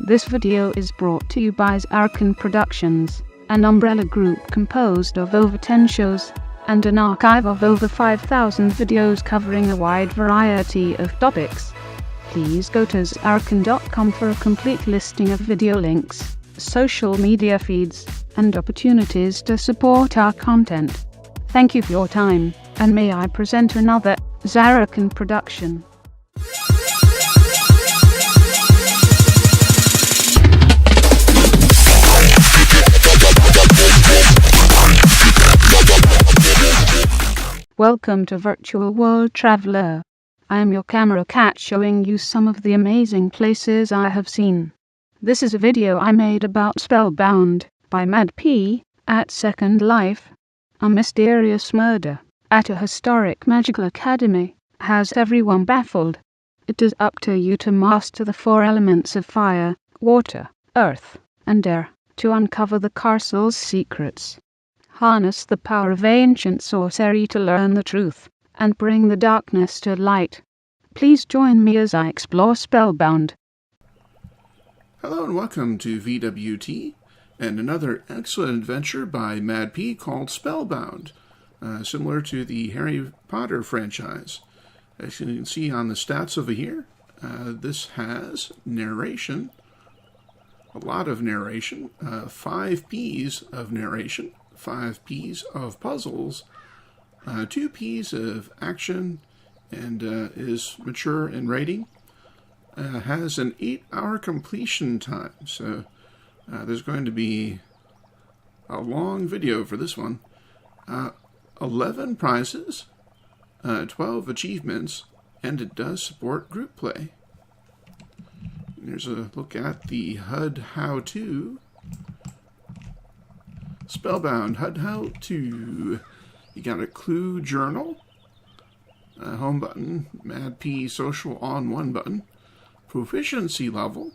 This video is brought to you by Zarrakan Productions, an umbrella group composed of over 10 shows and an archive of over 5,000 videos covering a wide variety of topics. Please go to zarrakan.com for a complete listing of video links, social media feeds, and opportunities to support our content. Thank you for your time, and may I present another Zarrakan production. Welcome to Virtual World Traveler. I am your camera cat showing you some of the amazing places I have seen. This is a video I made about Spellbound by MadPea at Second Life. A mysterious murder at a historic magical academy has everyone baffled. It is up to you to master the 4 elements of fire, water, earth, and air to uncover the castle's secrets. Harness the power of ancient sorcery to learn the truth and bring the darkness to light. Please join me as I explore Spellbound. Hello and welcome to VWT and another excellent adventure by MadPea called Spellbound, similar to the Harry Potter franchise. As you can see on the stats over here, this has narration, a lot of narration, 5 P's of narration, 5 P's of puzzles, 2 P's of action, and is mature in rating. Has an 8-hour completion time, so there's going to be a long video for this one. 11 prizes, 12 achievements, and it does support group play. There's a look at the HUD how-to. Spellbound HUD how-to. You got a clue journal, a home button, MadPea social on 1 button, proficiency level,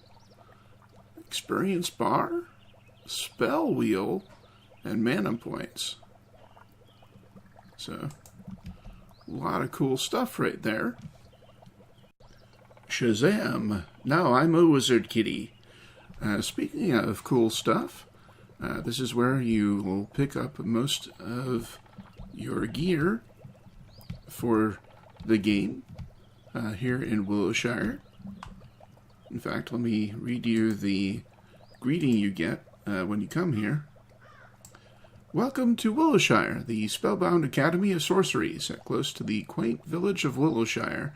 experience bar, spell wheel, and mana points. So, a lot of cool stuff right there. Shazam! Now I'm a wizard kitty. Speaking of cool stuff, this is where you will pick up most of your gear for the game here in Willowshire. In fact, let me read you the greeting you get when you come here. Welcome to Willowshire, the Spellbound Academy of Sorcery, set close to the quaint village of Willowshire.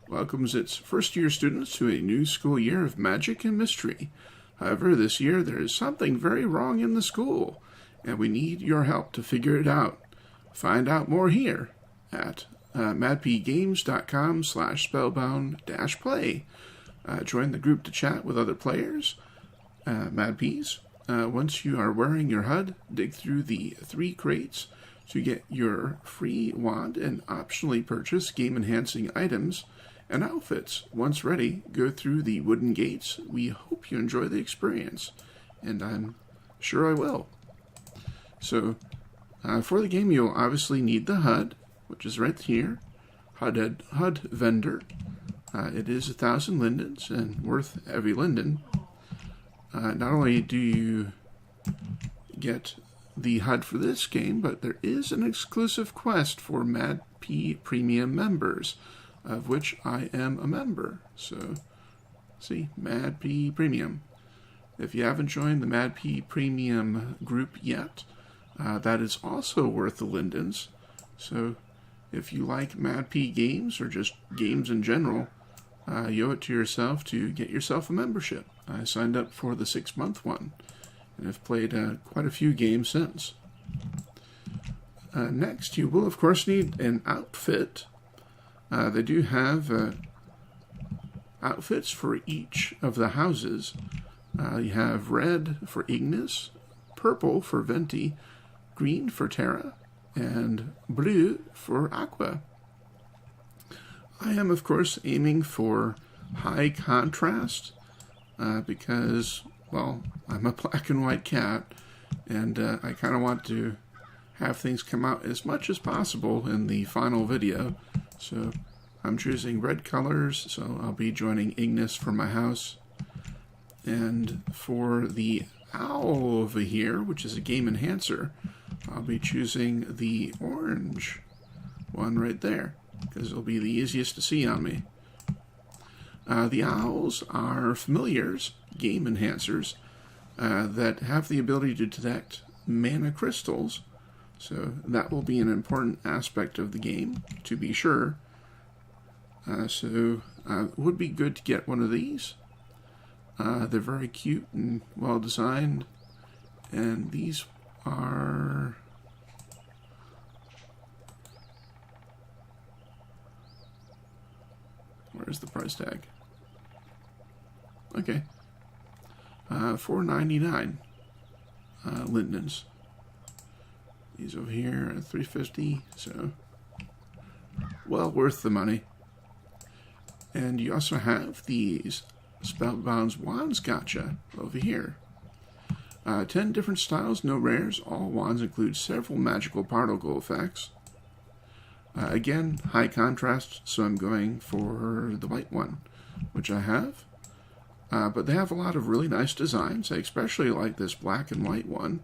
Welcomes its first-year students to a new school year of magic and mystery. However, this year there is something very wrong in the school, and we need your help to figure it out. Find out more here at madpeagames.com/spellbound-play. Join the group to chat with other players, MadPeas. Once you are wearing your HUD, dig through the 3 crates to get your free wand and optionally purchase game-enhancing items and outfits. Once ready, go through the wooden gates. We hope you enjoy the experience, and I'm sure I will. So, for the game, you'll obviously need the HUD, which is right here. HUD vendor. It is 1,000 lindens and worth every linden. Not only do you get the HUD for this game, but there is an exclusive quest for MadPea Premium members, of which I am a member. So, see, MadPea Premium. If you haven't joined the MadPea Premium group yet, that is also worth the lindens. So, if you like MadPea games, or just games in general, you owe it to yourself to get yourself a membership. I signed up for the 6-month one, and have played quite a few games since. Next, you will of course need an outfit. They do have outfits for each of the houses. You have red for Ignis, purple for Venti, green for Terra, and blue for Aqua. I am of course aiming for high contrast because, well, I'm a black and white cat, and I kind of want to have things come out as much as possible in the final video. So I'm choosing red colors, so I'll be joining Ignis for my house. And for the owl over here, which is a game enhancer, I'll be choosing the orange one right there, because it'll be the easiest to see on me. The owls are familiars, game enhancers, that have the ability to detect mana crystals, so that will be an important aspect of the game, to be sure. So it would be good to get one of these. They're very cute and well designed, and these are... Where's the price tag? Okay. $4.99 lindens. These over here are $3.50, so well worth the money. And you also have these Spellbound's Wands Gotcha over here. 10 different styles, no rares. All wands include several magical particle effects. Again, high contrast, so I'm going for the white one, which I have. But they have a lot of really nice designs. I especially like this black and white one.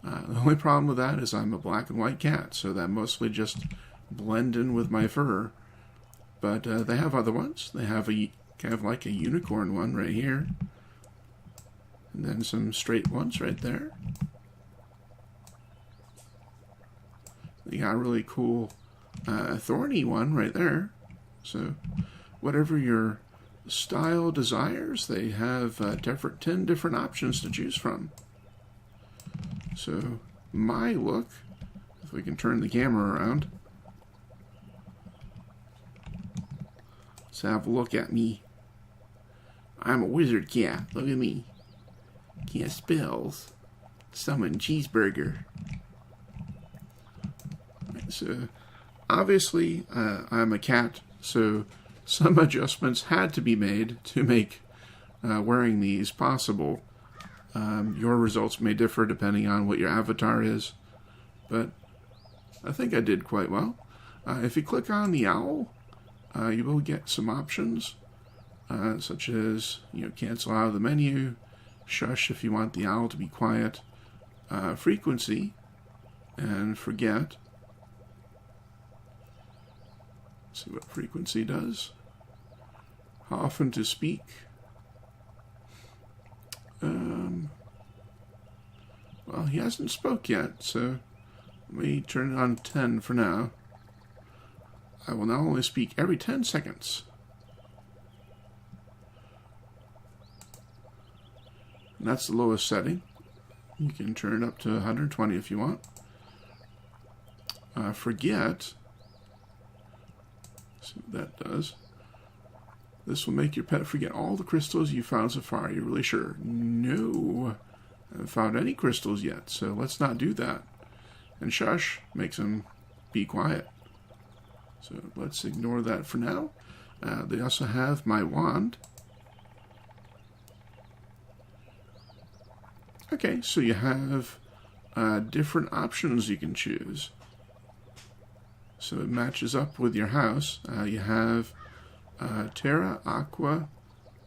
The only problem with that is I'm a black and white cat, so that mostly just blend in with my fur. But they have other ones. They have kind of like a unicorn one right here. And then some straight ones right there. They got a really cool thorny one right there. So whatever your style desires, they have 10 different options to choose from. So my look, if we can turn the camera around, let's have a look at me. I'm a wizard cat. Look at me. Cast spells. Summon cheeseburger. So obviously I'm a cat, so some adjustments had to be made to make wearing these possible. Your results may differ depending on what your avatar is, but I think I did quite well. If you click on the owl, you will get some options, such as cancel out of the menu, shush if you want the owl to be quiet, frequency, and forget. Let's see what frequency does. How often to speak. Well, he hasn't spoke yet, so let me turn it on 10 for now. I will now only speak every 10 seconds. And that's the lowest setting. You can turn it up to 120 if you want. Forget. See what that does. This will make your pet forget all the crystals you found so far. Are you really sure? No. I haven't found any crystals yet, so let's not do that. And shush makes him be quiet. So let's ignore that for now. They also have my wand. Okay, so you have different options you can choose. So it matches up with your house. You have Terra, Aqua,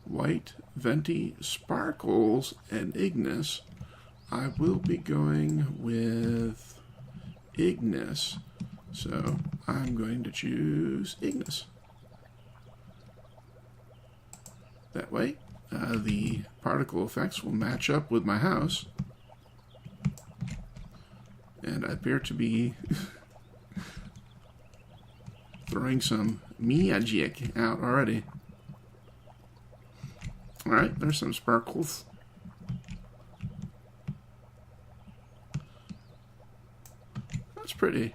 White, Venti, Sparkles, and Ignis. I will be going with Ignis. So I'm going to choose Ignis. That way, the particle effects will match up with my house. And I appear to be throwing some magic out already. Alright, there's some sparkles. That's pretty.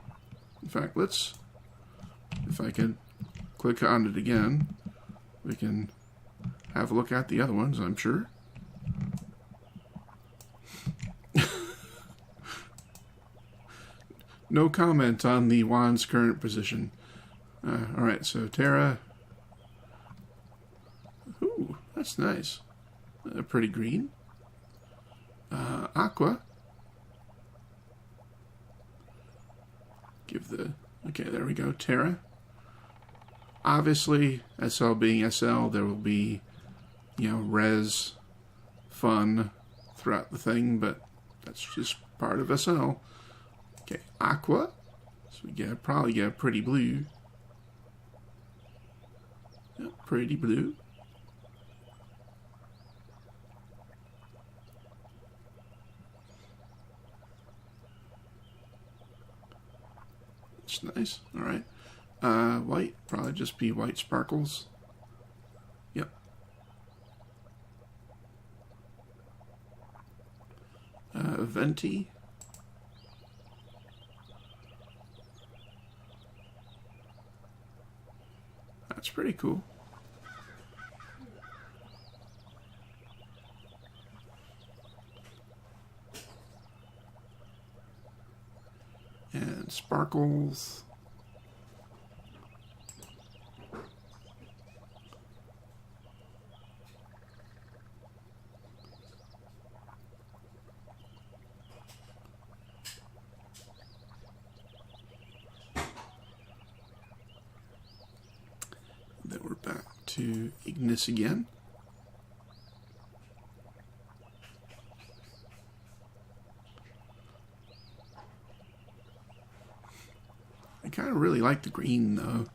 In fact, if I can click on it again, we can have a look at the other ones, I'm sure. No comment on the wand's current position. Alright, so Terra. Ooh, that's nice. Pretty green. Aqua. Okay, there we go, Terra. Obviously, SL being SL, there will be, res fun throughout the thing, but that's just part of SL. Okay, aqua. So we probably get a pretty blue. Yep, pretty blue. It's nice. All right. White, probably just be white sparkles. Yep. Venti. That's pretty cool. And sparkles. Then we're back to Ignis again. I kind of really like the green, though.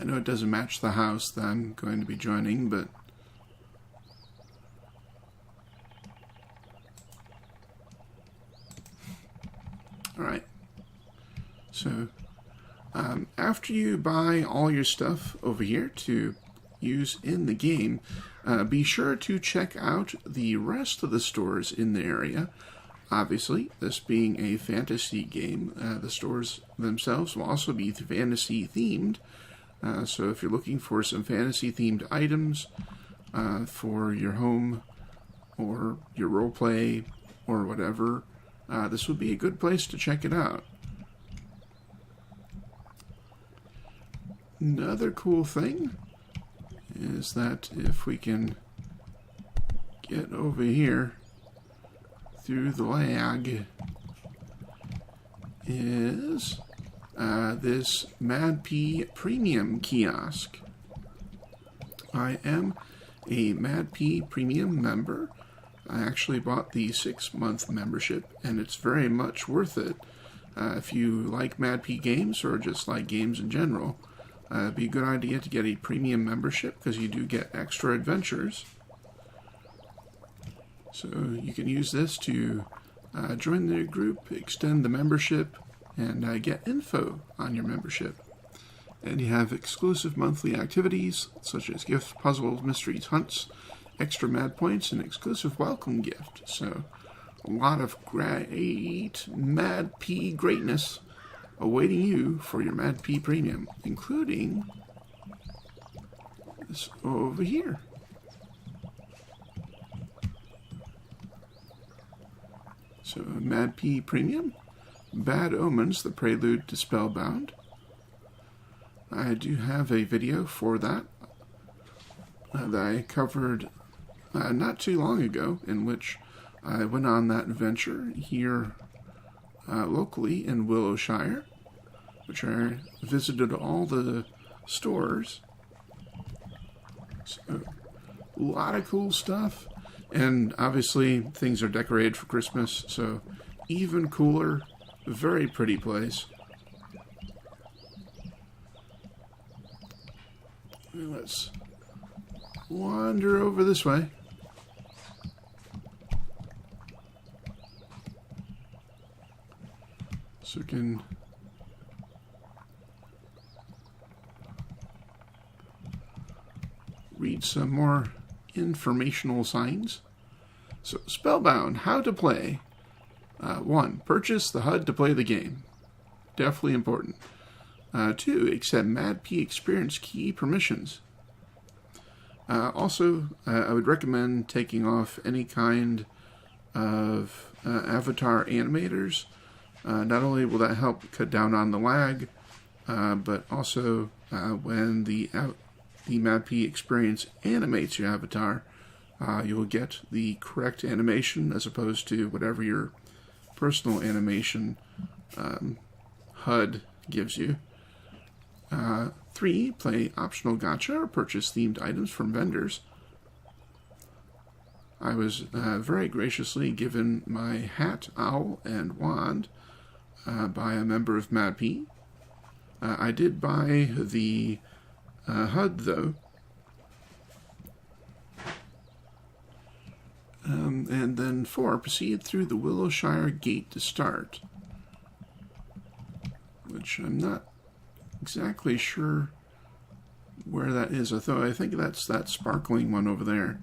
I know it doesn't match the house that I'm going to be joining, but alright. So, after you buy all your stuff over here to use in the game, be sure to check out the rest of the stores in the area. Obviously, this being a fantasy game, the stores themselves will also be fantasy themed. So if you're looking for some fantasy themed items for your home or your roleplay or whatever, this would be a good place to check it out. Another cool thing is that if we can get over here through the lag, is this MadPea Premium kiosk. I am a MadPea Premium member. I actually bought the 6-month membership, and it's very much worth it. If you like MadPea games or just like games in general, it'd be a good idea to get a premium membership because you do get extra adventures. So you can use this to join the group, extend the membership, and get info on your membership. And you have exclusive monthly activities such as gifts, puzzles, mysteries, hunts, extra mad points, and exclusive welcome gift. So a lot of great MadPea greatness awaiting you for your MadPea Premium, including this over here. So MadPea Premium, Bad Omens, the prelude to Spellbound. I do have a video for that that I covered not too long ago, in which I went on that adventure here locally in Willowshire, which I visited all the stores. So, a lot of cool stuff. And obviously, things are decorated for Christmas, so even cooler. Very pretty place. Let's wander over this way. So we can read some more informational signs. So, Spellbound, how to play. 1. Purchase the HUD to play the game. Definitely important. 2. Accept MadPea experience key permissions. Also, I would recommend taking off any kind of avatar animators. Not only will that help cut down on the lag, but also when the MadPea experience animates your avatar, you will get the correct animation as opposed to whatever your personal animation HUD gives you. 3, play optional gacha or purchase themed items from vendors. I was very graciously given my hat, owl, and wand by a member of MadPea. I did buy the HUD, though. And then 4, proceed through the Willowshire gate to start. Which I'm not exactly sure where that is, although I think that's that sparkling one over there.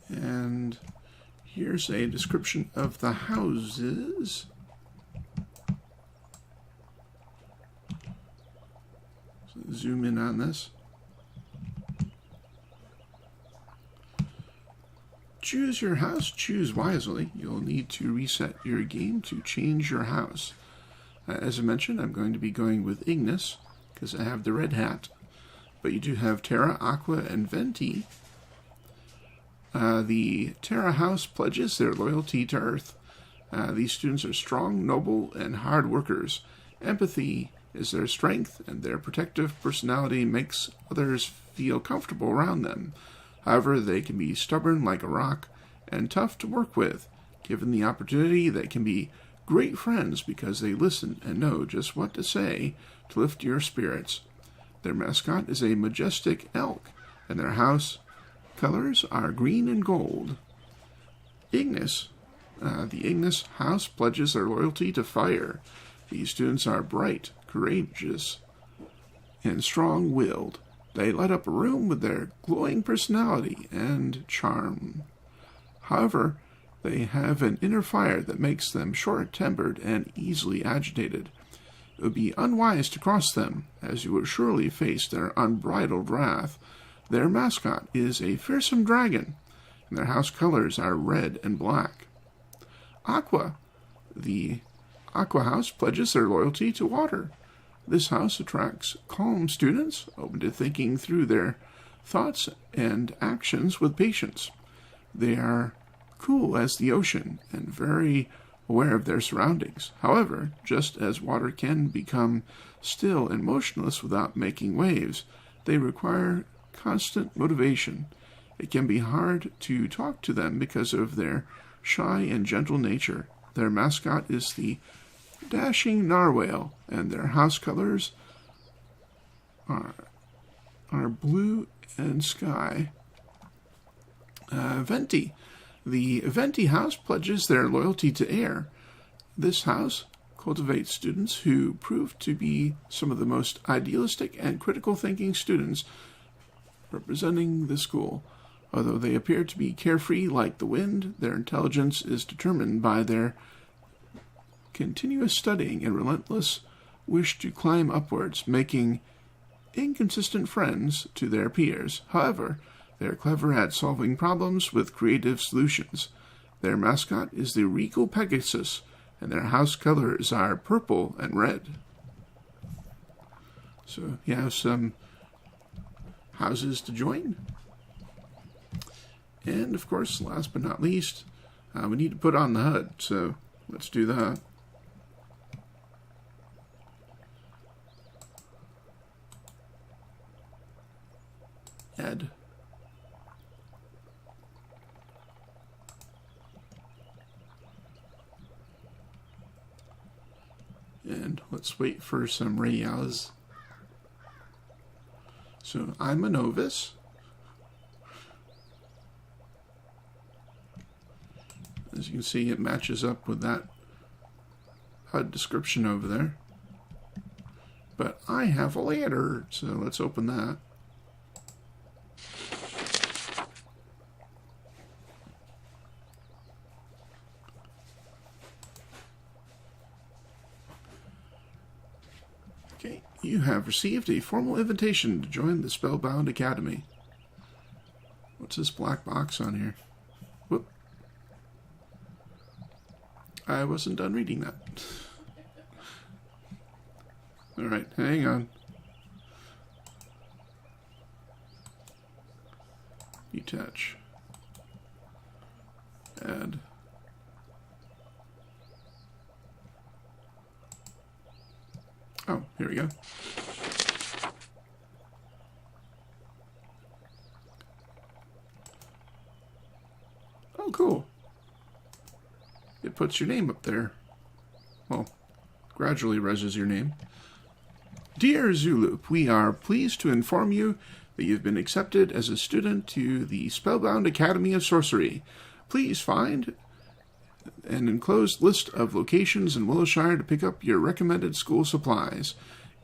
And here's a description of the houses. So zoom in on this. Choose your house. Choose wisely. You'll need to reset your game to change your house. As I mentioned, I'm going to be going with Ignis because I have the red hat. But you do have Terra, Aqua, and Venti. The Terra house pledges their loyalty to Earth. These students are strong, noble, and hard workers. Empathy is their strength, and their protective personality makes others feel comfortable around them. However, they can be stubborn like a rock and tough to work with. Given the opportunity, they can be great friends because they listen and know just what to say to lift your spirits. Their mascot is a majestic elk, and their house colors are green and gold. Ignis. The Ignis house pledges their loyalty to fire. These students are bright, courageous, and strong-willed. They light up a room with their glowing personality and charm. However, they have an inner fire that makes them short-tempered and easily agitated. It would be unwise to cross them, as you will surely face their unbridled wrath. Their mascot is a fearsome dragon, and their house colors are red and black. Aqua. The Aqua house pledges their loyalty to water. This house attracts calm students, open to thinking through their thoughts and actions with patience. They are cool as the ocean and very aware of their surroundings. However, just as water can become still and motionless without making waves, they require constant motivation. It can be hard to talk to them because of their shy and gentle nature. Their mascot is the dashing narwhal, and their house colors are blue and sky. Venti. The Venti house pledges their loyalty to air. This house cultivates students who prove to be some of the most idealistic and critical thinking students representing the school. Although they appear to be carefree like the wind, their intelligence is determined by their continuous studying and relentless wish to climb upwards, making inconsistent friends to their peers. However, they are clever at solving problems with creative solutions. Their mascot is the regal Pegasus, and their house colors are purple and red. So you have some houses to join. And of course, last but not least, we need to put on the HUD, so let's do that. Add. And let's wait for some rayas. So I'm a novice. As you can see, it matches up with that HUD description over there. But I have a ladder, so let's open that. Okay, you have received a formal invitation to join the Spellbound Academy. What's this black box on here? Whoop. I wasn't done reading that. Alright, hang on. Detach. Add. Oh, here we go. Oh, cool. It puts your name up there. Well, gradually raises your name. Dear Zulup, we are pleased to inform you that you've been accepted as a student to the Spellbound Academy of Sorcery. Please find an enclosed list of locations in Willowshire to pick up your recommended school supplies.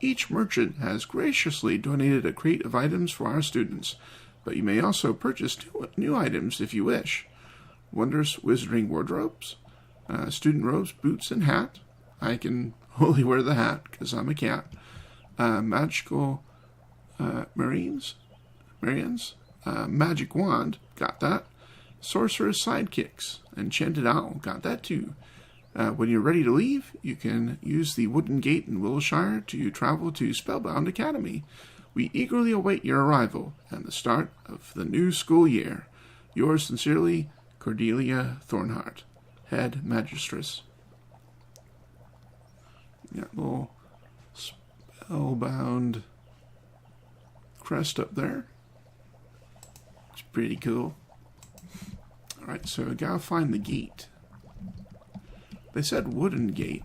Each merchant has graciously donated a crate of items for our students, but you may also purchase new items if you wish. Wondrous wizarding wardrobes, student robes, boots, and hat. I can only wear the hat because I'm a cat. Magical Marians, magic wand, got that. Sorcerer's sidekicks, enchanted owl, got that too. When you're ready to leave, you can use the wooden gate in Willowshire to travel to Spellbound Academy. We eagerly await your arrival and the start of the new school year. Yours sincerely, Cordelia Thornhart, Head Magistress. Got a little Spellbound crest up there. It's pretty cool. Alright, so I gotta find the gate. They said wooden gate.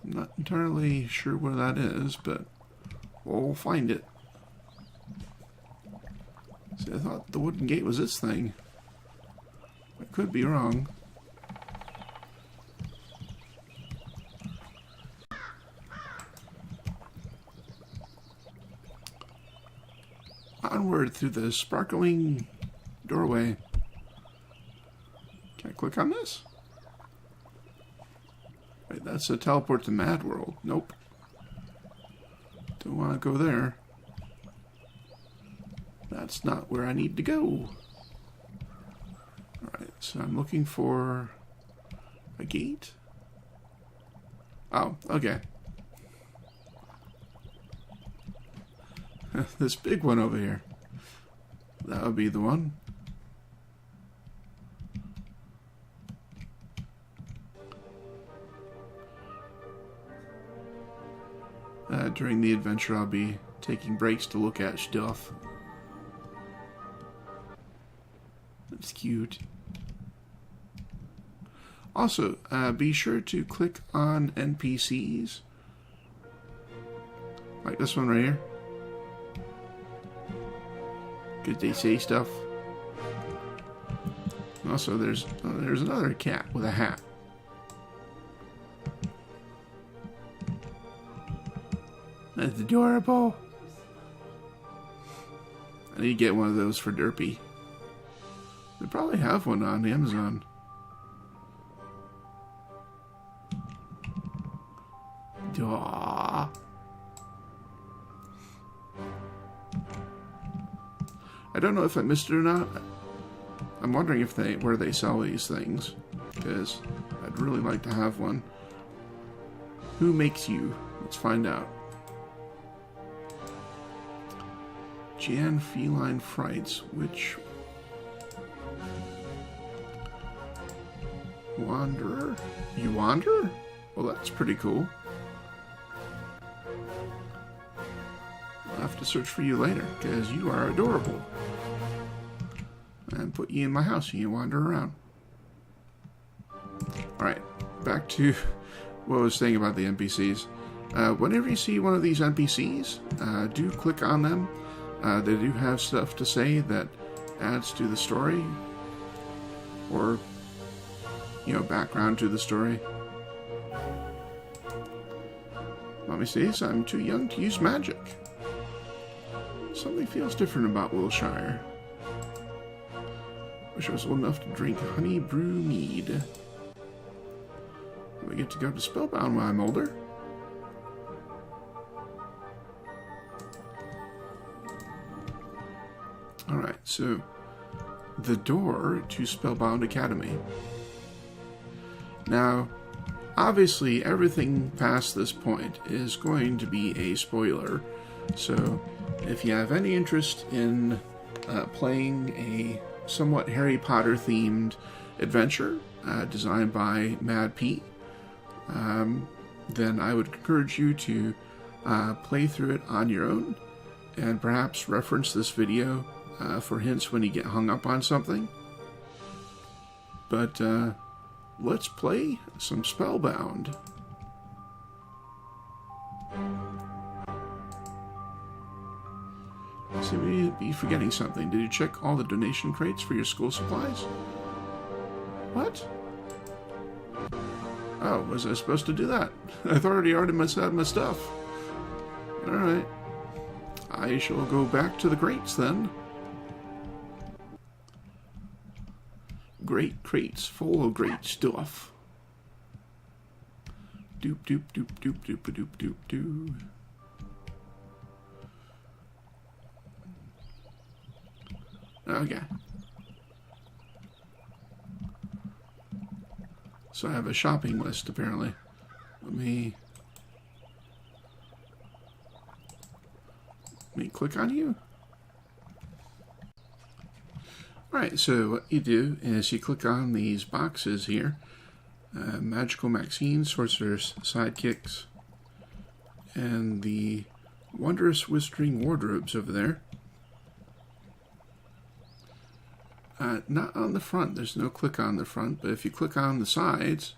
I'm not entirely sure where that is, but we'll find it. See, I thought the wooden gate was this thing. I could be wrong. Onward through the sparkling doorway. Can I click on this? Wait, that's a teleport to Mad World. Nope. Don't want to go there. That's not where I need to go. Alright, so I'm looking for a gate. Oh, okay. This big one over here. That would be the one. During the adventure, I'll be taking breaks to look at stuff. That's cute. Also, be sure to click on NPCs. Like this one right here. Because they say stuff. Also, there's another cat with a hat. That's adorable. I need to get one of those for Derpy. They probably have one on Amazon. Aww. I don't know if I missed it or not. I'm wondering if where they sell these things, because I'd really like to have one. Who makes you? Let's find out. Jan Feline Frights, which Wanderer? You wander? Well, that's pretty cool. I'll have to search for you later, because you are adorable. And put you in my house and you wander around. Alright, back to what I was saying about the NPCs. Whenever you see one of these NPCs, do click on them. They do have stuff to say that adds to the story, or, you know, background to the story. Mommy says I'm too young to use magic. Something feels different about Willowshire. Wish I was old enough to drink honey brew mead. We get to go to Spellbound when I'm older. Alright, so the door to Spellbound Academy. Now, obviously everything past this point is going to be a spoiler, so if you have any interest in playing a somewhat Harry Potter themed adventure designed by MadPea, then I would encourage you to play through it on your own and perhaps reference this video for hints when you get hung up on something. But let's play some Spellbound. Seem to be forgetting something. Did you check all the donation crates for your school supplies? What? Oh, was I supposed to do that? I thought I already must have my stuff. Alright. I shall go back to the crates then. Great crates full of great stuff. Doop doop doop doop doop doop doop doop. Okay. So I have a shopping list apparently. Let me click on you. Alright, so what you do is you click on these boxes here. Magical Maxine, Sorcerer's Sidekicks, and the Wondrous Whispering Wardrobes over there. Not on the front, there's no click on the front, but if you click on the sides,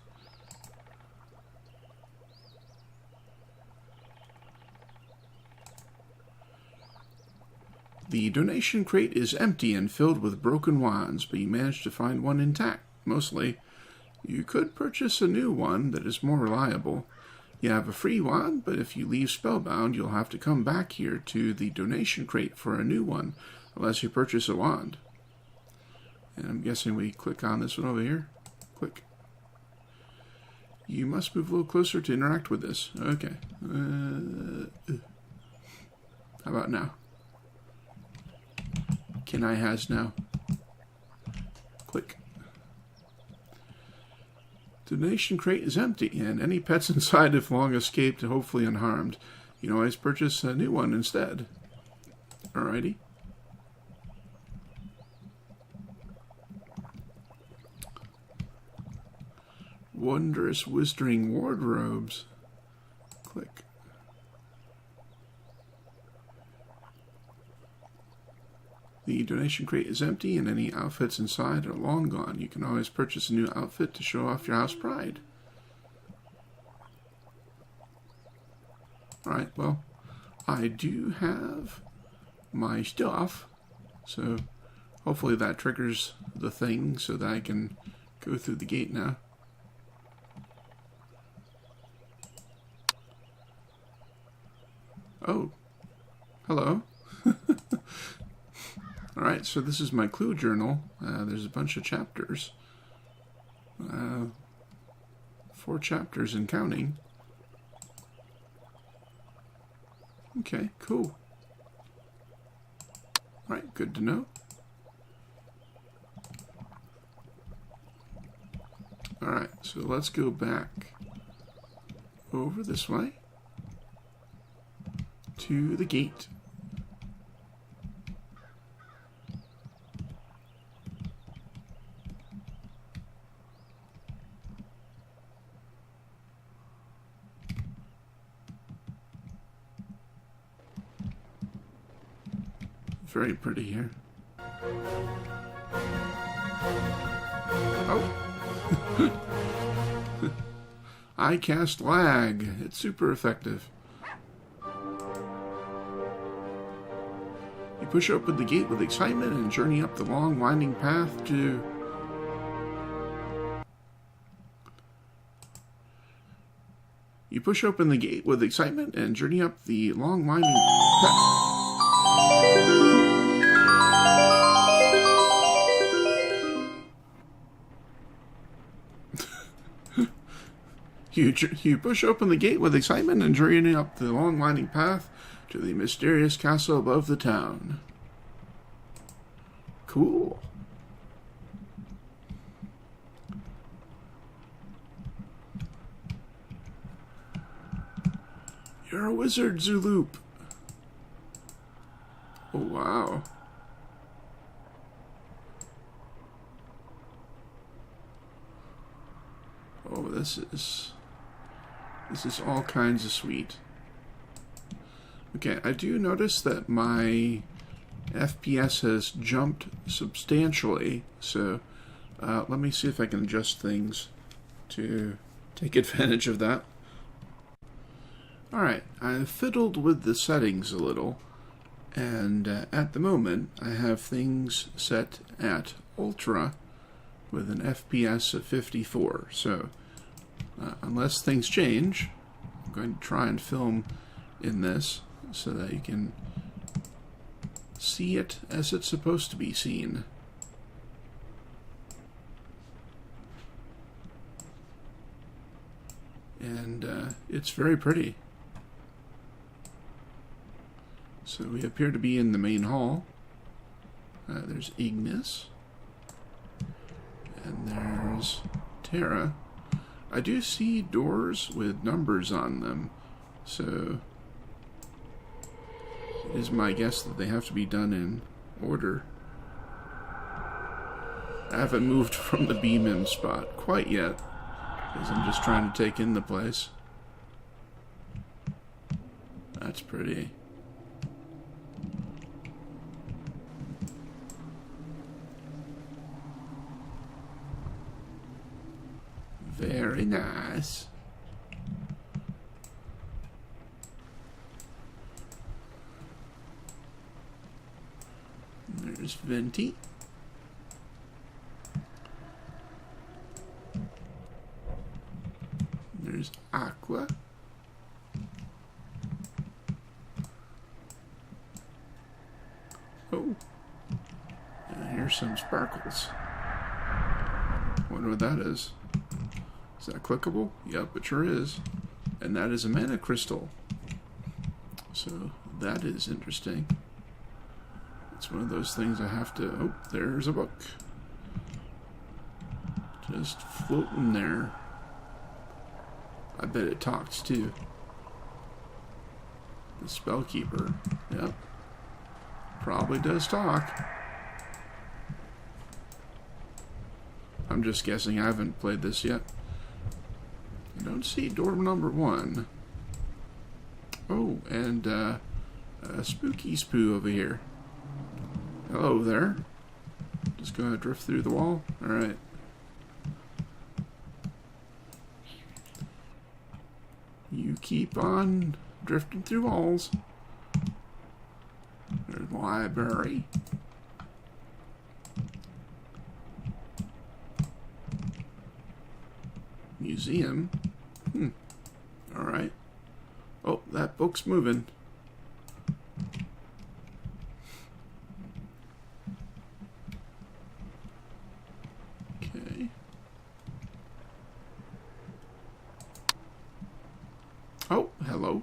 the donation crate is empty and filled with broken wands, but you managed to find one intact, mostly. You could purchase a new one that is more reliable. You have a free wand, but if you leave Spellbound, you'll have to come back here to the donation crate for a new one, unless you purchase a wand. And I'm guessing we click on this one over here. Click. You must move a little closer to interact with this. Okay. How about now? Can I has now? Click. Donation crate is empty, and any pets inside have long escaped, hopefully unharmed. You can always purchase a new one instead. Alrighty. Wondrous Whispering Wardrobes. Click. The donation crate is empty and any outfits inside are long gone. You can always purchase a new outfit to show off your house pride. Alright, well, I do have my stuff, so hopefully that triggers the thing so that I can go through the gate now. Oh, hello. Alright, so this is my clue journal. There's a bunch of chapters. 4 chapters and counting. Okay, cool. Alright, good to know. Alright, so let's go back over this way to the gate. Very pretty here. Oh! I cast lag. It's super effective. You push open the gate with excitement and journey up the long winding path to... You push open the gate with excitement and journey up the long winding path. You push open the gate with excitement and journey up the long winding path to the mysterious castle above the town. Cool. You're a wizard, Zulup. Oh, wow. Oh, this This is all kinds of sweet. Okay, I do notice that my FPS has jumped substantially, so let me see if I can adjust things to take advantage of that. Alright, I fiddled with the settings a little, and at the moment I have things set at Ultra with an FPS of 54, so unless things change, I'm going to try and film in this so that you can see it as it's supposed to be seen. And it's very pretty. So we appear to be in the main hall. There's Ignis. And there's Terra. I do see doors with numbers on them, so it is my guess that they have to be done in order. I haven't moved from the beam-in spot quite yet, because I'm just trying to take in the place. That's pretty. Very nice. There's Venti. There's Aqua. Oh. And here's some sparkles. Wonder what that is. Is that clickable? Yep, it sure is. And that is a mana crystal. So that is interesting. It's one of those things I have to... Oh, there's a book. Just floating there. I bet it talks too. The Spellkeeper. Yep. Probably does talk. I'm just guessing. I haven't played this yet. I don't see door number 1. Oh, and a spooky spoo over here. Hello there. Just gonna drift through the wall. Alright. You keep on drifting through walls. There's the library. Museum. Alright. Oh, that book's moving. Okay. Oh, hello.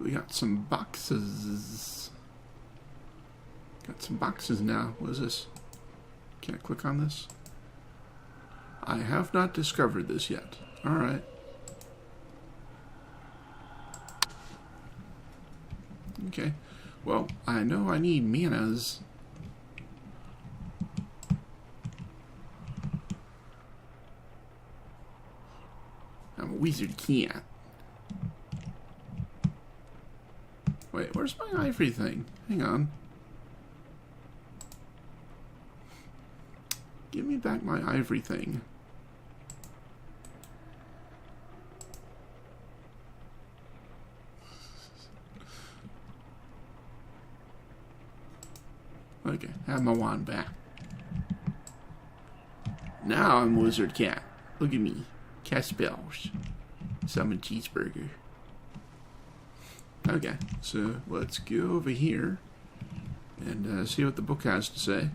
We got some boxes. Got some boxes now. What is this? Can I click on this? I have not discovered this yet. Alright. Okay. Well, I know I need manas. I'm a wizard cat. Wait, where's my ivory thing? Hang on. Give me back my ivory thing. Okay, have my wand back. Now I'm wizard cat. Look at me. Cast spells. Summon cheeseburger. Okay, so let's go over here and see what the book has to say.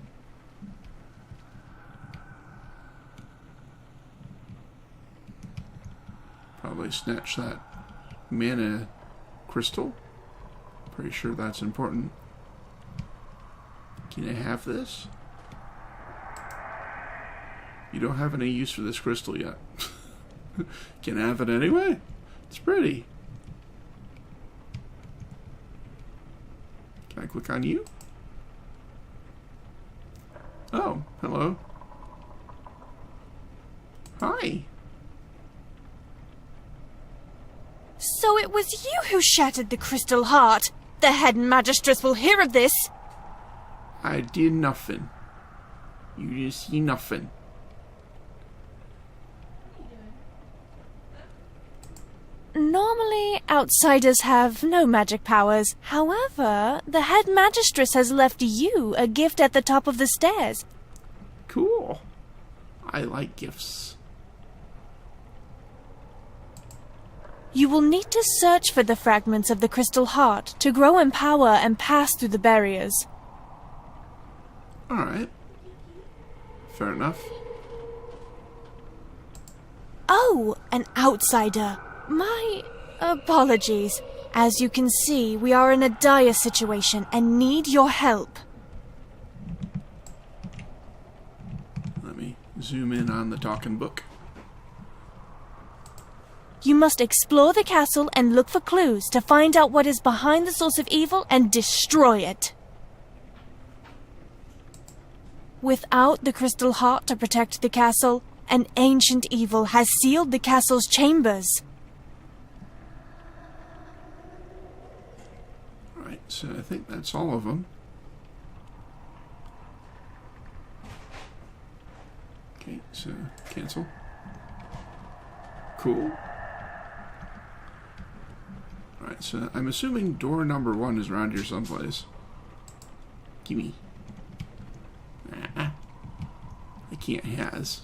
Probably snatch that mana crystal. Pretty sure that's important. Can I have this? You don't have any use for this crystal yet. Can I have it anyway? It's pretty. Can I click on you? Oh, hello. Hi. was you who shattered the crystal heart. The head magistress will hear of this. I did nothing. You didn't see nothing. Normally, outsiders have no magic powers. However, the head magistress has left you a gift at the top of the stairs. Cool. I like gifts. You will need to search for the fragments of the crystal heart to grow in power and pass through the barriers. Alright. Fair enough. Oh, an outsider. My apologies. As you can see, we are in a dire situation and need your help. Let me zoom in on the talking book. You must explore the castle and look for clues to find out what is behind the source of evil and destroy it. Without the crystal heart to protect the castle, an ancient evil has sealed the castle's chambers. Alright, so I think that's all of them. Okay, so cancel. Cool. Alright, so I'm assuming door number 1 is around here someplace. Gimme. I can't has.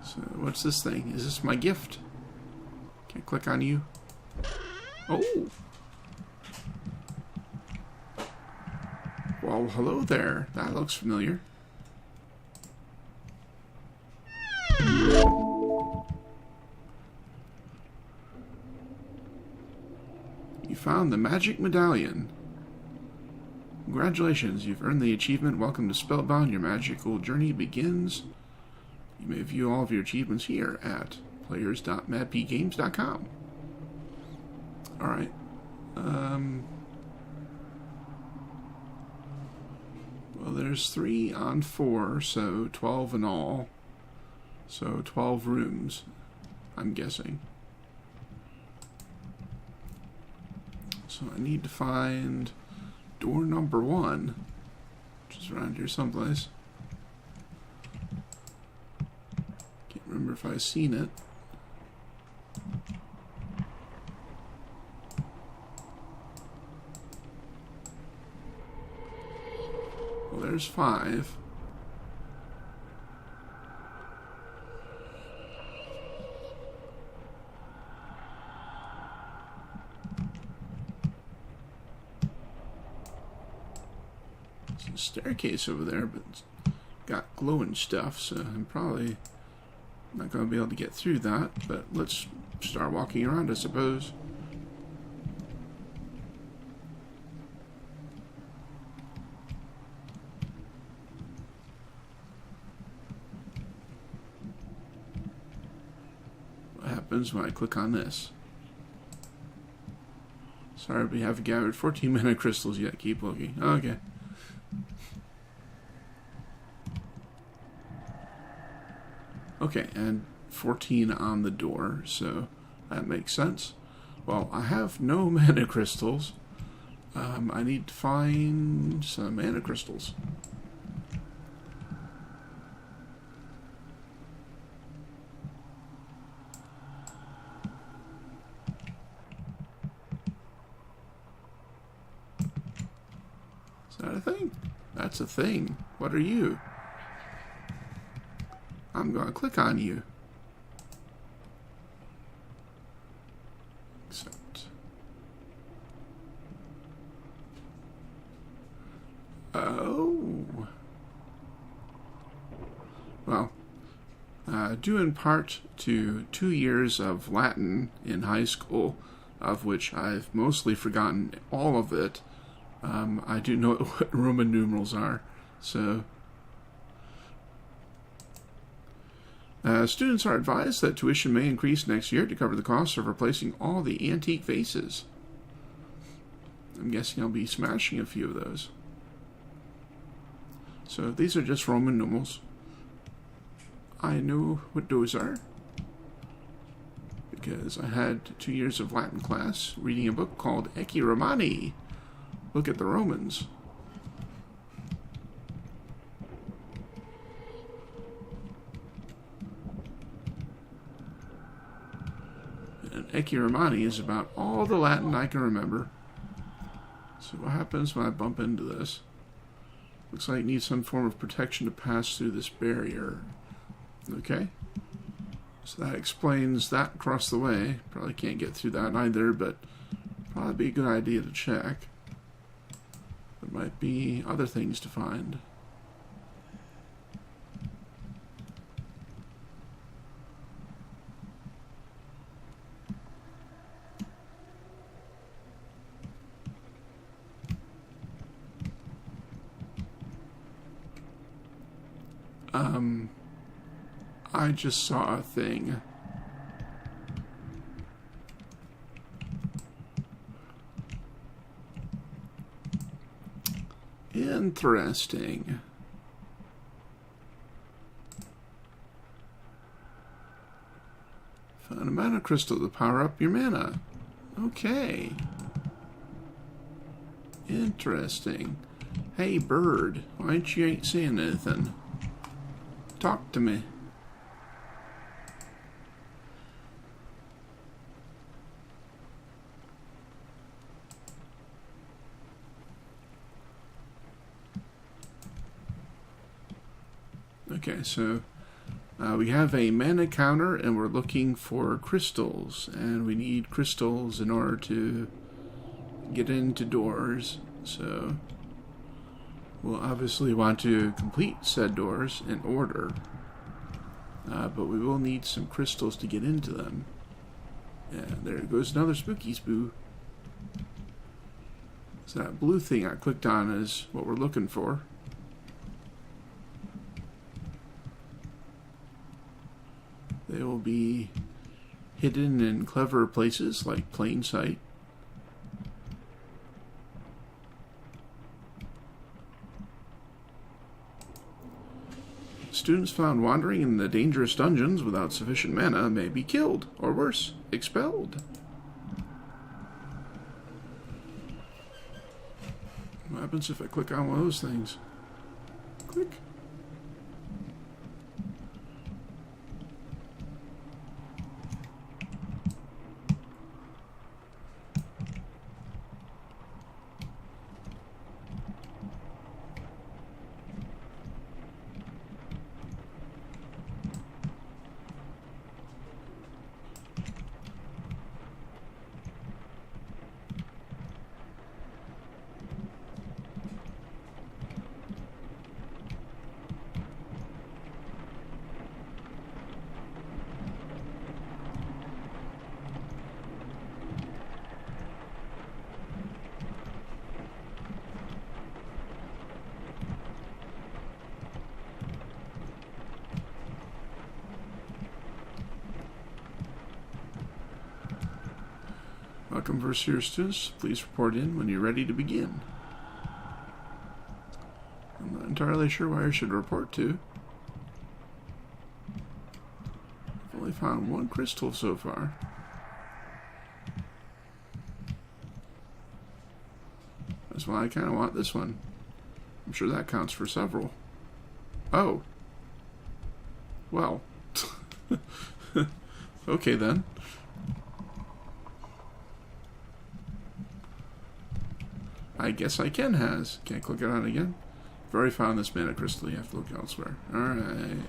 So, what's this thing? Is this my gift? Can I click on you? Oh! Well, hello there. That looks familiar. You found the magic medallion. Congratulations, you've earned the achievement. Welcome to Spellbound. Your magical journey begins. You may view all of your achievements here at players.madpeagames.com. Alright. Well, there's 3 on 4, so 12 in all. So 12 rooms, I'm guessing. So I need to find door number 1, which is around here someplace. Can't remember if I've seen it. Well, there's 5. There's a staircase over there, but it's got glowing stuff, so I'm probably not going to be able to get through that, but let's start walking around, I suppose. What happens when I click on this? Sorry, we haven't gathered 14 mana crystals yet. Keep looking. Okay. Okay, and 14 on the door, so that makes sense. Well, I have no mana crystals. I need to find some mana crystals. Is that a thing? That's a thing. What are you? I'm going to click on you. Accept. Oh. Well, due in part to 2 years of Latin in high school, of which I've mostly forgotten all of it, I do know what Roman numerals are, so... students are advised that tuition may increase next year to cover the costs of replacing all the antique vases. I'm guessing I'll be smashing a few of those. So these are just Roman numerals. I know what those are, because I had 2 years of Latin class reading a book called Ecce Romani. Look at the Romans. And Ecce Romani is about all the Latin I can remember. So what happens when I bump into this? Looks like it needs some form of protection to pass through this barrier. Okay. So that explains that across the way. Probably can't get through that either, but probably be a good idea to check. There might be other things to find. I just saw a thing. Interesting. Found a mana crystal to power up your mana. Okay. Interesting. Hey, bird, why ain't you saying anything? Talk to me. Okay, so we have a mana counter and we're looking for crystals, and we need crystals in order to get into doors, so we'll obviously want to complete said doors in order, but we will need some crystals to get into them. And there goes another spooky spoo. So that blue thing I clicked on is what we're looking for. They will be hidden in clever places like plain sight. Students found wandering in the dangerous dungeons without sufficient mana may be killed, or worse, expelled. What happens if I click on one of those things? Click. Welcome, first year students. Please report in when you're ready to begin. I'm not entirely sure where I should report to. I've only found one crystal so far. That's why I kind of want this one. I'm sure that counts for several. Oh. Well. Okay then. I guess I can has. Can't click it on again. I've already found this mana crystal. You have to look elsewhere. Alright.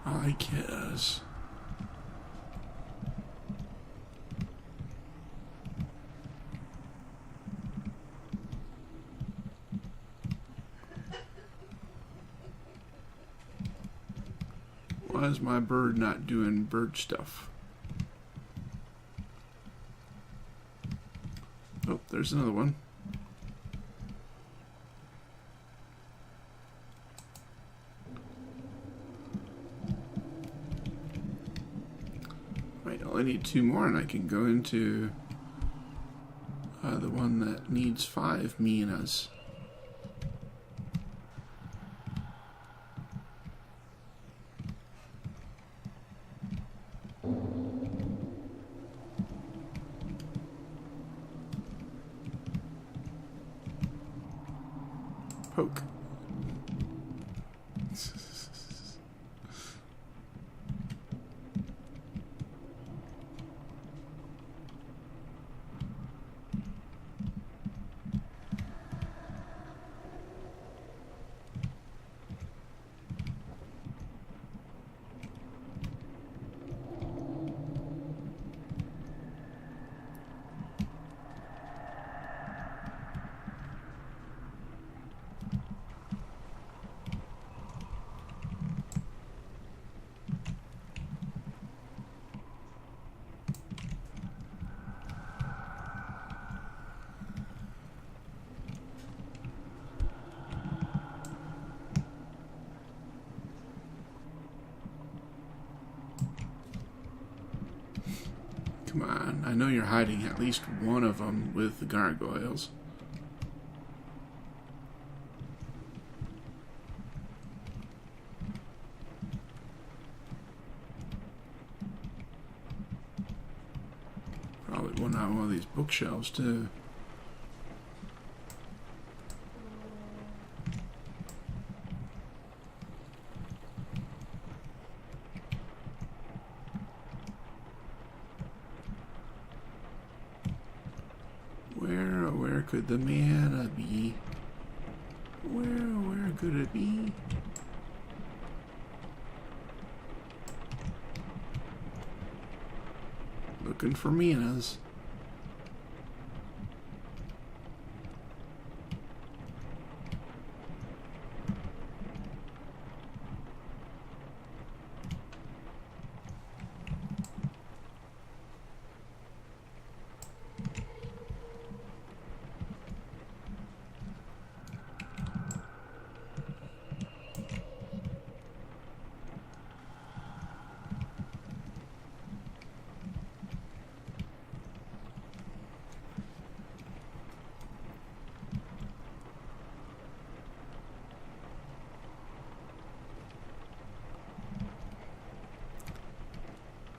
I guess. Why is my bird not doing bird stuff? Oh, there's another one. Right, I only need 2 more and I can go into the one that needs 5 minas. Poke. Come on, I know you're hiding at least one of them with the gargoyles. Probably one on one of these bookshelves too. Where could the mana be? Where could it be? Looking for manas.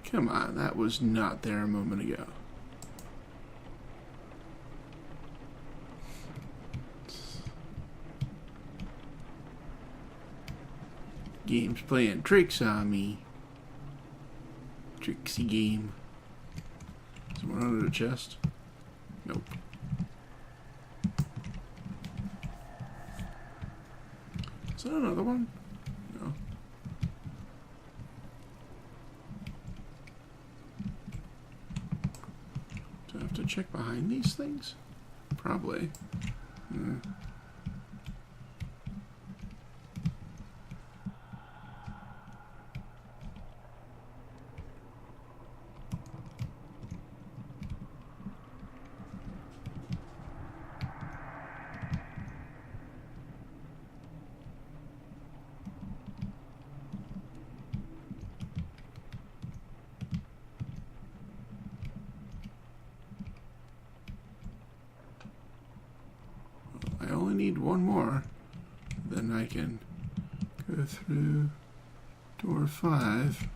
Come on, that was not there a moment ago. Game's playing tricks on me. Tricksy game. Is there one under the chest? Nope. Is that another one? No. Do I have to check behind these things? Probably. I only need one more, then I can go through door 5.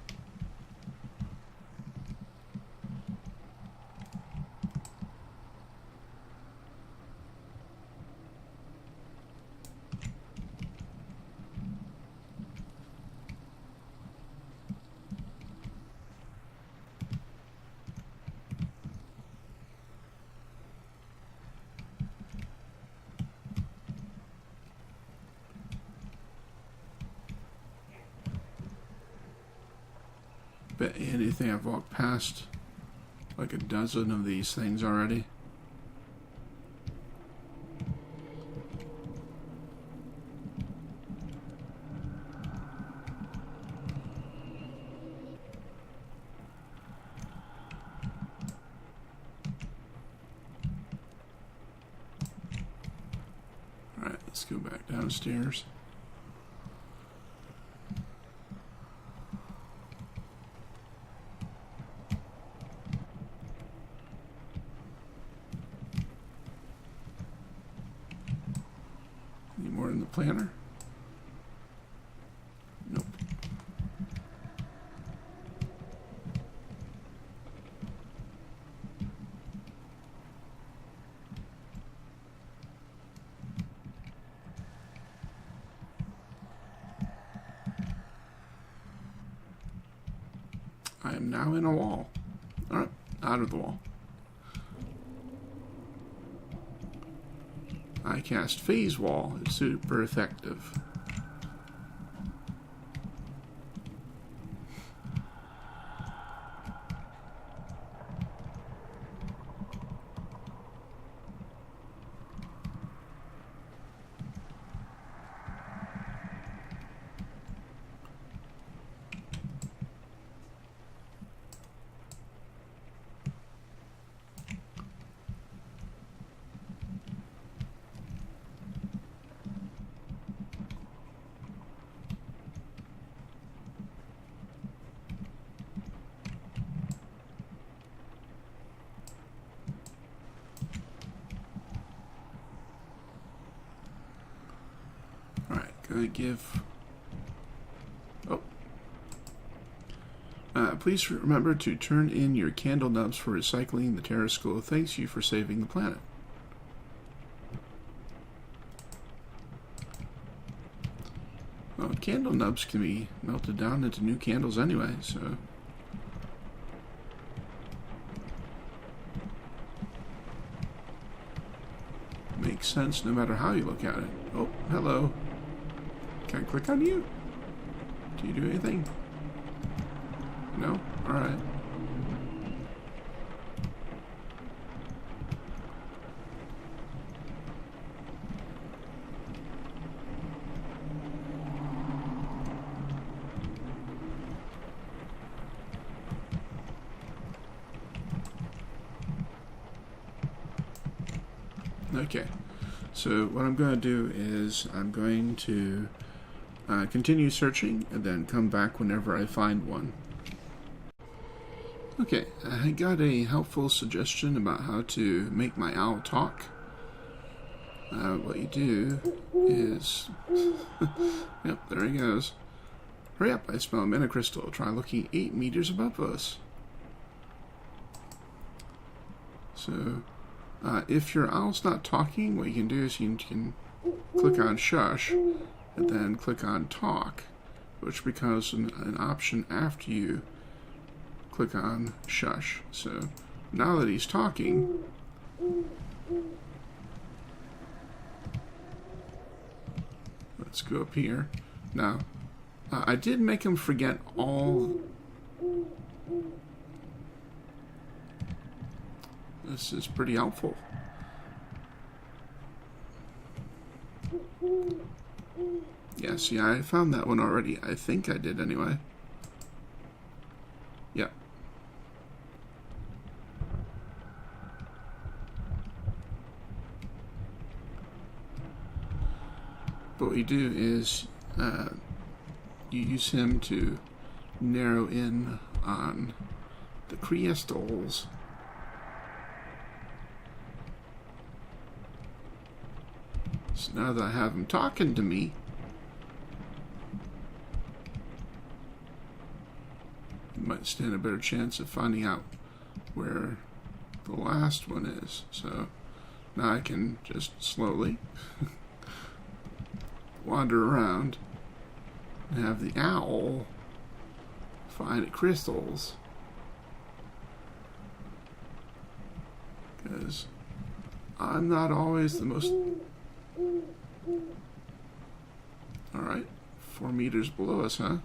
Bet anything I've walked past like a dozen of these things already. Alright, let's go back downstairs. Any more in the planner? Nope. I am now in a wall. Alright, out of the wall. I cast Phase Wall. It's super effective. Gonna give... Oh. Please remember to turn in your candle nubs for recycling. The Terra School thanks you for saving the planet. Well, candle nubs can be melted down into new candles anyway, so... Makes sense no matter how you look at it. Oh, hello. Can I click on you? Do you do anything? No? Alright. Okay. So what I'm going to do is I'm going to continue searching and then come back whenever I find one. Okay, I got a helpful suggestion about how to make my owl talk. What you do is... Yep, there he goes. Hurry up, I smell a mana crystal. Try looking 8 meters above us. So, if your owl's not talking, what you can do is you can click on Shush, and then click on Talk, which becomes an option after you click on Shush. So now that he's talking, let's go up here. Now, I did make him forget all... This is pretty helpful. Yeah, see, I found that one already. I think I did anyway. Yep. But what you do is you use him to narrow in on the crystals. So now that I have him talking to me, you might stand a better chance of finding out where the last one is. So now I can just slowly wander around and have the owl find the crystals. Because I'm not always the most... Alright, 4 meters below us, huh?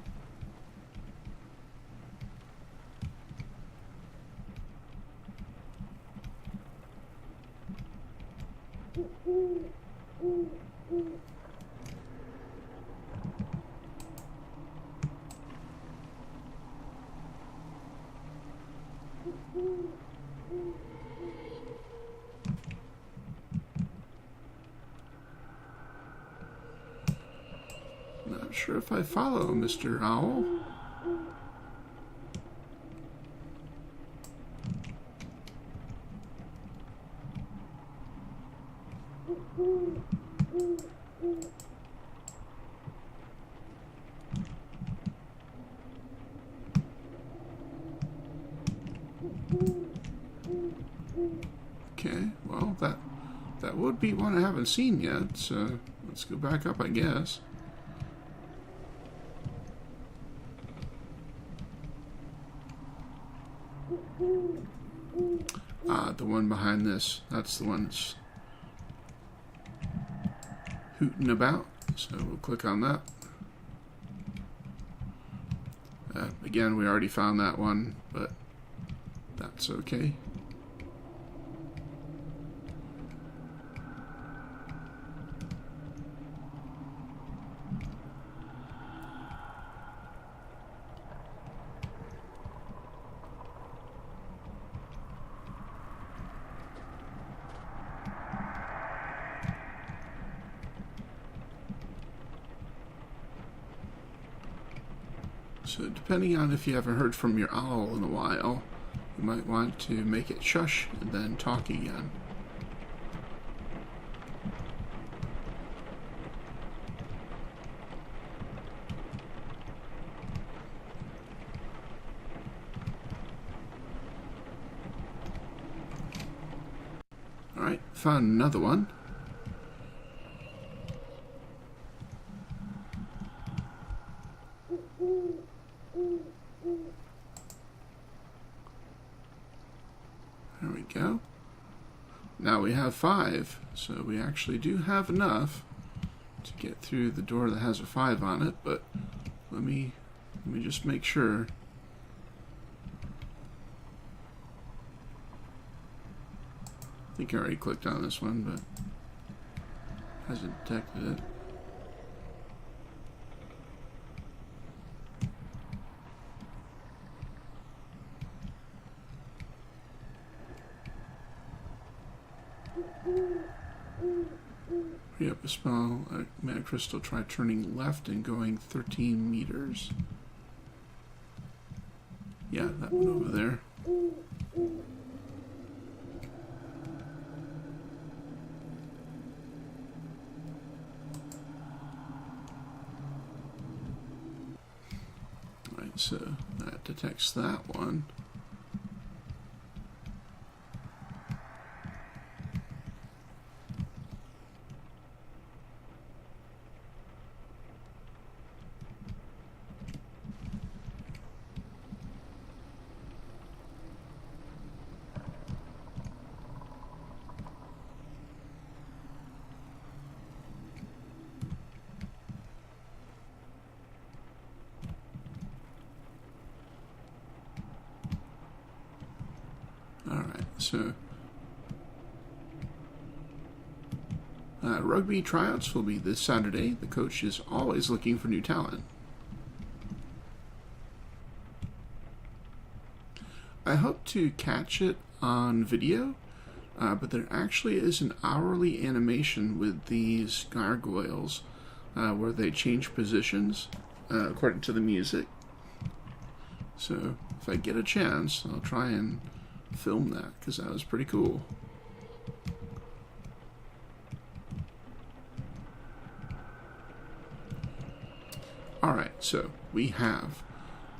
Not sure if I follow, Mr. Owl. Okay, well, that would be one I haven't seen yet, so let's go back up, I guess. The one behind this, that's the one that's hooting about. So we'll click on that. Again, we already found that one, but that's okay. So depending on if you haven't heard from your owl in a while, you might want to make it shush and then talk again. Alright, found another one. There we go. Now we have 5, so we actually do have enough to get through the door that has a 5 on it, but let me just make sure. I think I already clicked on this one, but hasn't detected it. Yep, a small mana crystal. Try turning left and going 13 meters. Yeah, that one over there. Alright, so that detects that one. So, rugby tryouts will be this Saturday. The coach is always looking for new talent. I hope to catch it on video, but there actually is an hourly animation with these gargoyles where they change positions according to the music. So, if I get a chance, I'll try and film that, because that was pretty cool. Alright, so we have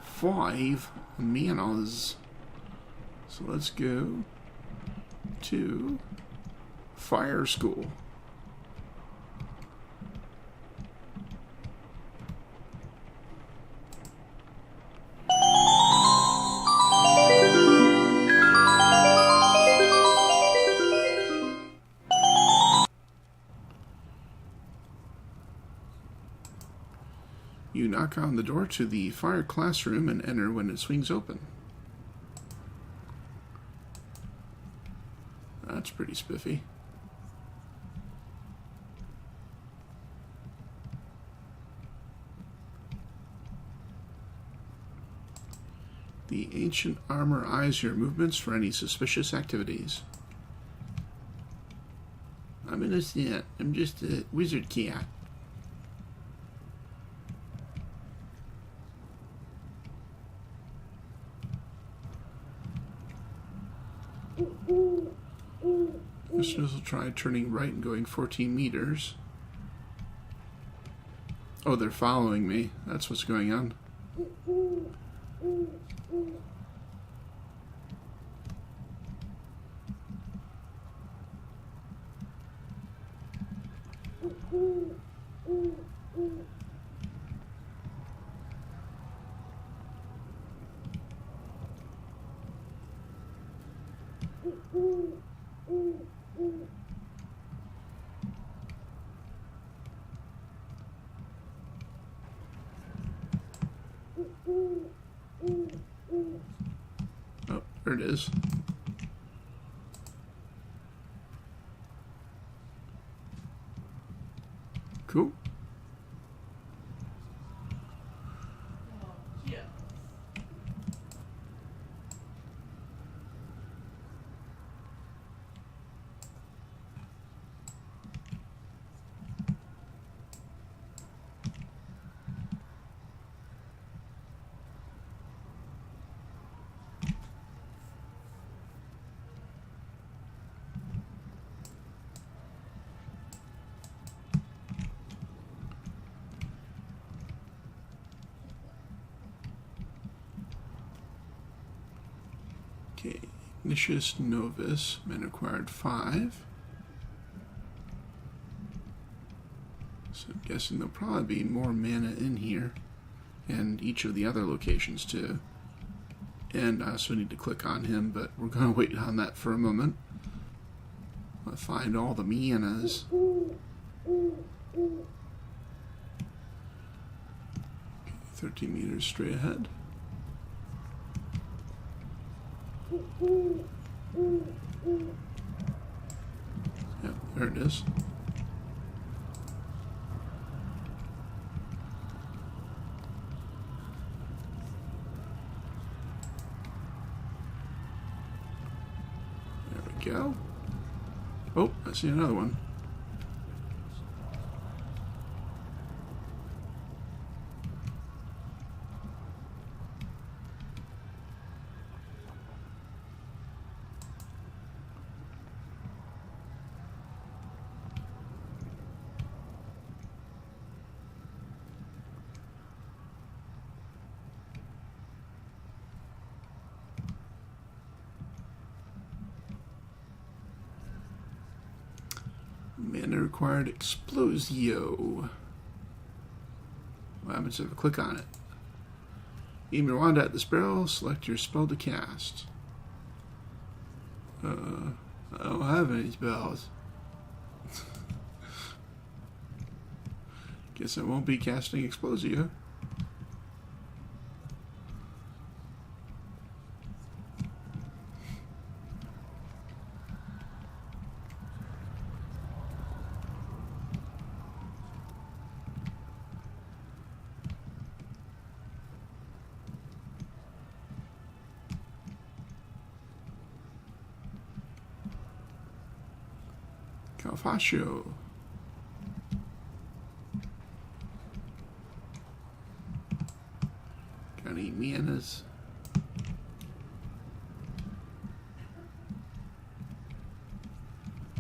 5 manas. So let's go to Fire School. You knock on the door to the fire classroom and enter when it swings open. That's pretty spiffy. The ancient armor eyes your movements for any suspicious activities. I'm innocent. I'm just a wizard cat. Listeners will try turning right and going 14 meters. Oh, they're following me. That's what's going on. Oh, there it is. Cool. Okay, Ignatius Novus, men required 5. So I'm guessing there'll probably be more mana in here, and each of the other locations too. And I also need to click on him, but we're going to wait on that for a moment. I'll find all the manas. 13 meters straight ahead. Yep, there it is. There we go. Oh, I see another one. Mana required Explosio. What happens if I click on it? Aim your wand at the barrel, select your spell to cast. I don't have any spells. Guess I won't be casting Explosio. Calfascio. Got any manas?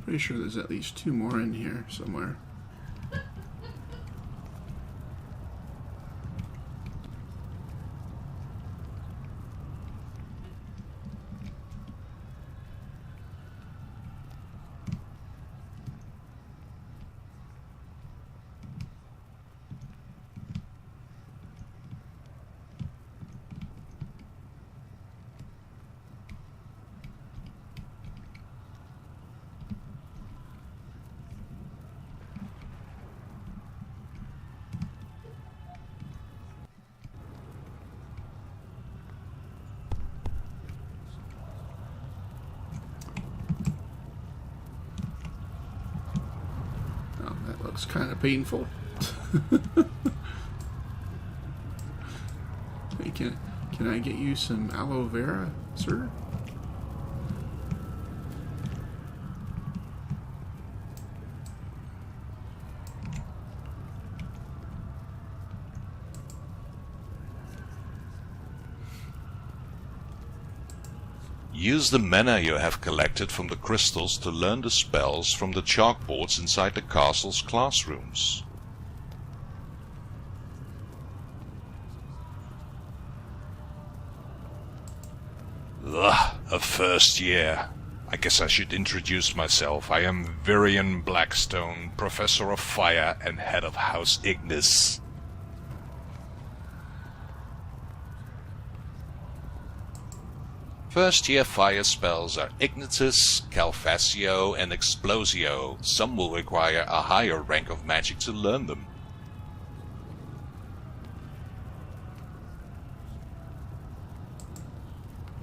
Pretty sure there's at least 2 more in here somewhere. Looks kind of painful. Hey, can I get you some aloe vera, sir? Use the mana you have collected from the crystals to learn the spells from the chalkboards inside the castle's classrooms. Ugh, a first year. I guess I should introduce myself. I am Virion Blackstone, Professor of Fire and Head of House Ignis. First-year fire spells are Ignitus, Calfascio, and Explosio. Some will require a higher rank of magic to learn them.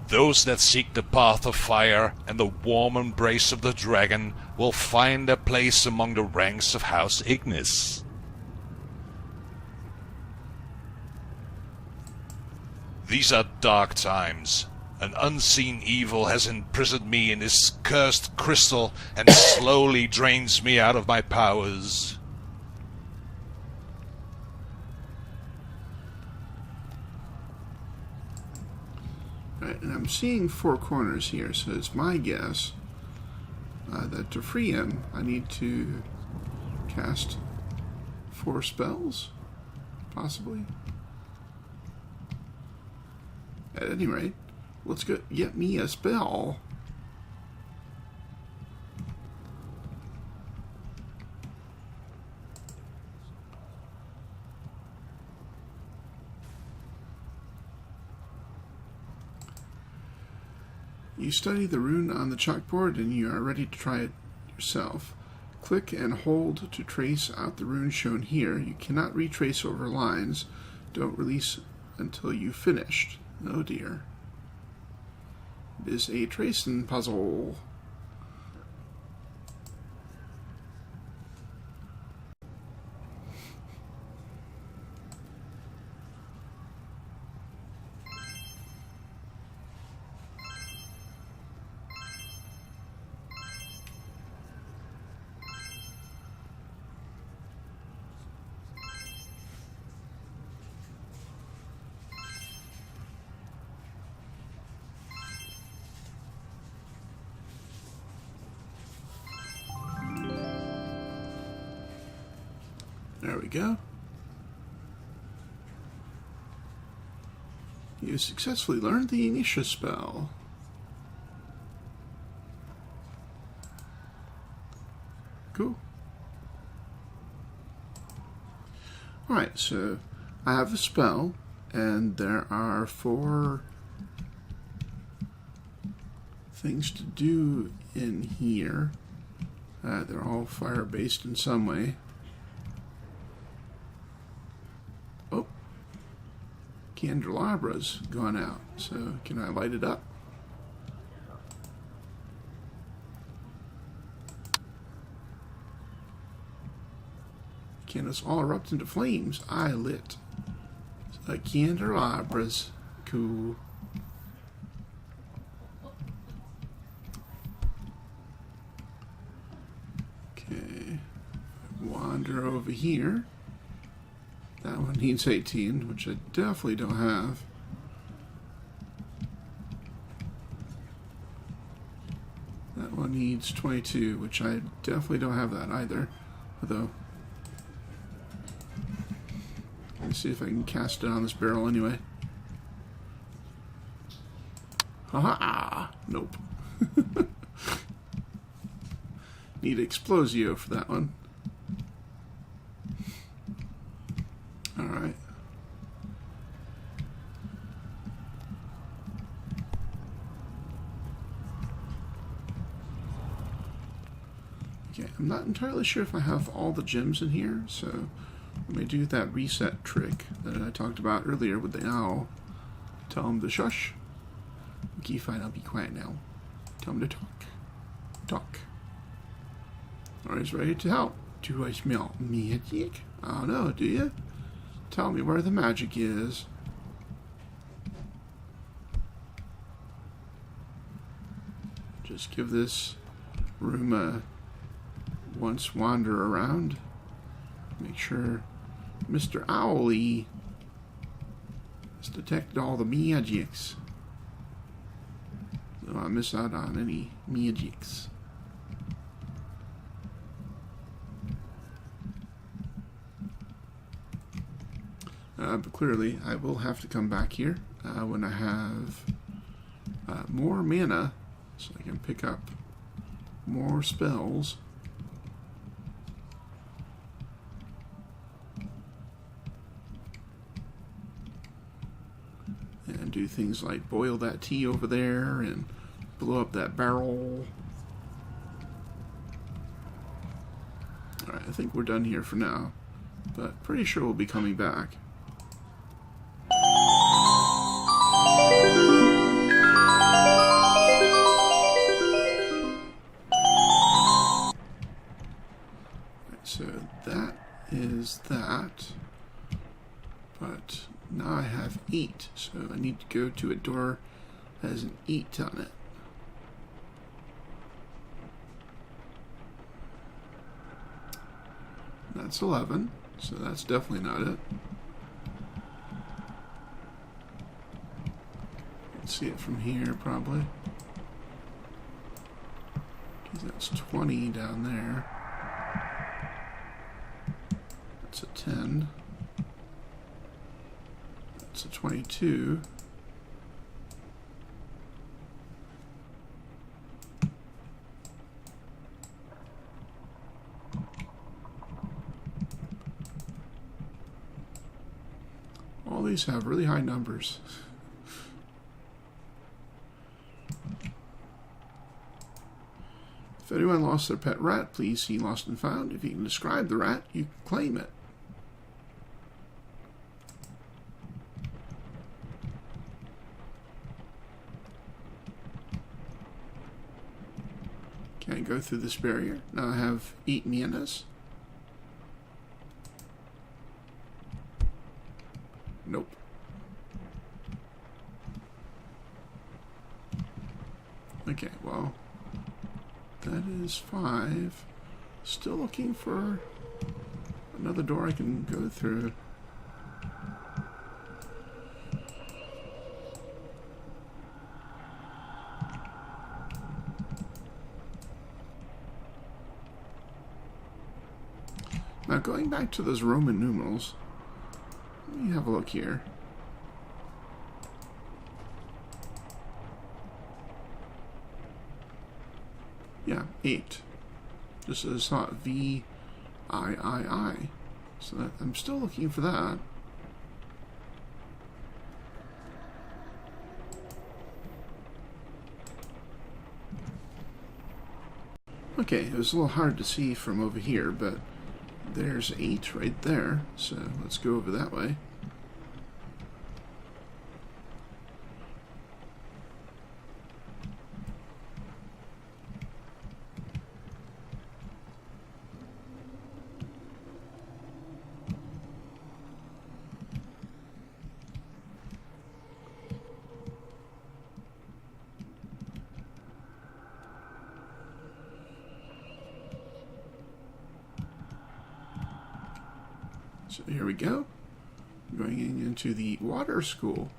Those that seek the path of fire and the warm embrace of the dragon will find a place among the ranks of House Ignis. These are dark times. An unseen evil has imprisoned me in this cursed crystal and slowly drains me out of my powers. Right, and I'm seeing 4 corners here, so it's my guess that to free him, I need to cast 4 spells, possibly. At any rate, let's go get me a spell. You study the rune on the chalkboard and you are ready to try it yourself. Click and hold to trace out the rune shown here. You cannot retrace over lines. Don't release until you've finished. Oh dear. It is a tracing puzzle. There we go. You successfully learned the Initia spell. Cool. Alright, so I have a spell, and there are 4 things to do in here. They're all fire-based in some way. Oh, candelabra's gone out, so can I light it up? Candles all erupt into flames. I lit. So candelabras. Cool. Okay. Wander over here. That one needs 18, which I definitely don't have. That one needs 22, which I definitely don't have that either. Although, let me see if I can cast it on this barrel anyway. Haha! Nope. Need Explosio for that one. Alright. Okay, I'm not entirely sure if I have all the gems in here, so let me do that reset trick that I talked about earlier with the owl. Tell him to shush. Okay, fine, I'll be quiet now. Tell him to talk. Talk. Alright, he's ready to help. Do I smell magic? I don't know, do you? Tell me where the magic is. Just give this room a once wander around. Make sure Mr. Owly has detected all the magics. So I miss out on any magics. But clearly, I will have to come back here when I have more mana, so I can pick up more spells. and do things like boil that tea over there and blow up that barrel. Alright, I think we're done here for now, but pretty sure we'll be coming back. So that is that, but now I have eat, so I need to go to a door that has an eat on it. That's 11, so that's definitely not it. Let's see it from here, probably. Because that's 20 down there. That's a 10. That's a 22. All these have really high numbers. If anyone lost their pet rat, please see Lost and Found. If you can describe the rat, you can claim it. Can I go through this barrier? Now I have eat Mianas. Nope. Okay, well, that is 5. Still looking for another door I can go through. Now, going back to those Roman numerals, let me have a look here. Yeah, 8. Just as I thought, VIII. So that, I'm still looking for that. Okay, it was a little hard to see from over here, but there's 8 right there, so let's go over that way. So here we go, going into the water school.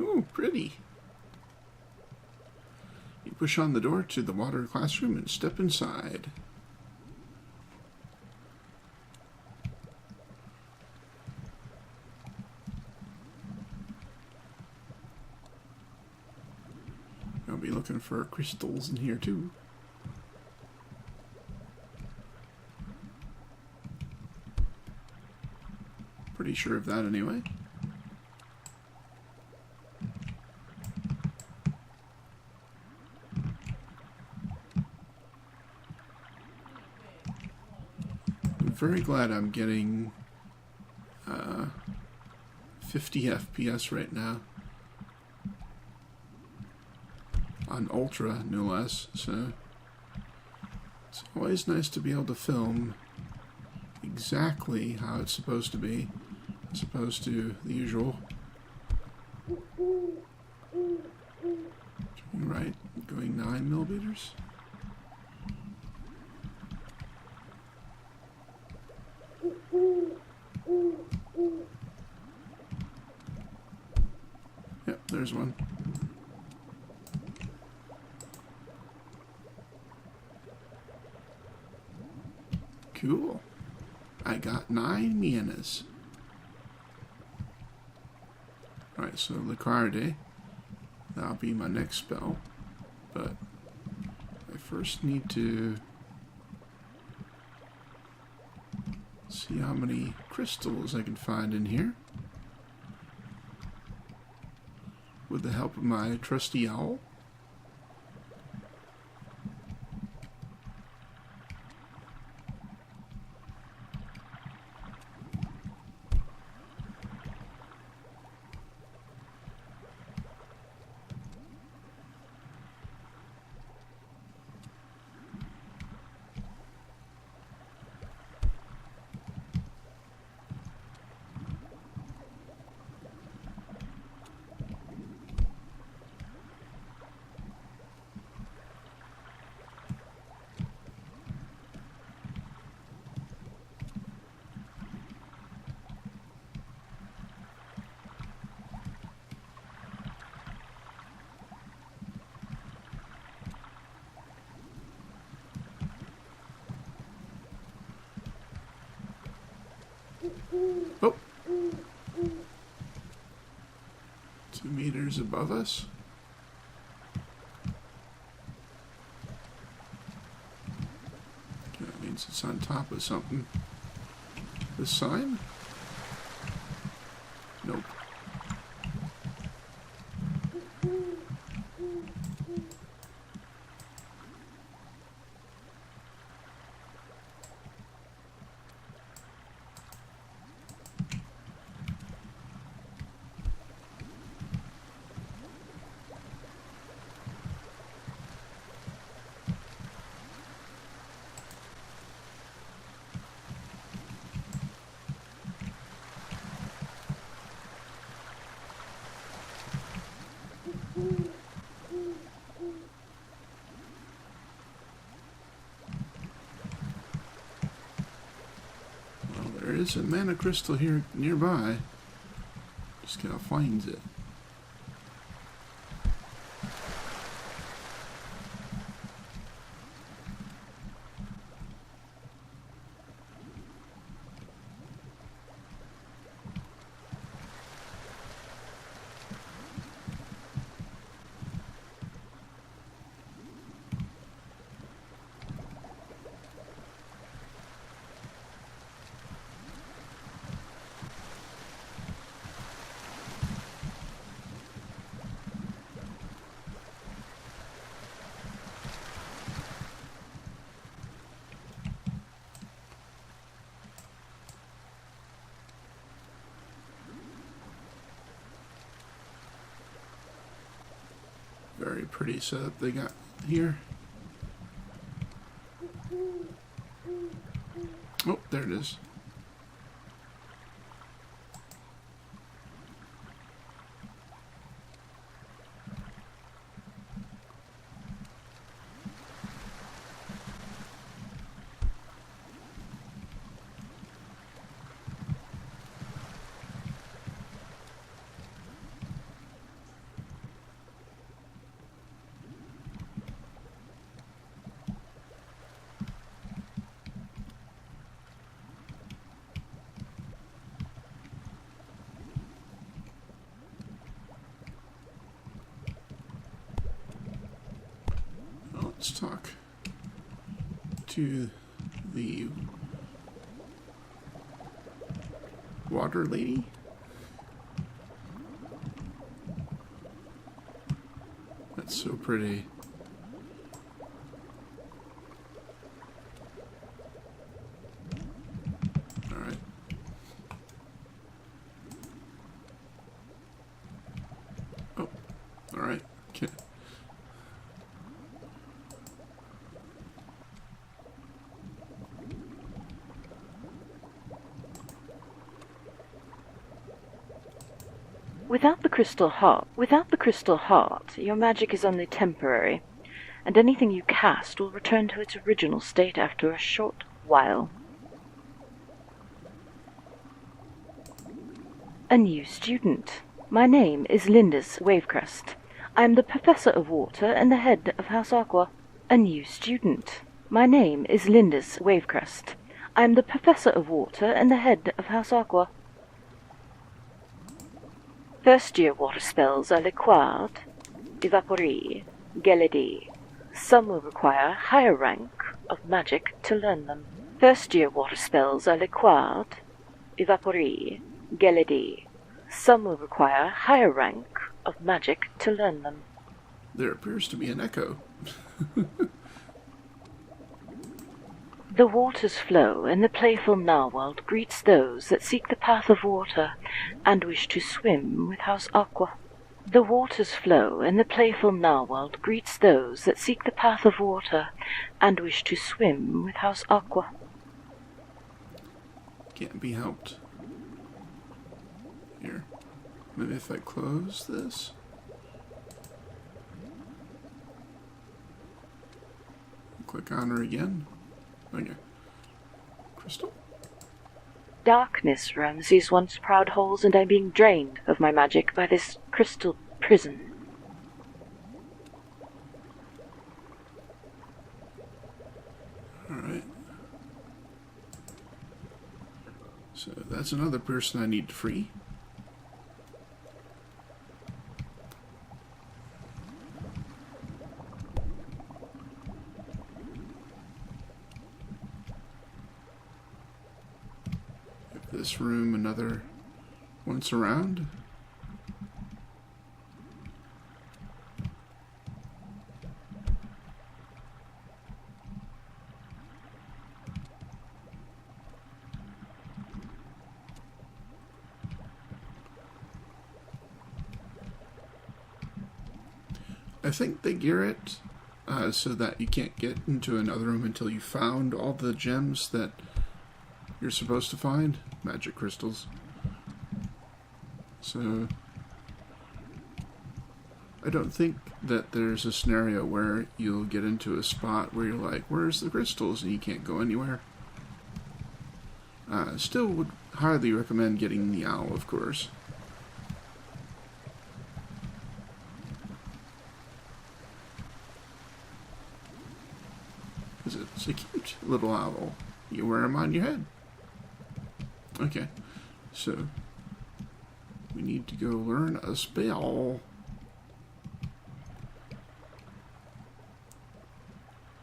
Ooh, pretty. You push on the door to the water classroom and step inside. I'll be looking for crystals in here too. Pretty sure of that anyway. I'm very glad I'm getting 50 FPS right now. On Ultra, no less, so it's always nice to be able to film exactly how it's supposed to be, as opposed to the usual. Right, going 9mm. Yep, there's one. Cool. I got 9 Mianas. Alright, so Licarde. That'll be my next spell. But first need to see how many crystals I can find in here with the help of my trusty owl. Oh! 2 meters above us. Okay, that means it's on top of something. This sign? Nope. There is a mana crystal here nearby. Just gotta find it. Very pretty setup they got here. Oh, there it is. Let's talk to the water lady. That's so pretty. All right. Oh, all right. Okay. Without the crystal heart, your magic is only temporary, and anything you cast will return to its original state after a short while. A new student. My name is Lindis Wavecrest. I am the Professor of Water and the head of House Aqua. A new student. My name is Lindis Wavecrest. I am the Professor of Water and the head of House Aqua. First-year water spells are Liquard, Evaporie, Geledi, Some will require higher rank of magic to learn them. First-year water spells are Liquard, Evapory, Geledi. Some will require higher rank of magic to learn them. There appears to be an echo. The waters flow, and the playful narwhal greets those that seek the path of water and wish to swim with House Aqua. The waters flow, and the playful narwhal greets those that seek the path of water and wish to swim with House Aqua. Can't be helped. Here. Maybe if I close this. Click on her again. Okay. Crystal? Darkness rounds these once proud halls, and I'm being drained of my magic by this crystal prison. Alright. So that's another person I need to free. This room another once around. I think they gear it so that you can't get into another room until you found all the gems that you're supposed to find. Magic crystals. So I don't think that there's a scenario where you'll get into a spot where you're like, where's the crystals? And you can't go anywhere. Still would highly recommend getting the owl, of course. Because it's a cute little owl. You wear them on your head. Okay, so we need to go learn a spell.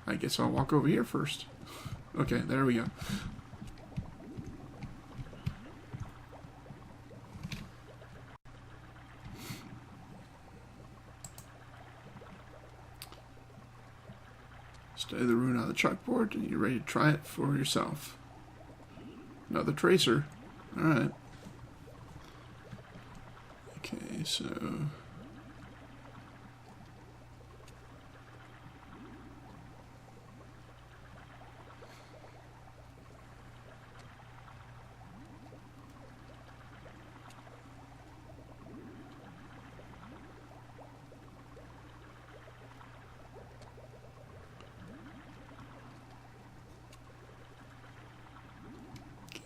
I guess I'll walk over here first. Okay, there we go. Study the rune on the chalkboard and you're ready to try it for yourself. Another tracer. Alright. Okay, so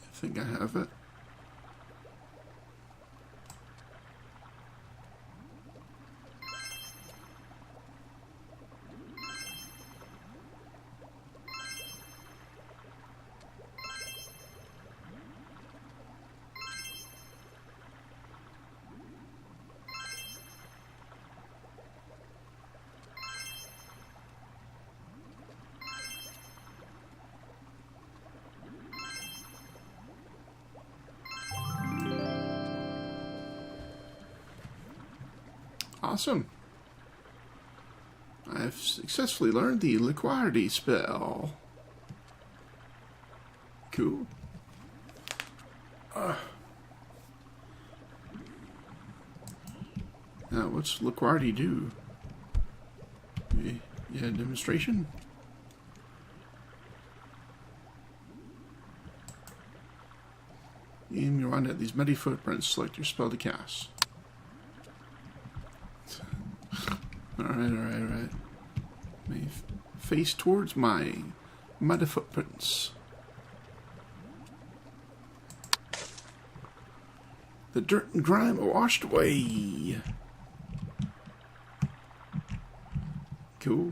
I think I have it. Awesome. I've successfully learned the Liquidity spell. Cool. Now, what's Liquidity do? Yeah, demonstration? Aim your wand at these muddy footprints. Select your spell to cast. Alright. Face towards my muddy footprints. The dirt and grime are washed away. Cool.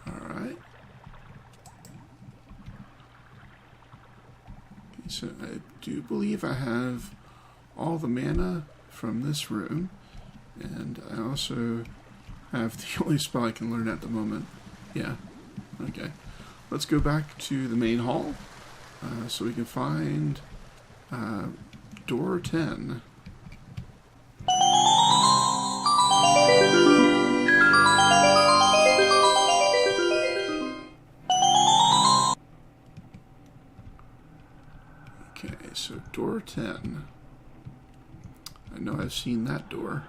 Alright. So I do believe I have all the mana from this room, and I also have the only spell I can learn at the moment. Yeah, okay. Let's go back to the main hall, so we can find door 10. Okay, so door 10. I know I've seen that door.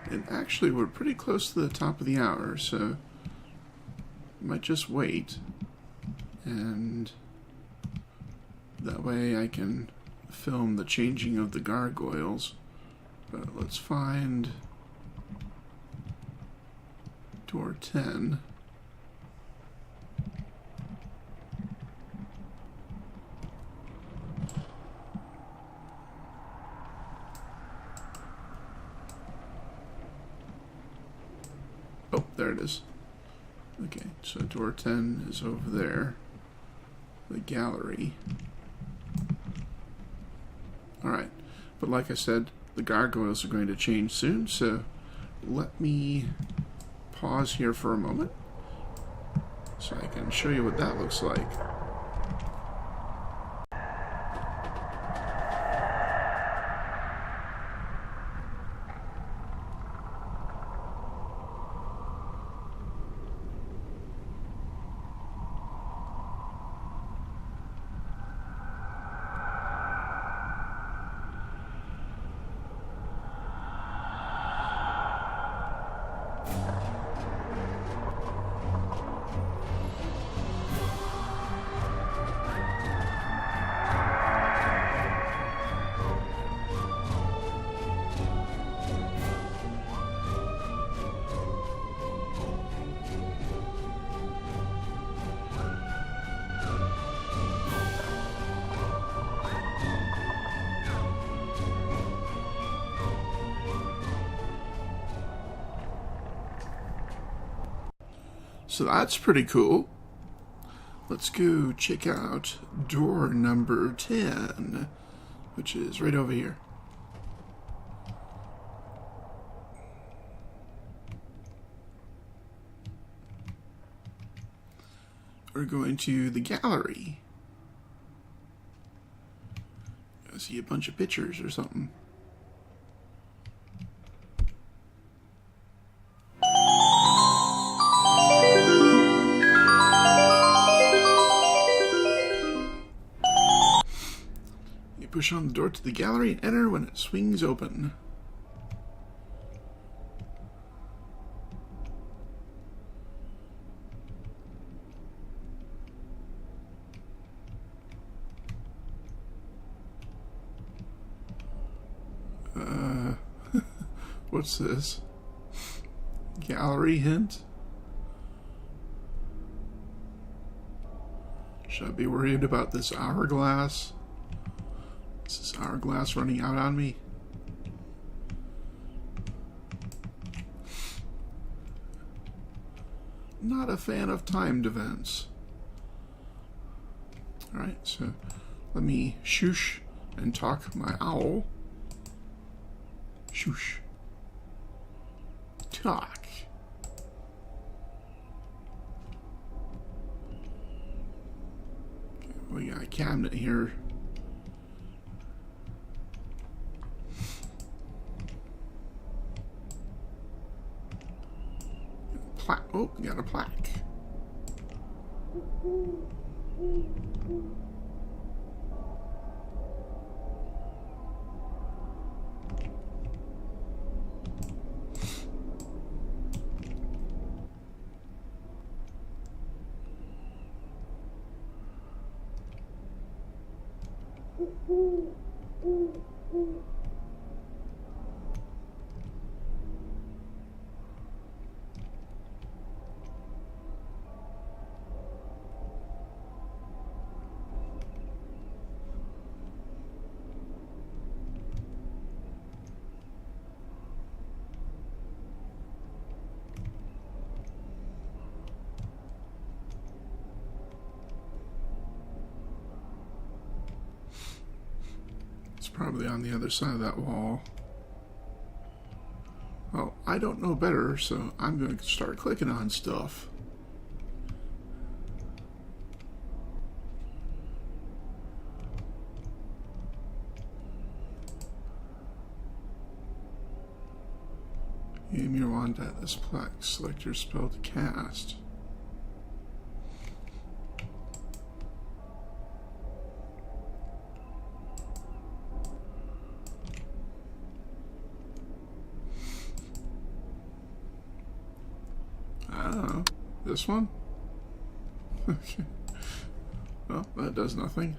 And actually, we're pretty close to the top of the hour, so I might just wait. And that way I can film the changing of the gargoyles. But let's find door 10. Oh, there it is. Okay, so door 10 is over there. The gallery. Alright, but like I said, the gargoyles are going to change soon, so let me pause here for a moment so I can show you what that looks like. So that's pretty cool. Let's go check out door number 10, which is right over here. We're going to the gallery. I see a bunch of pictures or something. Push on the door to the gallery and enter when it swings open. What's this? Gallery hint? Should I be worried about this hourglass? Is this hourglass running out on me? Not a fan of timed events. Alright, so let me shoosh and talk my owl. Shoosh. Talk. Okay, we got a cabinet here. Oh, we got a plaque. probably on the other side of that wall. Well, I don't know better, so I'm going to start clicking on stuff. Aim your wand at this plaque. Select your spell to cast. I don't know. This one? Okay. Well, that does nothing.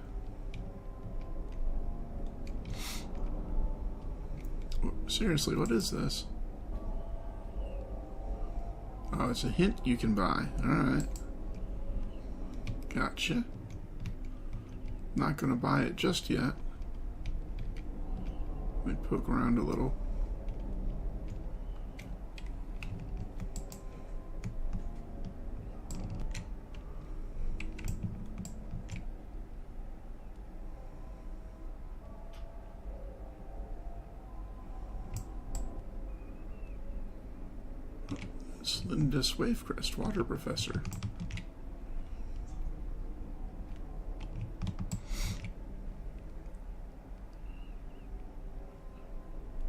Seriously, what is this? Oh, it's a hint you can buy. Alright. Gotcha. Not gonna buy it just yet. Let me poke around a little. Linda's Wavecrest, Water Professor.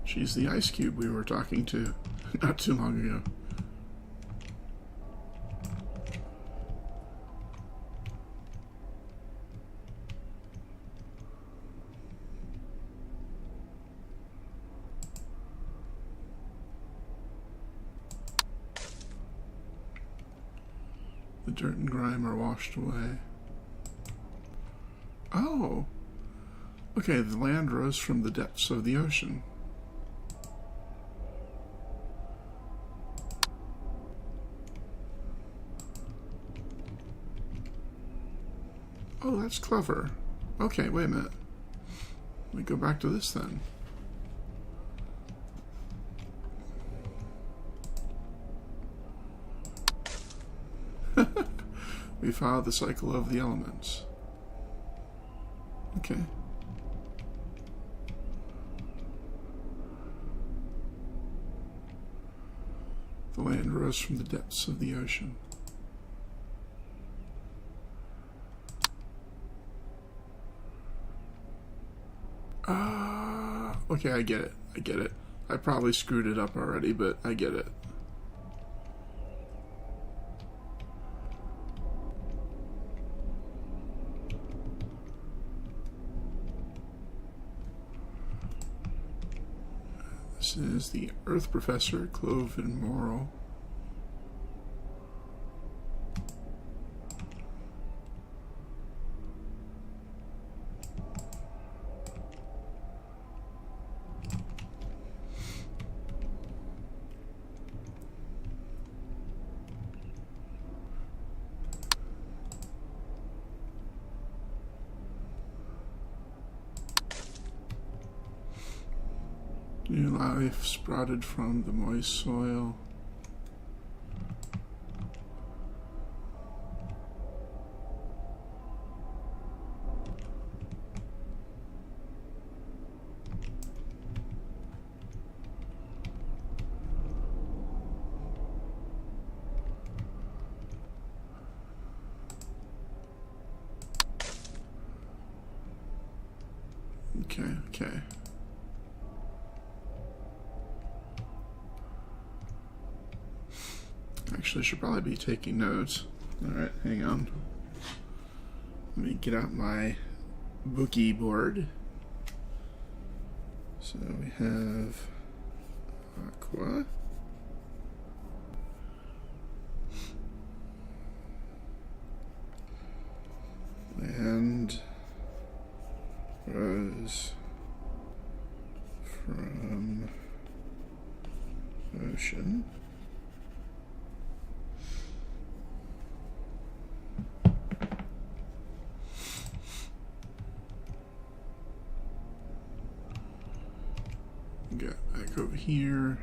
She's the ice cube we were talking to not too long ago. The dirt and grime are washed away. Oh! Okay, the land rose from the depths of the ocean. Oh, that's clever. Okay, wait a minute. Let me go back to this then. We follow the cycle of the elements. Okay. The land rose from the depths of the ocean. Okay, I get it. I get it. I probably screwed it up already, but I get it. This is the Earth Professor, Clove and Moral. New life sprouted from the moist soil. Okay. Actually, I should probably be taking notes. Alright, hang on. Let me get out my bookie board. So we have Aqua. Land rose from ocean. Get back over here.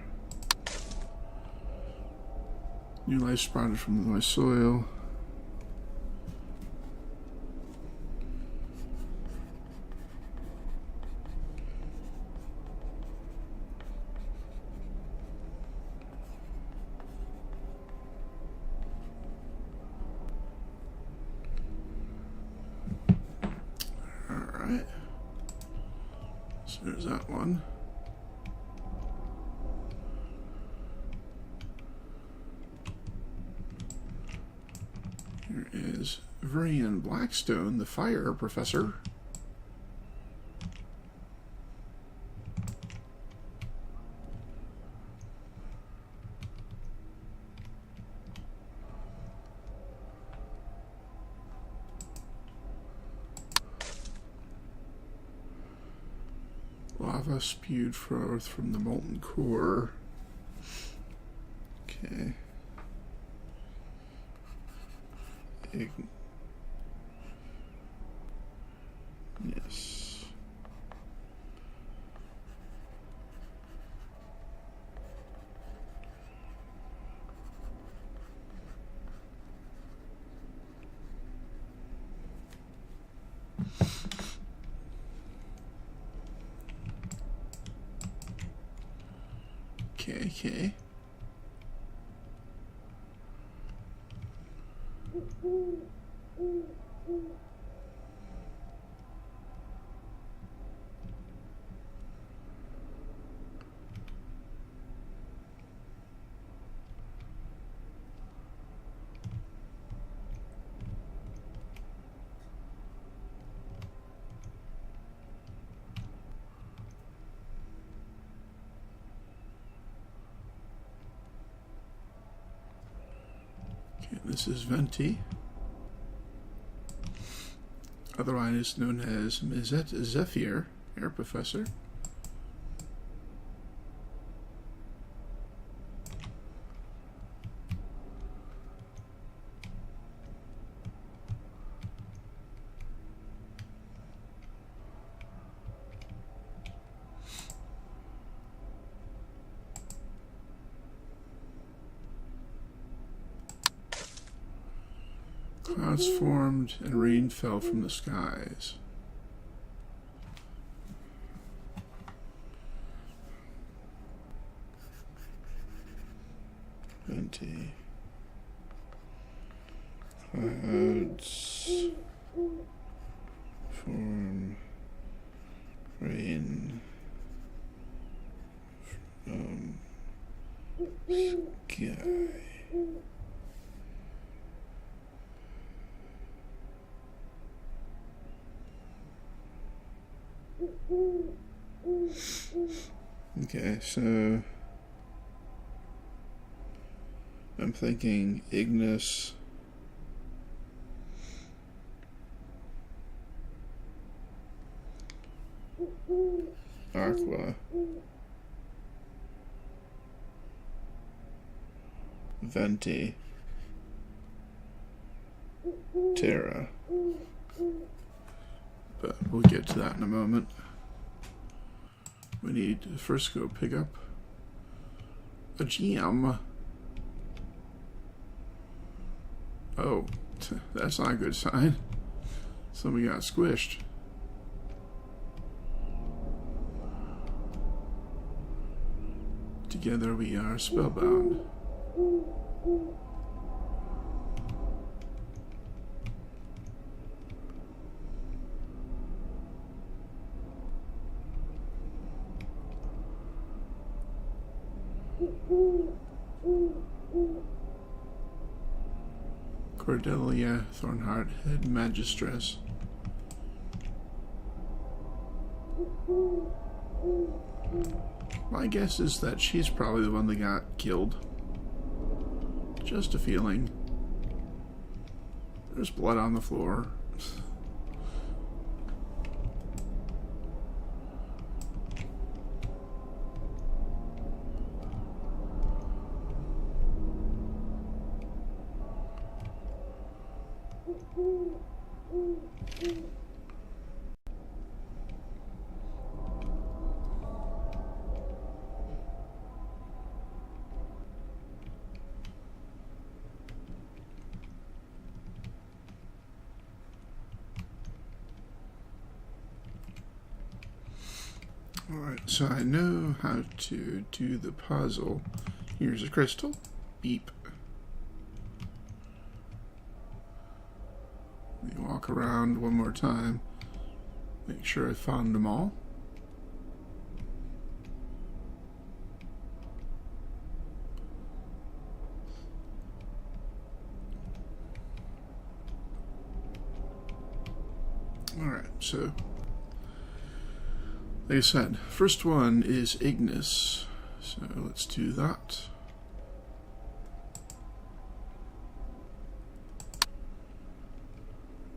New life sprouted from the moist soil. So there's that one. Here is Varian Blackstone, the fire professor. Lava spewed forth from the molten core. Okay. Yes. Okay. This is Venti, otherwise known as Mizet Zephyr, Air Professor. Clouds formed and rain fell from the skies. Venti. Clouds form rain from sky. Okay, so I'm thinking Ignis, Aqua, Venti, Terra. But we'll get to that in a moment. We need to first go pick up a gem. Oh, that's not a good sign. Somebody got squished. Together we are spellbound. Cordelia, Thornheart, Head Magistress. My guess is that she's probably the one that got killed. Just a feeling. There's blood on the floor. Alright, so I know how to do the puzzle. Here's a crystal. Beep. Let me walk around one more time. Make sure I found them all. Alright, so like I said, first one is Ignis. So let's do that.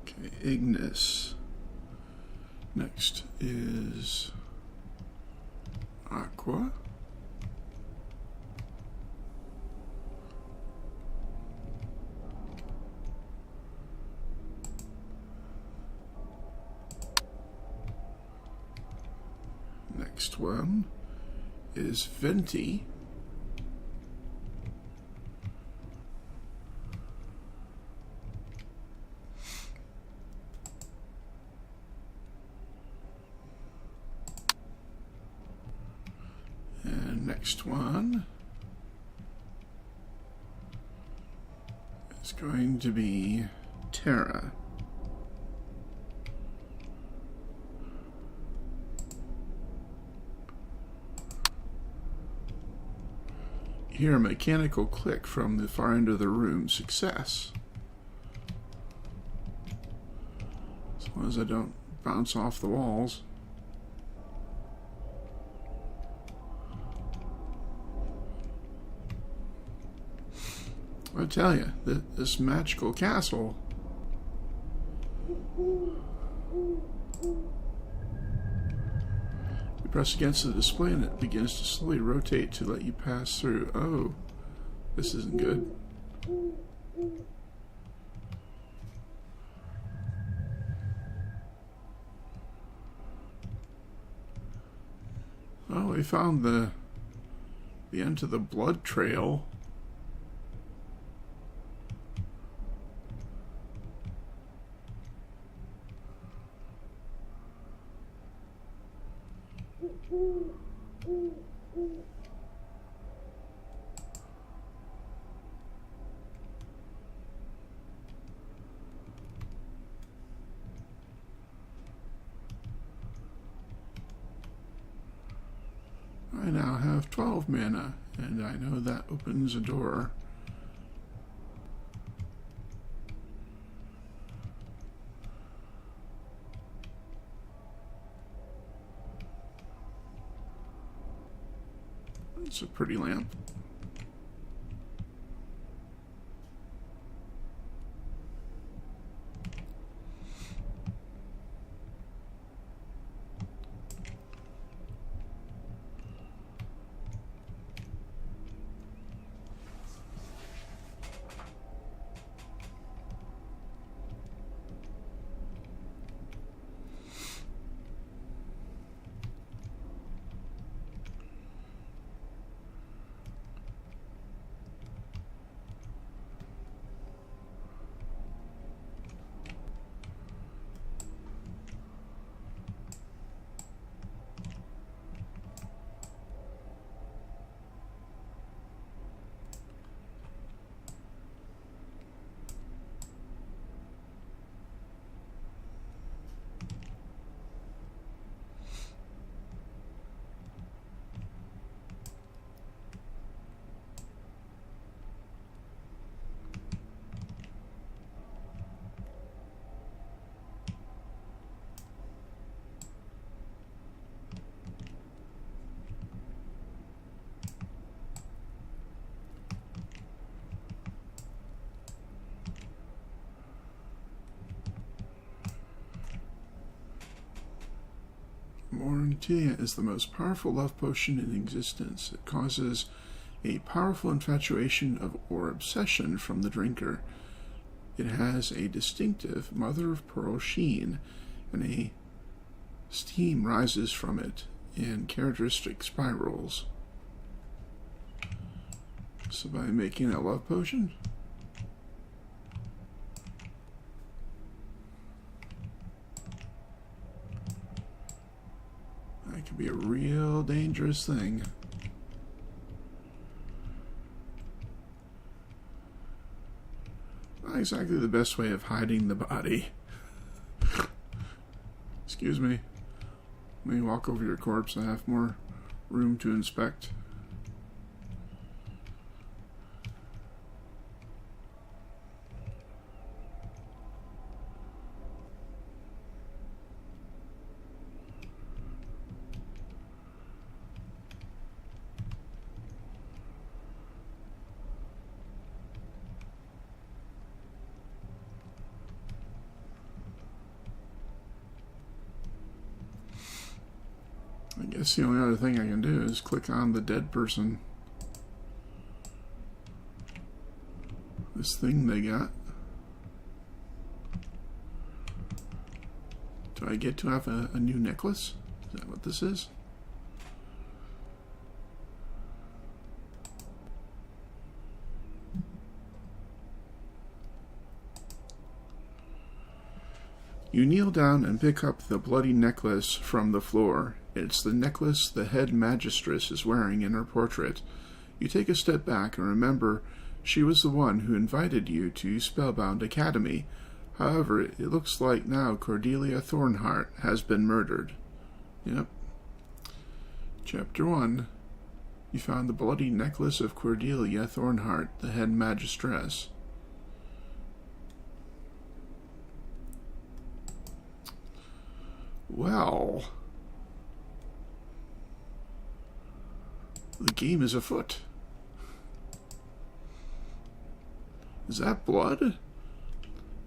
Okay, Ignis. Next is Aqua. Next one is Venti. And next one is going to be Terra. Hear a mechanical click from the far end of the room. Success. As long as I don't bounce off the walls. I tell you, this magical castle. You press against the display and it begins to slowly rotate to let you pass through. Oh, this isn't good. Oh, we found the end to the blood trail. I now have 12 mana, and I know that opens a door. It's a pretty lamp. MadPea is the most powerful love potion in existence. It causes a powerful infatuation or obsession from the drinker. It has a distinctive mother-of-pearl sheen, and a steam rises from it in characteristic spirals. So by making a love potion, that could be a real dangerous thing. Not exactly the best way of hiding the body. Excuse me. Let me walk over your corpse. I have more room to inspect. guess the only other thing I can do is click on the dead person. This thing they got. Do I get to have a new necklace? Is that what this is? You kneel down and pick up the bloody necklace from the floor. It's the necklace the head magistress is wearing in her portrait. You take a step back and remember she was the one who invited you to Spellbound Academy. However, it looks like now Cordelia Thornheart has been murdered. Yep. Chapter 1. You found the bloody necklace of Cordelia Thornheart, the head magistress. Well, the game is afoot. Is that blood?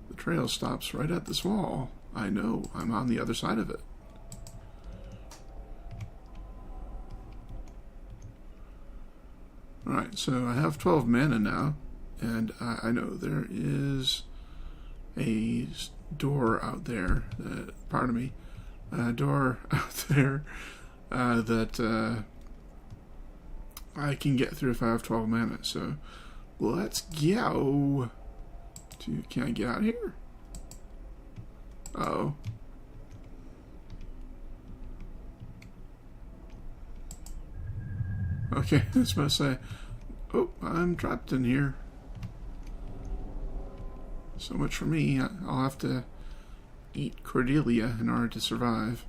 The trail stops right at this wall. I know, I'm on the other side of it. Alright, so I have 12 mana now, and I know there is a door out there, pardon me, a door out there that I can get through if I have 12 mana. So let's go to, can I get out of here? Uh-oh. Okay, I was about to say, oh, I'm trapped in here. So much for me. I'll have to eat Cordelia in order to survive.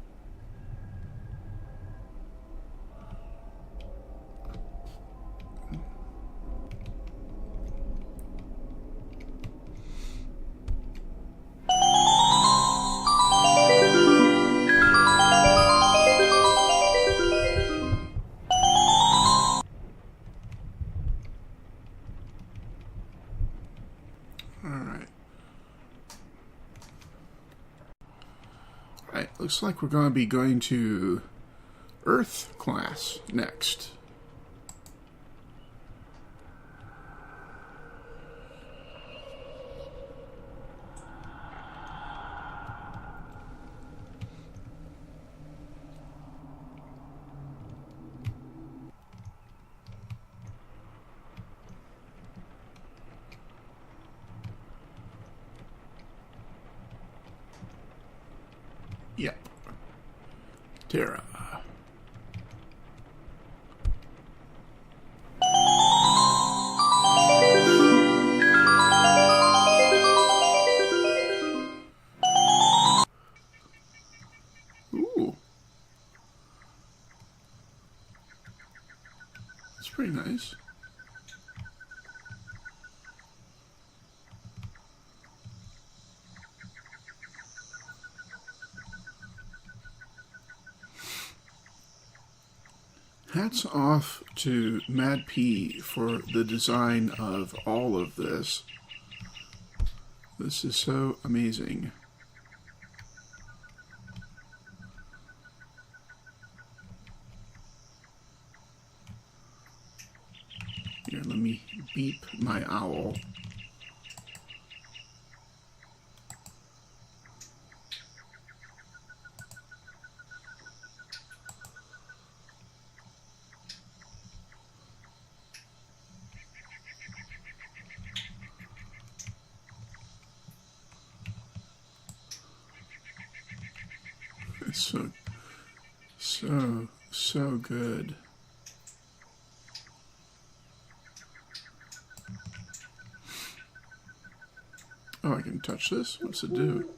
Looks like we're going to be going to Earth class next. Yep. Terra. Ooh. That's pretty nice. Hats off to MadPea for the design of all of this. This is so amazing. Here, let me beep my owl. It's so good. Oh, I can touch this? What's it do?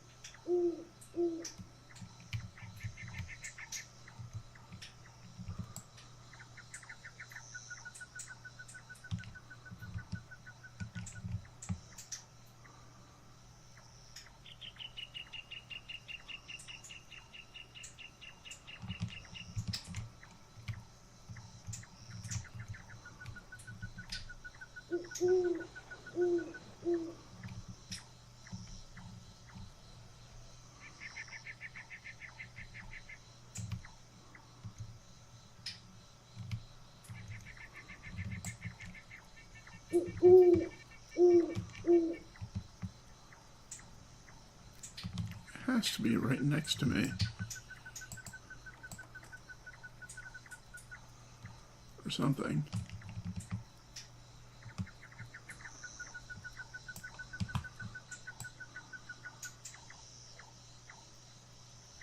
has to be right next to me. Or something.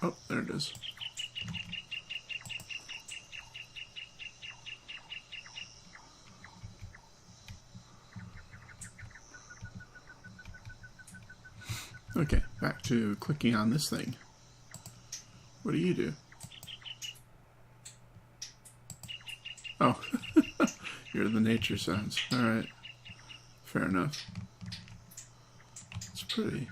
Oh, there it is. Okay, back to clicking on this thing. What do you do? Oh, you're the nature sounds. Alright, fair enough. It's pretty.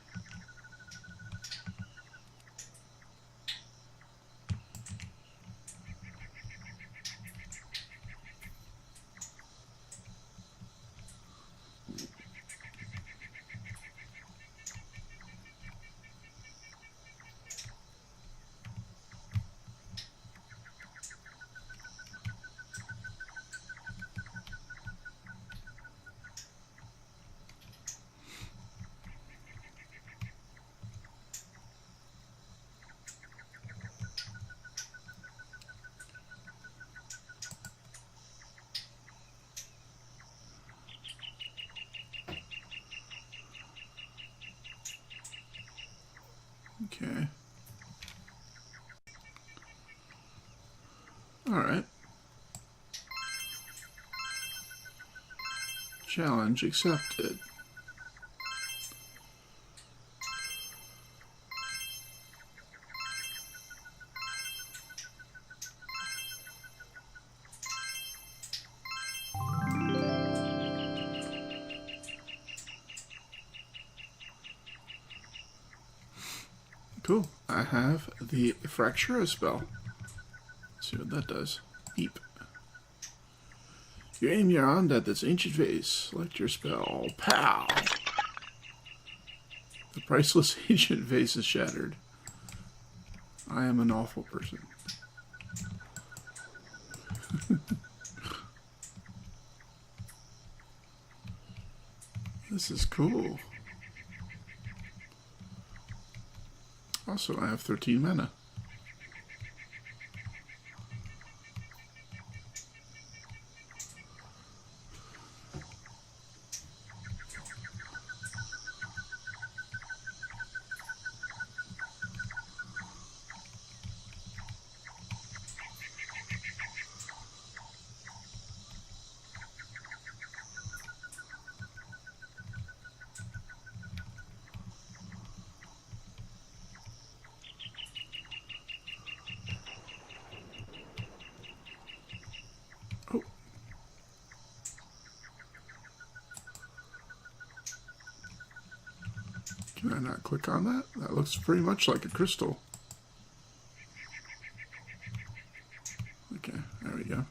Okay. Alright. Challenge accepted. Cool. I have the Fractura spell. Let's see what that does. Beep. You aim your hand at this ancient vase. Select your spell. Pow! The priceless ancient vase is shattered. I am an awful person. This is cool. Also, I have 13 mana. Can I not click on that? That looks pretty much like a crystal. Okay, there we go.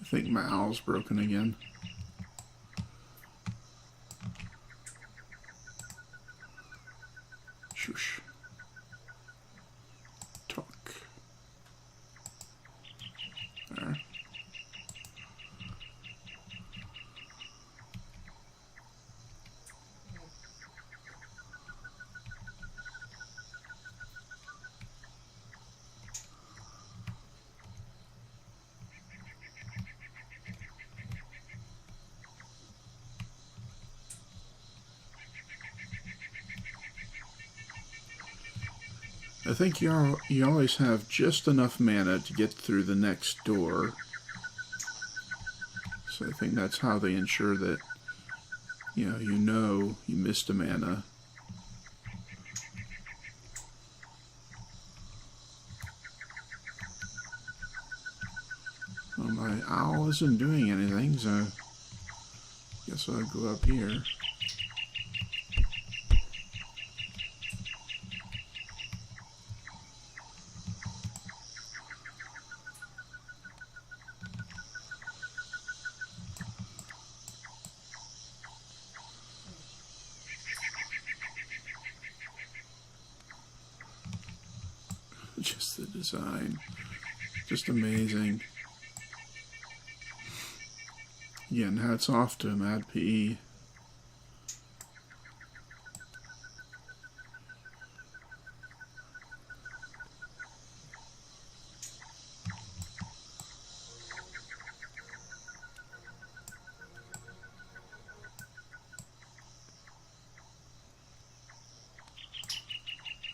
I think my owl's broken again. Shush. Talk. There. I think you always have just enough mana to get through the next door. So I think that's how they ensure that, you missed a mana. Well, my owl isn't doing anything, so I guess I'll go up here. design. Just amazing. Again, hats off to MadPea.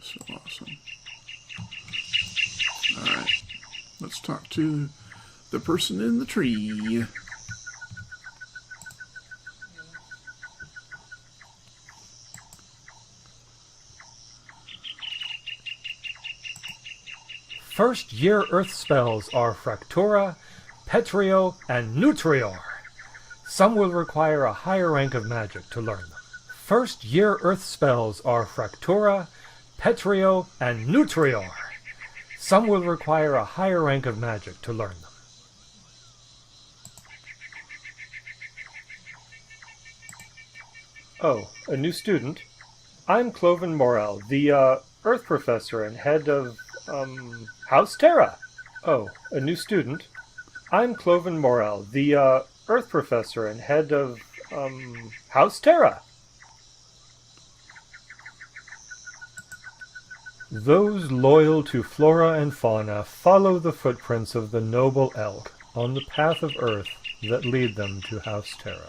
So awesome. Alright, let's talk to the person in the tree. First-year Earth spells are Fractura, Petrio, and Nutrior. Some will require a higher rank of magic to learn them. First-year Earth spells are Fractura, Petrio, and Nutrior. Some will require a higher rank of magic to learn them. Oh, a new student? I'm Cloven Morel, the, Earth professor and head of, House Terra. Oh, a new student? I'm Cloven Morel, the, Earth professor and head of, House Terra. Those loyal to flora and fauna follow the footprints of the noble elk on the path of Earth that lead them to House Terra.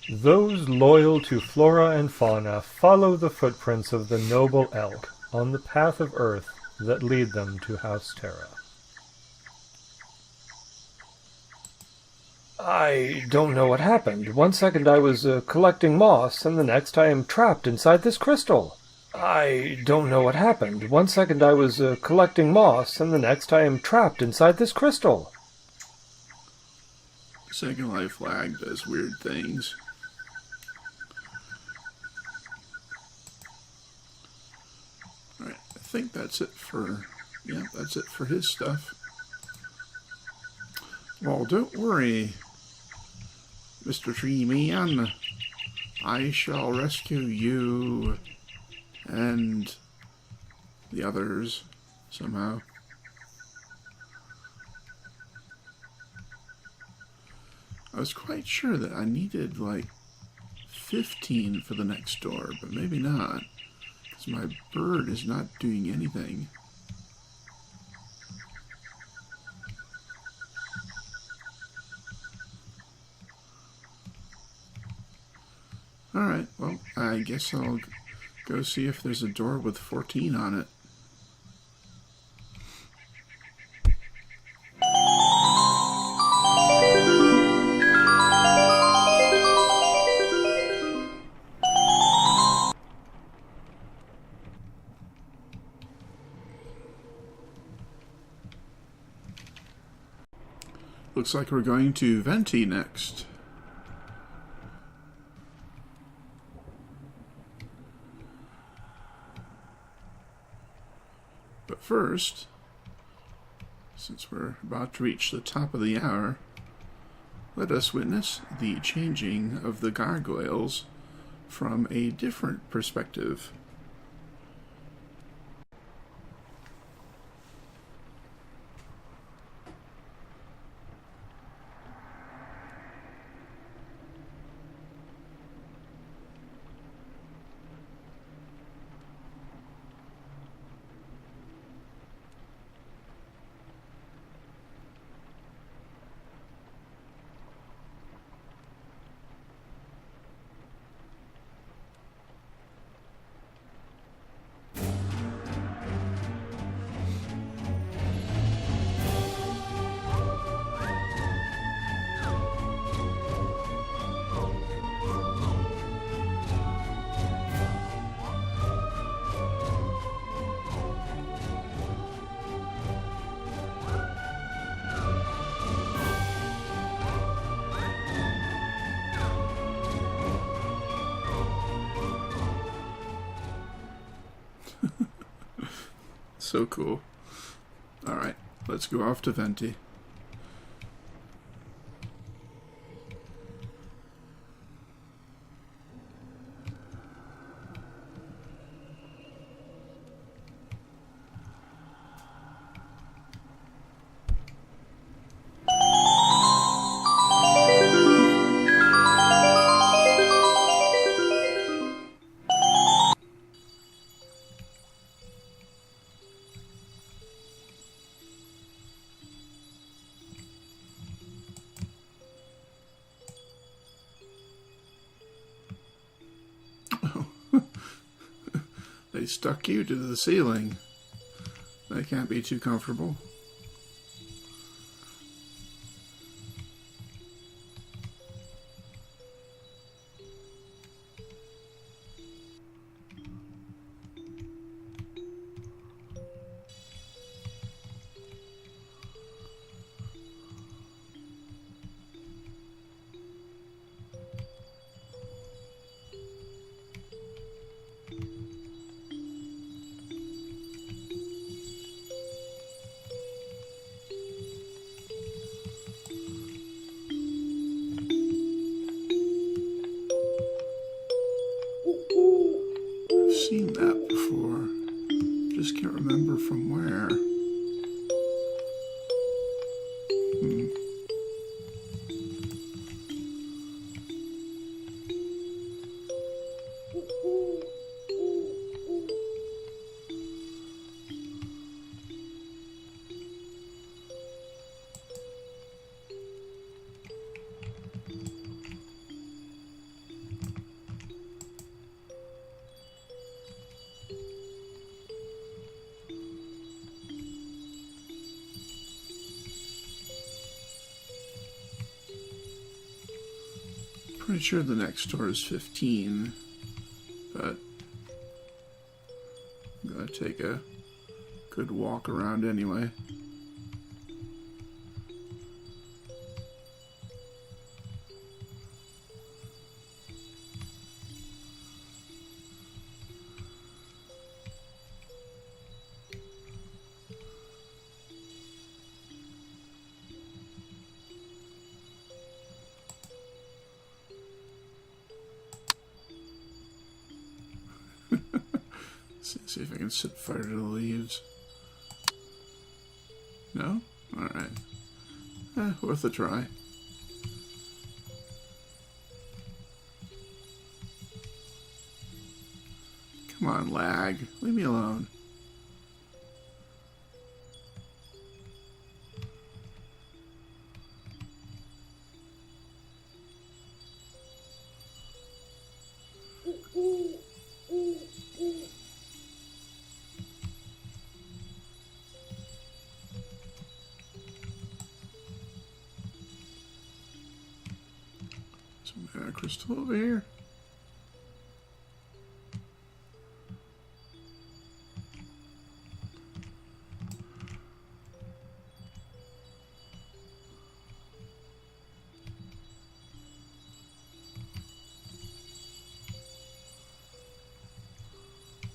Those loyal to flora and fauna follow the footprints of the noble elk on the path of Earth that lead them to House Terra. I don't know what happened. One second I was collecting moss, and the next I am trapped inside this crystal. I don't know what happened. One second I was collecting moss, and the next I am trapped inside this crystal. Second Life lag does weird things. Alright, I think that's it for... yeah, that's it for his stuff. Well, don't worry, Mr. Tree Man. I shall rescue you and the others somehow. I was quite sure that I needed like 15 for the next door, but maybe not, because my bird is not doing anything. Alright, well, I guess I'll go see if there's a door with 14 on it. Looks like we're going to Venti next. But first, since we're about to reach the top of the hour, let us witness the changing of the gargoyles from a different perspective. So cool. Alright, let's go off to Venti. They stuck you to the ceiling. That can't be too comfortable. Seen that before. Just can't remember from where. Pretty sure the next door is 15, but I'm gonna take a good walk around anyway. See if I can set fire to the leaves. No? Alright. Worth a try. Come on, lag. Leave me alone. Some crystal over here.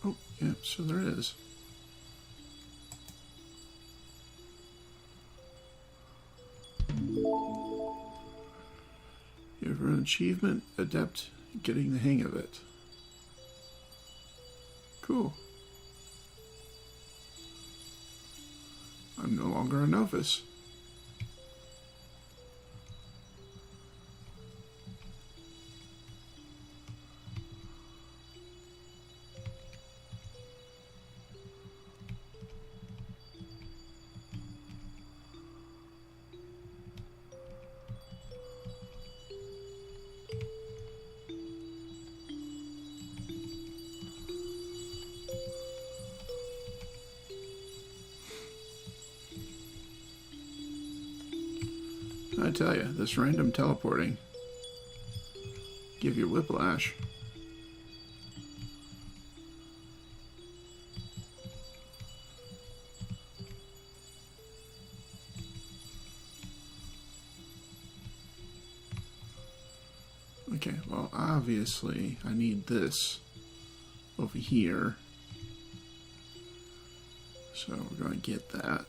Oh, yep, so there is. You have an achievement, adept, getting the hang of it. Cool. I'm no longer a novice. I tell you, this random teleporting give you whiplash. Okay, well, obviously I need this over here, so we're going to get that.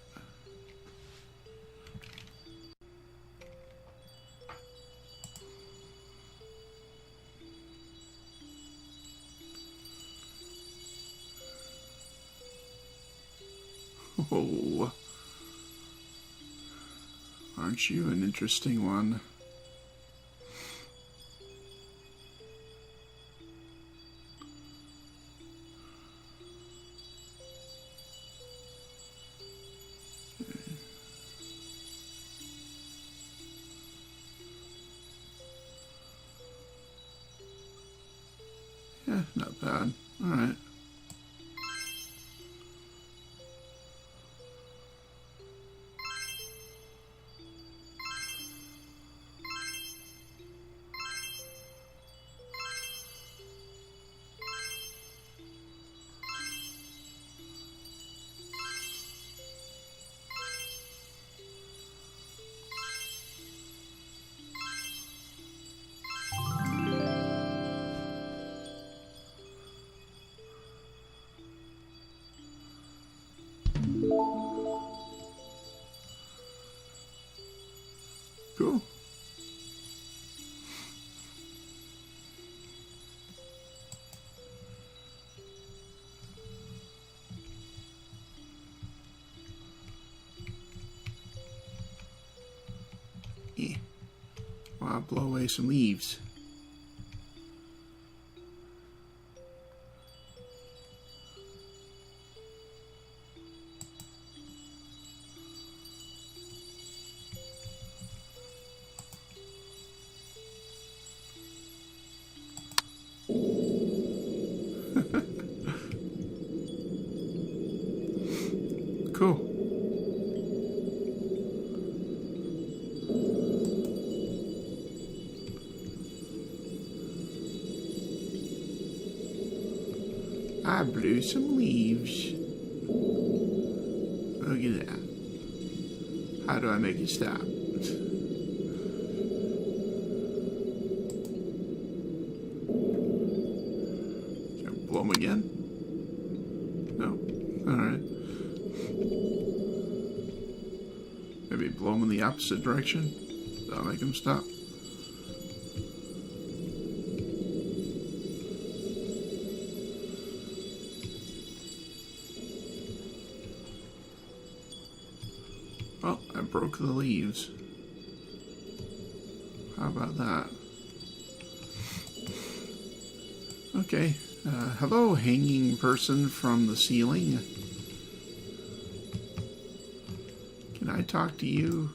Oh, aren't you an interesting one? Yeah, not bad. All right. blow away some leaves. Cool. I blew some leaves. Look at that. How do I make it stop? Can I blow them again? No? Alright. Maybe blow them in the opposite direction? That'll make them stop. Well, I broke the leaves. How about that? Okay. Hello, hanging person from the ceiling. Can I talk to you?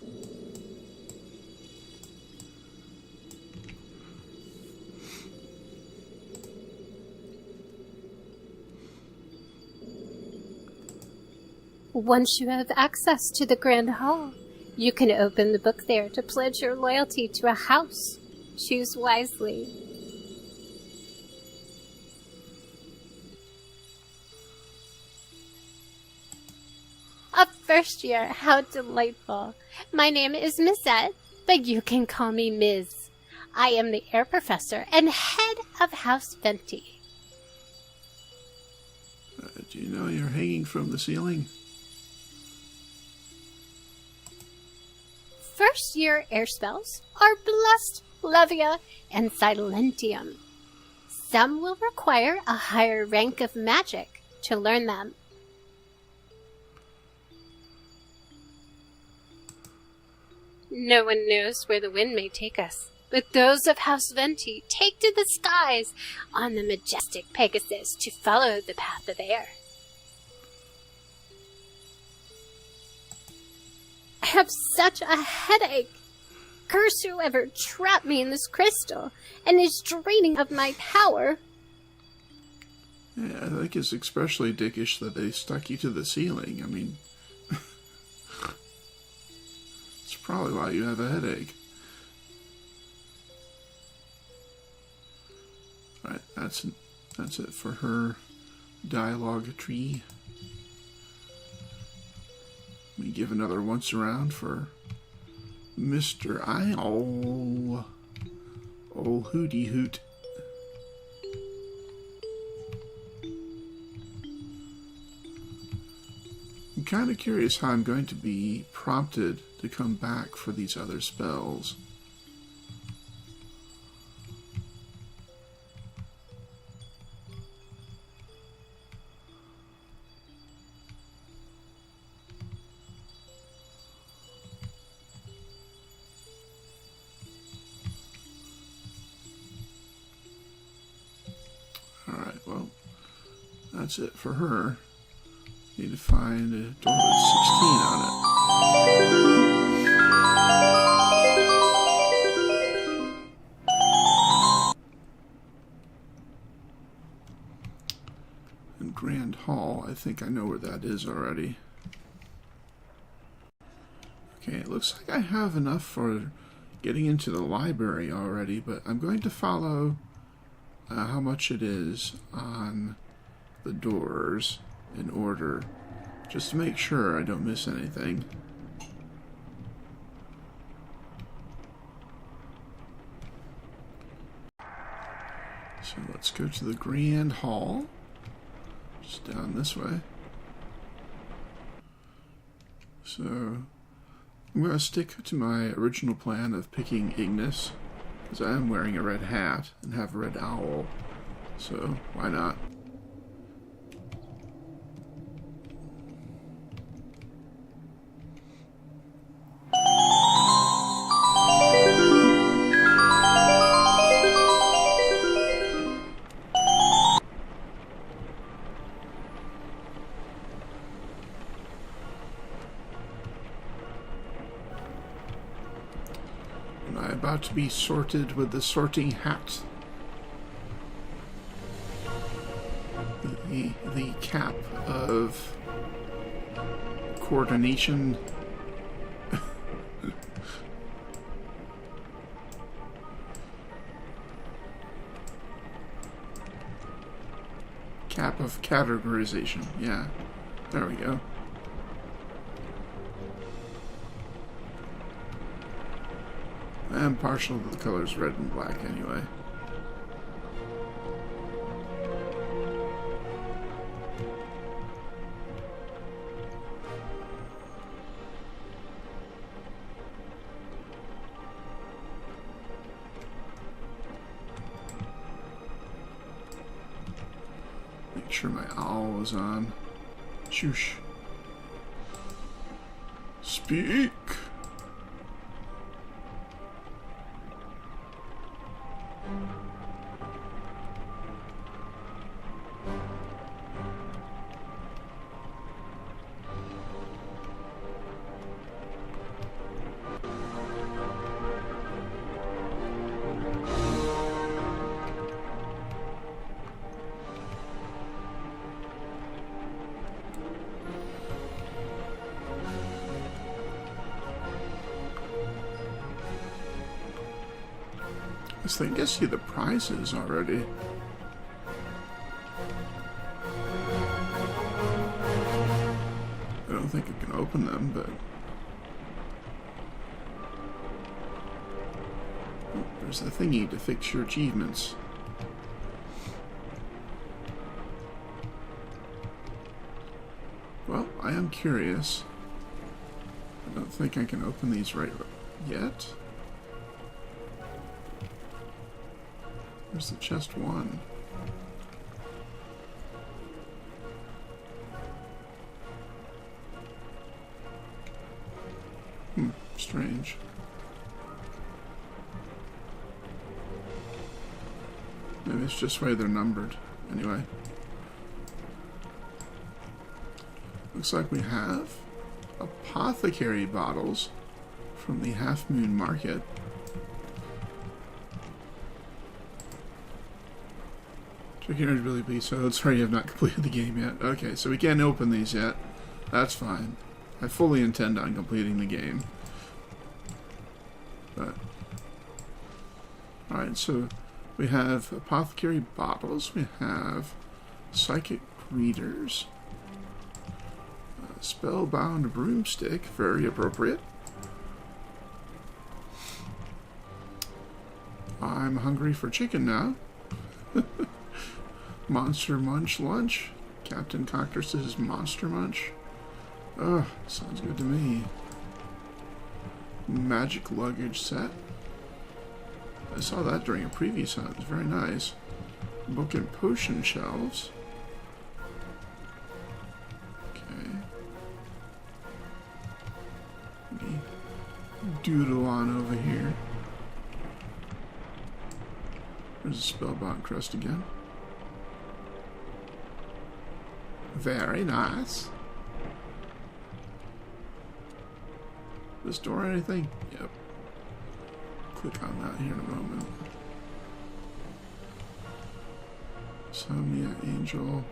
Once you have access to the Grand Hall, you can open the book there to pledge your loyalty to a house. Choose wisely. A first year, how delightful. My name is Missette, but you can call me Ms. I am the air professor and head of House Venti. Do you know you're hanging from the ceiling? First year air spells are Blessed, Levia, and Silentium. Some will require a higher rank of magic to learn them. No one knows where the wind may take us, but those of House Venti take to the skies on the majestic Pegasus to follow the path of air. I have such a headache. Curse whoever trapped me in this crystal and is draining of my power. Yeah, I think it's especially dickish that they stuck you to the ceiling. I mean, it's probably why you have a headache. Alright, that's it for her dialogue tree. Let me give another once around for Mr. Owl. Old Hooty Hoot. I'm kind of curious how I'm going to be prompted to come back for these other spells. Alright, well, that's it for her. Need to find a door with 16 on it. And Grand Hall, I think I know where that is already. Okay, it looks like I have enough for getting into the library already, but I'm going to follow how much it is on the doors in order, just to make sure I don't miss anything. So let's go to the Grand Hall, just down this way. So I'm going to stick to my original plan of picking Ignis, because I am wearing a red hat and have a red owl, so why not? about to be sorted with the sorting hat. The cap of coordination. Cap of categorization. Yeah. There we go. I'm partial to the colors red and black anyway. Make sure my owl is on. Shoosh. Speak! I guess see the prizes already. I don't think I can open them, but oh, there's a thingy to fix your achievements. Well, I am curious. I don't think I can open these right yet. Where's the chest one? Strange. Maybe it's just the way they're numbered. Anyway. Looks like we have apothecary bottles from the Half Moon Market. Checking eligibility, so sorry you have not completed the game yet. Okay, so we can't open these yet. That's fine. I fully intend on completing the game. But alright, so we have apothecary bottles, we have psychic readers, spellbound broomstick, very appropriate. I'm hungry for chicken now. Monster Munch lunch. Captain Coctress's Monster Munch. Oh, sounds good to me. Magic luggage set. I saw that during a previous hunt. It was very nice. Book and potion shelves. Okay. Maybe doodle on over here. There's a spellbound crest again. Very nice. This door or anything? Yep. Click on that here in a moment. Somnia Angel.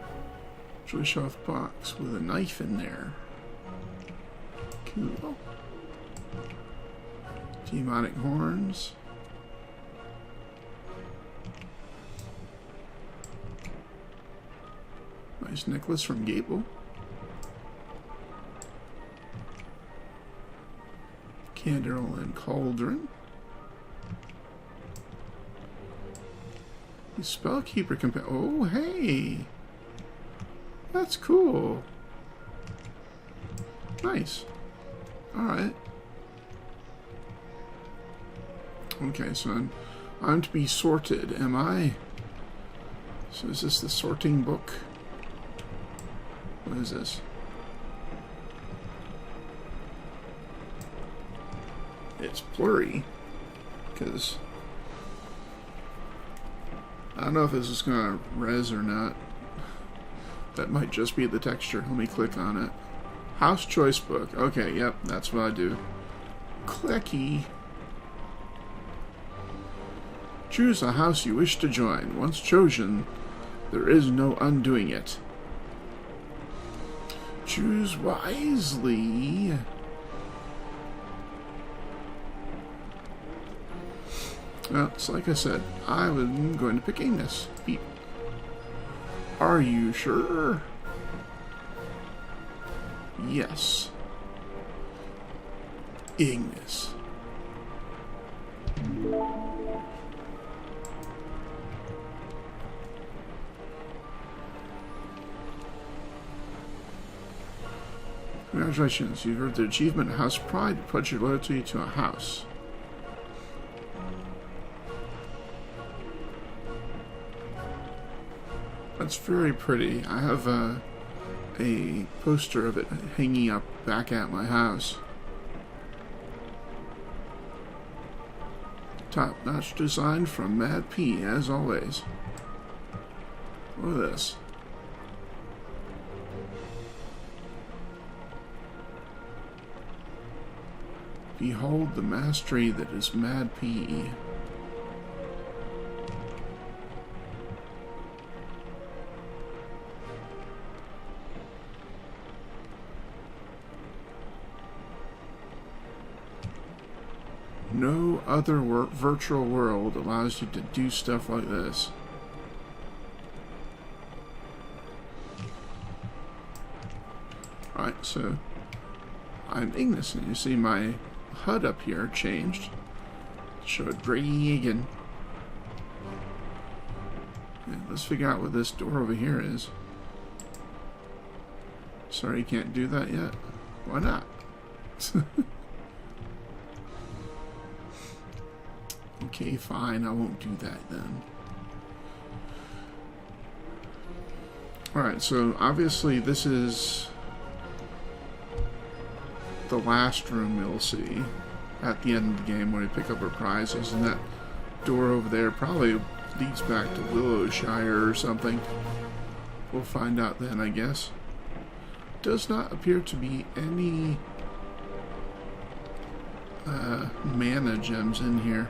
Joy shelf box with a knife in there. Cool. Demonic horns. Nice necklace from Gable. Candle and cauldron. The Spellkeeper oh, hey! That's cool. Nice. Alright. Okay, so I'm to be sorted, am I? So is this the sorting book? What is this? It's blurry, because I don't know if this is going to res or not. That might just be the texture. Let me click on it. House choice book. Okay, yep, that's what I do. Clicky. Choose a house you wish to join. Once chosen, there is no undoing it. Choose wisely. Well, it's like I said, I was going to pick Ignis. Are you sure? Yes. Ignis. Congratulations, you've earned the achievement House Pride. Pledge your loyalty to a house. That's very pretty. I have a poster of it hanging up back at my house. Top-notch design from MadPea, as always. Look at this. Behold the mastery that is MadPea. No other virtual world allows you to do stuff like this. Alright, so I'm Ignis, and you see my HUD up here changed. Show it dragging. Yeah, let's figure out what this door over here is. Sorry, you can't do that yet. Why not? Okay, fine, I won't do that then. Alright, so obviously this is the last room you'll see at the end of the game where you pick up our prizes, and that door over there probably leads back to Willowshire or something. We'll find out then, I guess. Does not appear to be any mana gems in here.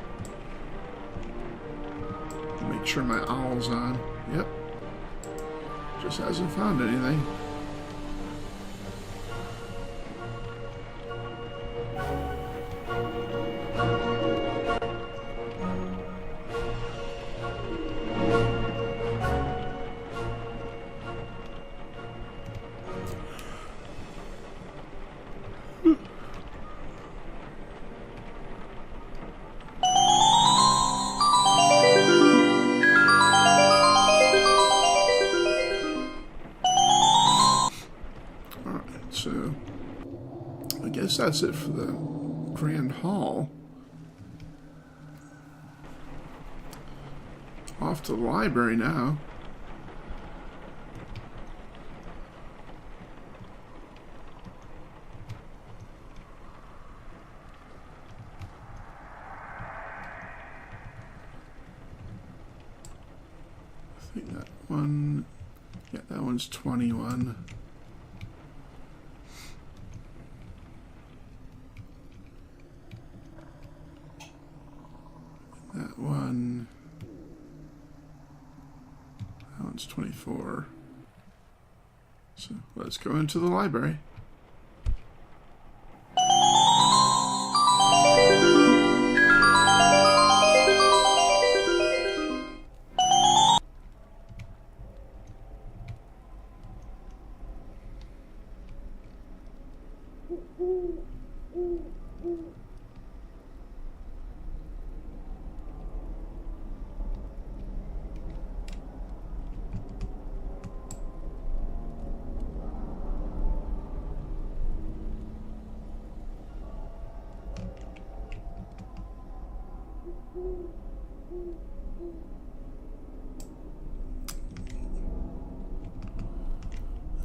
Make sure my owl's on. Yep. Just hasn't found anything. So, I guess that's it for the Grand Hall. Off to the library now. I think that one, yeah, that one's 21. That one's 24. So let's go into the library.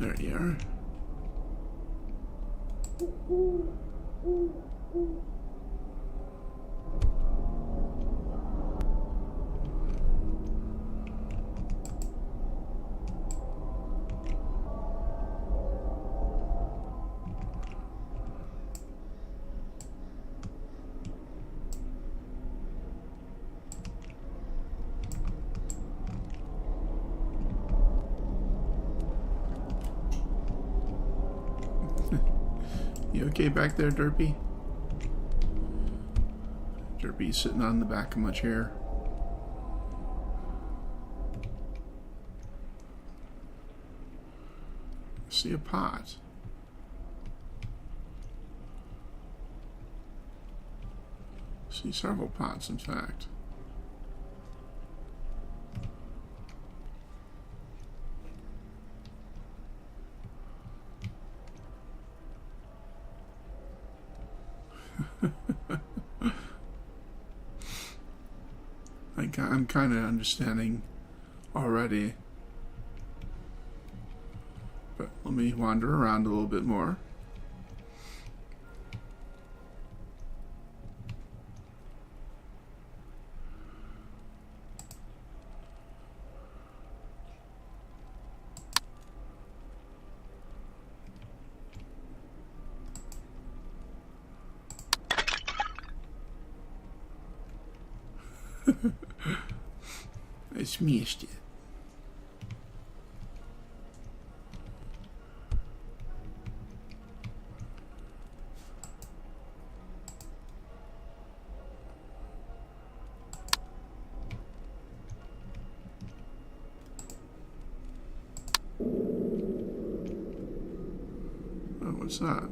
There you are. You okay back there, Derpy? Derpy's sitting on the back of my chair. I see a pot. I see several pots, in fact. I'm kind of understanding already, but let me wander around a little bit more. I smashed it. Oh, what's that?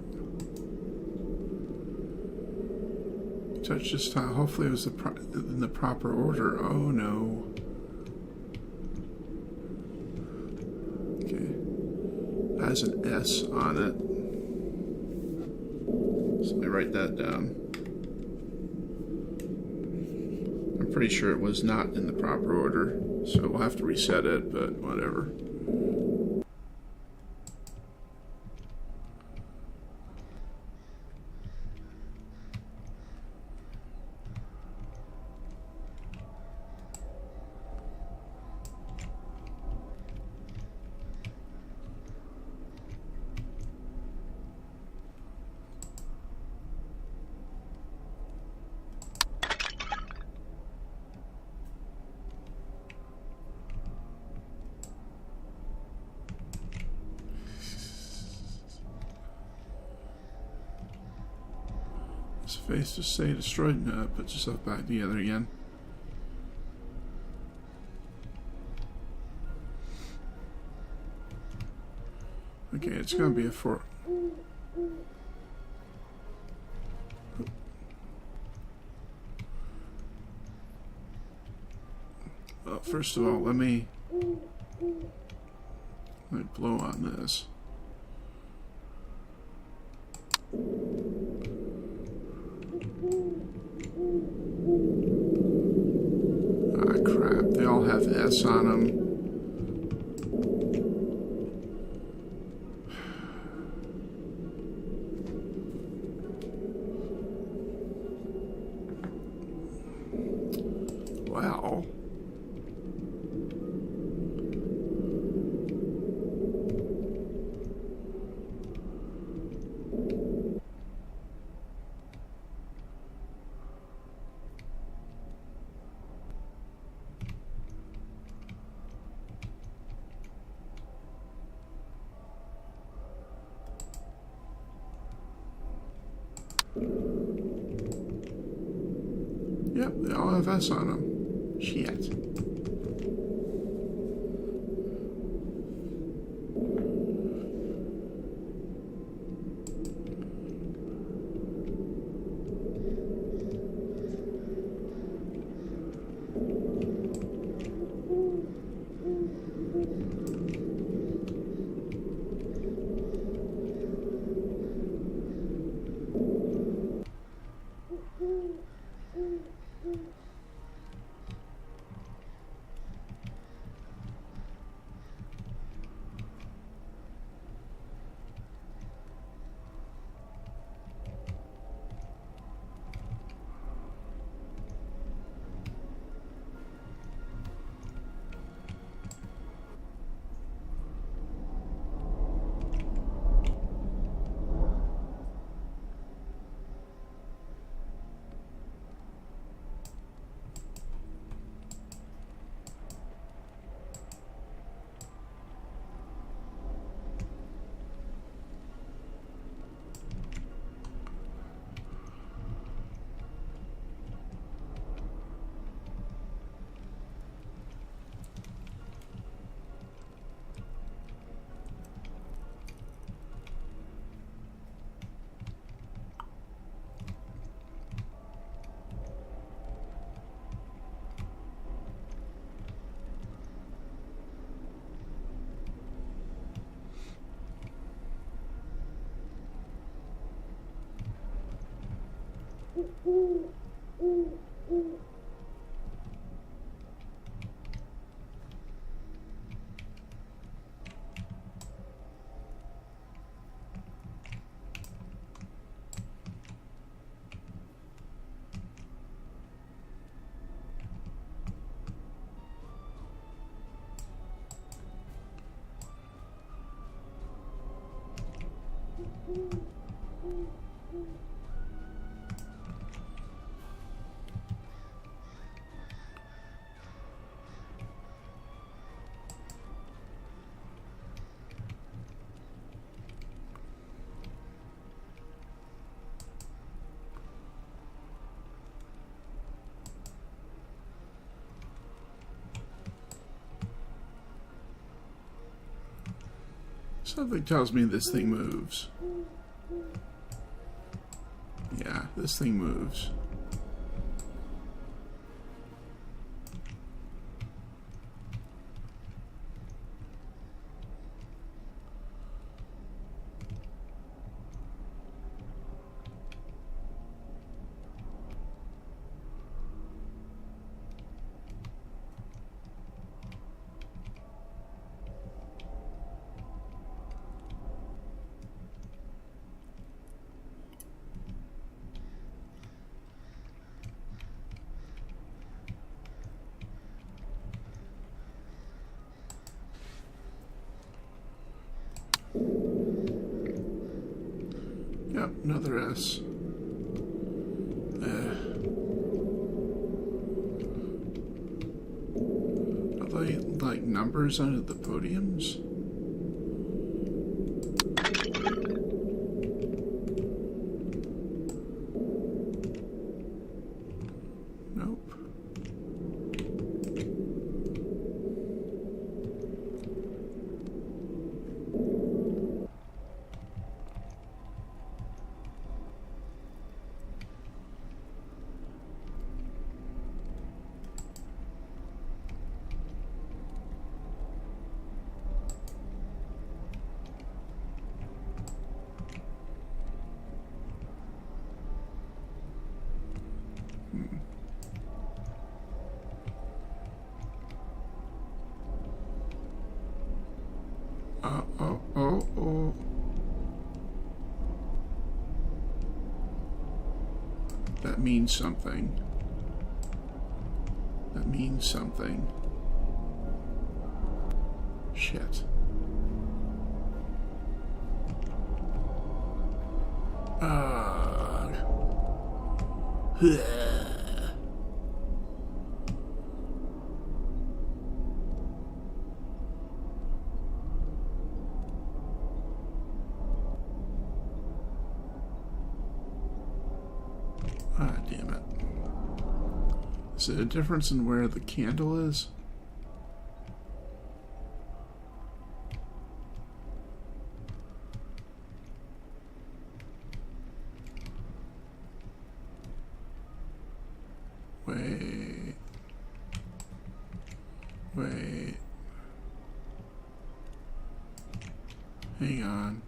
Touch this tile. Hopefully it was in the proper order. Oh no. Okay. That has an S on it. So let me write that down. I'm pretty sure it was not in the proper order. So we'll have to reset it, but whatever. Face to say destroyed. No, put yourself back together again. Okay, it's gonna be a 4. Well, first of all, let me blow on this. Ah, crap. They all have S on them. Well. Yep, they all have S on them. Shit. Something tells me this thing moves. Yeah, this thing moves. Yep, another S. Are they like numbers under the podiums? Nope. Oh. That means something. That means something. Shit. Ah, damn it. Is it a difference in where the candle is? Wait. Hang on.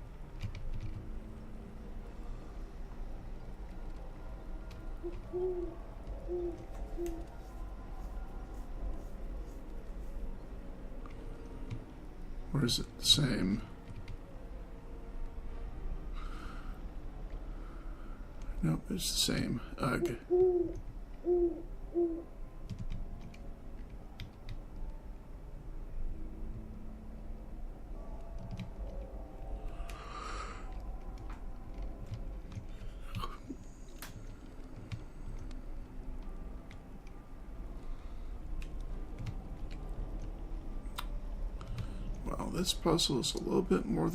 Or is it the same? Nope, it's the same. Ugh. Well, this puzzle is a little bit more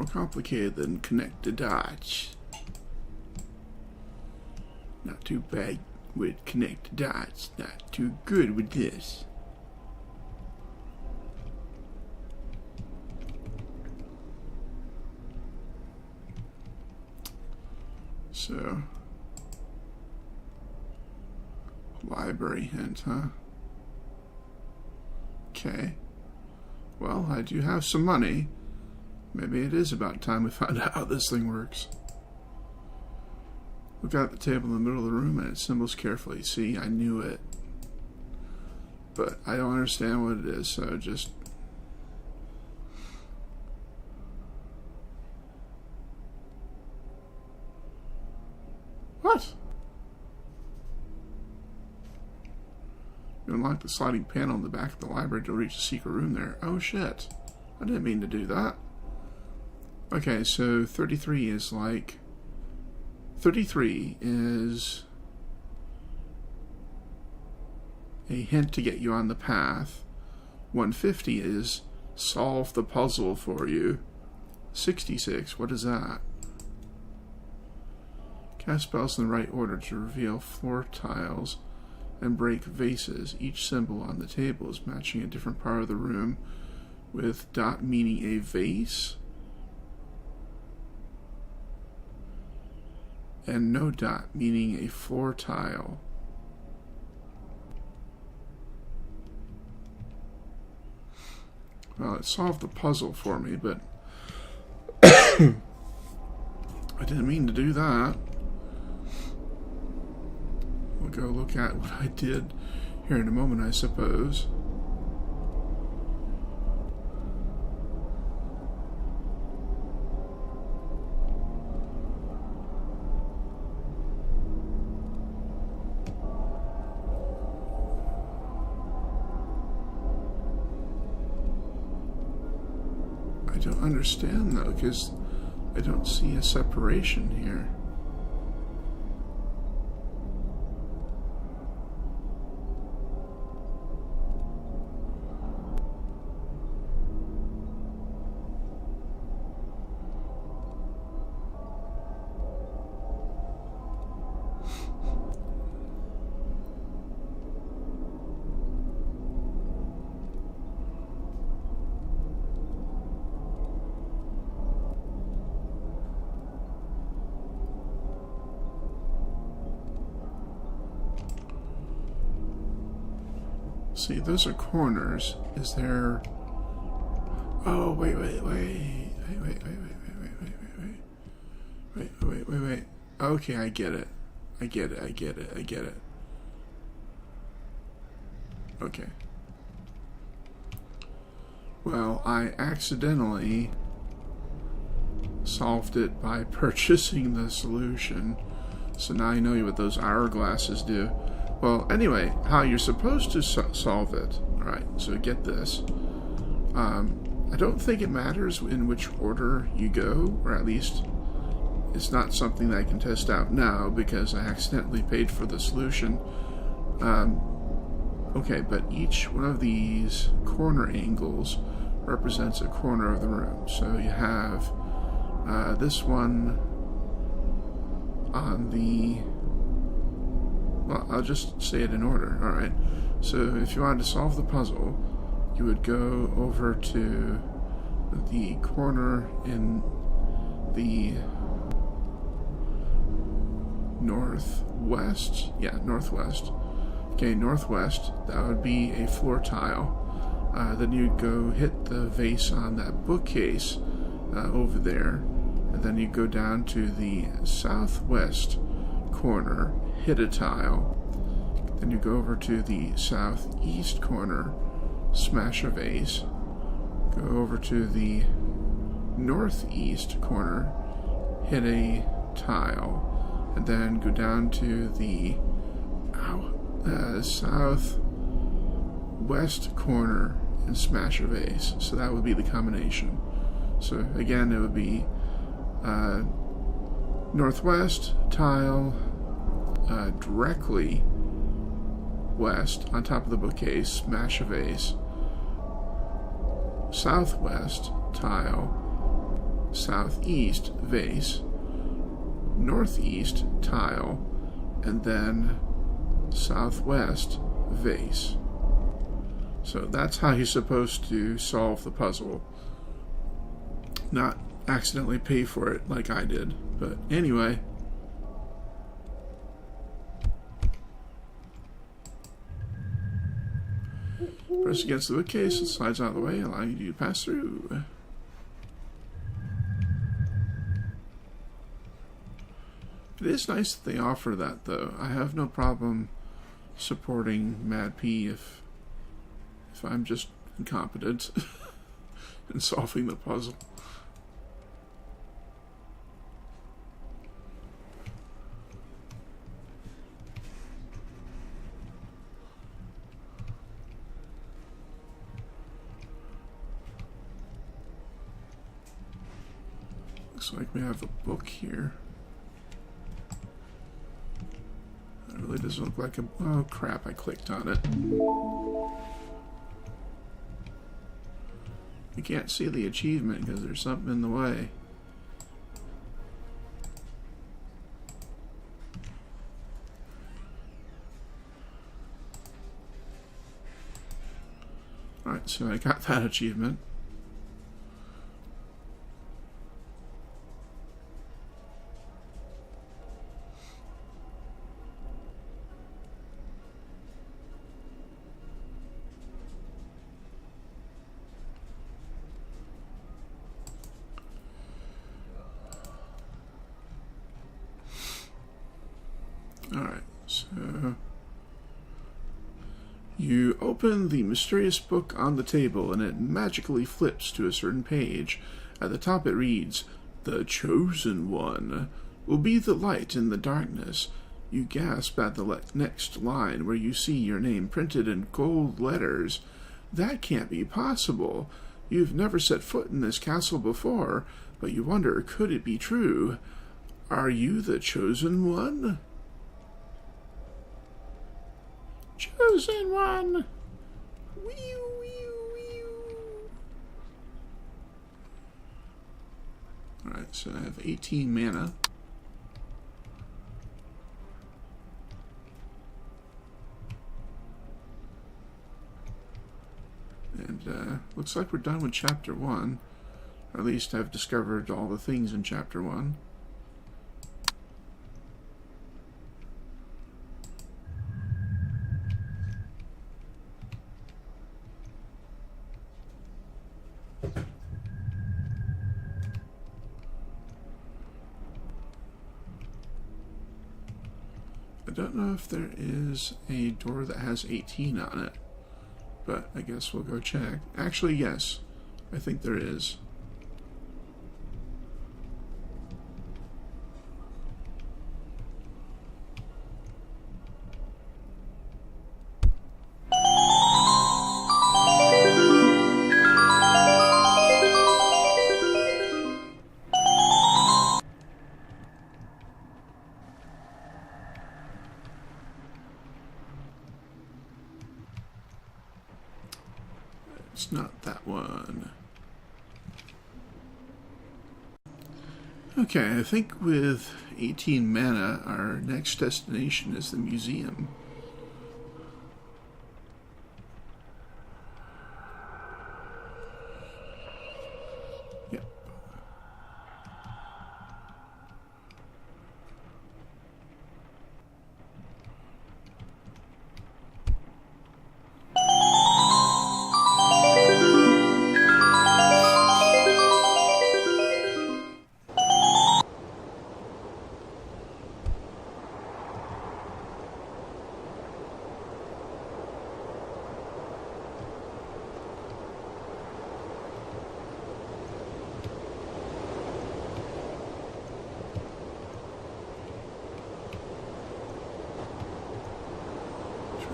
complicated than connect the dots. Not too bad with connect the dots. Not too good with this. So, library hint, huh? Okay. Well, I do have some money. Maybe it is about time we find out how this thing works. Look out at the table in the middle of the room and its symbols carefully. See, I knew it. But I don't understand what it is, so just... What? You unlock the sliding panel in the back of the library to reach the secret room there. Oh shit. I didn't mean to do that. Okay, so 33 is like... 33 is a hint to get you on the path. 150 is solve the puzzle for you. 66, what is that? Cast spells in the right order to reveal floor tiles and break vases. Each symbol on the table is matching a different part of the room, with dot meaning a vase and no dot meaning a floor tile. Well, it solved the puzzle for me, but I didn't mean to do that. We'll go look at what I did here in a moment, I suppose. I don't understand though, because I don't see a separation here. See, those are corners. Is there... Oh, wait. Wait. Okay, I get it. I get it. Okay. Well, I accidentally solved it by purchasing the solution. So now I know what those hourglasses do. Well, anyway, how you're supposed to solve it. Alright, so get this. I don't think it matters in which order you go, or at least it's not something that I can test out now because I accidentally paid for the solution. Okay, but each one of these corner angles represents a corner of the room. So you have this one on the... Well, I'll just say it in order. Alright, so if you wanted to solve the puzzle, you would go over to the corner in the northwest. Yeah, northwest. Okay, northwest, that would be a floor tile. Then you'd go hit the vase on that bookcase over there, and then you go down to the southwest corner, hit a tile. Then you go over to the southeast corner, smash a vase. Go over to the northeast corner, hit a tile, and then go down to the southwest corner and smash a vase. So that would be the combination. So again, it would be northwest tile, directly west on top of the bookcase, smash a vase. Southwest tile, southeast vase, northeast tile, and then southwest vase. So that's how you're supposed to solve the puzzle. Not accidentally pay for it like I did. But anyway. Press against the bookcase, it slides out of the way, allowing you to pass through. It is nice that they offer that, though. I have no problem supporting MadPea if I'm just incompetent in solving the puzzle. Looks like we have a book here. It really doesn't look like a... Oh crap, I clicked on it. You can't see the achievement because there's something in the way. Alright, so I got that achievement. Alright, so you open the mysterious book on the table and it magically flips to a certain page. At the top it reads, "The Chosen One will be the light in the darkness." You gasp at the next line where you see your name printed in gold letters. That can't be possible. You've never set foot in this castle before, but you wonder, could it be true? Are you the Chosen One? Chosen One! Wee-oo, wee-oo, wee-oo. Alright, so I have 18 mana. And looks like we're done with Chapter 1. Or at least I've discovered all the things in Chapter 1. I don't know if there is a door that has 18 on it, but I guess we'll go check. Actually, yes, I think there is. It's not that one. Okay, I think with 18 mana, our next destination is the museum. Yep.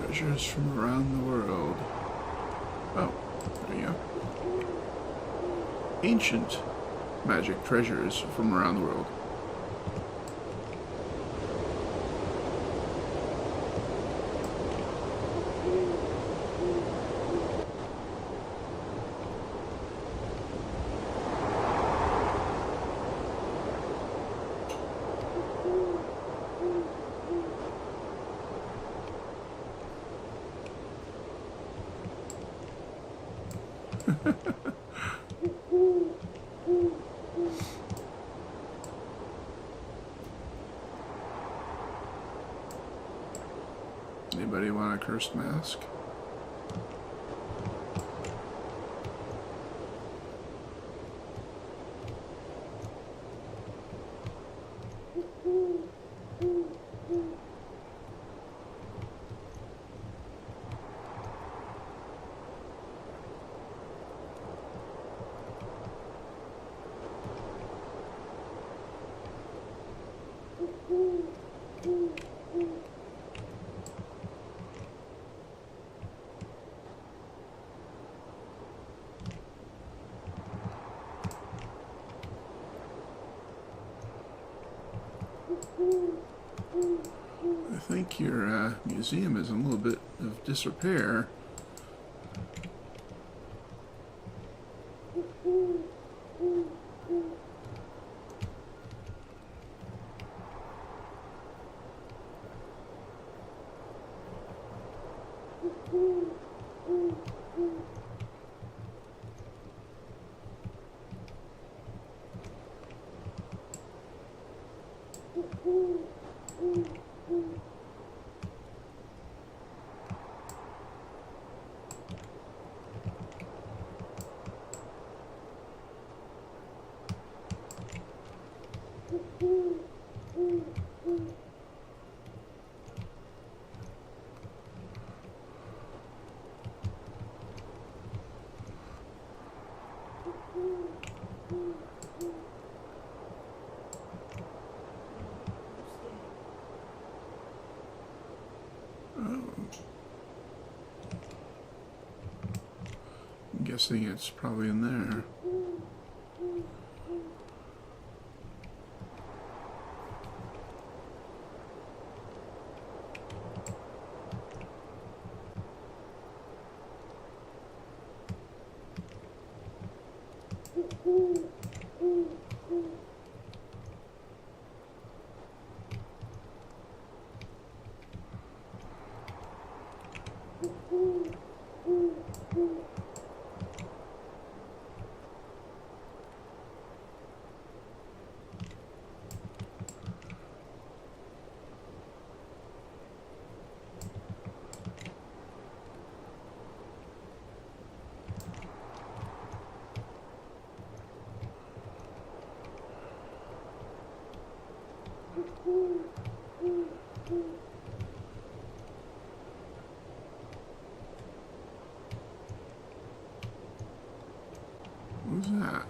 Treasures from around the world. Oh, there you go. Ancient magic treasures from around the world. Anybody want a cursed mask? I think your museum is in a little bit of disrepair. I'm guessing it's probably in there. What was that?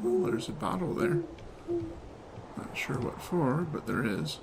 Well, there's a bottle there. Not sure what for, but there is.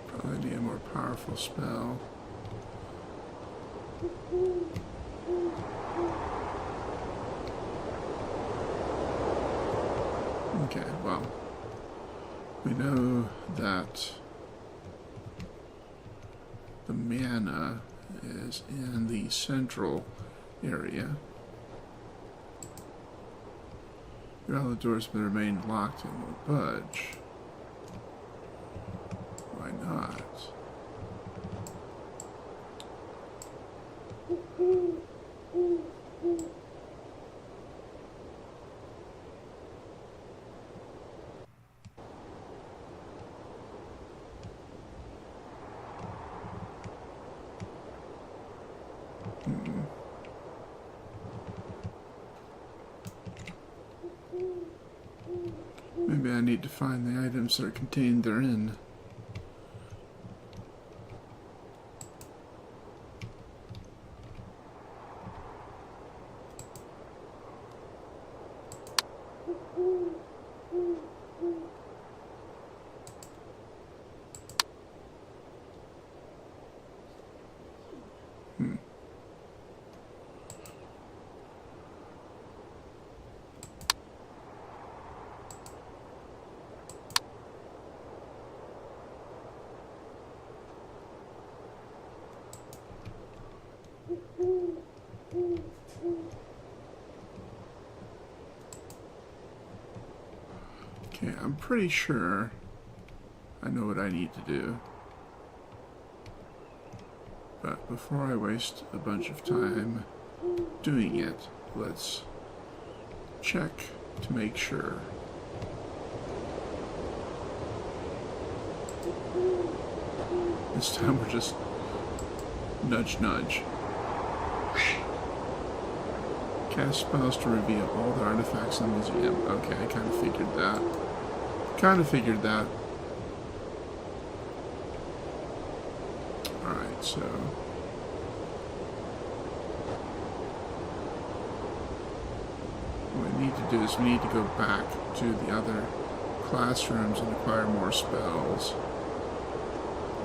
Probably need a more powerful spell. Okay, well, we know that the mana is in the central area. All the doors may remain locked and won't budge. Why not? Maybe I need to find the items that are contained therein. Okay, I'm pretty sure I know what I need to do. But before I waste a bunch of time doing it, let's check to make sure. This time we're just nudge nudge. Cast spells to reveal all the artifacts in the museum. Okay, I kind of figured that. Alright, so what we need to do is we need to go back to the other classrooms and acquire more spells.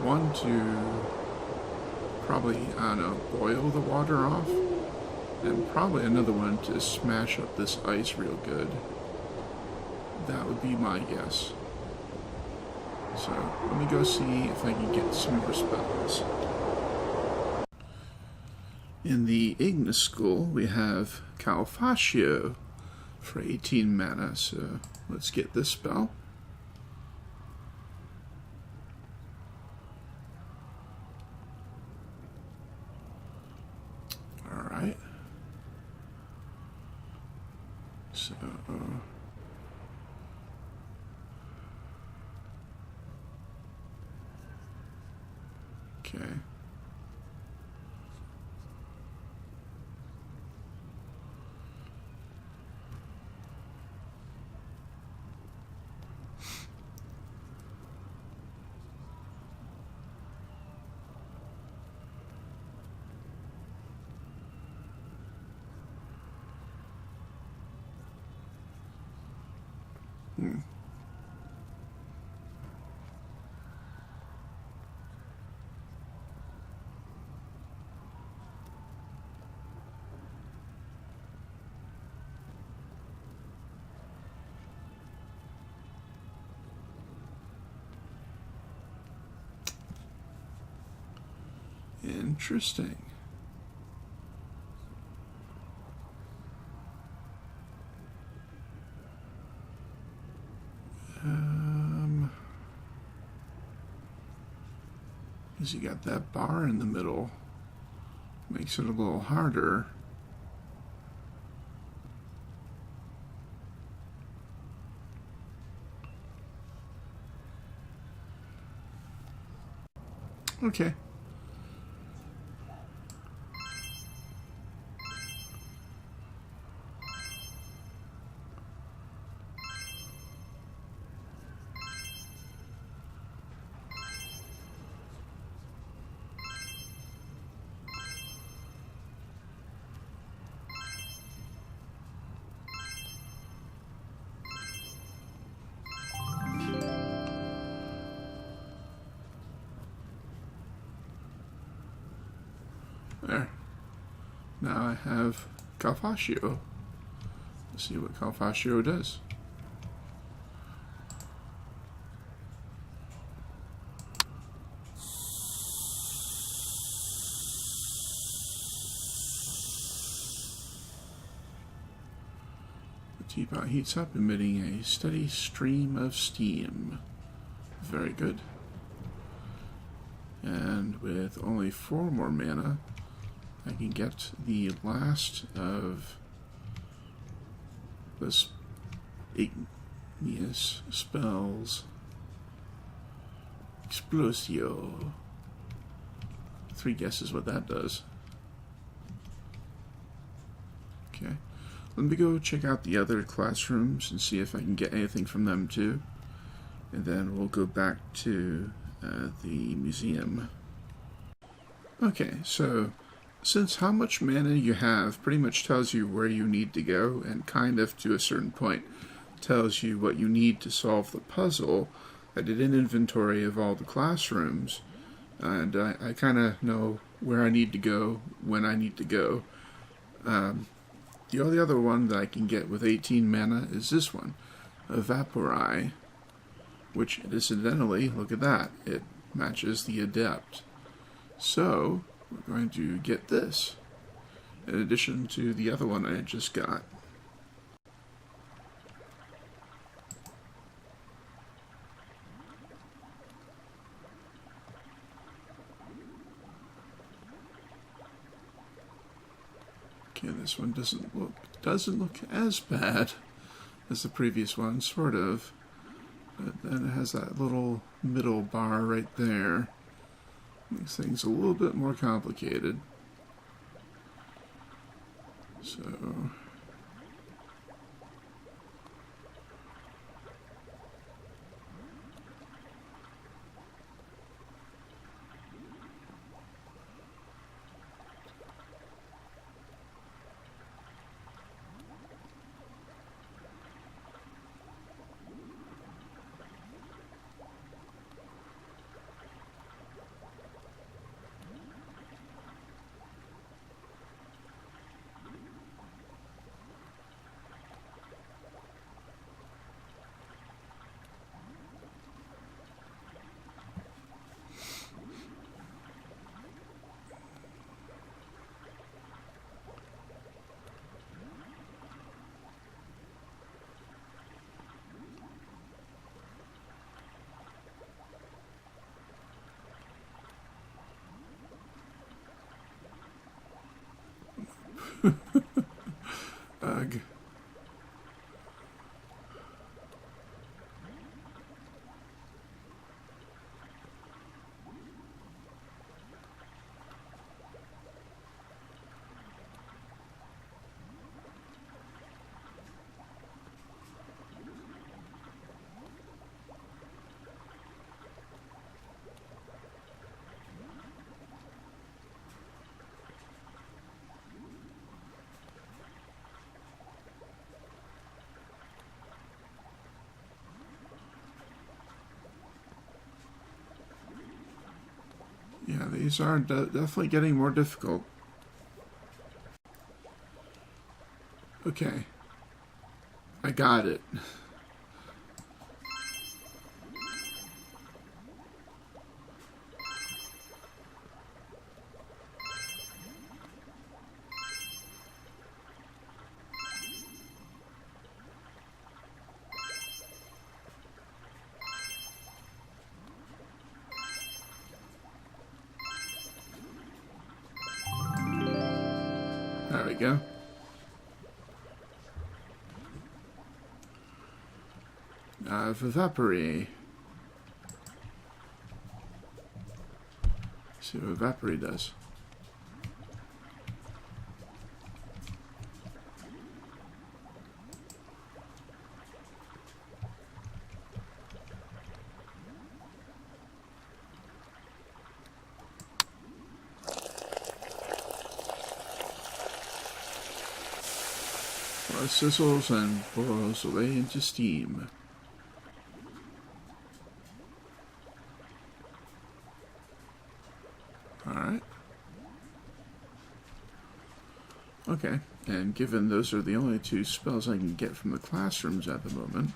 One to probably, I don't know, boil the water off. And probably another one to smash up this ice real good. That would be my guess. So, let me go see if I can get some more spells. In the Ignis School, we have Calfascio for 18 mana, so let's get this spell. Alright. So, okay. Interesting. Because you got that bar in the middle, makes it a little harder. Okay. There. Now I have Calfascio. Let's see what Calfascio does. The teapot heats up, emitting a steady stream of steam. Very good. And with only 4 more mana, I can get the last of this igneous spells. Explosio. 3 guesses what that does. Okay. Let me go check out the other classrooms and see if I can get anything from them too. And then we'll go back to the museum. Okay, so since how much mana you have pretty much tells you where you need to go, and kind of to a certain point tells you what you need to solve the puzzle, I did an inventory of all the classrooms, and I kind of know where I need to go, when I need to go. The only other one that I can get with 18 mana is this one, Observatory, which incidentally, look at that, it matches the Adept. So, we're going to get this, in addition to the other one I just got. Okay, this one doesn't look as bad as the previous one, sort of. But then it has that little middle bar right there. Makes things a little bit more complicated. So... Ugh. Yeah, these are definitely getting more difficult. Okay. I got it. There we go. VWT. See what VWT does. Sizzles and boils away into steam. Alright. Okay, and given those are the only two spells I can get from the classrooms at the moment,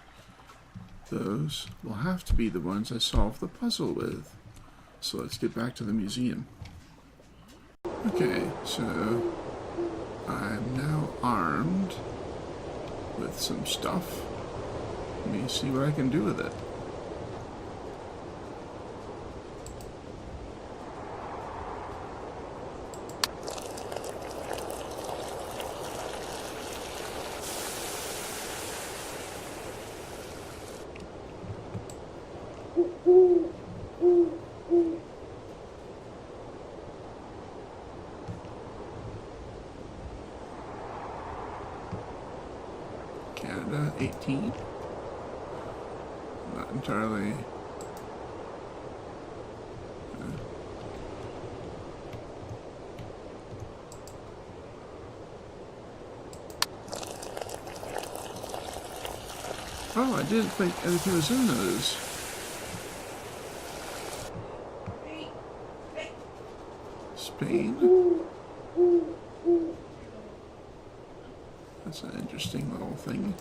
those will have to be the ones I solve the puzzle with. So let's get back to the museum. Okay, so I'm now armed with some stuff. Let me see what I can do with it. Canada, 18. Not entirely. Oh, I didn't think anything was in those. Spain? That's an interesting little thing.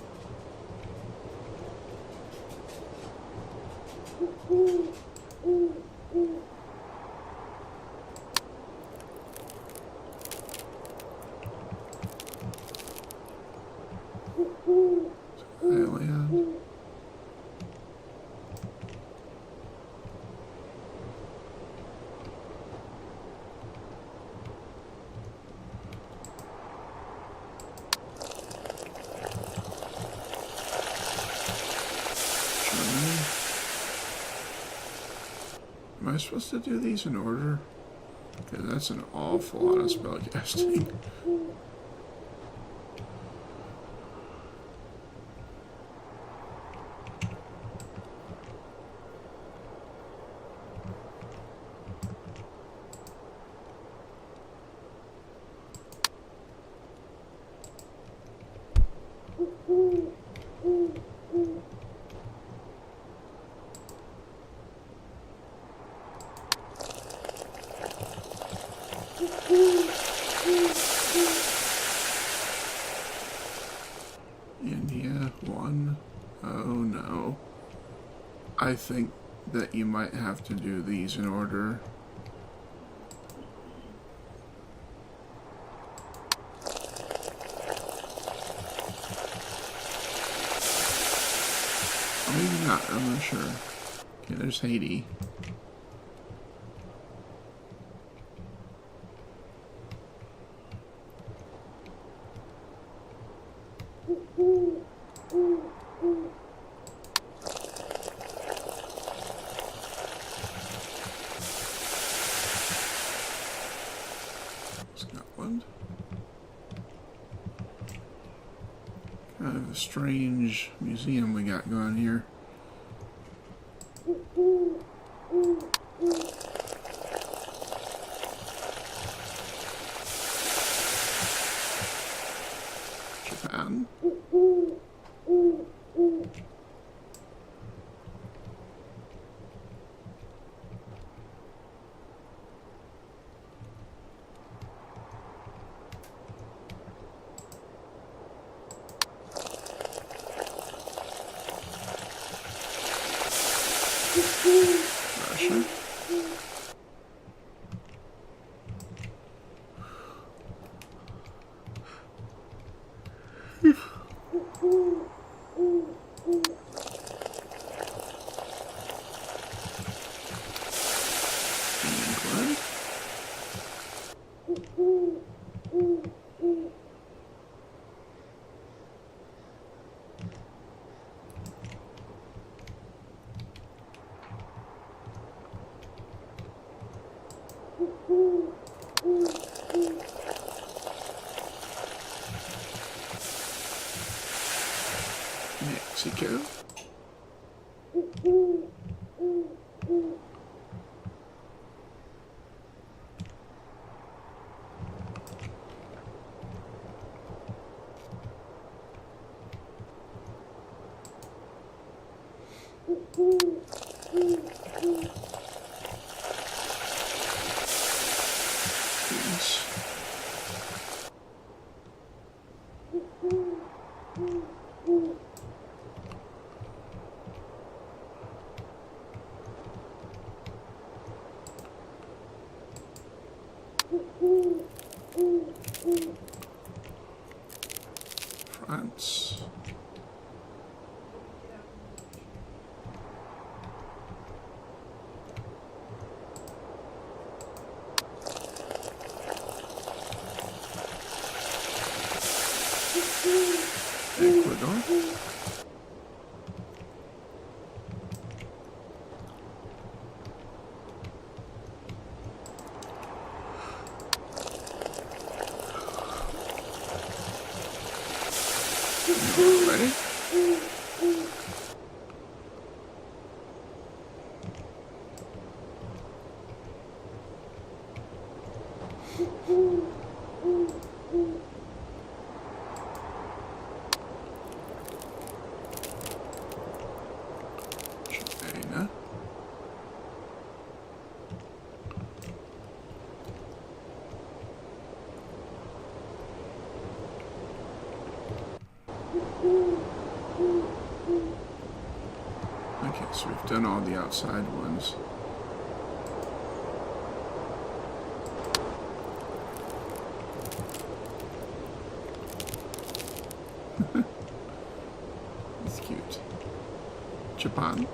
Thailand. Am I supposed to do these in order? Because that's an awful lot of spell casting. India, 1. Oh no. I think that you might have to do these in order. Or maybe not, I'm not sure. Okay, there's Haiti. Scotland. Kind of a strange museum we got going here. Japan. Russia. England. Mexico. Greece. France. Ecuador. Ready? China. Okay, so we've done all the outside ones. That's cute. Japan.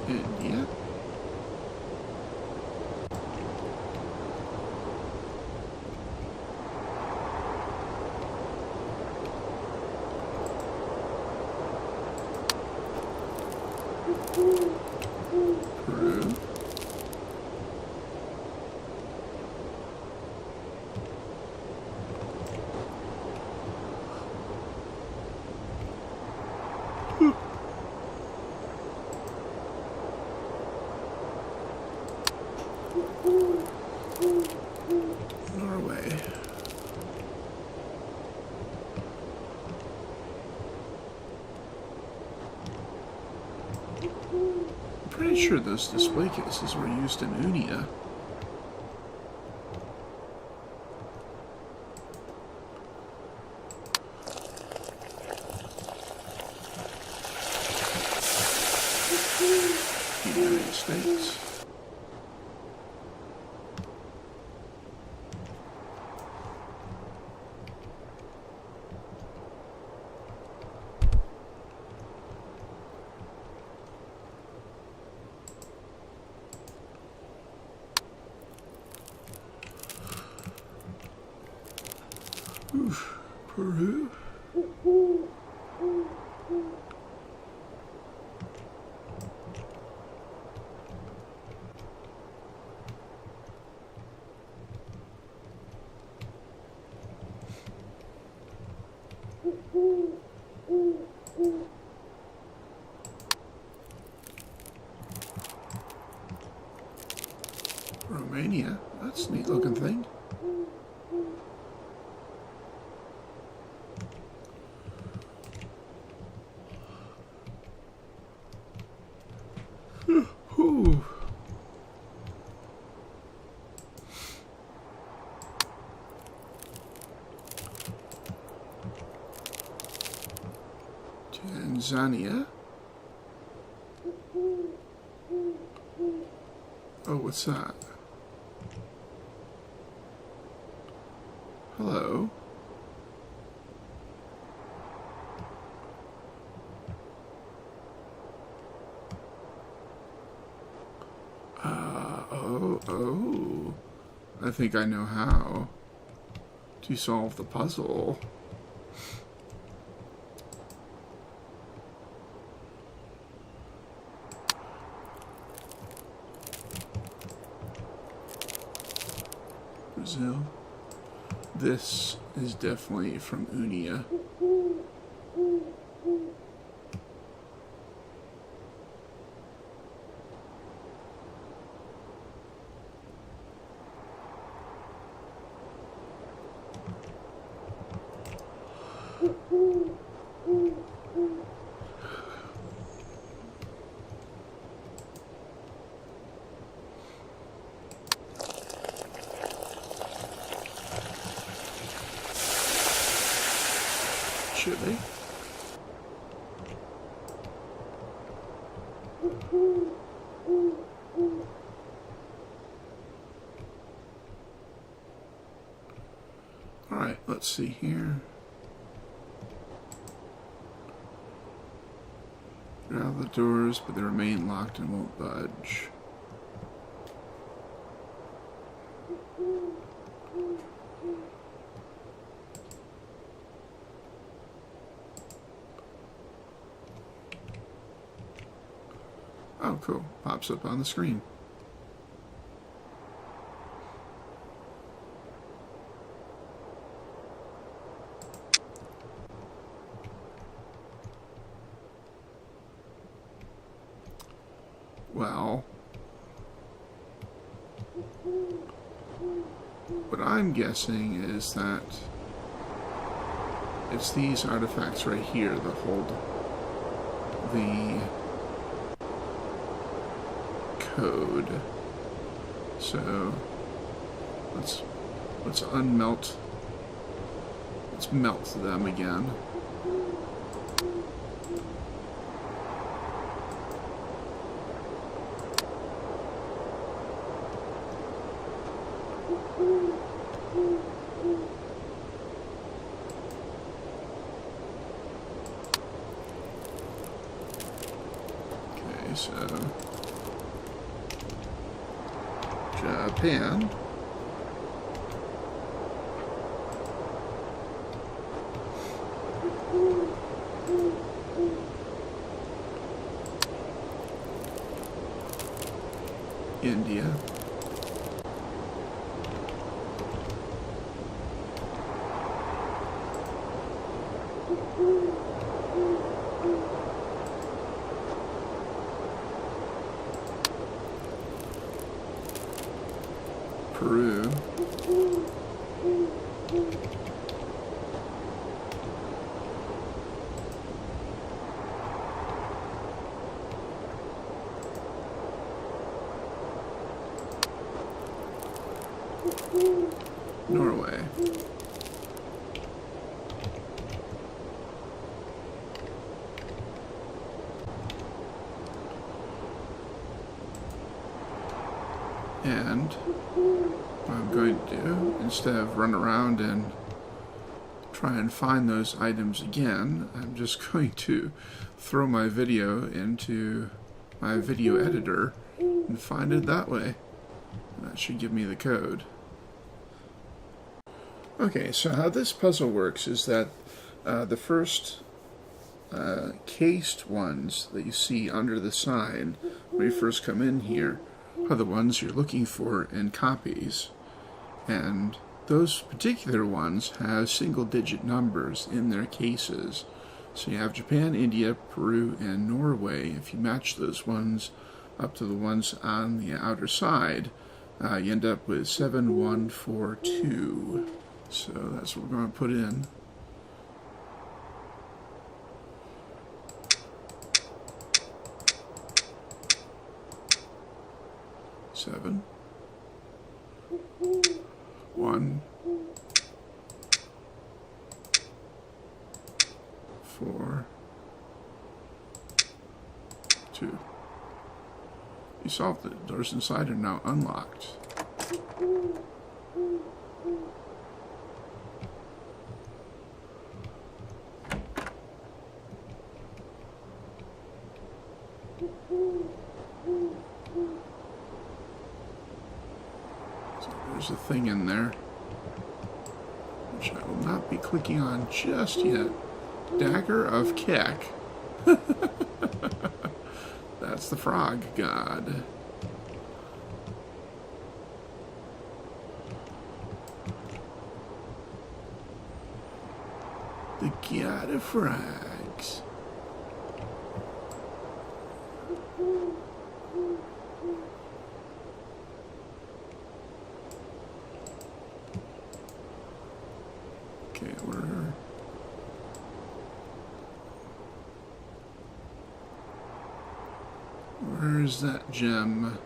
India. Peru. Norway. I'm pretty sure those display cases were used in Unia. United States. Oof, Peru. Romania. That's a neat looking thing. Ooh. Tanzania. Oh, what's that? Hello. Oh. I think I know how to solve the puzzle. Brazil. This is definitely from Unia. Chile. All right, let's see here. Get out of the doors, but they remain locked and won't budge. Oh, cool. Pops up on the screen. Well, what I'm guessing is that it's these artifacts right here that hold the code. So let's unmelt. Let's melt them again. Okay, so Japan. India. Peru. Norway. And what I'm going to do, instead of run around and try and find those items again, I'm just going to throw my video into my video editor and find it that way. That should give me the code. Okay, so how this puzzle works is that the first cased ones that you see under the sign when you first come in here are the ones you're looking for in copies. And those particular ones have single-digit numbers in their cases. So you have Japan, India, Peru, and Norway. If you match those ones up to the ones on the outer side, you end up with 7142. So that's what we're going to put in. Seven. 1. 4. 2. You solved it. Doors inside are now unlocked. So there's a thing in there, which I will not be clicking on just yet. Dagger of Kek. That's the frog god. The god of frogs. Okay, where's that gem?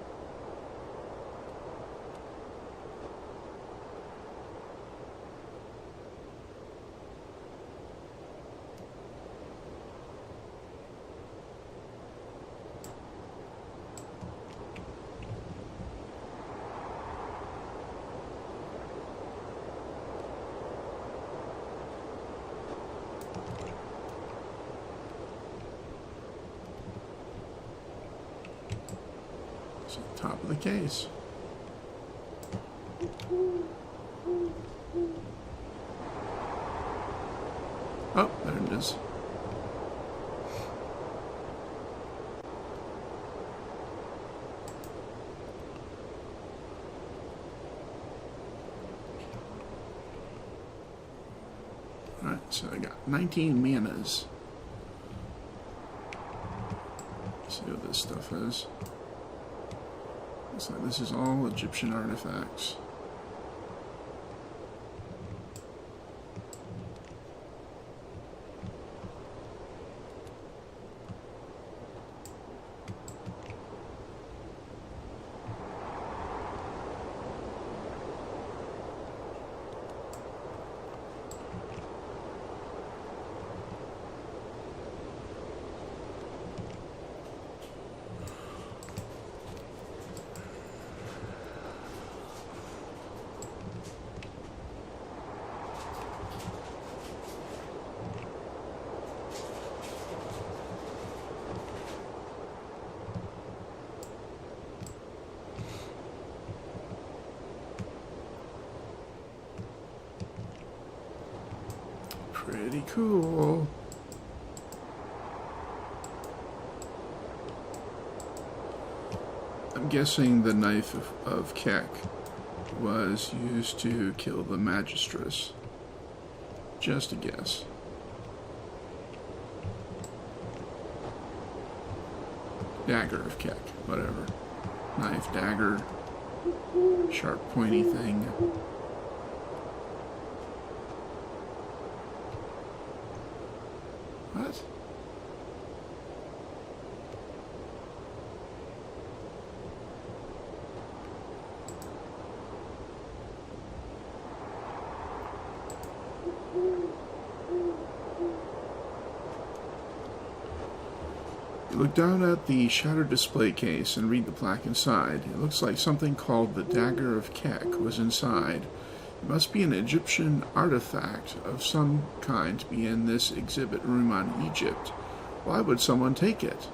It's at the top of the case. Oh, there it is. Alright, so I got 19 manas. Let's see what this stuff is. Looks like this is all Egyptian artifacts. Pretty cool. I'm guessing the knife of Keck was used to kill the magistress. Just a guess. Dagger of Keck, whatever. Knife, dagger, sharp pointy thing. What? You look down at the shattered display case and read the plaque inside. It looks like something called the Dagger of Keck was inside. It must be an Egyptian artifact of some kind to be in this exhibit room on Egypt. Why would someone take it?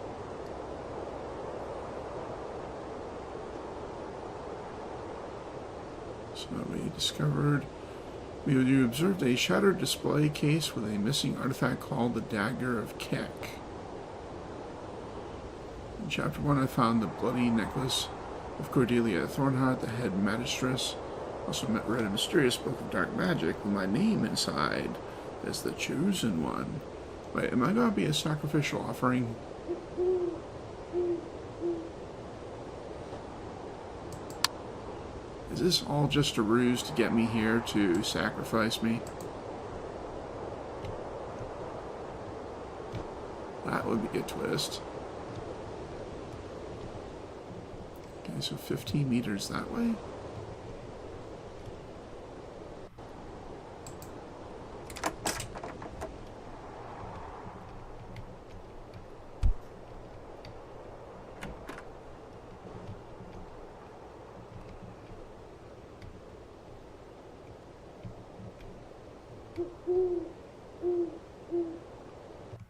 So we discovered... You observed a shattered display case with a missing artifact called the Dagger of Keck. In Chapter 1, I found the bloody necklace of Cordelia Thornheart, the head magistress. Also read a mysterious book of dark magic with my name inside as the chosen one. Wait, am I going to be a sacrificial offering? Is this all just a ruse to get me here to sacrifice me? That would be a twist. Okay, so 15 meters that way?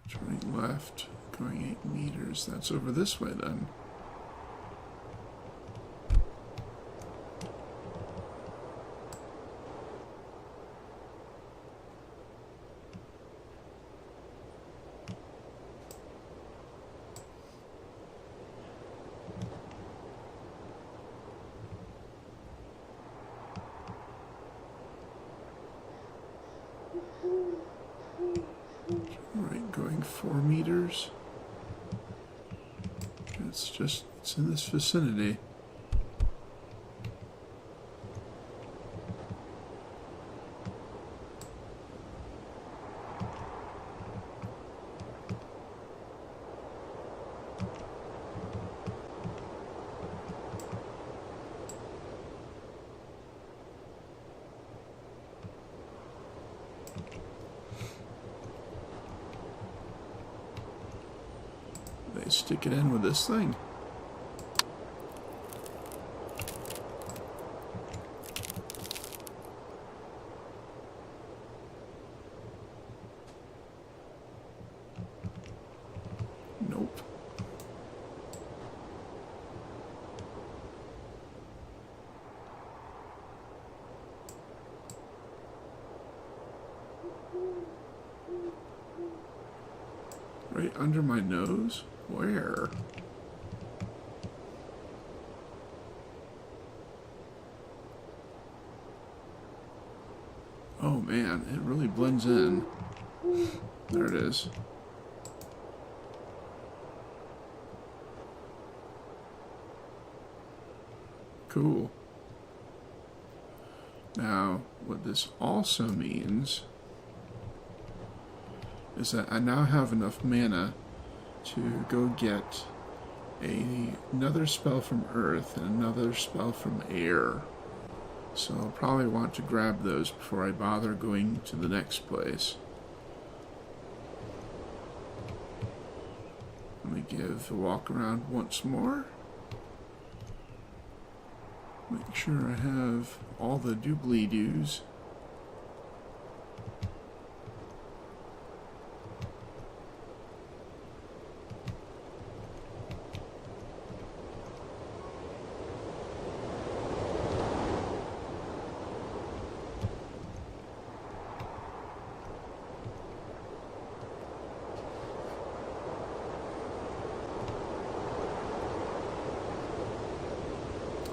Turning left, going 8 meters. That's over this way then. Right, going 4 meters. It's in this vicinity. They stick it in with this thing. Nope. Right under my nose? Where? Oh man, it really blends in. There it is. Cool. Now, what this also means is that I now have enough mana to go get another spell from Earth and another spell from Air. So I'll probably want to grab those before I bother going to the next place. Let me give a walk around once more. Make sure I have all the doobly-doos.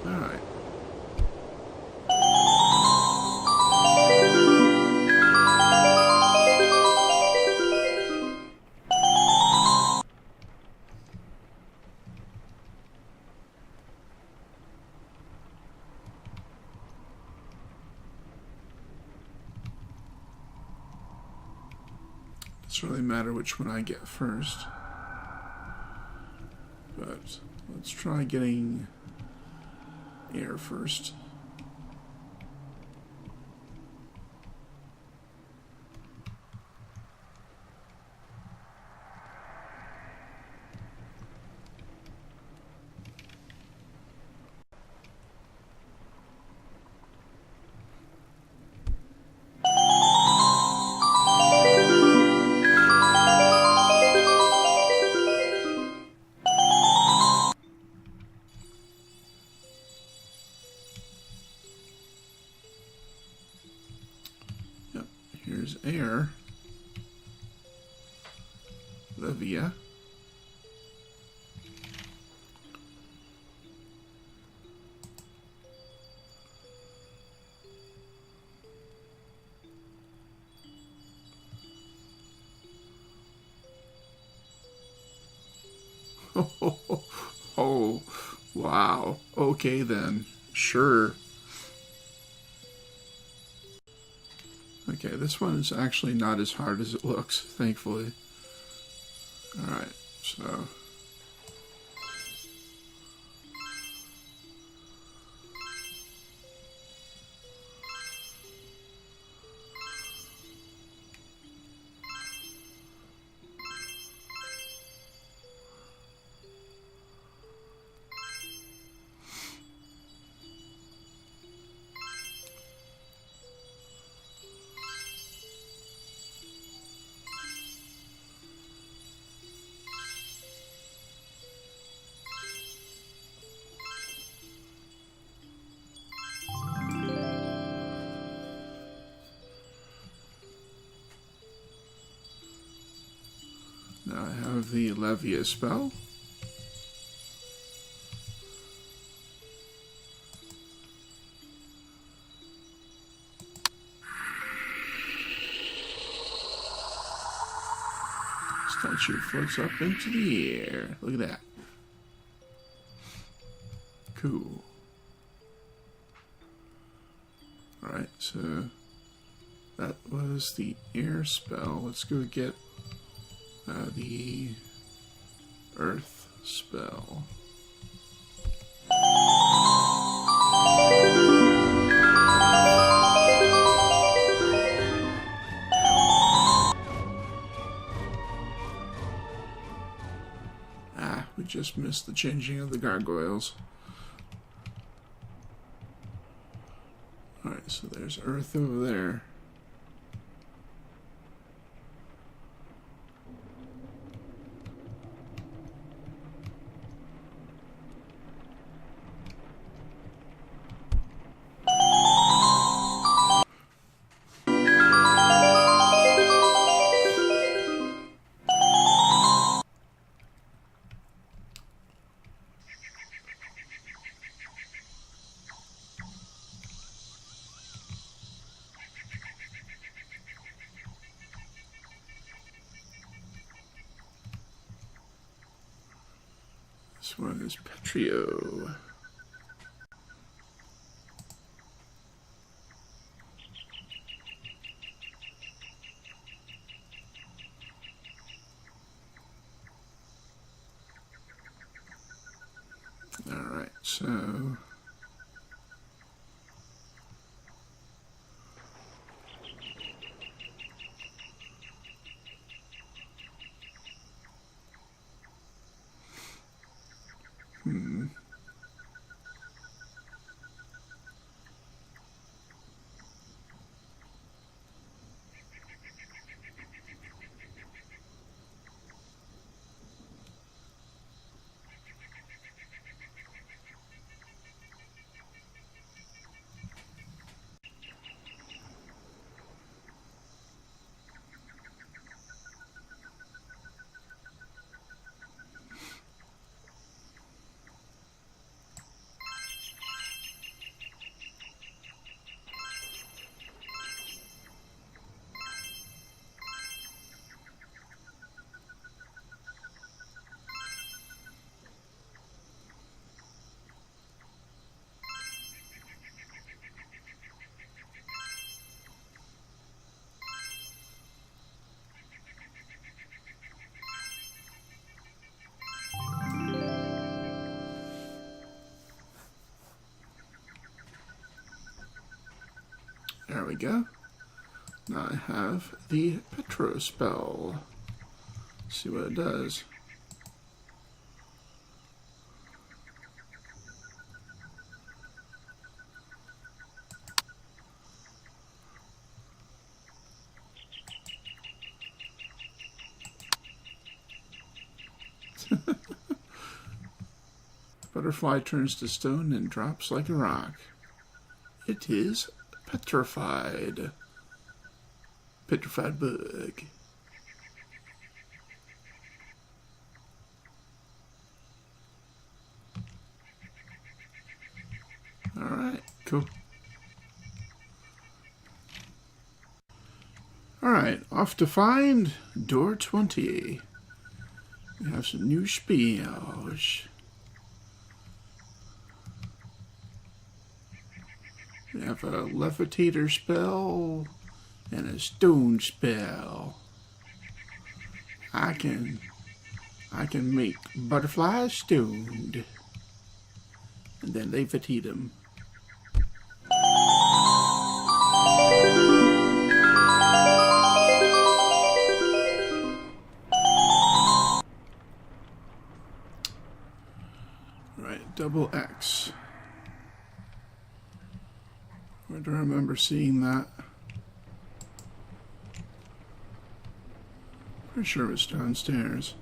Alright. Doesn't really matter which one I get first. But let's try getting air first. Here's air. Livia. Oh, wow. Okay then. Sure. Okay, this one is actually not as hard as it looks, thankfully. Alright, so... Now I have the Levia spell. Statue floats up into the air. Look at that. Cool. Alright, so that was the air spell. Let's go get the earth spell. We just missed the changing of the gargoyles. Alright, so there's earth over there. This one is Petrio. All right, so we go. Now I have the Petro spell. Let's see what it does. Butterfly turns to stone and drops like a rock. It is petrified. Petrified bug. Alright, cool. Alright, off to find door 20. We have some new spells. We have a levitator spell and a stone spell. I can make butterflies stoned and then levitate them. Right, double X. Where do I remember seeing that? Pretty sure it was downstairs.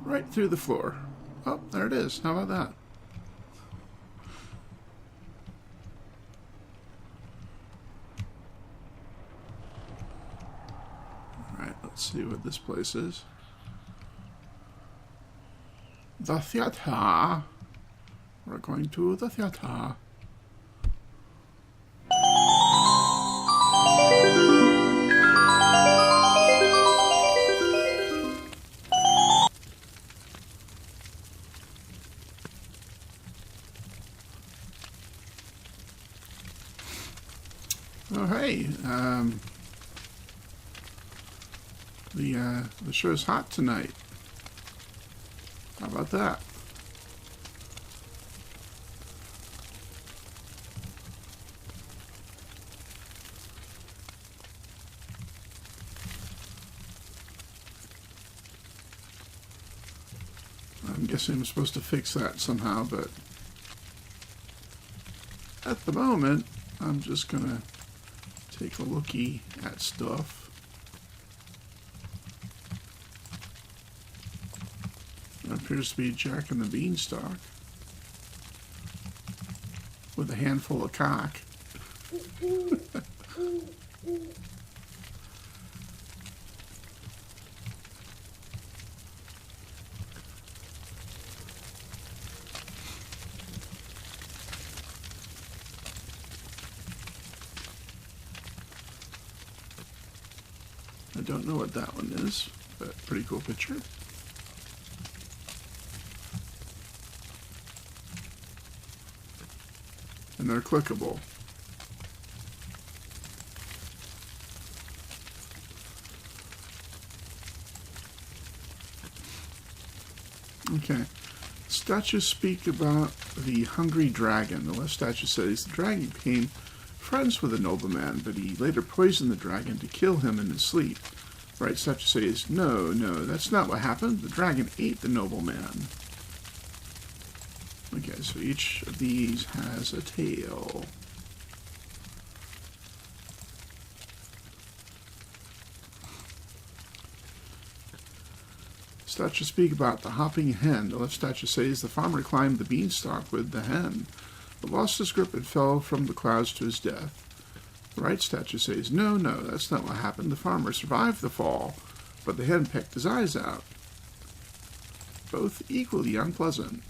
Right through the floor. Oh, there it is. How about that? Alright, let's see what this place is. The theater. We're going to the theater. Oh hey, the show's hot tonight. How about that? I'm guessing I'm supposed to fix that somehow, but at the moment, I'm just gonna take a looky at stuff. It appears to be Jack and the Beanstalk with a handful of cock. I don't know what that one is, but pretty cool picture. And they're clickable. Okay. Statues speak about the hungry dragon. The left statue says the dragon became friends with a nobleman, but he later poisoned the dragon to kill him in his sleep. Right statue says, no, that's not what happened. The dragon ate the nobleman. Okay, so each of these has a tail. Statues speak about the hopping hen. The left statue says the farmer climbed the beanstalk with the hen, but lost his grip and fell from the clouds to his death. The right statue says, no, that's not what happened. The farmer survived the fall, but the hen pecked his eyes out. Both equally unpleasant.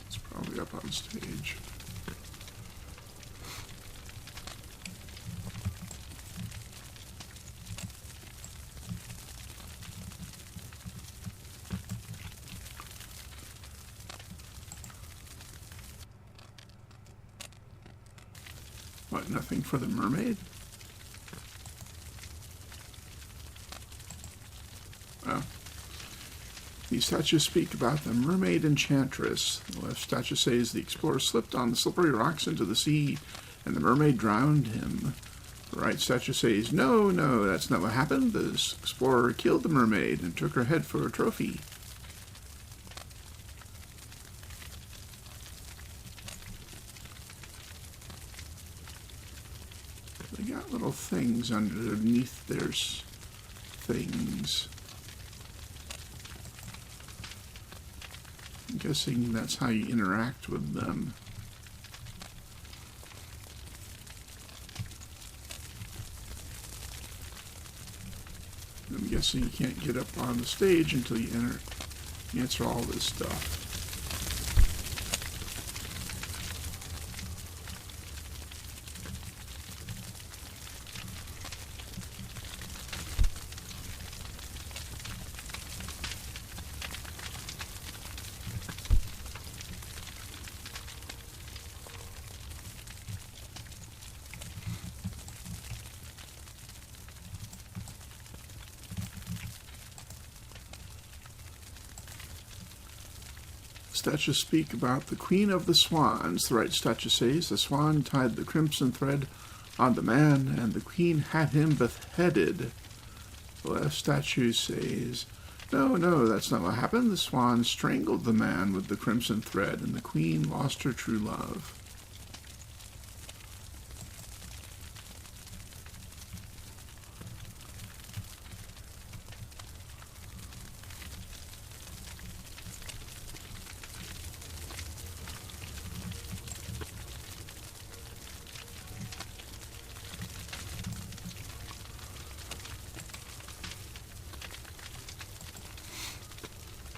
It's probably up on stage. Nothing for the mermaid? Well, these statues speak about the mermaid enchantress. The left statue says the explorer slipped on the slippery rocks into the sea, and the mermaid drowned him. The right statue says, no, that's not what happened. The explorer killed the mermaid and took her head for a trophy. They got little things underneath their things. I'm guessing that's how you interact with them. I'm guessing you can't get up on the stage until you answer all this stuff. Statues speak about the Queen of the Swans. The right statue says the swan tied the crimson thread on the man, and the queen had him beheaded. The left statue says, no, that's not what happened. The swan strangled the man with the crimson thread, and the queen lost her true love.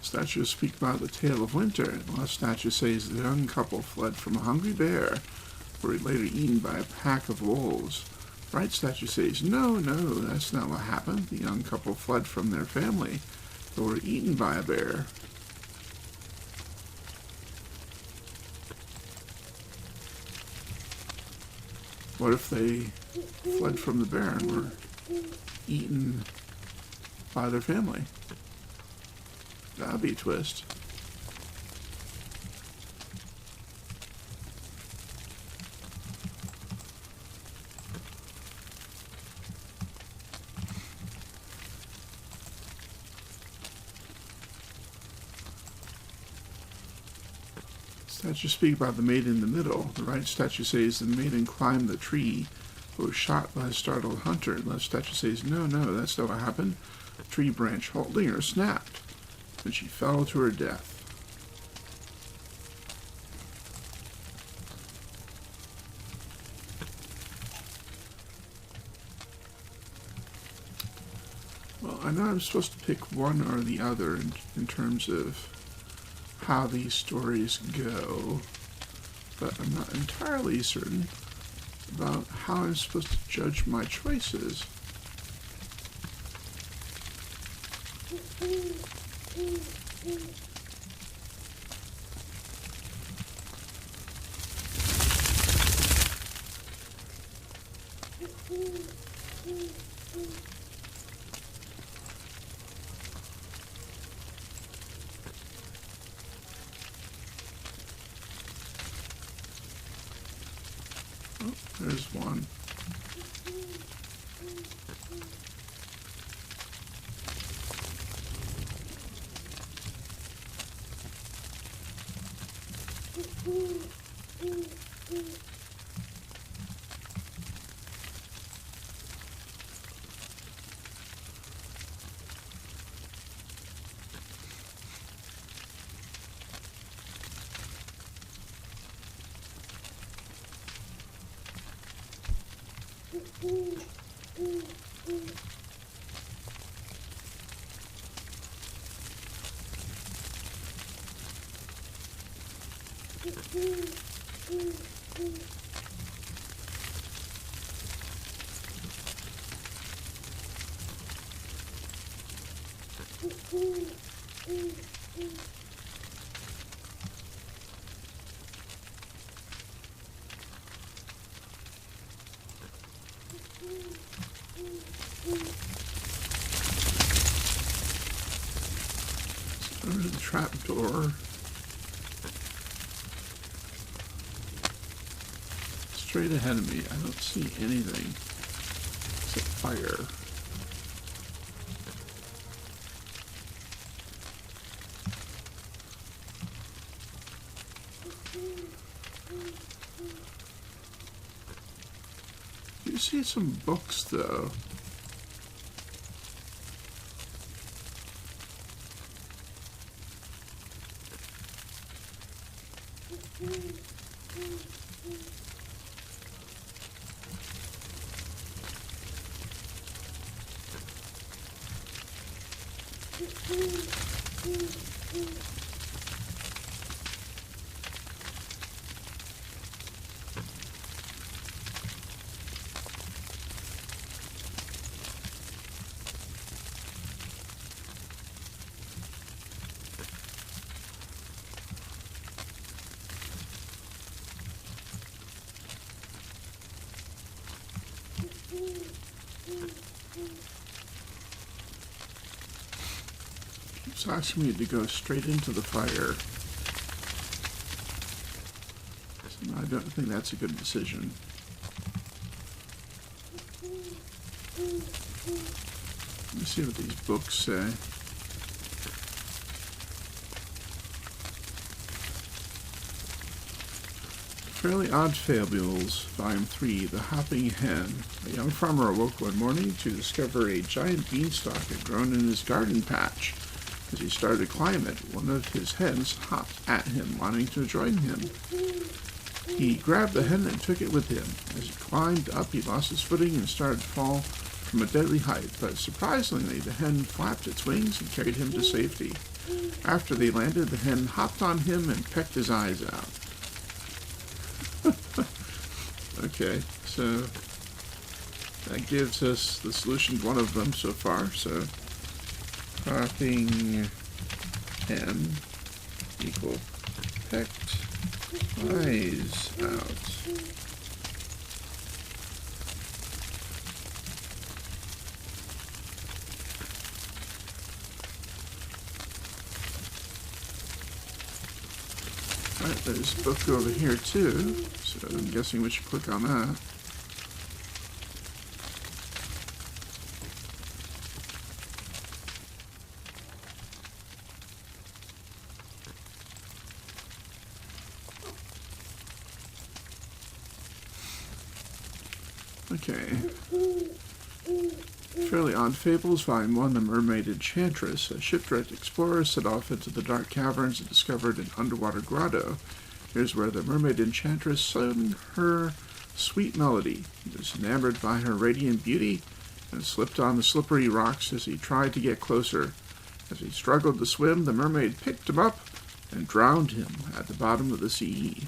Statues speak about the tale of winter. The left statue says the young couple fled from a hungry bear, were later eaten by a pack of wolves. The right statue says, no, that's not what happened. The young couple fled from their family, but were eaten by a bear. What if they fled from the bear and were eaten by their family? That'd be a twist. Statues speak about the maiden in the middle. The right statue says the maiden climbed the tree, but was shot by a startled hunter. The left statue says, no, that's not what happened. The tree branch holding her snapped, and she fell to her death. Well, I know I'm supposed to pick one or the other in terms of how these stories go, but I'm not entirely certain about how I'm supposed to judge my choices. Oh, there's one. Over to the trap door. Straight ahead of me, I don't see anything except fire. You see some books though. It's asking me to go straight into the fire. So I don't think that's a good decision. Let me see what these books say. Fairly Odd Fables, Volume 3, The Hopping Hen. A young farmer awoke one morning to discover a giant beanstalk had grown in his garden patch. As he started to climb it, one of his hens hopped at him, wanting to join him. He grabbed the hen and took it with him. As he climbed up, he lost his footing and started to fall from a deadly height, but surprisingly, the hen flapped its wings and carried him to safety. After they landed, the hen hopped on him and pecked his eyes out. Okay, so that gives us the solution to one of them so far, so hopping hen equal pecked eyes out. Alright, there's a book over here too, so I'm guessing we should click on that. Okay. Fairly Odd Fables, Volume 1, The Mermaid Enchantress. A shipwrecked explorer set off into the dark caverns and discovered an underwater grotto. Here's where the Mermaid Enchantress sung her sweet melody. He was enamored by her radiant beauty and slipped on the slippery rocks as he tried to get closer. As he struggled to swim, the mermaid picked him up and drowned him at the bottom of the sea.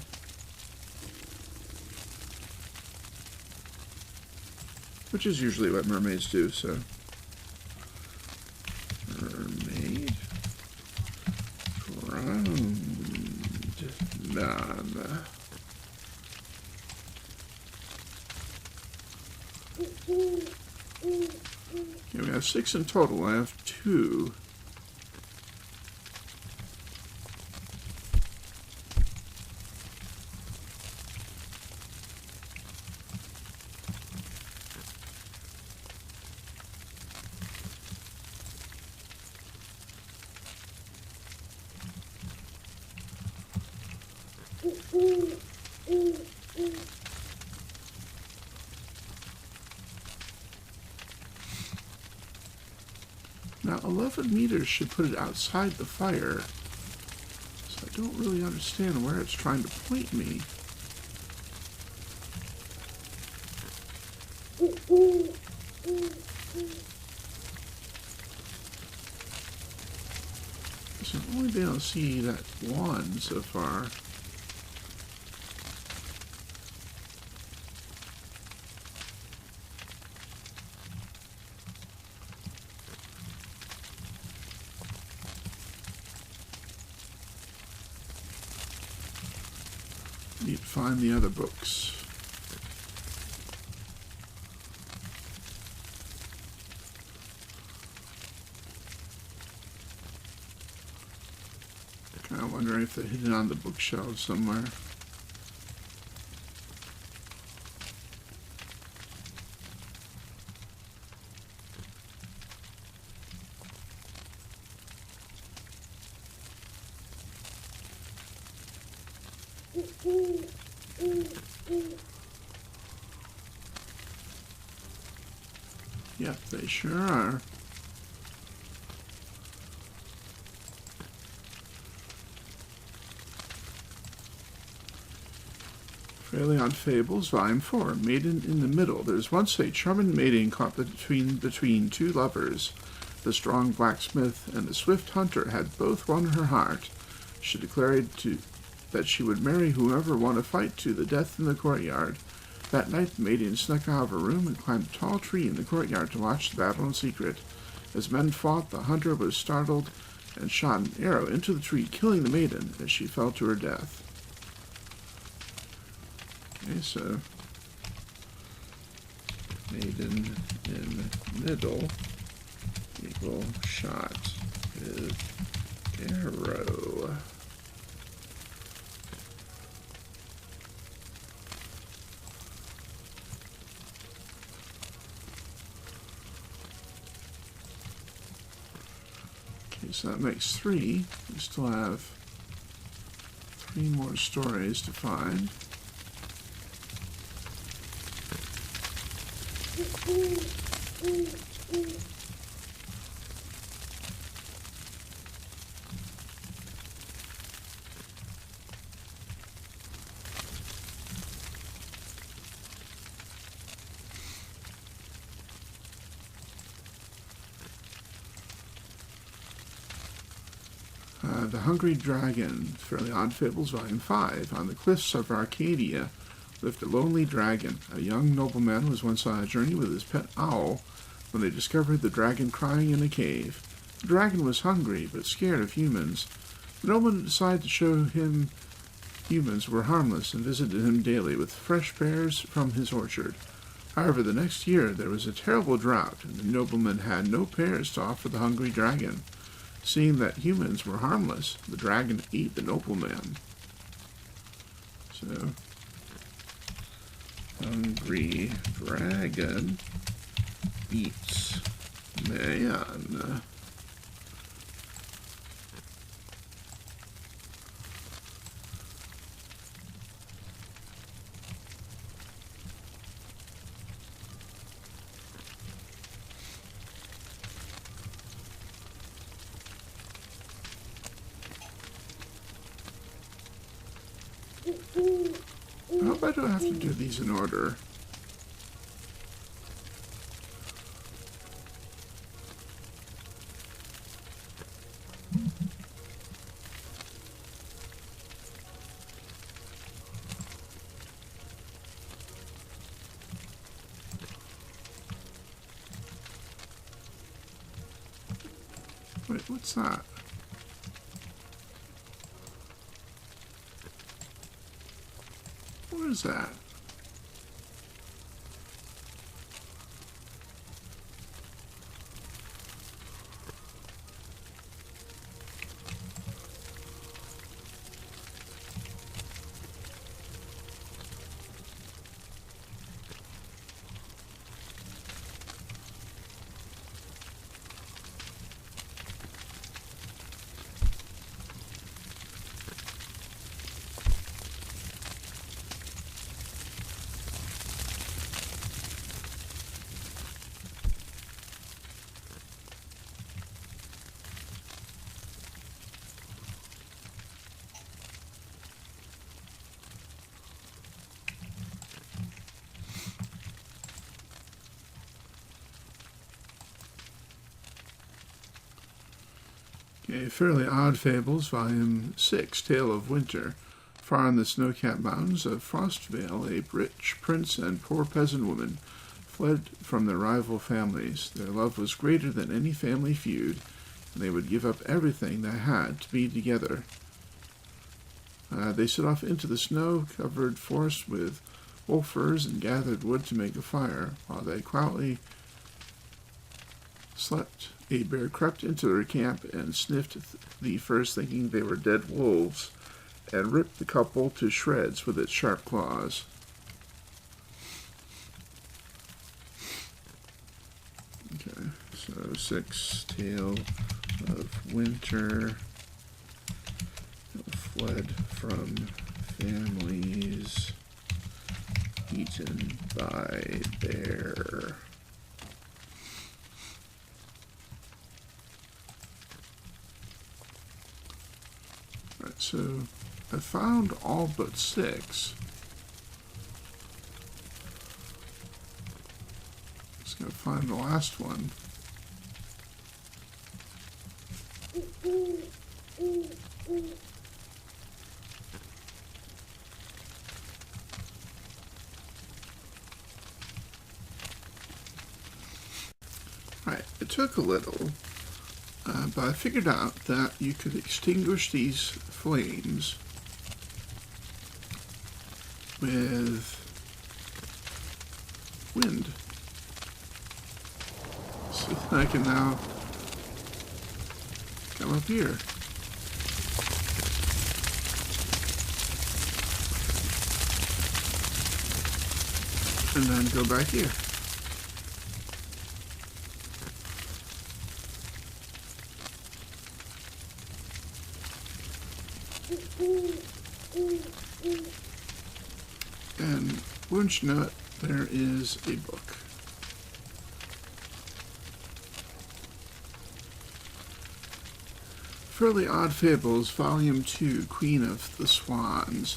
Which is usually what mermaids do, so. Mermaid. Drowned. None. Okay, we have 6 in total. I have 2. Now, 11 meters should put it outside the fire, so I don't really understand where it's trying to point me. So I've only been able to see that one so far. Need to find the other books. I'm wondering if they're hidden on the bookshelves somewhere. Yep, they sure are. Fairly Fables, Volume 4, Maiden in the Middle. There's once a charming mating caught between two lovers. The strong blacksmith and the swift hunter had both won her heart. She declared that she would marry whoever won a fight to the death in the courtyard. That night the maiden snuck out of her room and climbed a tall tree in the courtyard to watch the battle in secret. As men fought, the hunter was startled and shot an arrow into the tree, killing the maiden as she fell to her death. Okay, so maiden in middle equal shot with arrow. Okay, so that makes 3. We still have 3 more stories to find. The Hungry Dragon, Fairly Odd Fables, Volume 5. On the cliffs of Arcadia lived a lonely dragon. A young nobleman was once on a journey with his pet owl when they discovered the dragon crying in a cave. The dragon was hungry, but scared of humans. The nobleman decided to show him humans were harmless and visited him daily with fresh pears from his orchard. However, the next year there was a terrible drought, and the nobleman had no pears to offer the hungry dragon. Seeing that humans were harmless, the dragon ate the nobleman. So, hungry dragon eats man. I hope I don't have to do these in order. Wait, what's that? What is that? Okay, Fairly Odd Fables, Volume 6, Tale of Winter. Far on the snow-capped mountains of Frostvale, a rich prince and poor peasant woman fled from their rival families. Their love was greater than any family feud, and they would give up everything they had to be together. They set off into the snow-covered forest with wolf furs and gathered wood to make a fire, while they quietly slept A bear crept into their camp and sniffed the furs, thinking they were dead wolves, and ripped the couple to shreds with its sharp claws. Okay, so 6, Tale of Winter, fled from families, eaten by bear. Right, so I found all but 6. Just gonna find the last one. Right, it took a little, but I figured out that you could extinguish these flames with wind. So I can now come up here. And then go back here. And wouldn't you know it, there is a book. Fairly Odd Fables, Volume 2, Queen of the Swans.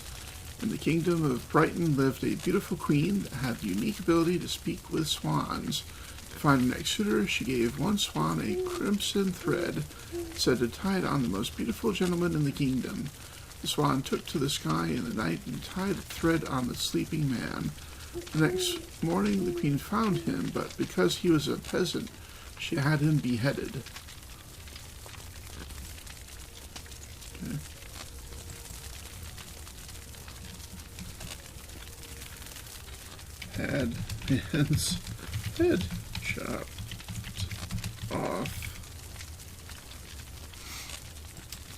In the kingdom of Brighton lived a beautiful queen that had the unique ability to speak with swans. To find a next suitor, she gave one swan a crimson thread, said to tie it on the most beautiful gentleman in the kingdom. The swan took to the sky in the night and tied the thread on the sleeping man. The next morning the queen found him, but because he was a peasant, she had him beheaded. Okay. Had man's head chopped off.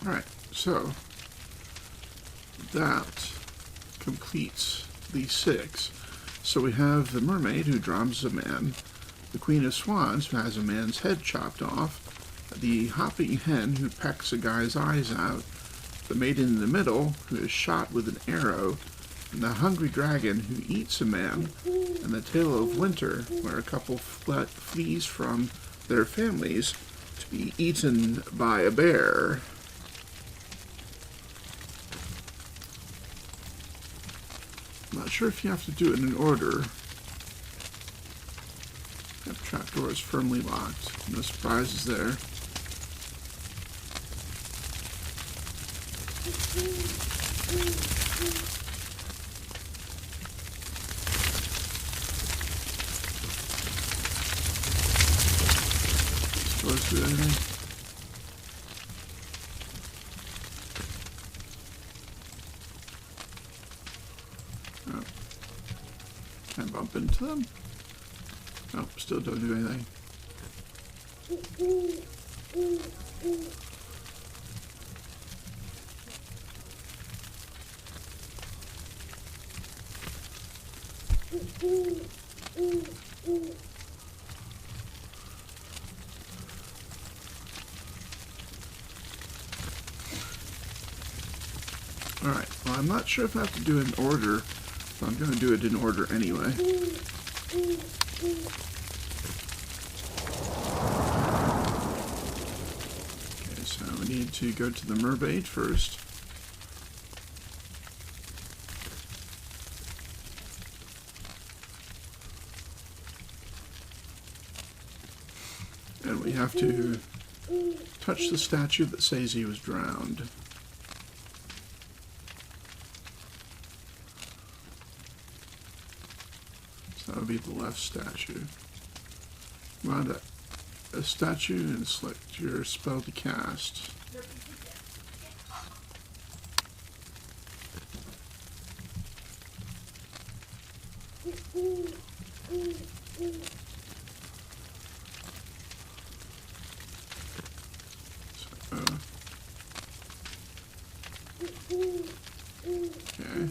Alright, so that completes the 6. So we have the mermaid who drowns a man, the queen of swans who has a man's head chopped off, the hopping hen who pecks a guy's eyes out, the maiden in the middle who is shot with an arrow, and the hungry dragon who eats a man, and the tale of winter where a couple flees from their families to be eaten by a bear. I'm not sure if you have to do it in order. That trapdoor is firmly locked. No surprises there. Supposed to do anything? Oh. Can I bump into them? Nope, still don't do anything. Alright, well I'm not sure if I have to do it in order, but I'm going to do it in order anyway. Okay, so we need to go to the mermaid first. And we have to touch the statue that says he was drowned. So that would be the left statue. Find a statue and select your spell to cast. Okay.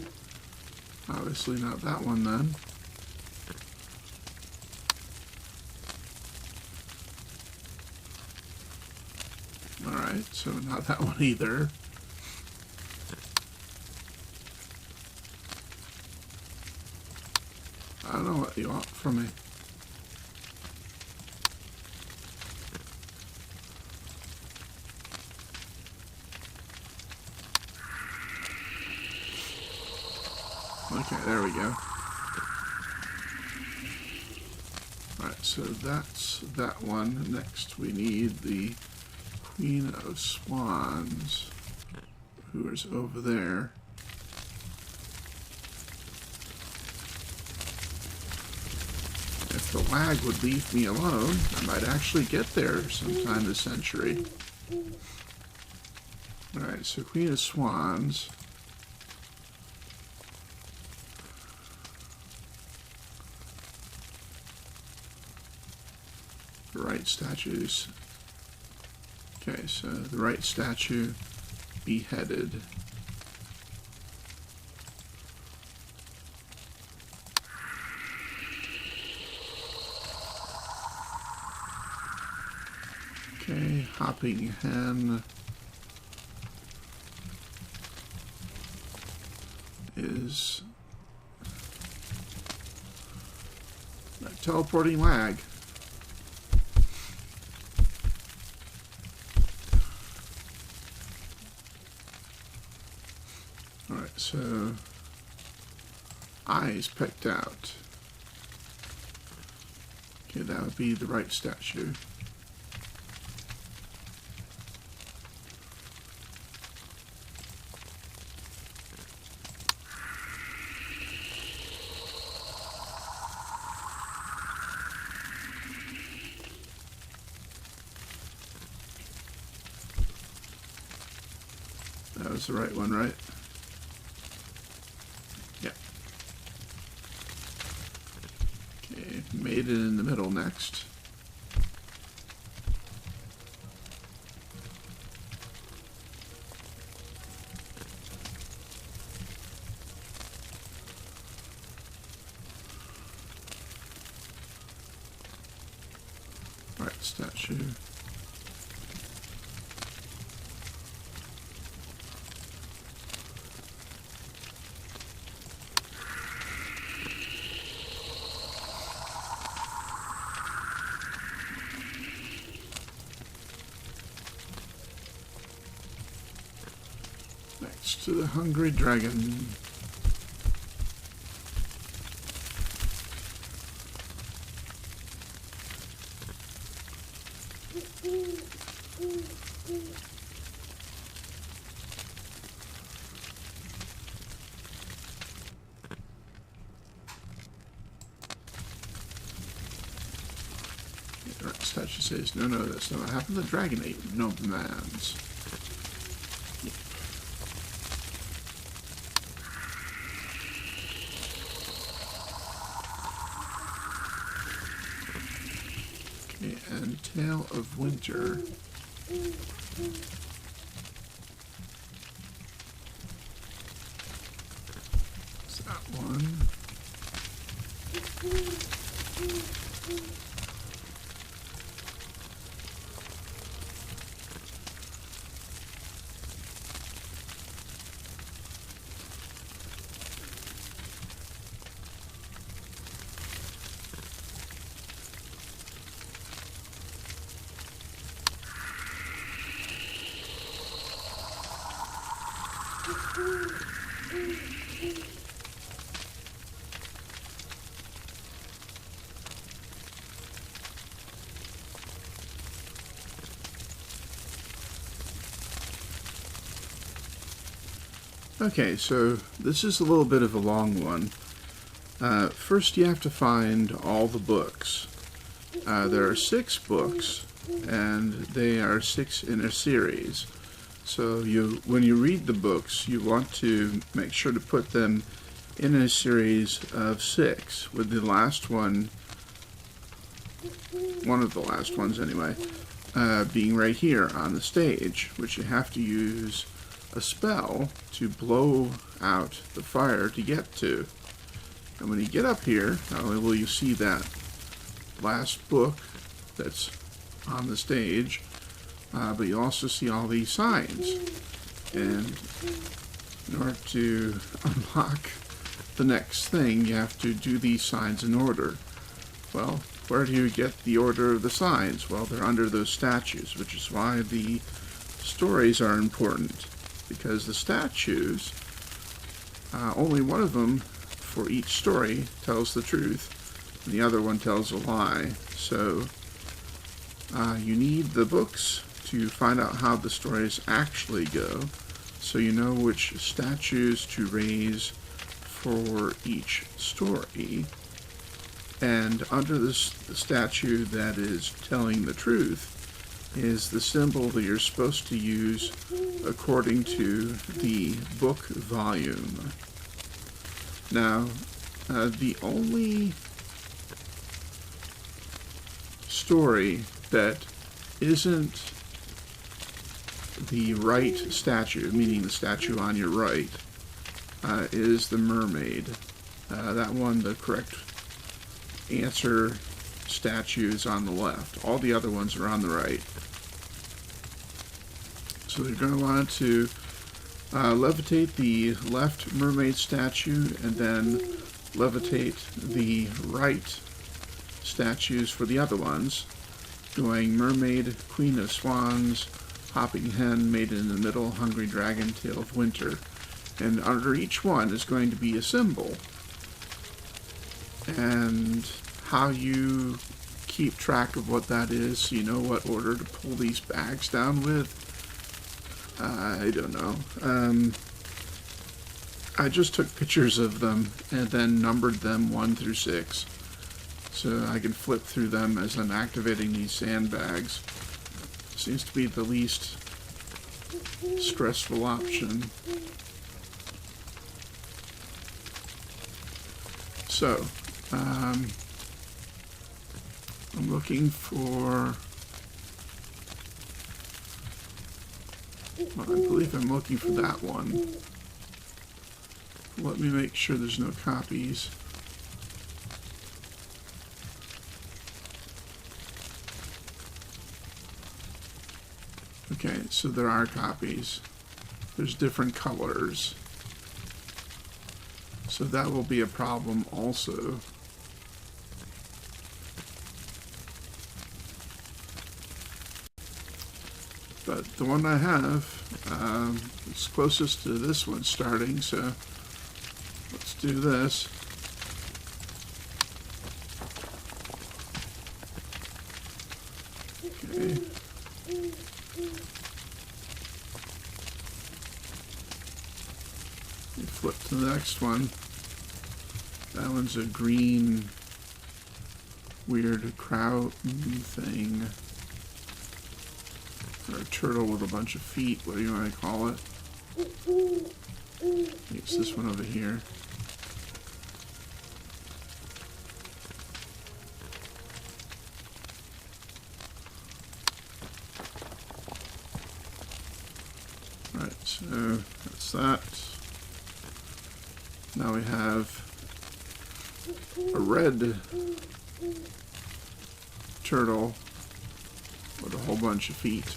Obviously not that one then. Alright, so not that one either. I don't know what you want from me. Okay, there we go. Alright, so that's that one. Next we need the Queen of Swans, who is over there. If the lag would leave me alone, I might actually get there sometime this century. Alright, so Queen of Swans. The right statues. Okay, so the right statue beheaded. Okay, hopping hen is teleporting lag. Alright, so eyes picked out. Okay, that would be the right statue. That was the right one, right? Yeah. Okay, made it in the middle next. Right statue. Next to the hungry dragon. The right statue says, no, that's not what happened. The dragon ate no mans. And Tale of Winter. Is that one? Okay, so this is a little bit of a long one. First you have to find all the books. There are 6 books, and they are 6 in a series. So when you read the books, you want to make sure to put them in a series of 6, with the last one of the last ones anyway, being right here on the stage, which you have to use a spell to blow out the fire to get to. And when you get up here, not only will you see that last book that's on the stage, but you also see all these signs. And in order to unlock the next thing, you have to do these signs in order. Well, where do you get the order of the signs? Well, they're under those statues, which is why the stories are important. Because the statues, only one of them for each story tells the truth, and the other one tells a lie. So you need the books to find out how the stories actually go, so you know which statues to raise for each story. And under the statue that is telling the truth is the symbol that you're supposed to use according to the book volume. Now, the only story that isn't the right statue, meaning the statue on your right, is the mermaid. That one, the correct answer statue is on the left. All the other ones are on the right. So you're going to want to levitate the left mermaid statue and then levitate the right statues for the other ones, going mermaid, queen of swans, hopping hen, maiden in the middle, hungry dragon, tail of winter. And under each one is going to be a symbol. And how you keep track of what that is, so you know what order to pull these bags down with, I don't know. I just took pictures of them and then numbered them 1 through 6, so I can flip through them as I'm activating these sandbags. Seems to be the least stressful option. So, I'm looking for, well, I believe I'm looking for that one. Let me make sure there's no copies. Okay, so there are copies. There's different colors. So that will be a problem also. But the one I have is closest to this one starting, so let's do this. Okay. You flip to the next one. That one's a green, weird crow thing. Or a turtle with a bunch of feet, what do you want to call it? It's this one over here. Right, so that's that. Now we have a red turtle with a whole bunch of feet.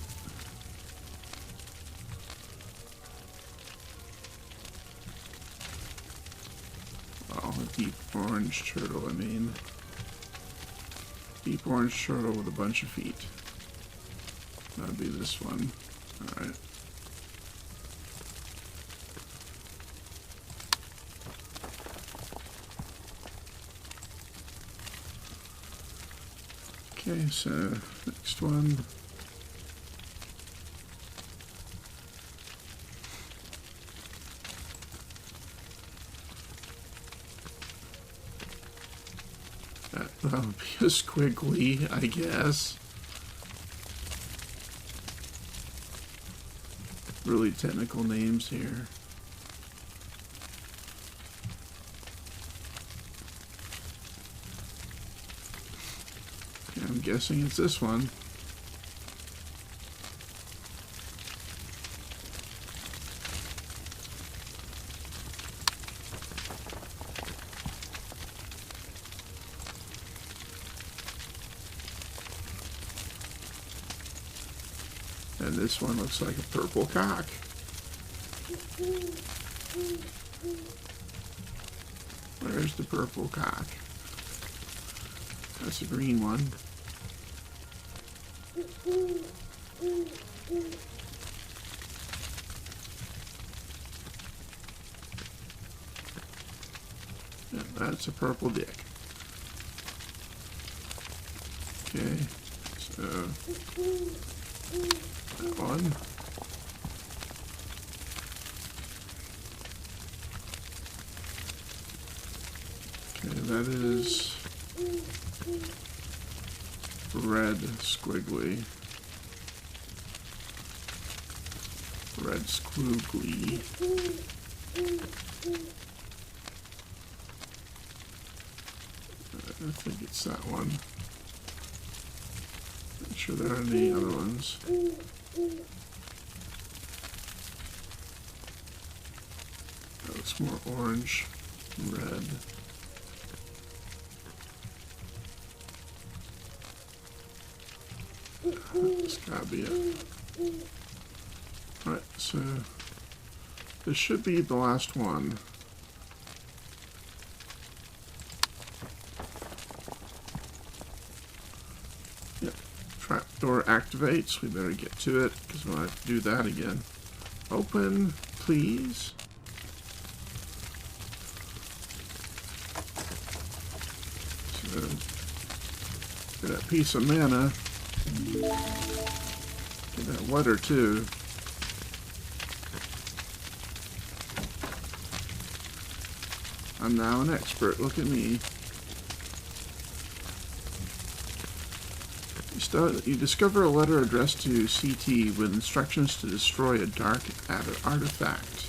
Oh, a deep orange turtle, I mean. Deep orange turtle with a bunch of feet. That'd be this one. Alright. Okay, so next one. That'll be a squiggly, I guess. Really technical names here. I'm guessing it's this one. And this one looks like a purple cock. Where's the purple cock? That's a green one. Yeah, that's a purple dick. Okay, so that one. Okay, that is red squiggly. Red squiggly. I think it's that one. Not sure there are any other ones. That looks more orange, red. This gotta be it. Alright, so this should be the last one. Yep, trapdoor activates. We better get to it because we'll have to do that again. Open, please. So, get that piece of mana. Get that water too. I'm now an expert. Look at me. You discover a letter addressed to CT with instructions to destroy a dark artifact.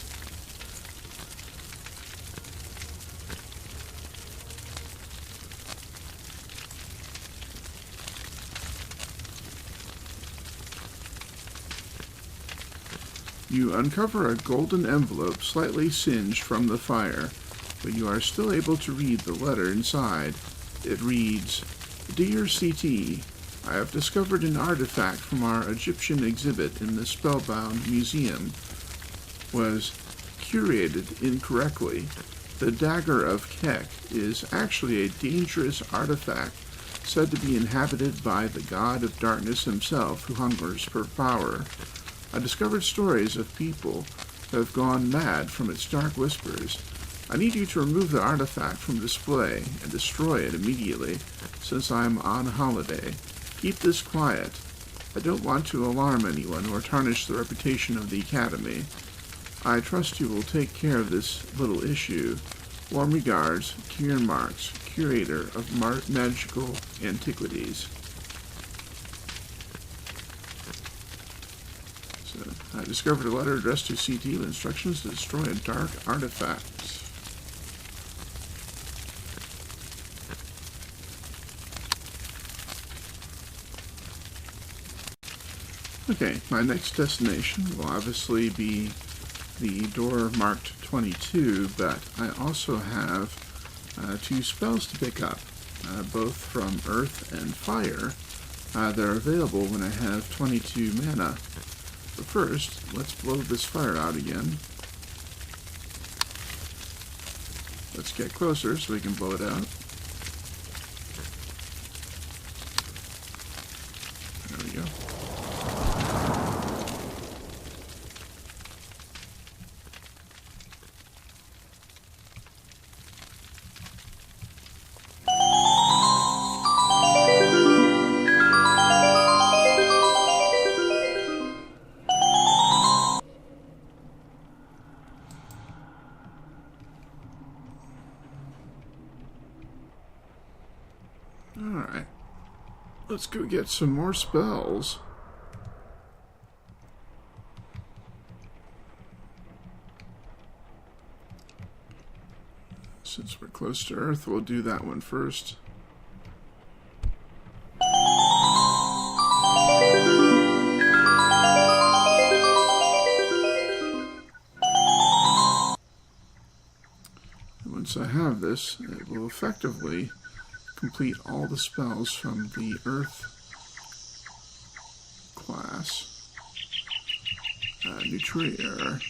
You uncover a golden envelope slightly singed from the fire, but you are still able to read the letter inside. It reads, "Dear CT, I have discovered an artifact from our Egyptian exhibit in the Spellbound Museum. Was curated incorrectly. The dagger of Kek is actually a dangerous artifact said to be inhabited by the god of darkness himself who hungers for power. I discovered stories of people who have gone mad from its dark whispers. I need you to remove the artifact from display and destroy it immediately, since I am on holiday. Keep this quiet. I don't want to alarm anyone or tarnish the reputation of the Academy. I trust you will take care of this little issue. Warm regards, Kieran Marks, Curator of Magical Antiquities." So, I discovered a letter addressed to CT with instructions to destroy a dark artifact. Okay, my next destination will obviously be the door marked 22, but I also have 2 spells to pick up, both from Earth and Fire. They're available when I have 22 mana. But first, let's blow this fire out again. Let's get closer so we can blow it out. There we go. Alright, let's go get some more spells. Since we're close to Earth, we'll do that one first. And once I have this, it will effectively complete all the spells from the Earth class. Nutrier.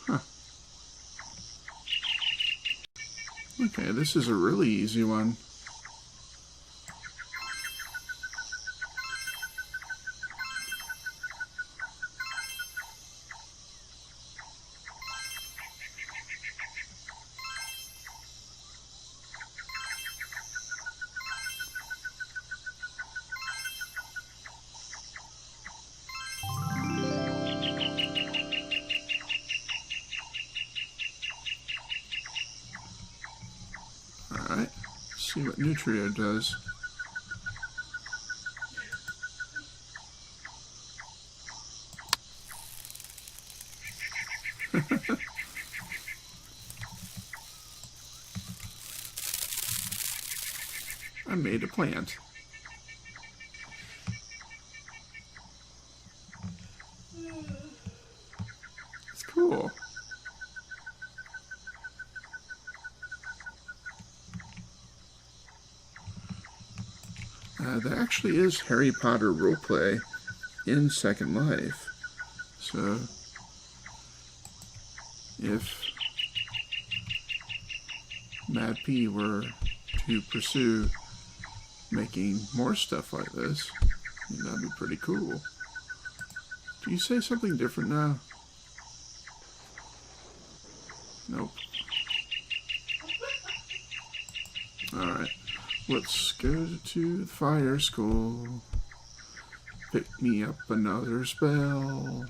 Huh. Okay, this is a really easy one. Alright, see what Nutrio does. I made a plant. It's cool. There actually is Harry Potter roleplay in Second Life. So, if MadPea were to pursue making more stuff like this, that'd be pretty cool. Do you say something different now? Nope. Alright. Let's go to the fire school. Pick me up another spell.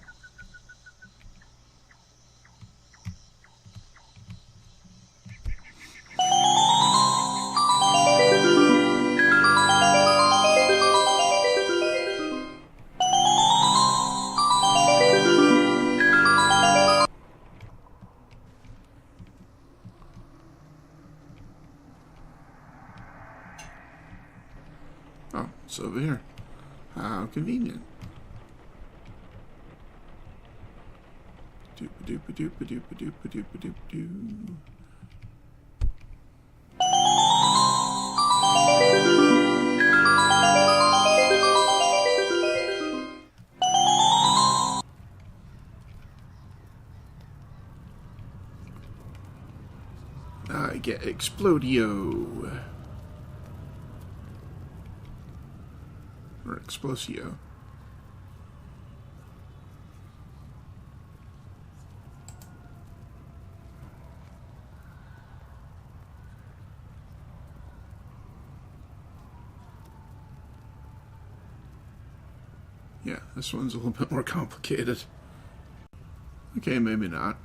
Oh, it's over here. How convenient. Doop-a-doop-a-doop-a-doop-a-doop-a-doop-a-doop-a-doop-a-doo. I get Explodio. Or Explosio. Yeah, this one's a little bit more complicated. Okay, maybe not.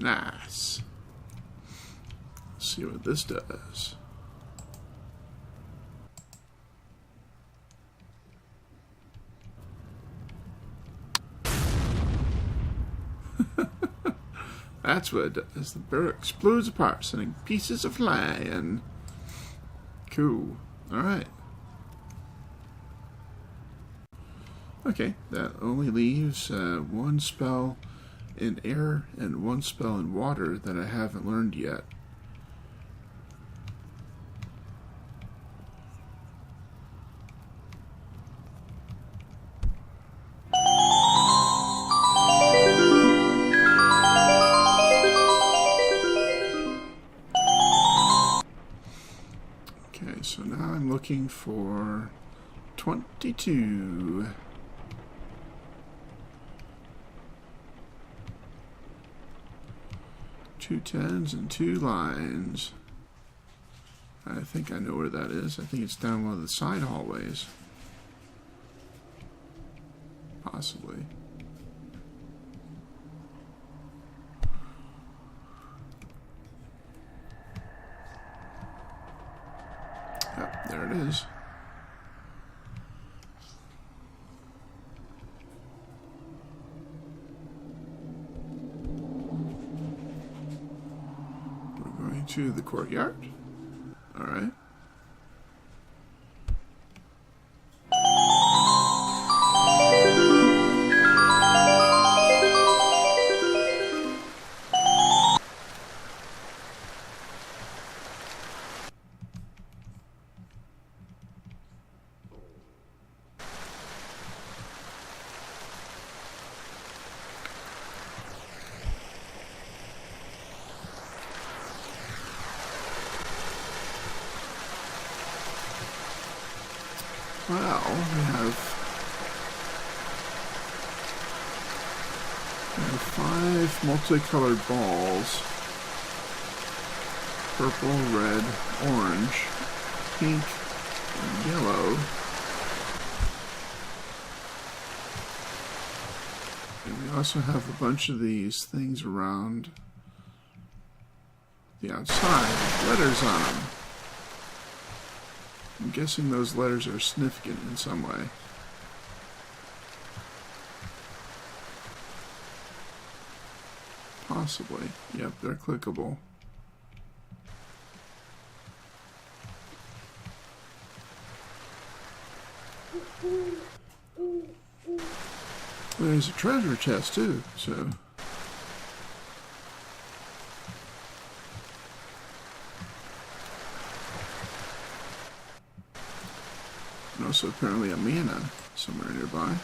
Nice. Let's see what this does. That's what it does. The barrel explodes apart, sending pieces of flying. Cool. Alright. Okay, that only leaves one spell in air and one spell in water that I haven't learned yet. Okay, so now I'm looking for 22. Two tens and two lines. I think I know where that is. I think it's down one of the side hallways. Possibly. it is. We're going to the courtyard. All right. Well, we have 5 multicolored balls. Purple, red, orange, pink, and yellow. And we also have a bunch of these things around the outside with letters on them. I'm guessing those letters are significant in some way. Possibly. Yep, they're clickable. There's a treasure chest too, so... And also apparently a mana somewhere nearby.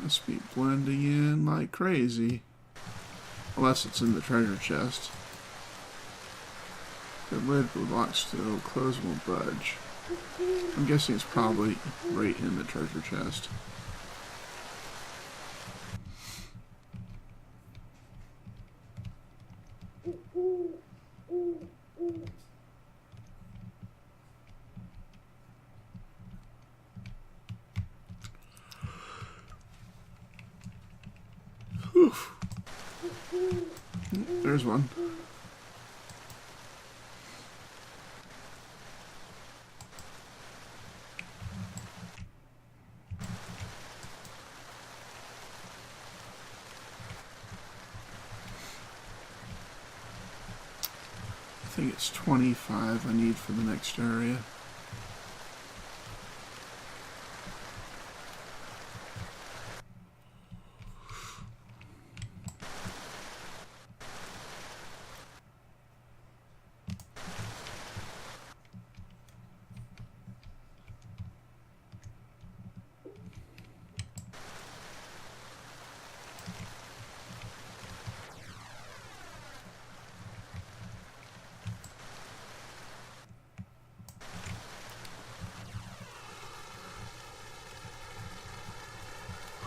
Must be blending in like crazy. Unless it's in the treasure chest. The lid will lock still, close won't budge. I'm guessing it's probably right in the treasure chest. Whew. There's one. I think it's 25 I need for the next area.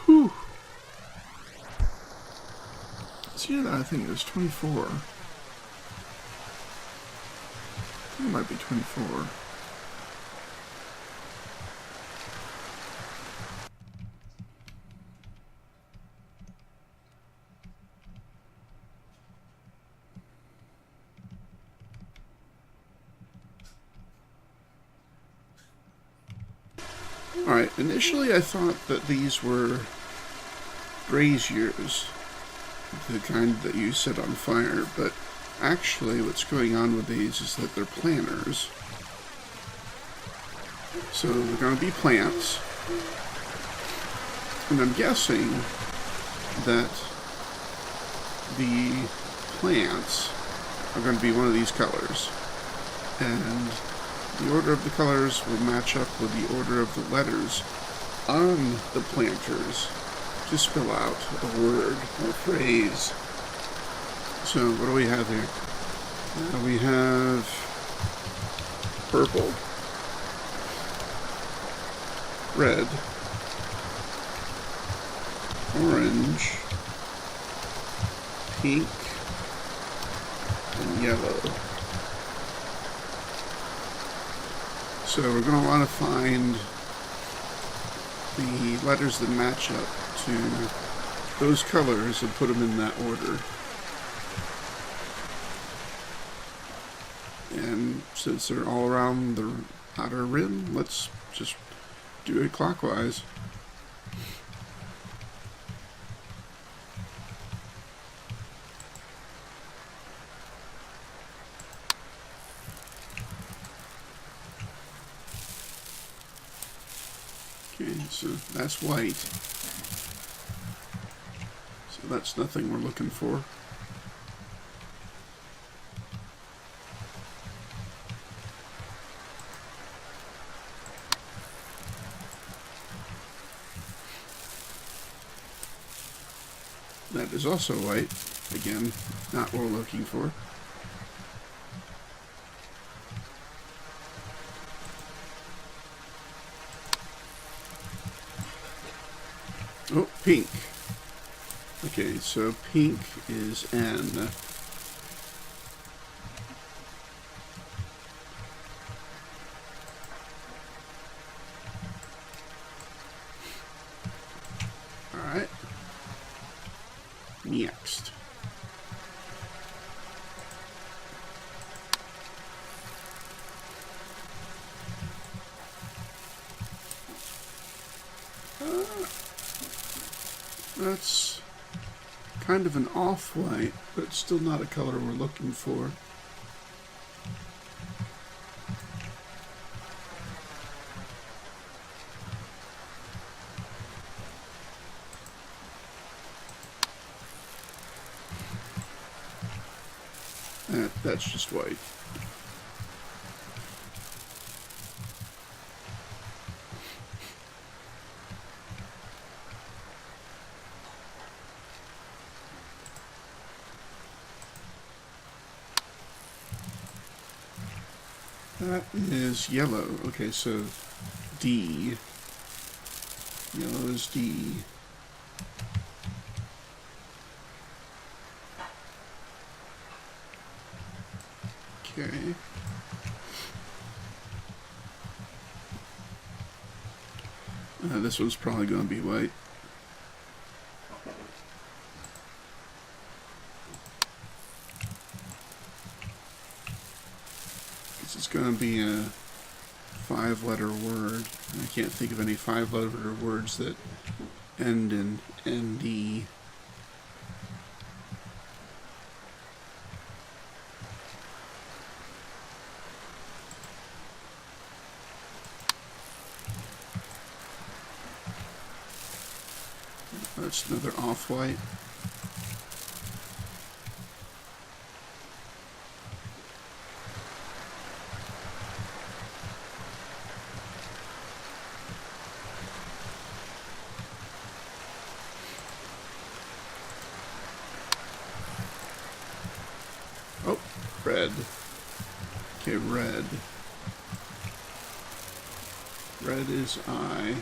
Whew. See that? I think it was 24. I think it might be 24. Alright, initially I thought that these were braziers, the kind that you set on fire, but actually what's going on with these is that they're planters. So they're going to be plants, and I'm guessing that the plants are going to be one of these colors, and the order of the colors will match up with the order of the letters on the planters to spell out a word or phrase. So what do we have here? We have purple, red, orange, pink, and yellow. So we're going to want to find the letters that match up to those colors and put them in that order. And since they're all around the outer rim, let's just do it clockwise. Okay, so that's white. So that's nothing we're looking for. That is also white. Again, not what we're looking for. Oh, pink. Okay, so pink is N. Alright. Next. That's kind of an off-white, but still not a color we're looking for. That's just white. That is yellow. Okay, so D. Yellow is D. Okay. This one's probably going to be white. This is going to be a 5-letter word. I can't think of any 5-letter words that end in ND. That's another off-white. Oh, red. Okay, red. Red is I.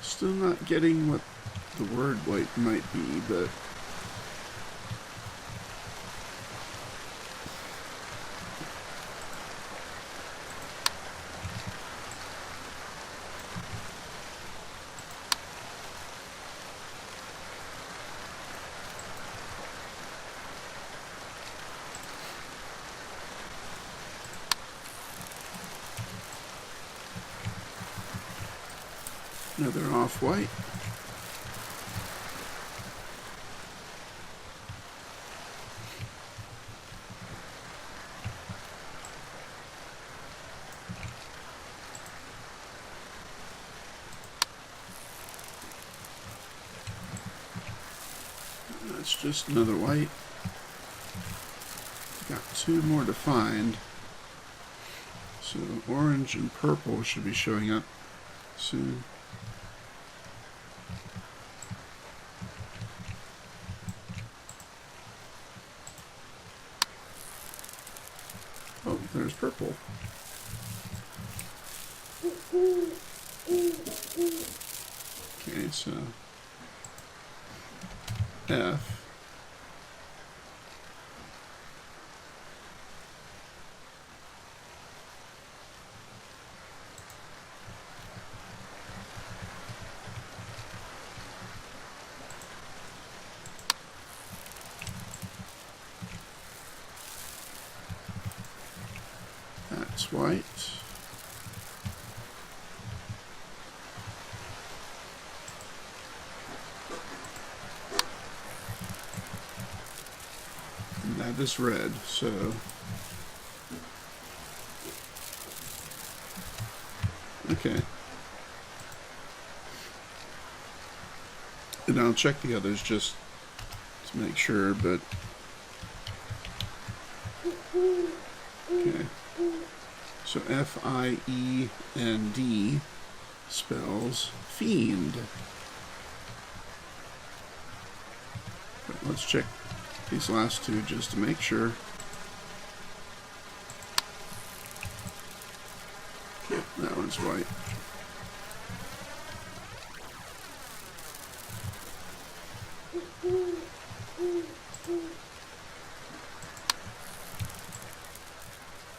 Still not getting what the word white might be, but another off-white. That's just another white. Got 2 more to find. So orange and purple should be showing up soon. there's purple. Okay, so F. That's white. And that is red, so okay. And I'll check the others just to make sure, but okay. So F, I, E, and D spells fiend. But let's check these last two just to make sure. Yep, that one's white.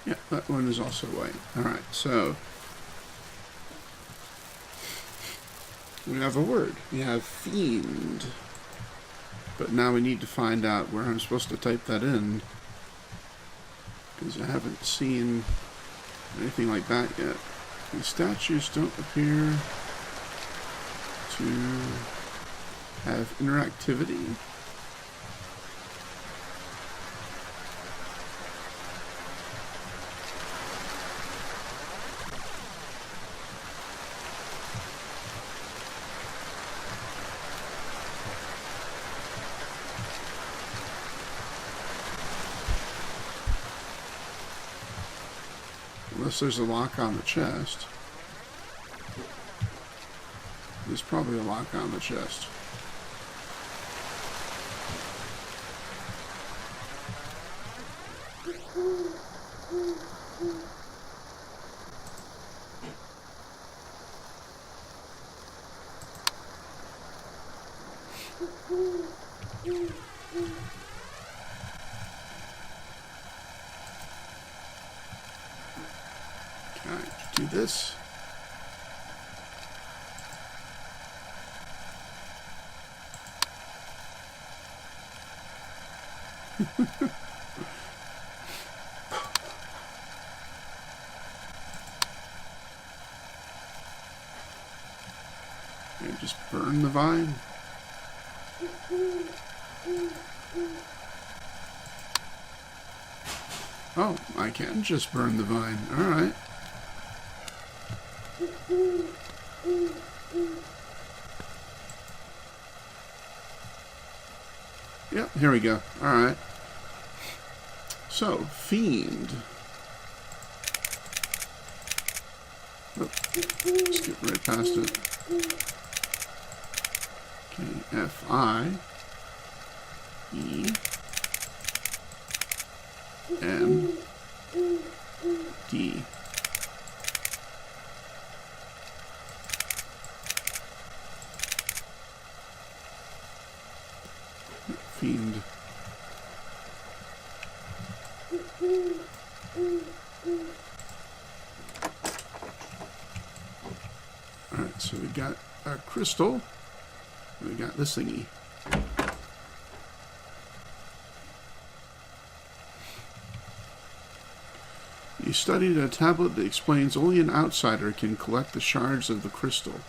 Yeah, that one is also white. Alright, so we have a word. We have fiend. But now we need to find out where I'm supposed to type that in, because I haven't seen anything like that yet. The statues don't appear to have interactivity. Unless there's a lock on the chest. There's probably a lock on the chest. Do this. And just burn the vine. Oh, I can just burn the vine. All right. Yep, here we go. Alright. So, fiend. Oh, skip right past it. Okay, F-I E N D. Fiend. Alright, so we got a crystal. We got this thingy. You studied a tablet that explains only an outsider can collect the shards of the crystal.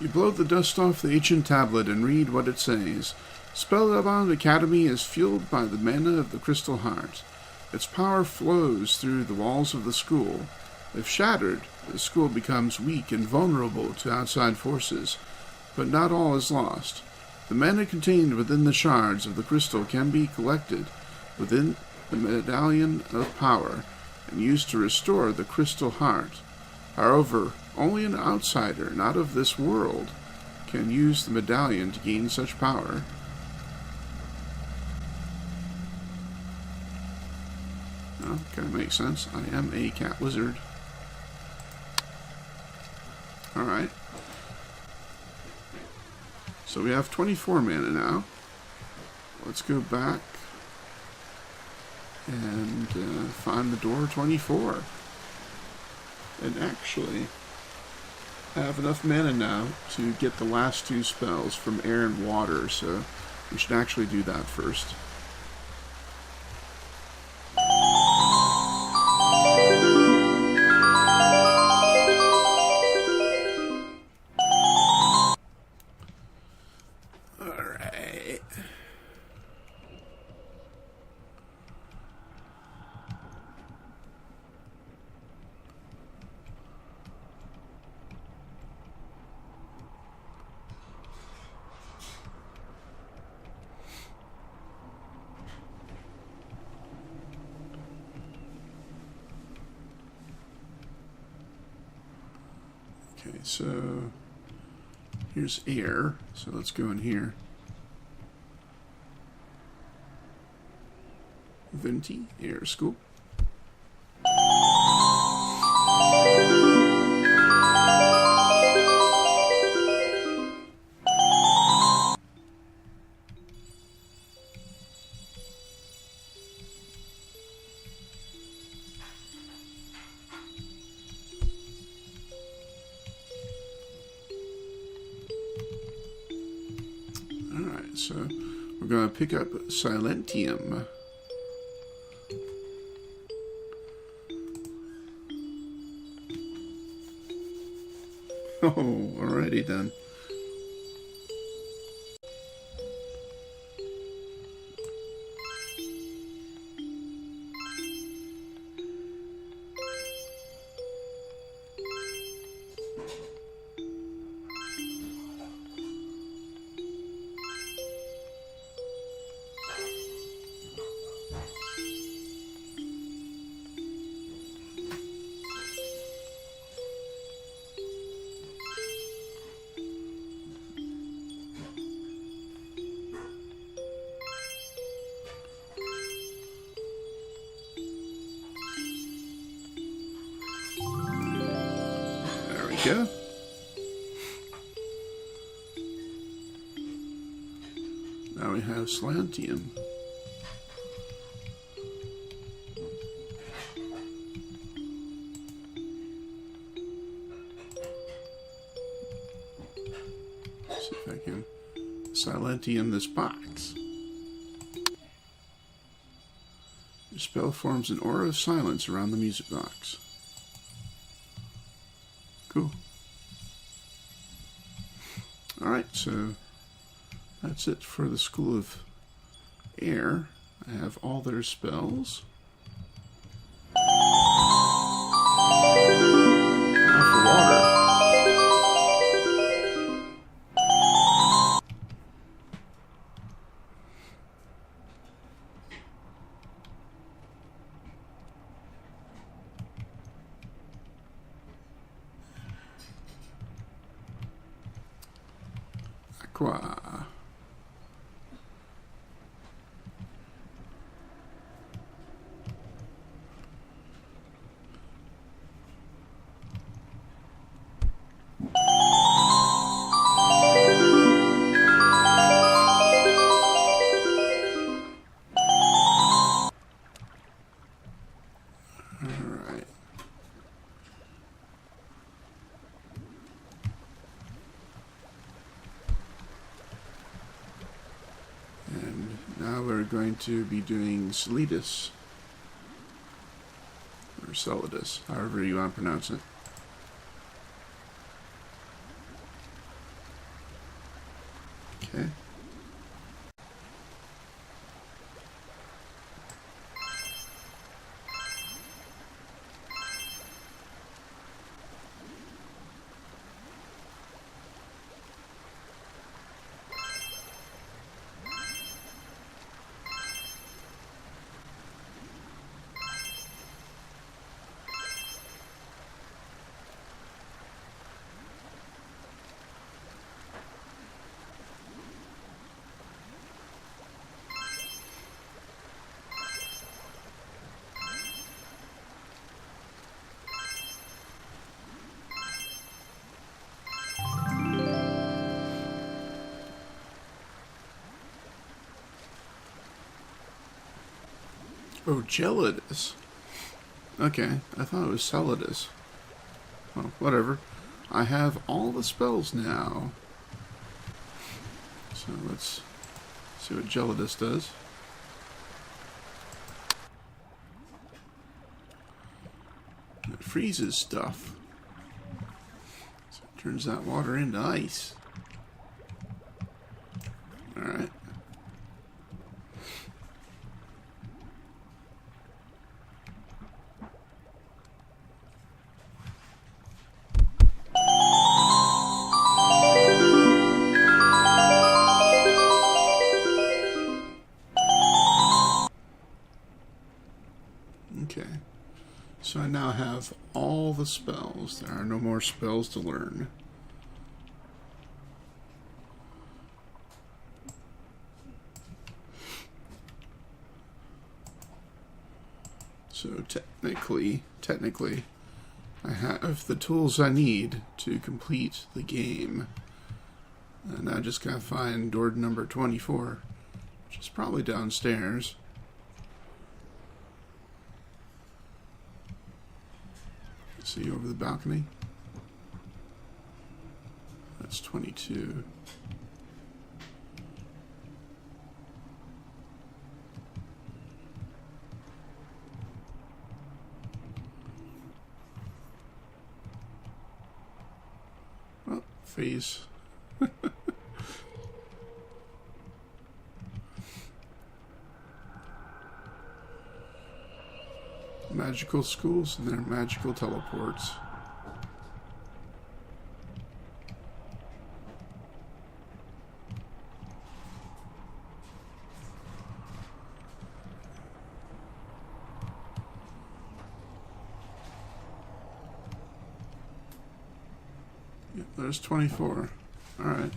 You blow the dust off the ancient tablet and read what it says. Spellbound Academy is fueled by the mana of the crystal heart. Its power flows through the walls of the school. If shattered, the school becomes weak and vulnerable to outside forces. But not all is lost. The mana contained within the shards of the crystal can be collected within the medallion of power and used to restore the crystal heart. However, only an outsider, not of this world, can use the medallion to gain such power. Well, kind of makes sense. I am a cat wizard. Alright. So we have 24 mana now. Let's go back and find the door 24. And actually have enough mana now to get the last two spells from air and water, so we should actually do that first. Alright. Okay, so here's air, so let's go in here. Venti, air school. Alright, so we're going to pick up Silentium. Oh, alrighty then. Go. Now we have Slantium. See if I can Silentium this box. Your spell forms an aura of silence around the music box. Cool. Alright, so that's it for the School of Air. I have all their spells. Now for water. Aqua. Alright. And now we're going to be doing Solidus. Or Solidus, however you want to pronounce it. Okay. Oh, Gelidus. Okay, I thought it was Celidus. Well, whatever. I have all the spells now. So let's see what Gelidus does. It freezes stuff. So it turns that water into ice. Alright. Okay. So I now have all the spells. There are no more spells to learn. So technically, I have the tools I need to complete the game. And I just gotta find door number 24, which is probably downstairs. See over the balcony? That's 22. Well, phase. Magical schools and their magical teleports. Yep, there's 24. Alright.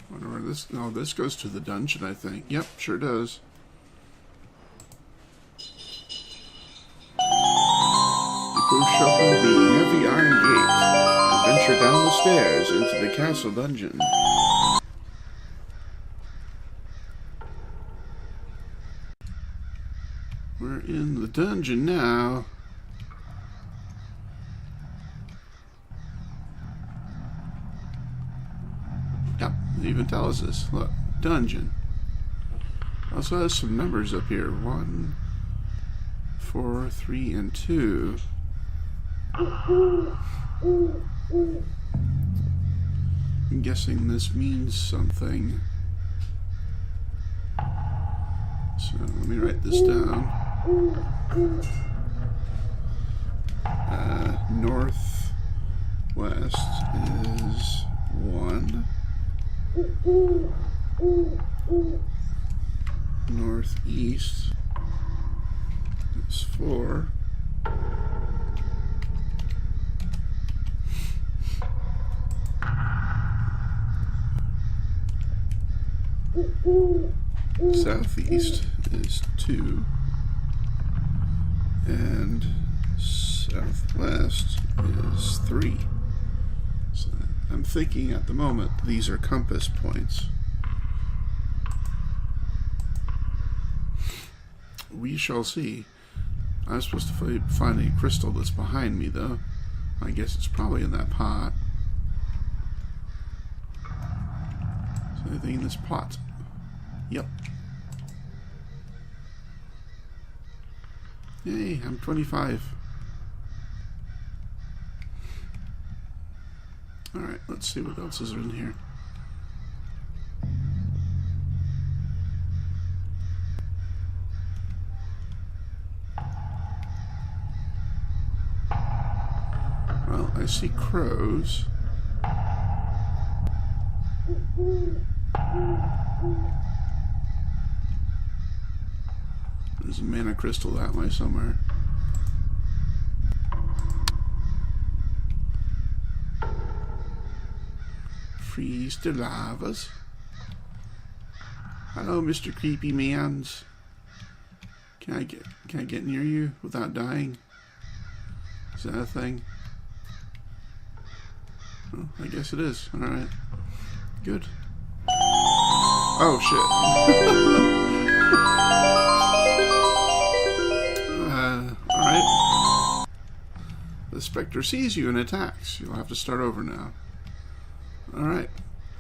Wonder where this... No, this goes to the dungeon, I think. Yep, sure does. You push open the heavy iron gate and venture down the stairs into the castle dungeon. We're in the dungeon now. Yep, it even tells us. Look, dungeon. Also has some numbers up here. 1, 4, 3, and 2. I'm guessing this means something. So let me write this down. Northwest is 1. Northeast is 4. Southeast is 2. And southwest is 3. So I'm thinking at the moment these are compass points. We shall see. I'm supposed to find a crystal that's behind me, though. I guess it's probably in that pot. Is there anything in this pot? Yep. Yay, I'm 25. Alright, let's see what else is in here. Well, I see crows. There's a mana crystal that way somewhere. Freeze the lavas. Hello, Mr. Creepy Mans. Can I get near you without dying? Is that a thing? Oh, I guess it is. Alright. Good. Oh, shit. Alright. The Spectre sees you and attacks. You'll have to start over now. Alright.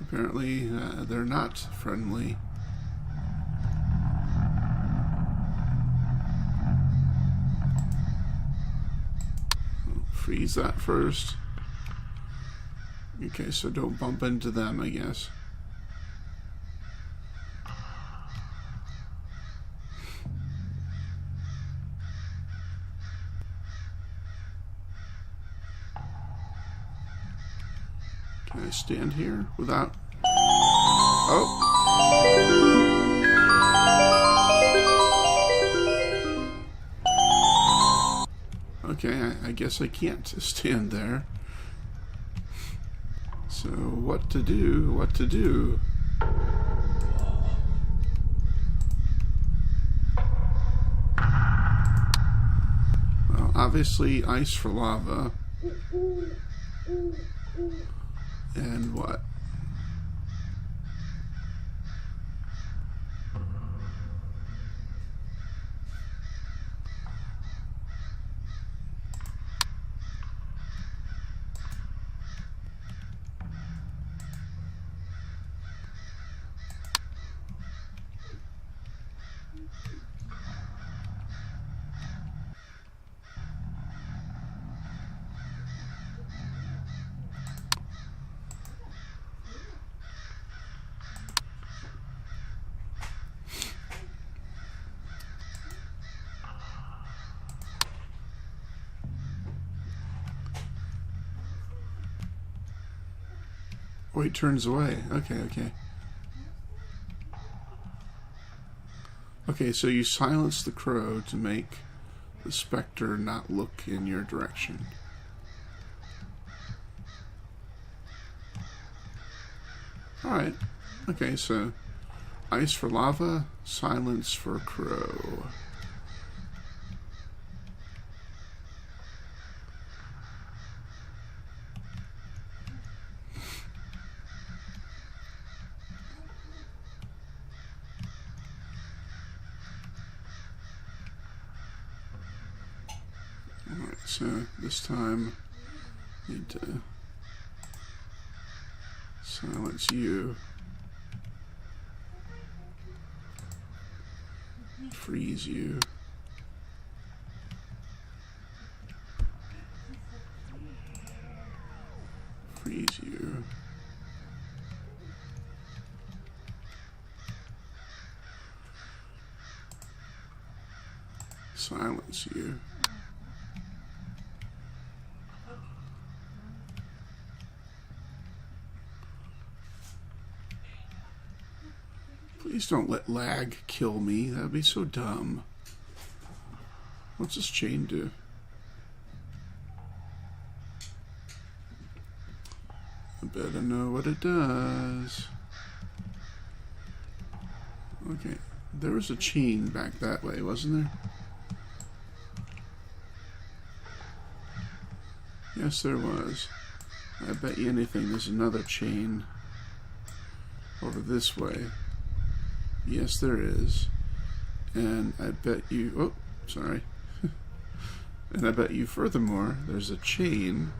Apparently, they're not friendly. Freeze that first. Okay, so don't bump into them, I guess. Can I stand here without... Oh! Okay, I guess I can't stand there. So, what to do? What to do? Well, obviously, ice for lava. And what? Oh, he turns away. Okay, okay. Okay, so you silence the crow to make the Spectre not look in your direction. Alright. Okay, so ice for lava, silence for crow. Alright, so this time need to silence you. Freeze you. Freeze you. Silence you. Please don't let lag kill me. That would be so dumb. What's this chain do? I better know what it does. Okay, there was a chain back that way, wasn't there? Yes, there was. I bet you anything there's another chain over this way. Yes, there is. And I bet you... Oh, sorry. And I bet you furthermore, there's a chain.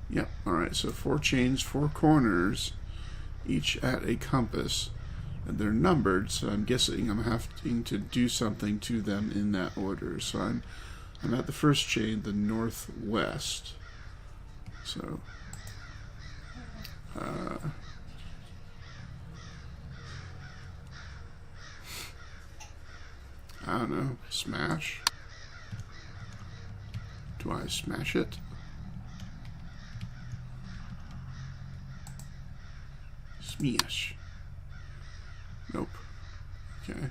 Yep, alright, so 4 chains, 4 corners, each at a compass. And they're numbered, so I'm guessing I'm having to do something to them in that order. So I'm at the first chain, the northwest. So... I don't know, smash? Do I smash it? Smash. Nope. Okay.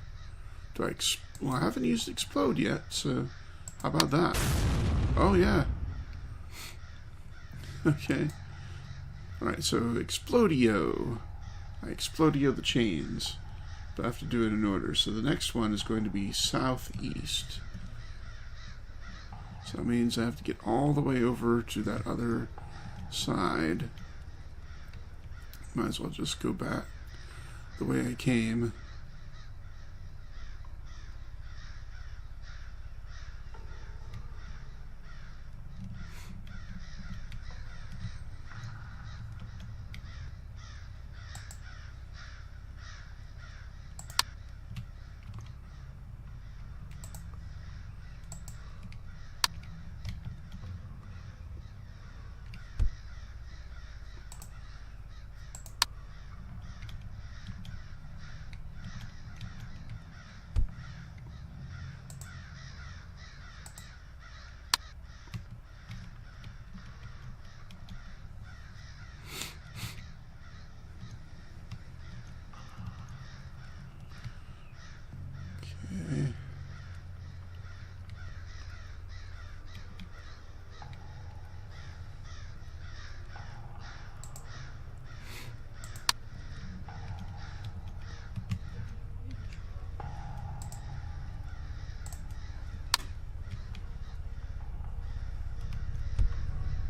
Do I well, I haven't used explode yet, so how about that? Oh, yeah. Okay. Alright, so Explodio. I Explodio the chains. But I have to do it in order. So the next one is going to be southeast. So that means I have to get all the way over to that other side. Might as well just go back the way I came.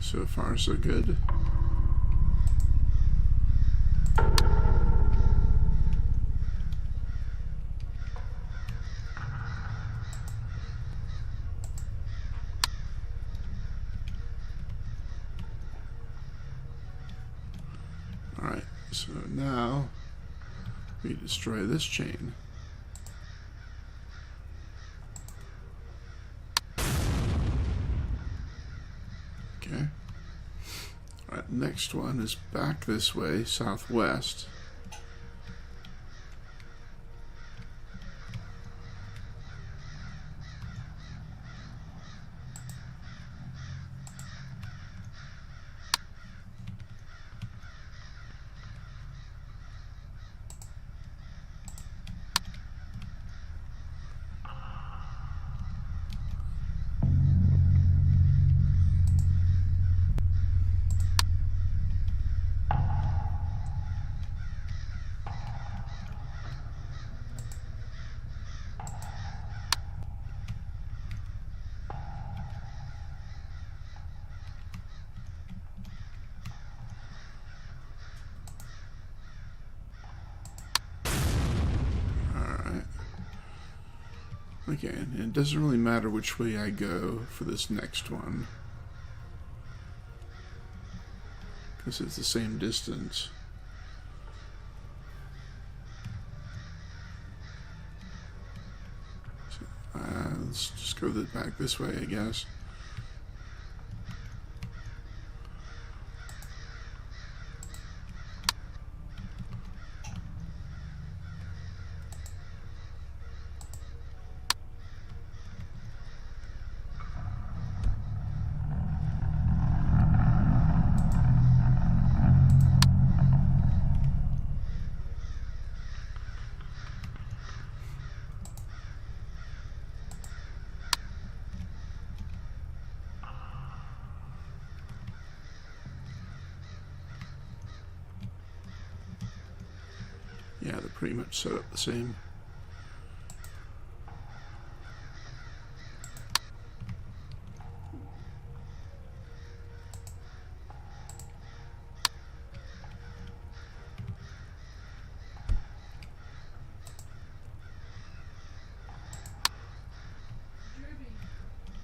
So far, so good. Alright, so now we destroy this chain. Okay. Alright, next one is back this way, southwest. Okay, and it doesn't really matter which way I go for this next one, because it's the same distance. So, let's just go back this way, I guess. Yeah, they're pretty much set up the same.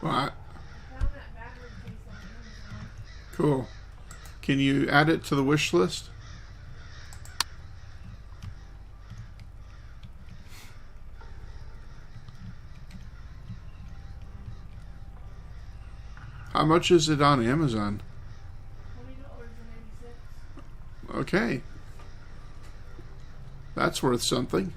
What? Cool. Can you add it to the wish list? How much is it on Amazon? $20.86. Okay. That's worth something.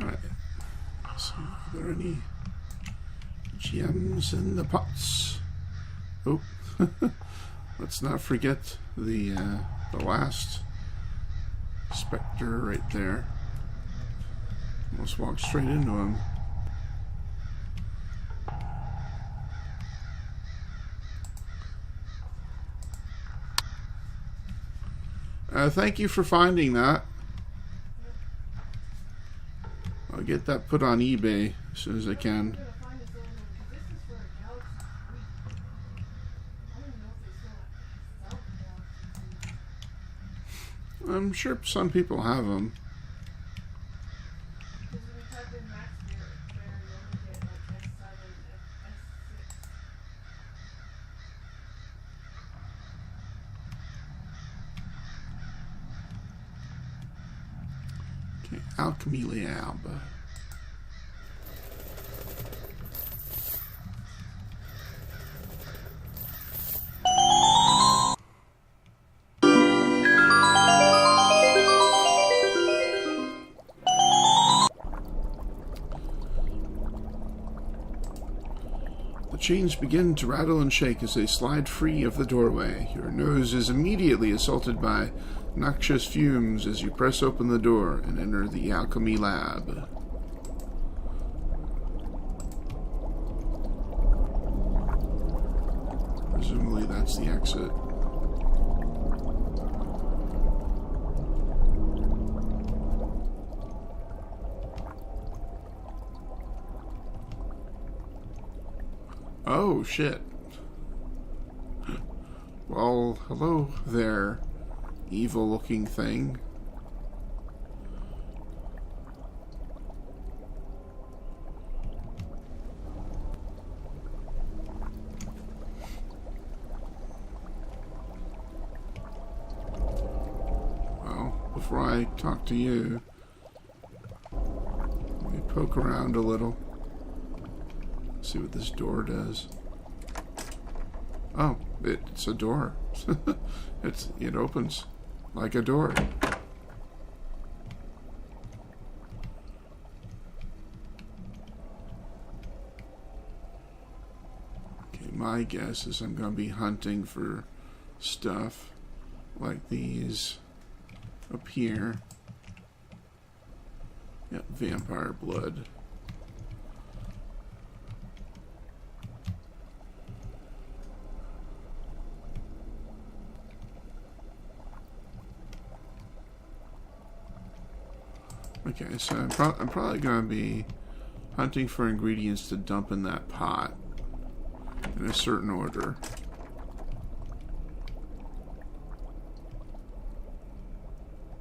Alright, so are there any gems in the pots? Oh, let's not forget the last specter right there. Almost walked straight into him. Thank you for finding that. I'll get that put on eBay as soon as I can. I'm sure some people have them. Okay, Alchemy Lab. The chains begin to rattle and shake as they slide free of the doorway. Your nose is immediately assaulted by noxious fumes as you press open the door and enter the Alchemy Lab. Presumably that's the exit. Oh, shit. Well, hello there, evil-looking thing. Well, before I talk to you, let me poke around a little. See what this door does. Oh, it's a door. It opens like a door. Okay, my guess is I'm going to be hunting for stuff like these up here. Yep, vampire blood. Okay, so I'm probably going to be hunting for ingredients to dump in that pot in a certain order.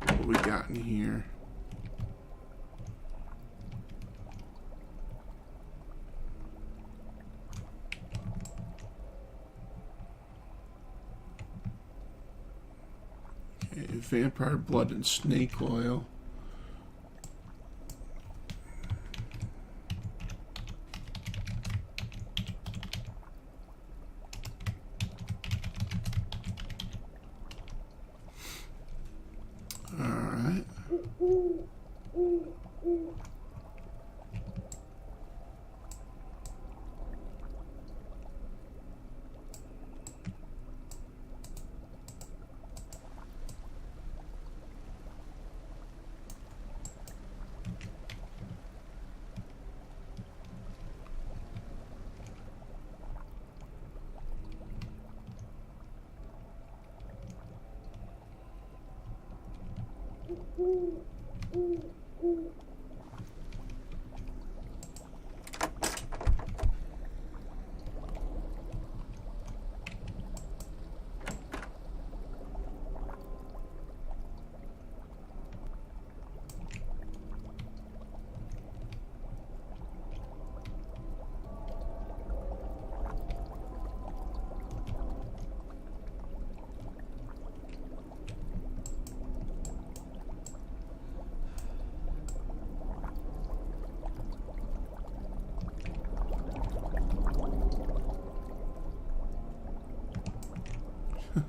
What we got in here? Okay, vampire blood and snake oil.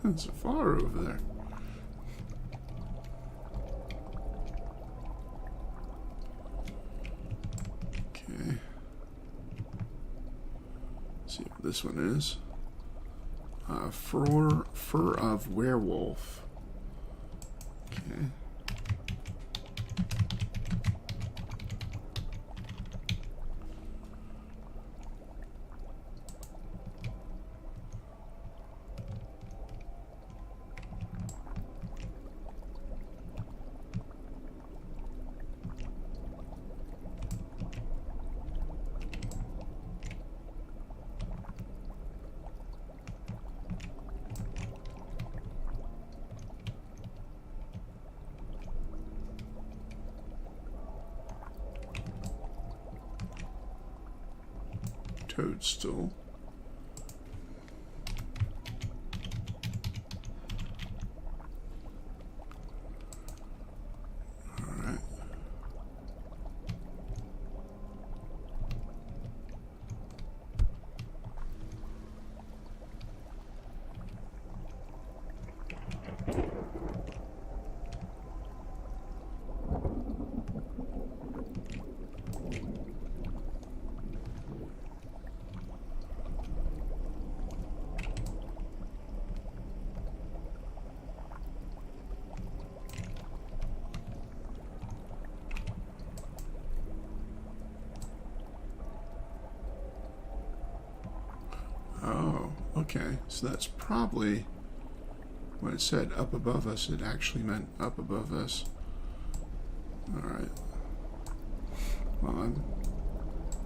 It's far over there. Okay. Let's see what this one is. Fur of werewolf. Okay. Toadstool. Alright. Oh, okay. So that's probably when it said up above us, it actually meant up above us. Alright. Well, I'm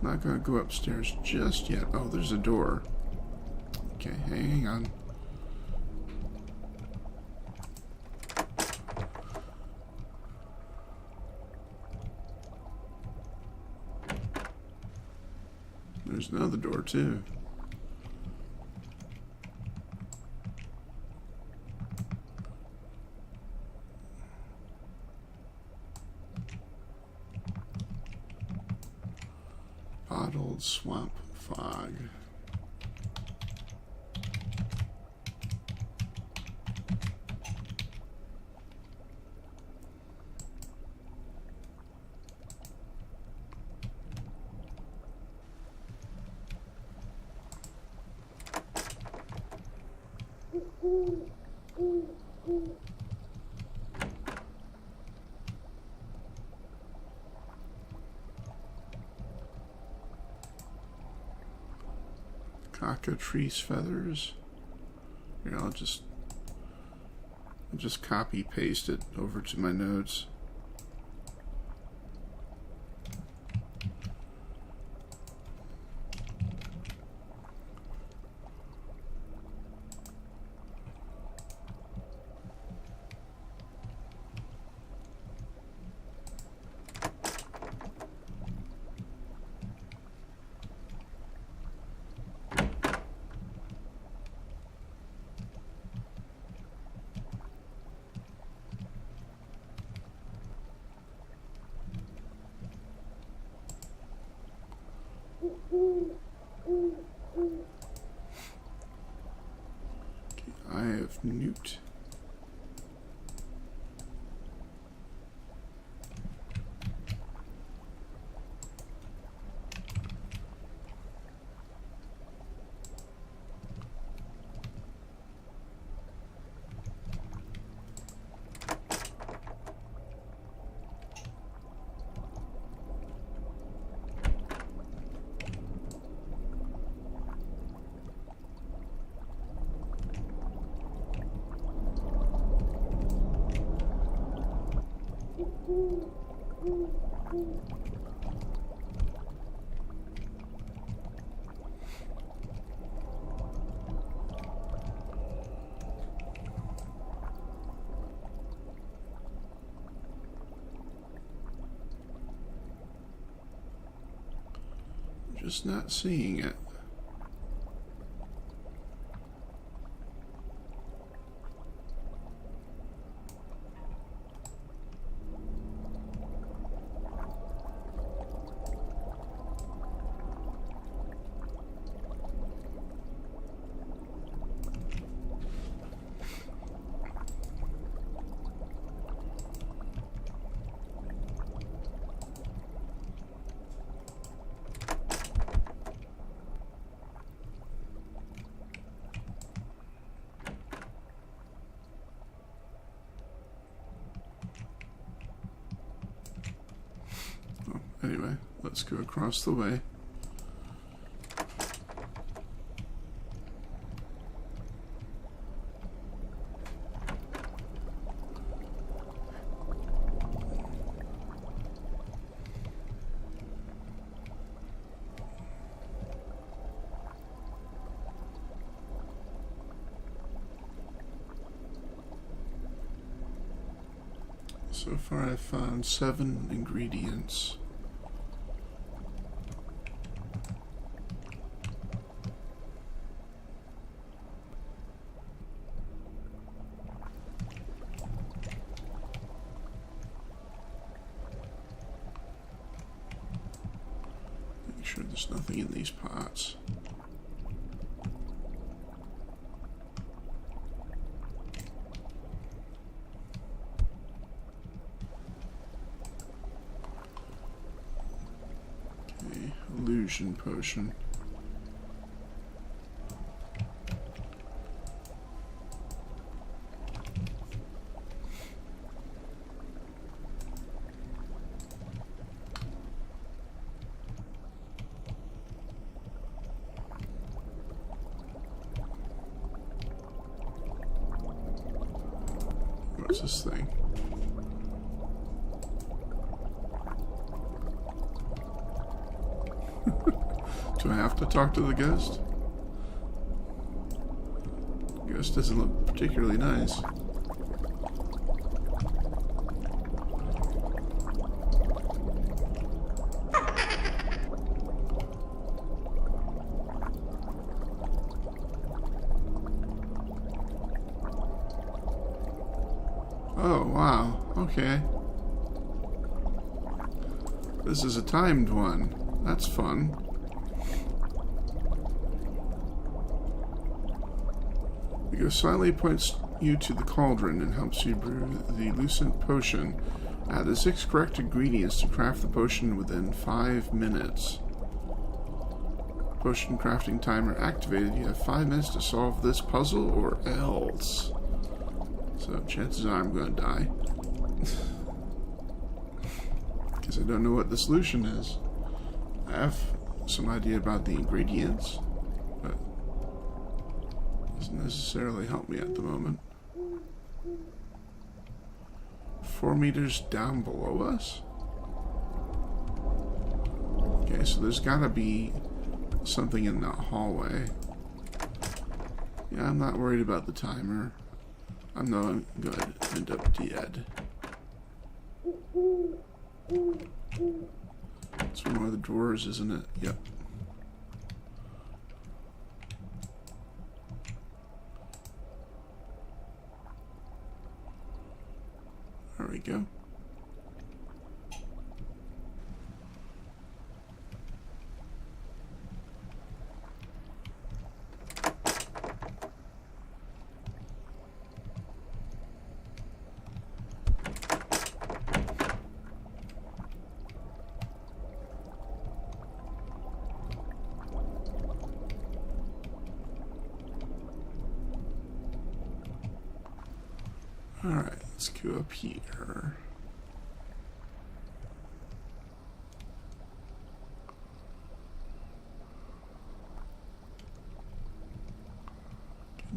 not going to go upstairs just yet. Oh, there's a door. Okay, hang on. There's another door, too. Bottled swamp fog. Cockatrice feathers. Here, I'll just copy paste it over to my notes. I have newt. Just not seeing it. Anyway, let's go across the way. So far I've found 7 ingredients. Make sure there's nothing in these pots. Illusion potion. What's this thing? Do I have to talk to the ghost? The ghost doesn't look particularly nice. Oh, wow. Okay. This is a timed one. That's fun. The ghost silently points you to the cauldron and helps you brew the Lucid potion. Add the 6 correct ingredients to craft the potion within 5 minutes. Potion crafting timer activated. You have 5 minutes to solve this puzzle or else. So chances are I'm going to die. Because I don't know what the solution is. I have some idea about the ingredients, but it doesn't necessarily help me at the moment. 4 meters down below us? Okay, so there's gotta be something in that hallway. Yeah, I'm not worried about the timer. I know I'm going to end up dead. It's one of the drawers, isn't it? Yep. There we go. Alright, let's go up here.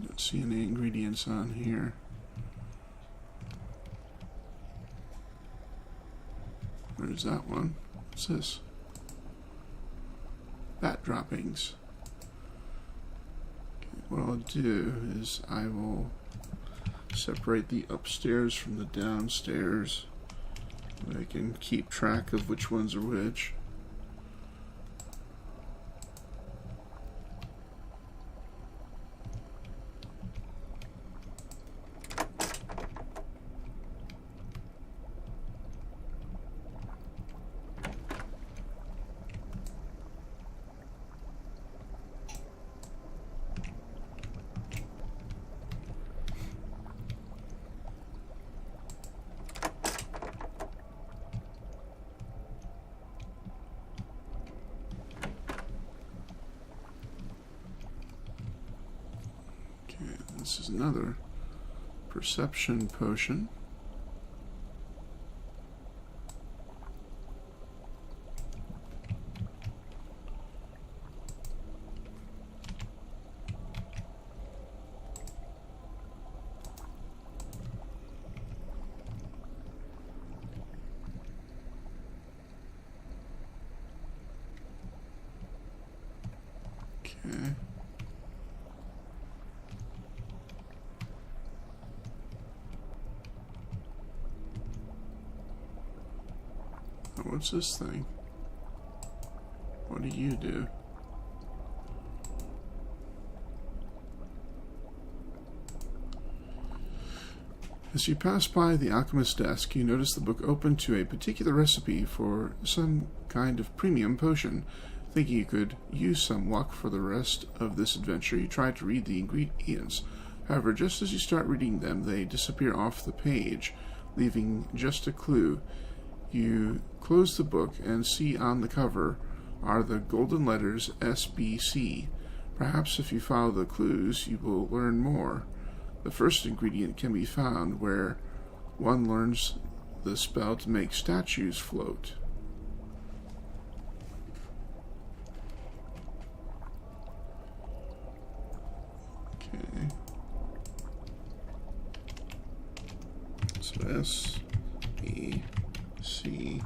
Don't see any ingredients on here. Where's that one? What's this? Bat droppings. Okay, what I'll do is I will separate the upstairs from the downstairs so I can keep track of which ones are which. This is another perception potion. Okay. Oh, what's this thing? What do you do? As you pass by the alchemist's desk, you notice the book open to a particular recipe for some kind of premium potion. Thinking you could use some luck for the rest of this adventure, you try to read the ingredients. However, just as you start reading them, they disappear off the page, leaving just a clue. You close the book and see on the cover are the golden letters SBC. Perhaps if you follow the clues, you will learn more. The first ingredient can be found where one learns the spell to make statues float. Okay. So S, B, C.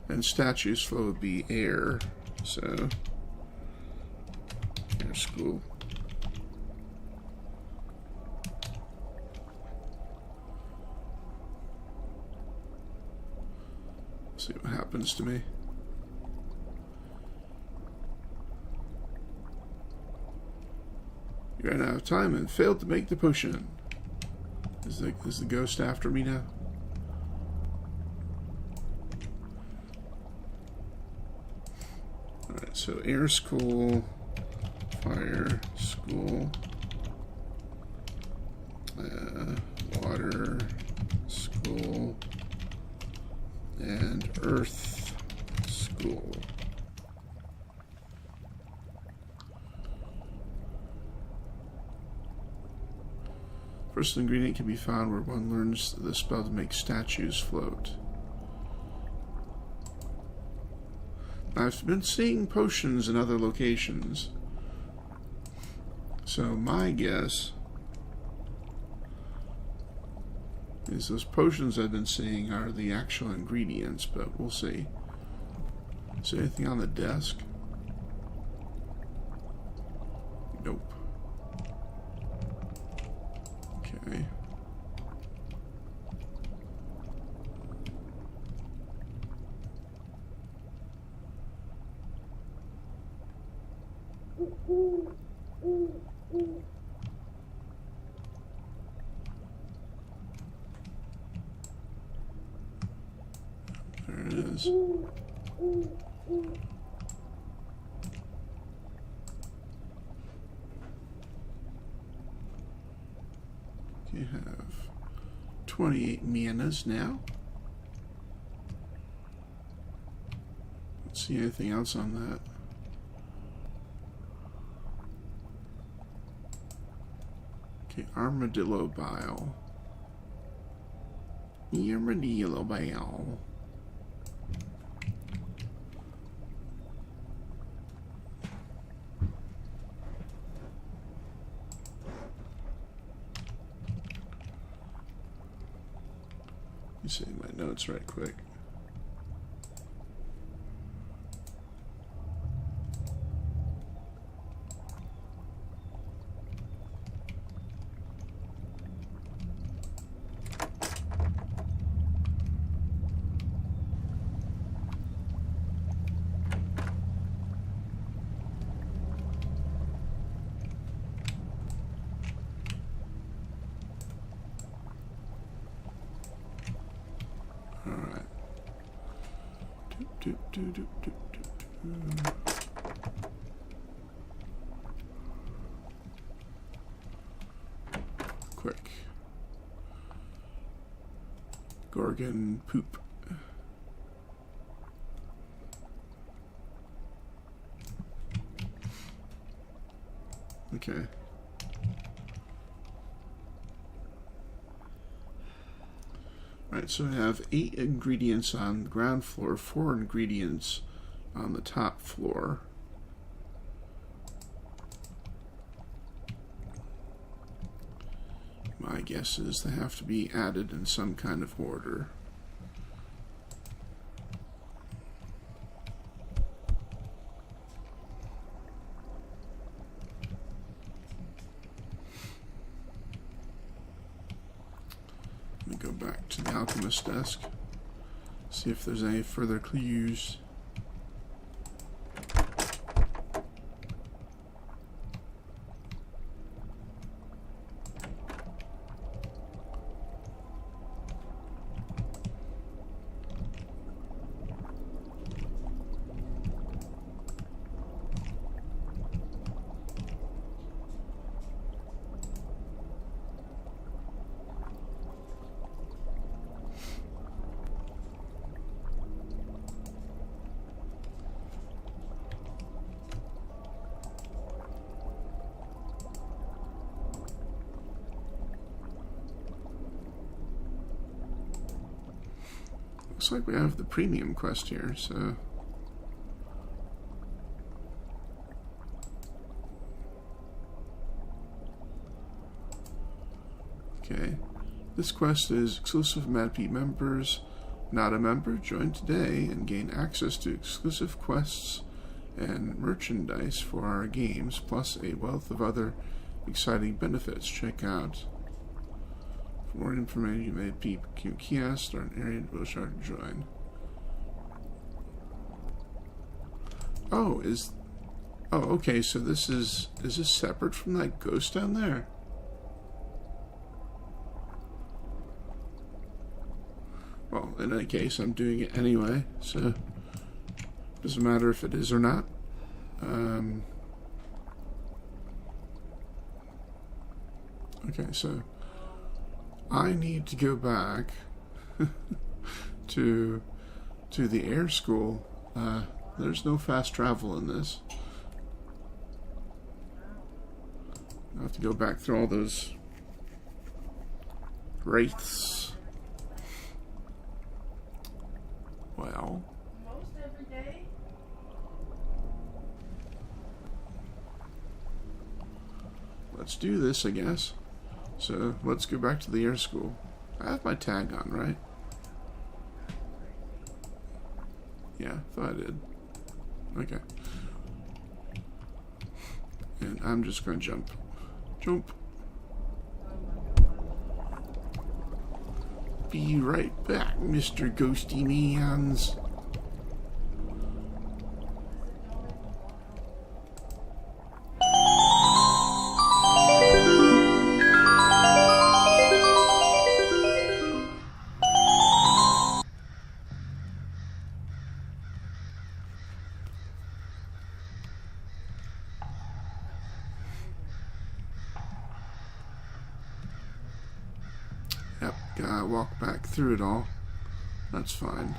And statues flow would be air, so air school. See what happens to me. You ran out of time and failed to make the potion. Is the ghost after me now? Alright, so air school, fire school, water school, and earth school. First ingredient can be found where one learns the spell to make statues float. I've been seeing potions in other locations, so my guess is those potions I've been seeing are the actual ingredients, but we'll see. Is there anything on the desk? Nope. Okay. There it is. You have 28 manas now. Don't see anything else on that. Okay, armadillo bile. Armadillo bile. Let me see my notes right quick. Quick. Gorgon poop. Okay. Alright, so I have 8 ingredients on the ground floor, 4 ingredients on the top floor. My guess is they have to be added in some kind of order. back to the alchemist desk. See if there's any further clues. Looks like we have the premium quest here, so... Okay. This quest is exclusive MadPea members. Not a member? Join today and gain access to exclusive quests and merchandise for our games, plus a wealth of other exciting benefits. Check out. For more information, you may peep kiosk or an area in Willowshire to join. Oh, okay, so is this separate from that ghost down there? Well, in any case, I'm doing it anyway, so doesn't matter if it is or not. Okay, so I need to go back to the air school. There's no fast travel in this. I have to go back through all those wraiths. Well, let's do this, I guess. So let's go back to the air school. I have my tag on, right? Yeah, thought I did. Okay. And I'm just going to jump. Jump. Be right back, Mr. Ghosty Mans. Yep, gotta walk back through it all. That's fine.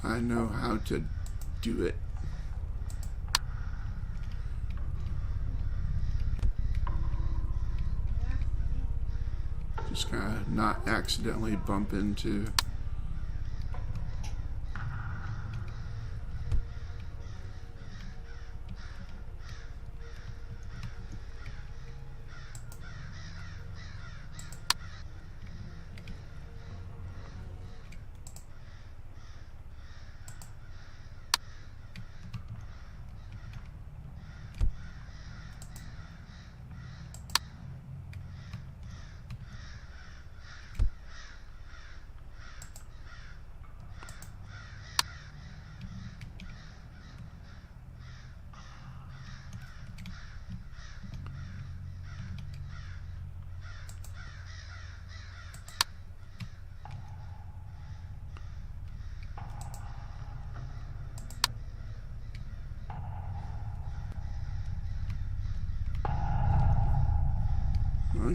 I know how to do it. Just gotta not accidentally bump into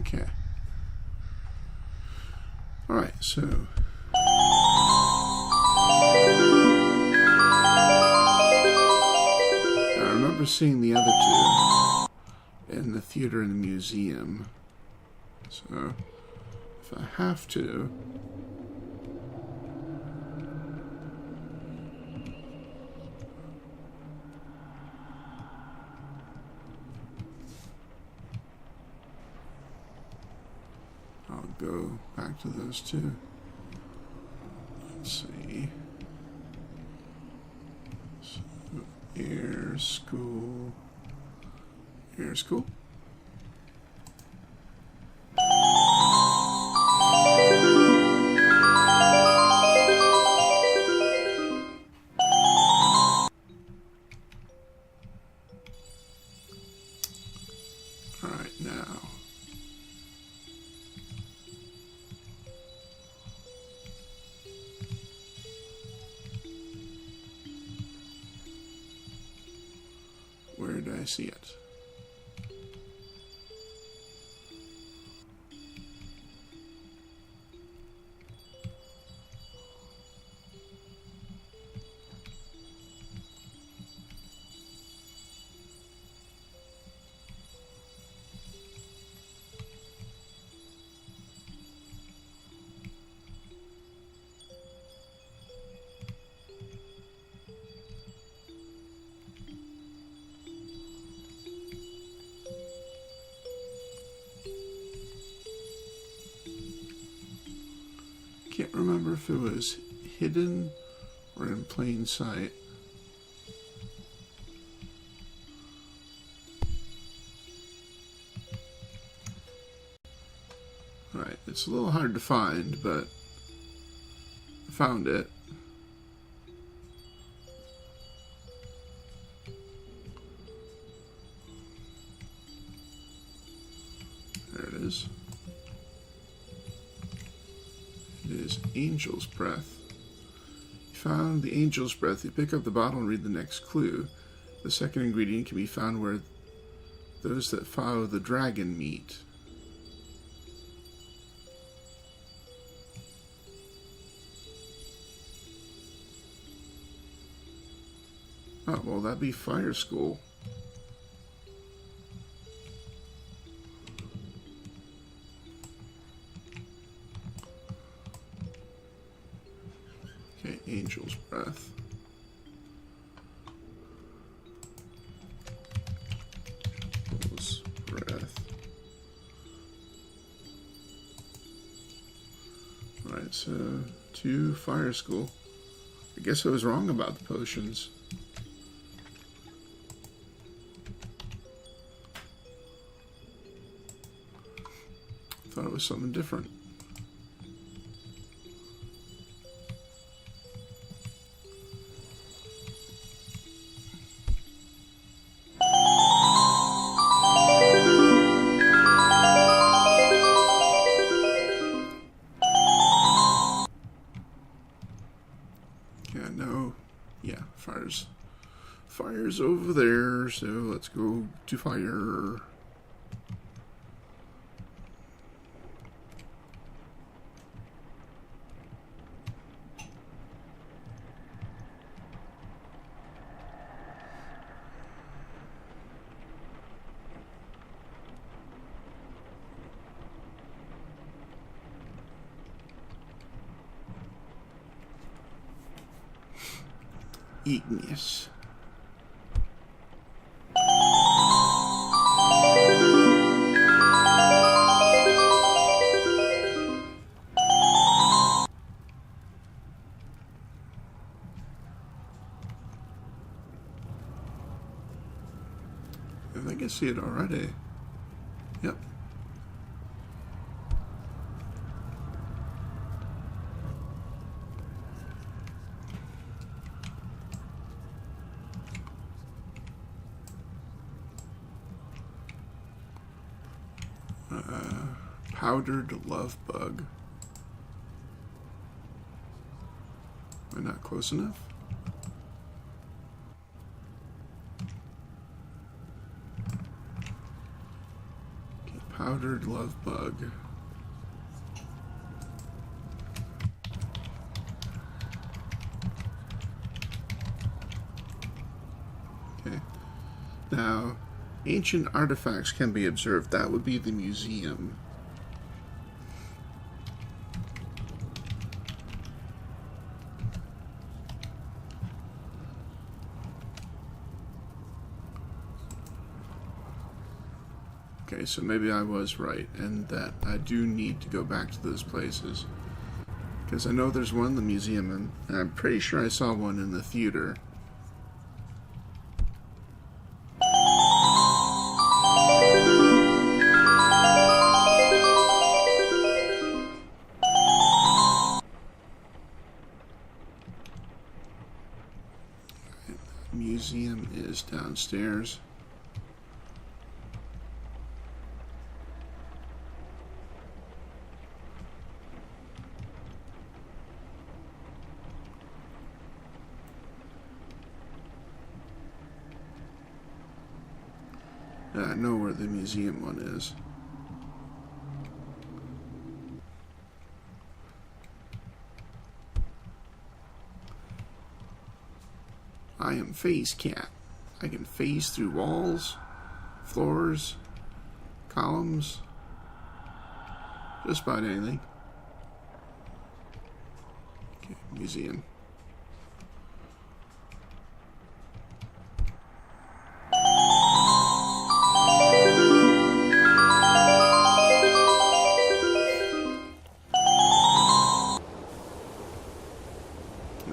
Okay. Alright, so I remember seeing the other two in the theater and the museum. So if I have to, I'll go back to those two. Let's see. Air school. Air school. Alright, now. Where did I see it? Can't remember if it was hidden or in plain sight. Right, it's a little hard to find, but I found it. There it is. It is Angel's Breath. You found the Angel's Breath. You pick up the bottle and read the next clue. The second ingredient can be found where those that follow the dragon meet. Oh, well, that'd be Fire School. Okay, Angel's Breath. Angel's Breath. Alright, so to Fire School. I guess I was wrong about the potions. Thought it was something different. Yeah, no. Yeah, fire's over there, so let's go to fire. Igneous. I think I see it already. Yep. Powdered love bug. Am I not close enough? Okay, powdered love bug. Okay. Now, ancient artifacts can be observed. That would be the museum. Okay, so maybe I was right, and that I do need to go back to those places. Because I know there's one in the museum, and I'm pretty sure I saw one in the theater. museum is downstairs. I know where the museum one is. I am Phase Cat. I can phase through walls, floors, columns, just about anything. Okay, museum.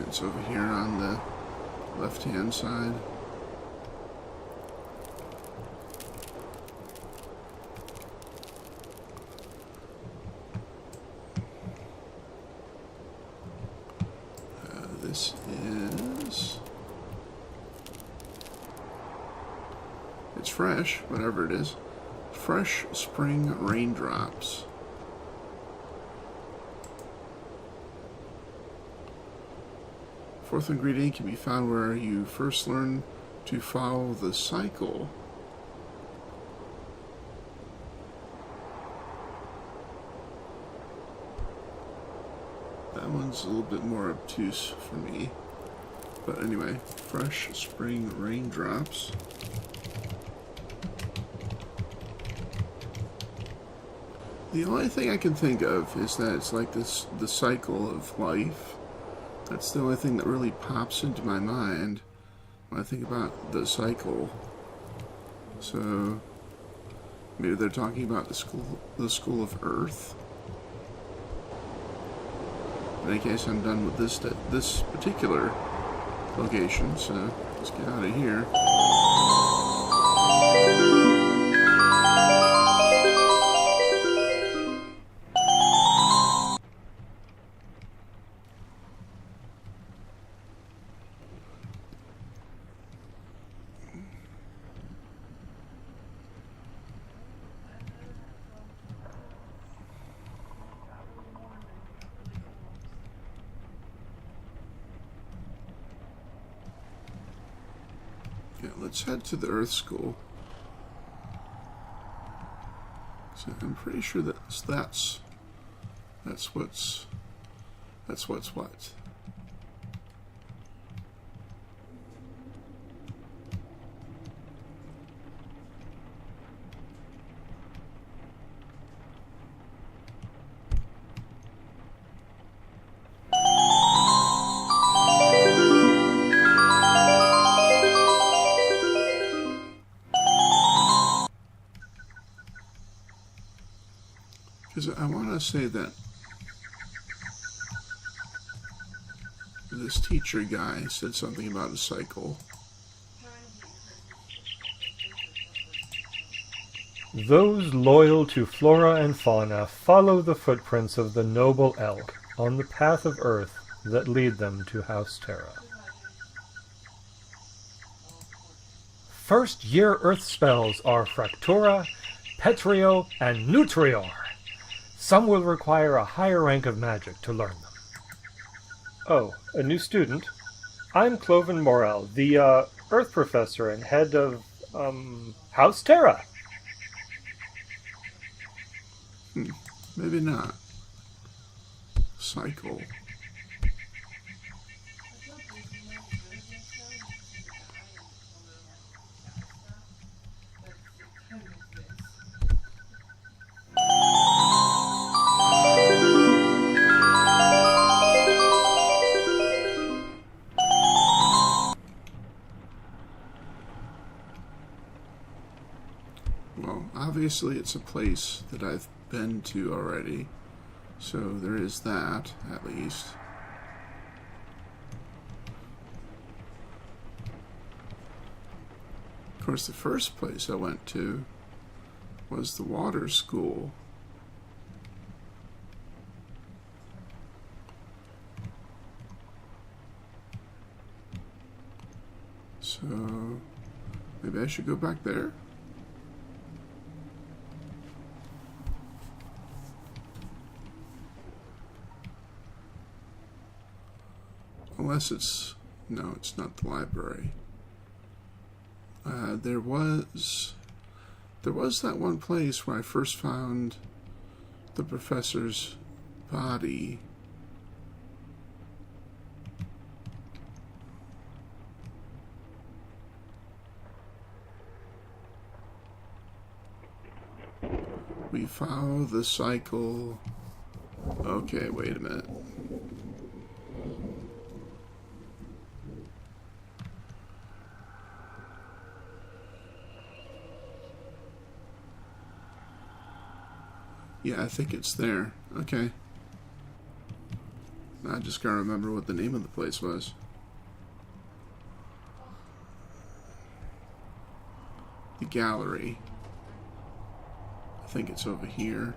It's over here on the left-hand side. This is... It's fresh, whatever it is. Fresh spring raindrops. Fourth ingredient can be found where you first learn to follow the cycle. That one's a little bit more obtuse for me. But anyway, fresh spring raindrops. The only thing I can think of is that it's like the cycle of life. That's the only thing that really pops into my mind when I think about the cycle. So maybe they're talking about the school of Earth. In any case, I'm done with this particular location, so let's get out of here. Yeah, let's head to the Earth School. So I'm pretty sure that's what's what. Because I want to say that this teacher guy said something about a cycle. Those loyal to flora and fauna follow the footprints of the noble elk on the path of earth that lead them to House Terra. First year earth spells are Fractura, Petrio, and Nutrior. Some will require a higher rank of magic to learn them. Oh, a new student? I'm Cloven Morel, the Earth Professor and head of, House Terra. Maybe not. Cycle. Well, obviously it's a place that I've been to already, so there is that, at least. Of course, the first place I went to was the water school. So maybe I should go back there. Unless it's... no, it's not the library. There was that one place where I first found the professor's body. We follow the cycle. Okay, wait a minute. Yeah, I think it's there. Okay. I just can't remember what the name of the place was. The gallery. I think it's over here.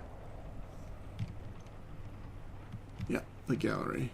Yeah, the gallery.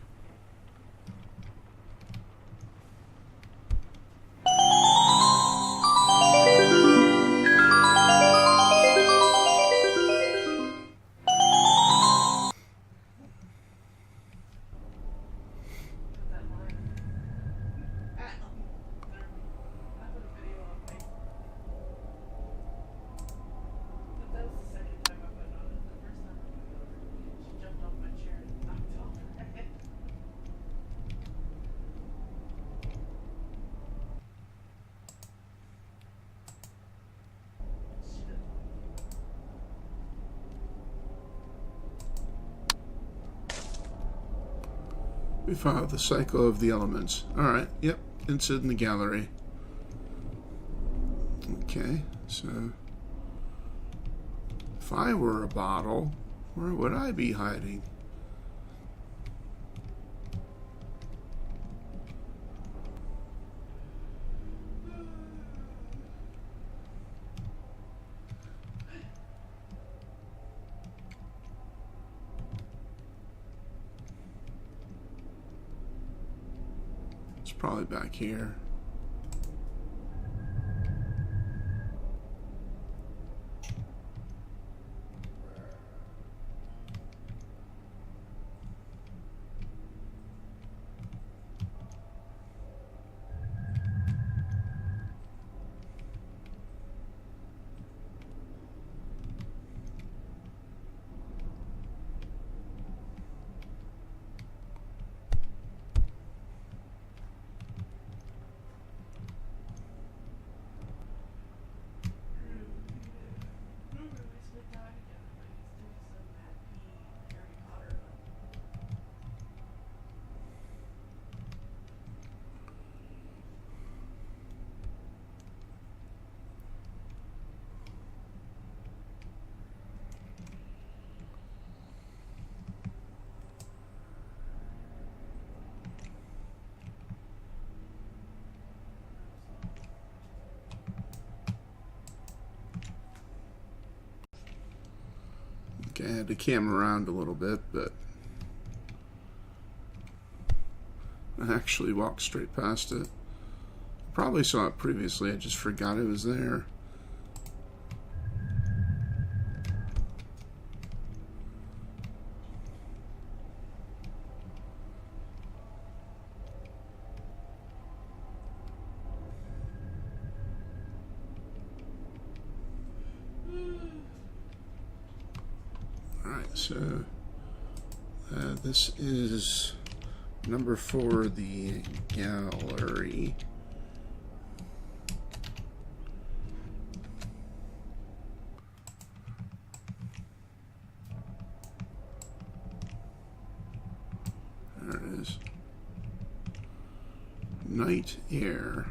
We follow the cycle of the elements. Alright, yep, it's in the gallery. Okay, so if I were a bottle, where would I be hiding? Probably back here. Okay, I had to cam around a little bit, but I actually walked straight past it. Probably saw it previously, I just forgot it was there. So this is number 4, the gallery. There it is. Night air.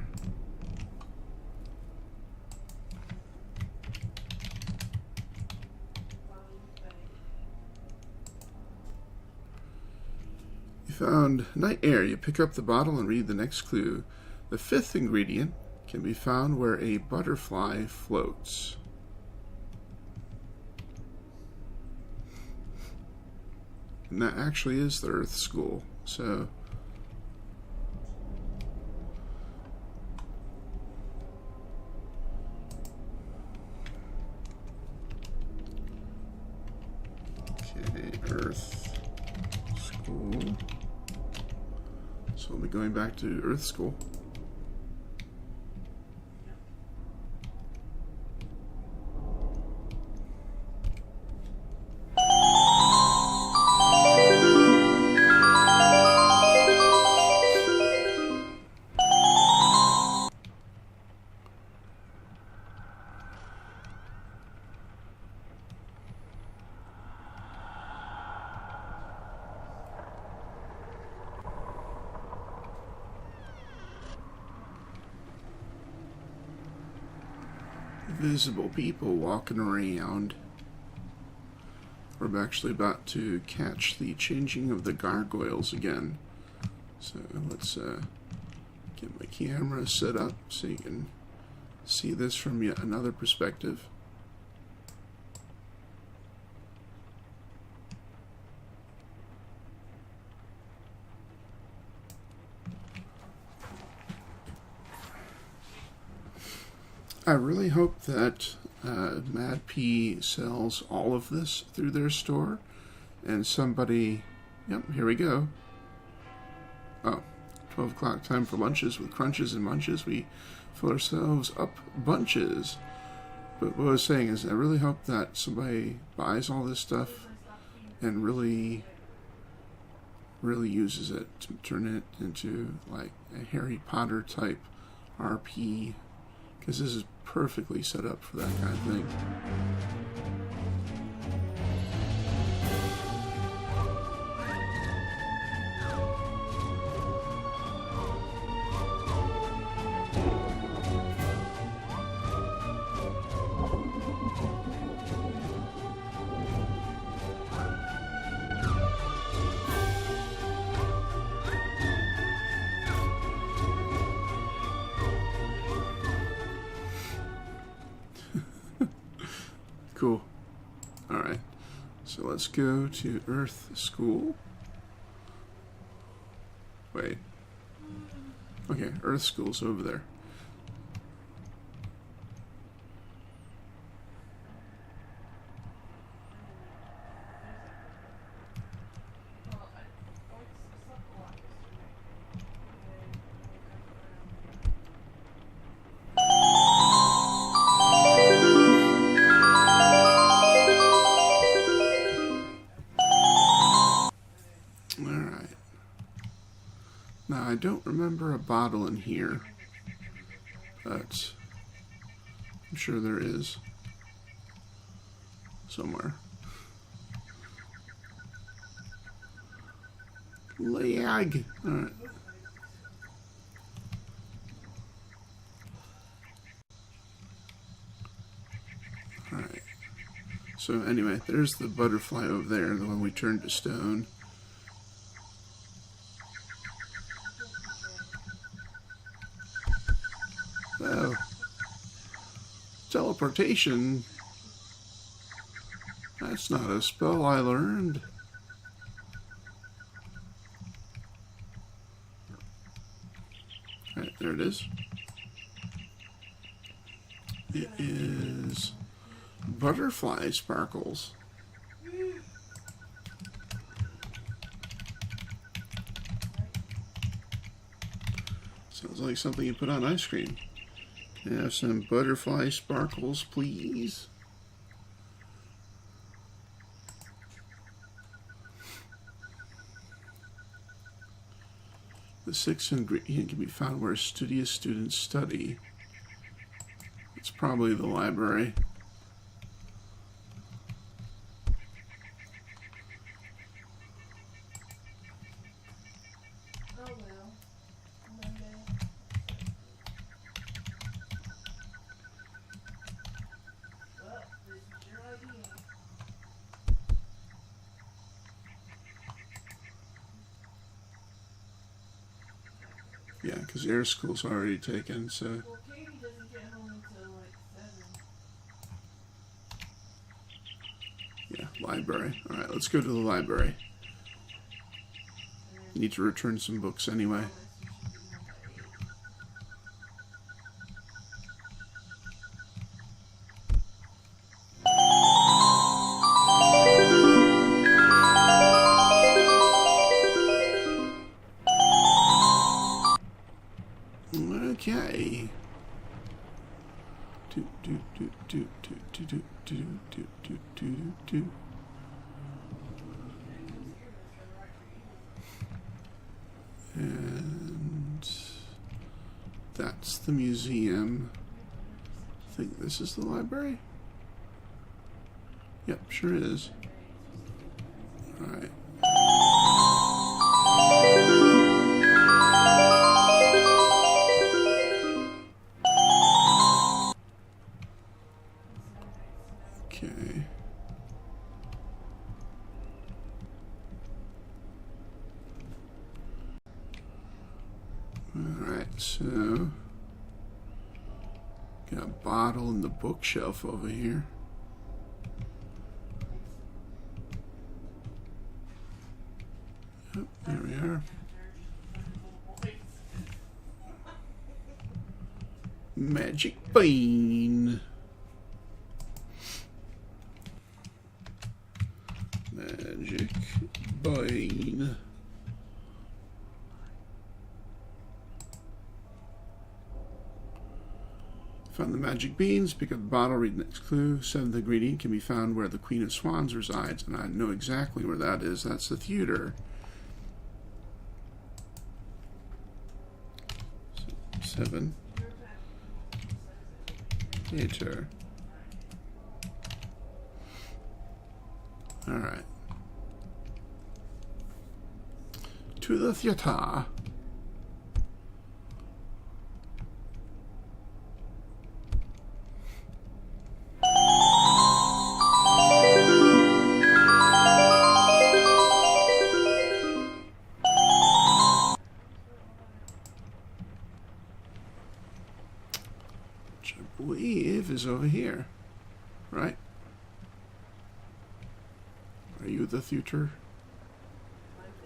Found night air. You pick up the bottle and read the next clue. The 5th ingredient can be found where a butterfly floats. And that actually is the Earth School. So Cool. So we'll be going back to Earth School. Visible people walking around. We're actually about to catch the changing of the gargoyles again. So let's get my camera set up so you can see this from yet another perspective. I really hope that MadPea sells all of this through their store, and somebody, yep, here we go. Oh, 12 o'clock time for lunches with crunches and munches. We fill ourselves up bunches. But what I was saying is I really hope that somebody buys all this stuff and really uses it to turn it into like a Harry Potter type RP, because this is perfectly set up for that kind of thing. Cool. Alright. So let's go to Earth School. Wait. Okay, Earth School's over there. Now, I don't remember a bottle in here, but I'm sure there is somewhere. Lag! Alright. Alright. So anyway, there's the butterfly over there, the one we turned to stone. Oh. Teleportation? That's not a spell I learned. Alright, there it is. It is butterfly sparkles. Sounds like something you put on ice cream. Can I have some butterfly sparkles, please? The sixth ingredient can be found where studious students study. It's probably the library. Yeah, because air school's already taken, so... Yeah, library. Alright, let's go to the library. Need to return some books anyway. Okay. And that's the museum. I think this is the library. Yep, sure is. Alright. Okay. Alright, so got a bottle in the bookshelf over here. Yep, there we are. Magic bean. Magic bean. Found the magic beans, pick up the bottle, read the next clue. Seventh ingredient can be found where the Queen of Swans resides, and I know exactly where that is. That's the theater. So, 7. Theater. Alright. To the theater. I believe is over here, right? Are you the theater?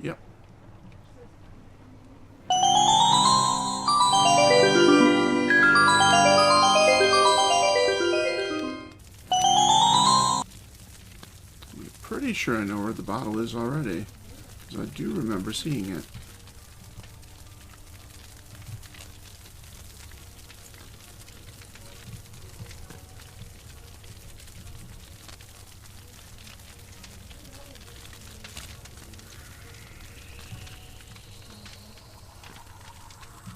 Yep. I'm pretty sure I know where the bottle is already, because I do remember seeing it.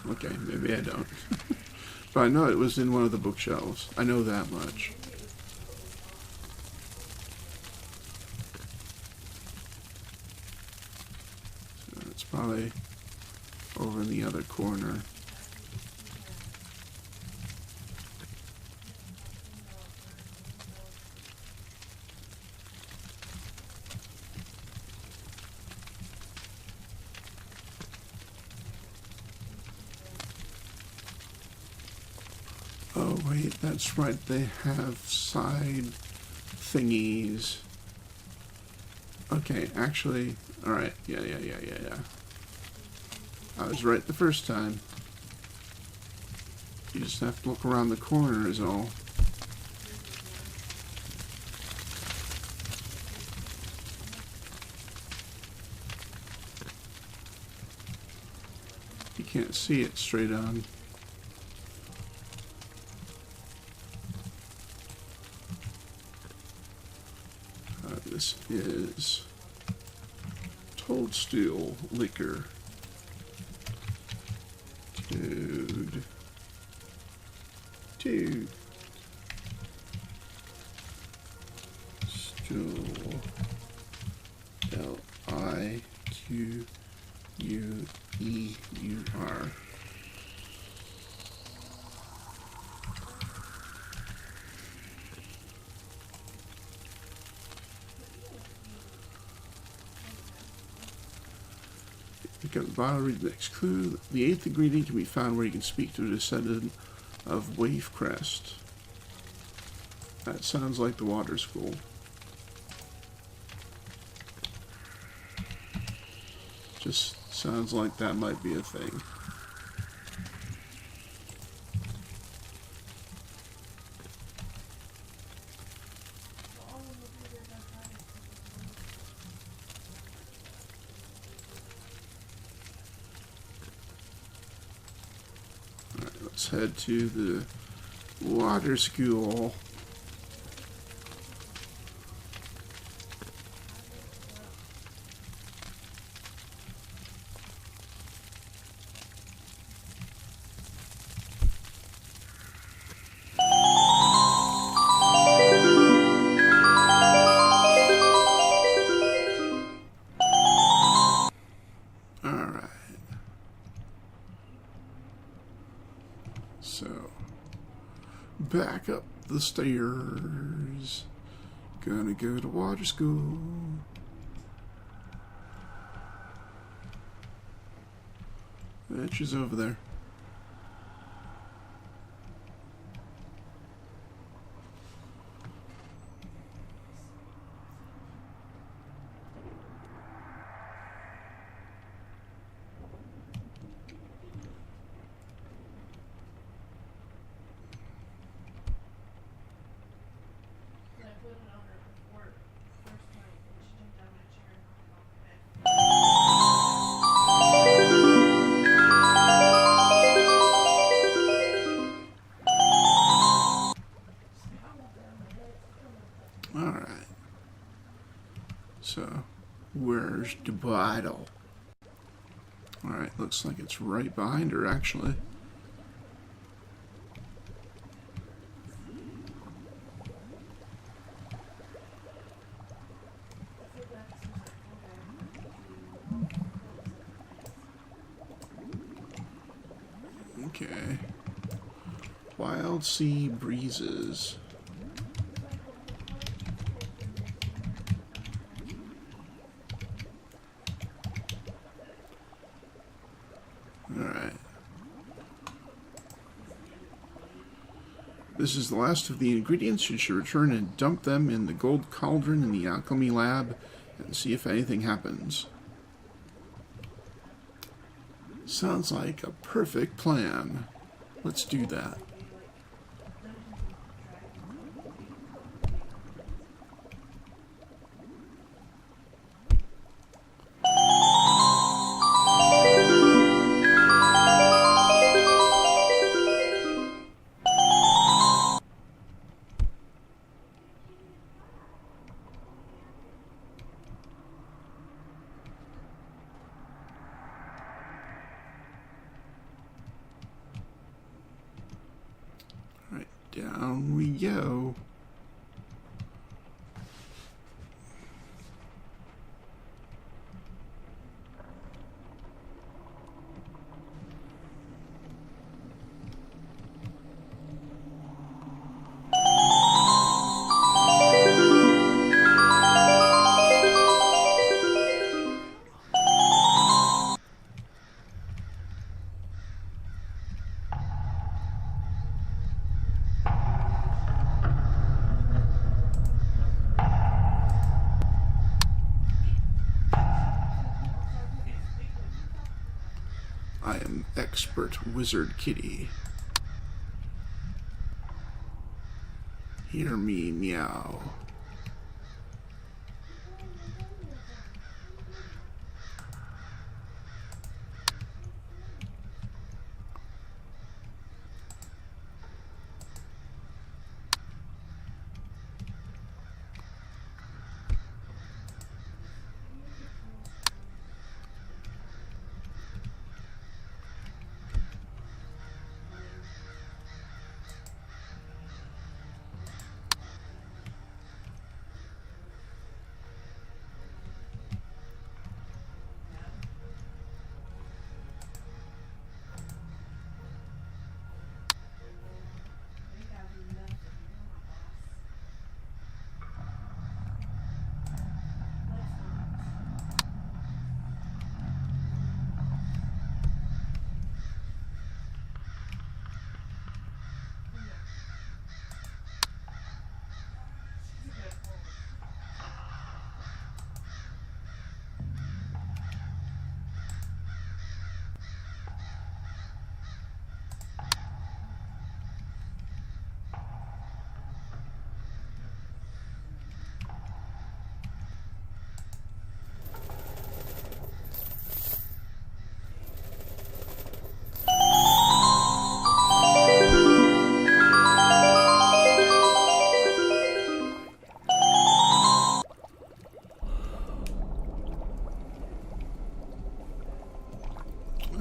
Okay, maybe I don't. But I know it was in one of the bookshelves. I know that much. So it's probably over in the other corner. Oh wait, that's right, they have side thingies. Okay, actually, alright, yeah. I was right the first time. You just have to look around the corner is all. You can't see it straight on. This is Toadstool Liquor. Toad. Stool. Liqueur. Pick up the bottle, read the next clue. The 8th ingredient can be found where you can speak to a descendant of Wavecrest. That sounds like the water school. Just sounds like that might be a thing. let's head to the water school. So, back up the stairs. Gonna go to water school. She's over there. Alright. So, where's the bottle? Alright, looks like it's right behind her, actually. Okay. Wild sea breezes. Alright. This is the last of the ingredients. You should return and dump them in the gold cauldron in the Alchemy lab and see if anything happens. Sounds like a perfect plan. Let's do that. Right, down we go. I am expert wizard kitty. Hear me meow.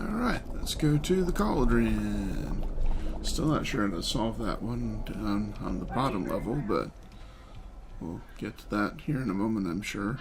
Alright, let's go to the cauldron. Still not sure how to solve that one down on the bottom level, but we'll get to that here in a moment, I'm sure.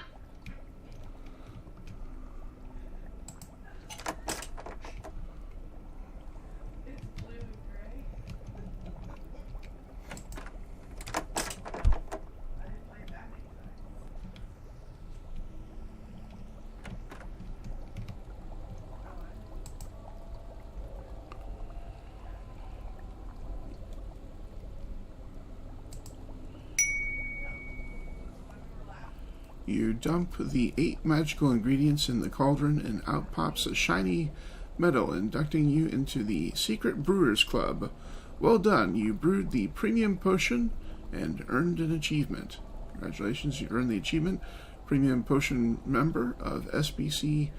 You dump the 8 magical ingredients in the cauldron, and out pops a shiny medal, inducting you into the Secret Brewers Club. Well done, you brewed the premium potion and earned an achievement. Congratulations, you earned the achievement. Premium potion member of SBC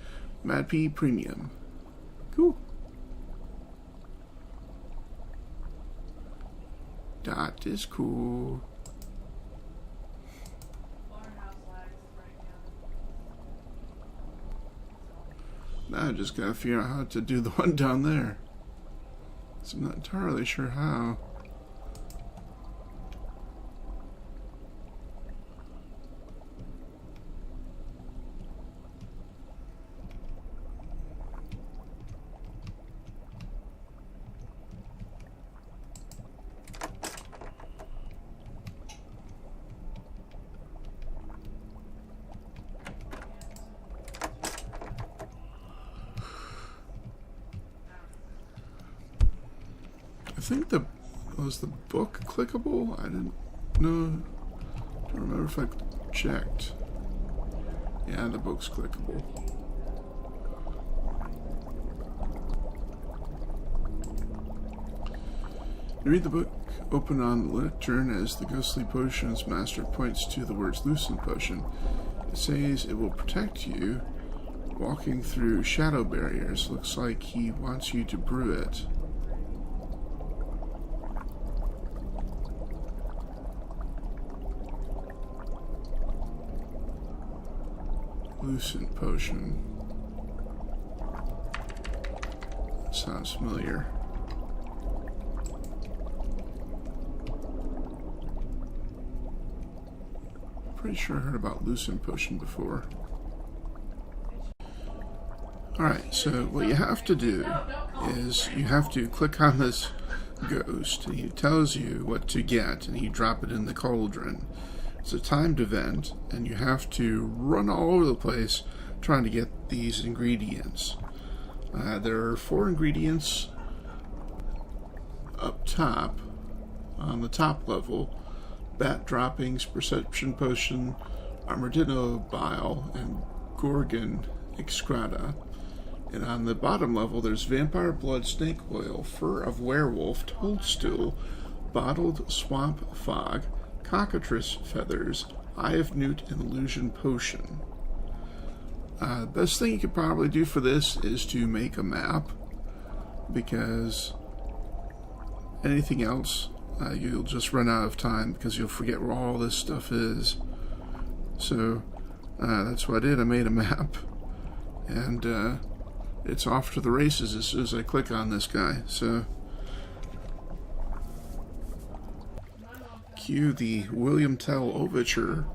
MadPea Premium. Cool. That is cool. Now I just gotta figure out how to do the one down there. So I'm not entirely sure how. I think was the book clickable? I didn't know. I don't remember if I checked. Yeah, the book's clickable. You read the book, open on the lectern as the ghostly potions master points to the words Lucid potion. It says it will protect you walking through shadow barriers. Looks like he wants you to brew it. Lucid potion. Sounds familiar. Pretty sure I heard about Lucid potion before. Alright, so what you have to do is you have to click on this ghost, and he tells you what to get, and you drop it in the cauldron. It's a timed event, and you have to run all over the place trying to get these ingredients. There are 4 ingredients up top, on the top level: bat droppings, perception potion, armadillo bile, and gorgon excreta. And on the bottom level, there's vampire blood, snake oil, fur of werewolf, toadstool, bottled swamp fog, cockatrice feathers, eye of newt, and illusion potion. The best thing you could probably do for this is to make a map, because anything else you'll just run out of time because you'll forget where all this stuff is. So that's what I did. I made a map, and it's off to the races as soon as I click on this guy. So cue the William Tell overture.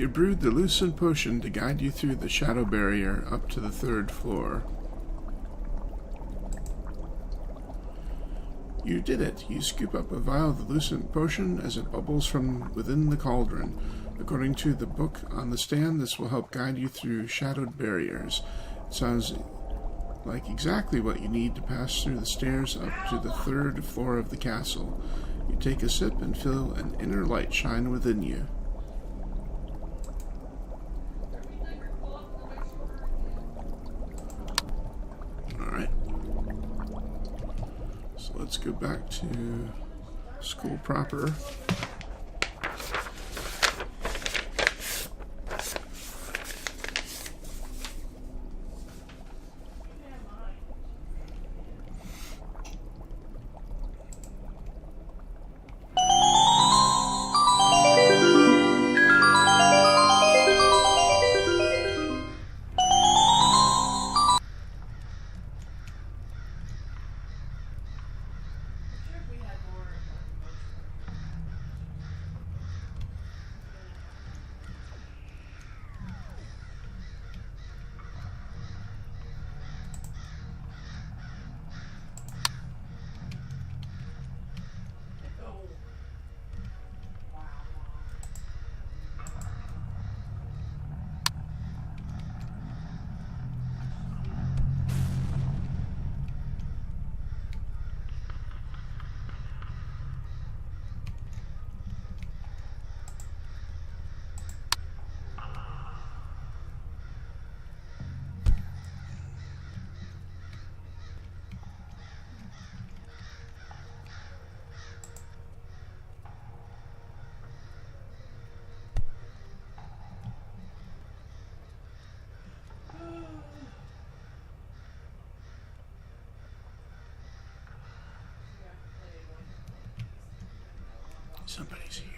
You brewed the Lucid potion to guide you through the shadow barrier up to the 3rd floor. You did it. You scoop up a vial of the Lucid potion as it bubbles from within the cauldron. According to the book on the stand, this will help guide you through shadowed barriers. It sounds like exactly what you need to pass through the stairs up to the 3rd floor of the castle. You take a sip and feel an inner light shine within you. Alright. So let's go back to school proper. Somebody's here.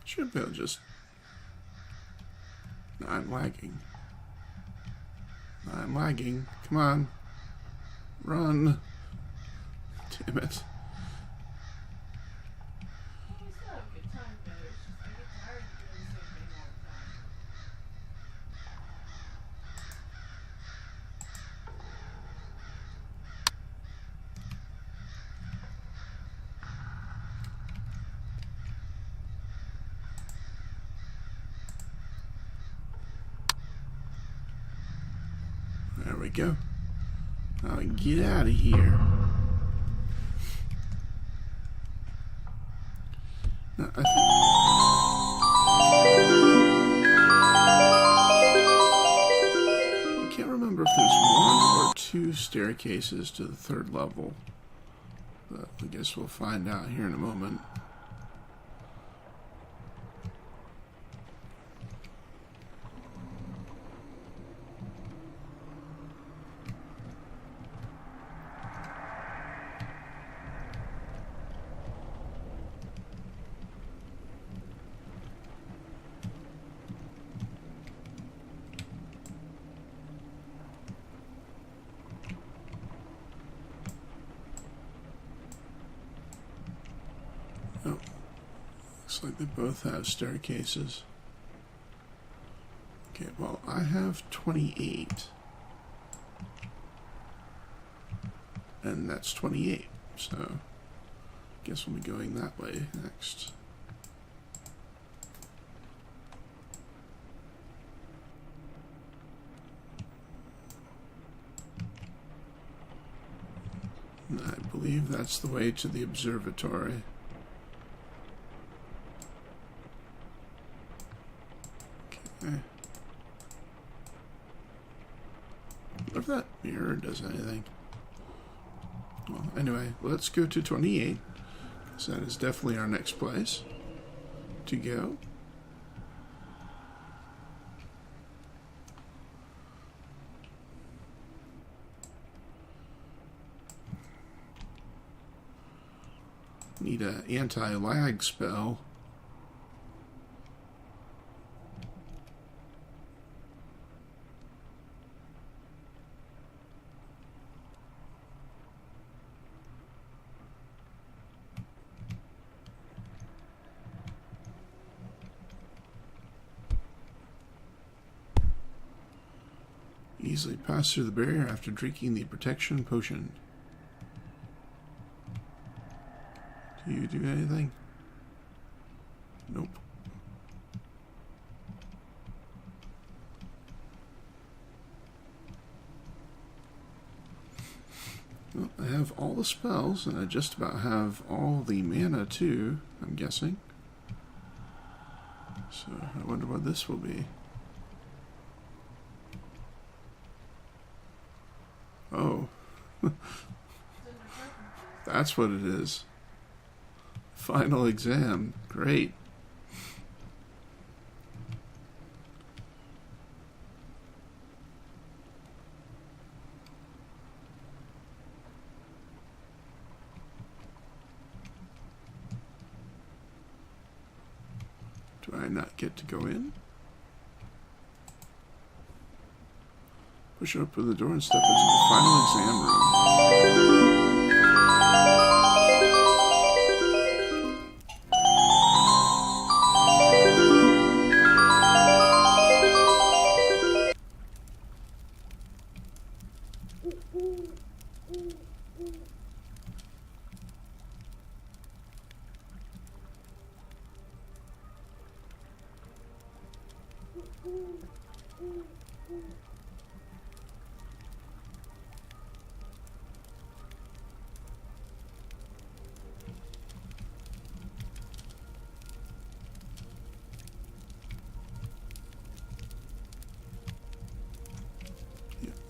Should be able to just... No, I'm lagging. I'm lagging. Come on. Run. Damn it. There we go. Now get out of here. Now, I can't remember if there's 1 or 2 staircases to the 3rd level, but I guess we'll find out here in a moment. Oh, looks like they both have staircases. Okay, well, I have 28. And that's 28, so I guess we'll be going that way next. And I believe that's the way to the observatory. Okay. What if that mirror does anything? Well, anyway, let's go to 28. So that is definitely our next place to go. Need an anti-lag spell. Easily pass through the barrier after drinking the protection potion. Do you do anything? Nope. Well, I have all the spells, and I just about have all the mana too, I'm guessing. So I wonder what this will be. Oh. That's what it is. Final exam. Great. Do I not get to go in? Push open the door and step into the final exam room.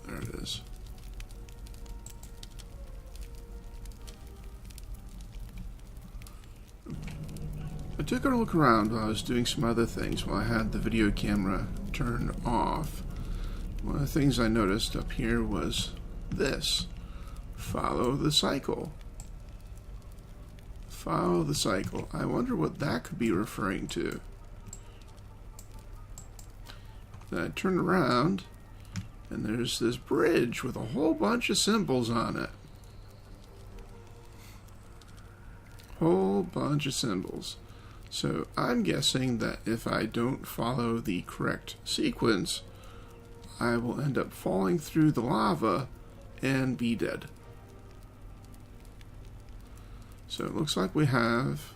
There it is. I took a look around while I was doing some other things while I had the video camera turned off. One of the things I noticed up here was this. Follow the cycle. Follow the cycle. I wonder what that could be referring to. Then I turn around and there's this bridge with a whole bunch of symbols on it. Whole bunch of symbols. So I'm guessing that if I don't follow the correct sequence, I will end up falling through the lava and be dead. So it looks like we have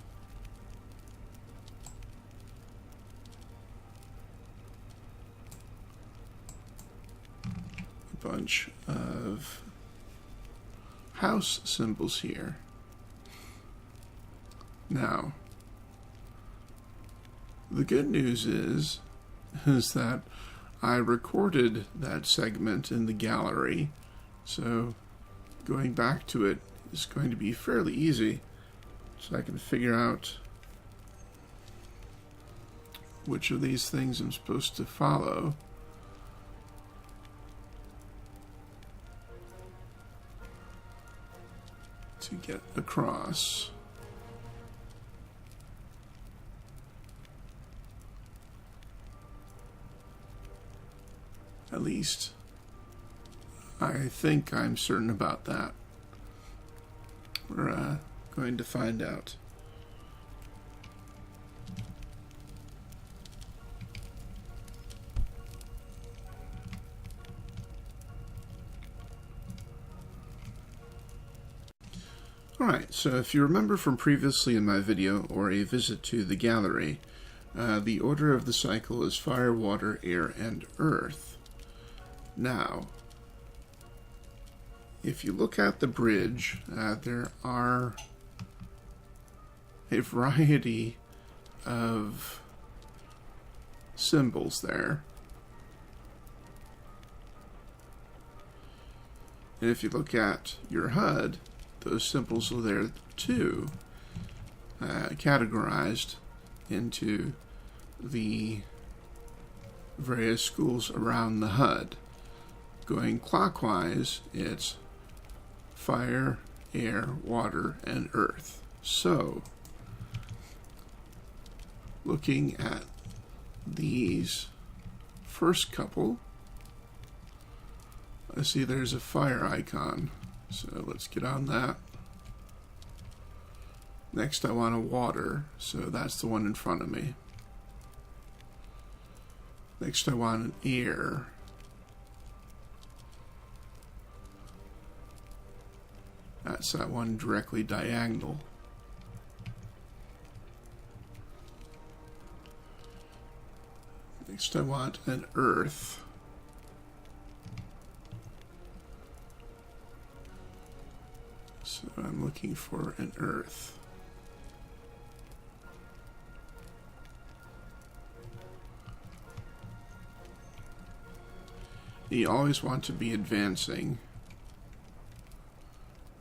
a bunch of house symbols here. Now, the good news is that I recorded that segment in the gallery, so going back to it is going to be fairly easy, so I can figure out which of these things I'm supposed to follow. To get across. At least, I think I'm certain about that. We're going to find out. Alright, so if you remember from previously in my video, or a visit to the gallery, the order of the cycle is fire, water, air, and earth. Now, if you look at the bridge, there are a variety of symbols there. And if you look at your HUD, those symbols are there too, categorized into the various schools around the HUD. Going clockwise, it's fire, air, water, and earth. So, looking at these first couple, I see there's a fire icon. So let's get on that. Next I want a water, so that's the one in front of me. Next I want an air. That's that one directly diagonal. Next I want an earth. So I'm looking for an earth. You always want to be advancing.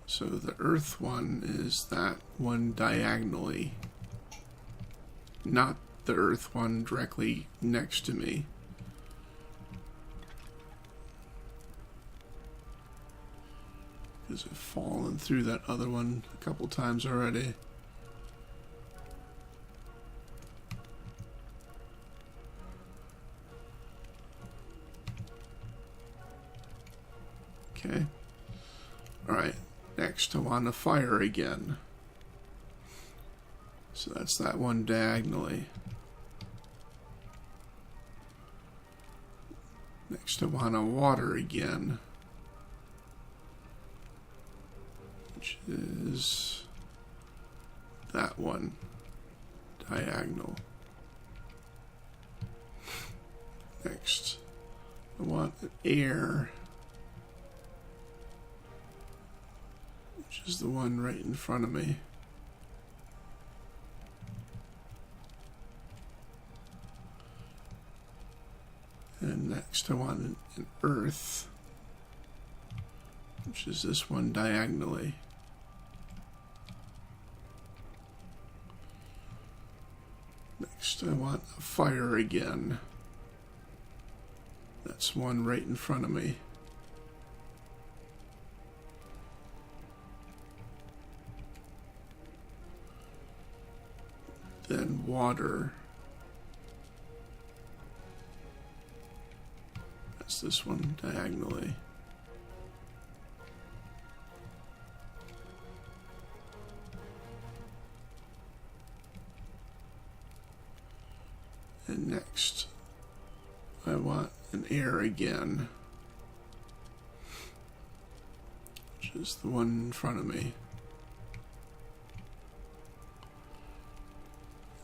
So the earth one is that one diagonally, not the earth one directly next to me. Because I've fallen through that other one a couple times already. Okay. Alright, next I want a fire again. So that's that one diagonally. Next I want a water again, which is that one diagonal. Next I want an air, which is the one right in front of me. And next I want an earth, which is this one diagonally. Next I want a fire again. That's one right in front of me. Then water. That's this one diagonally. And next I want an air again, which is the one in front of me.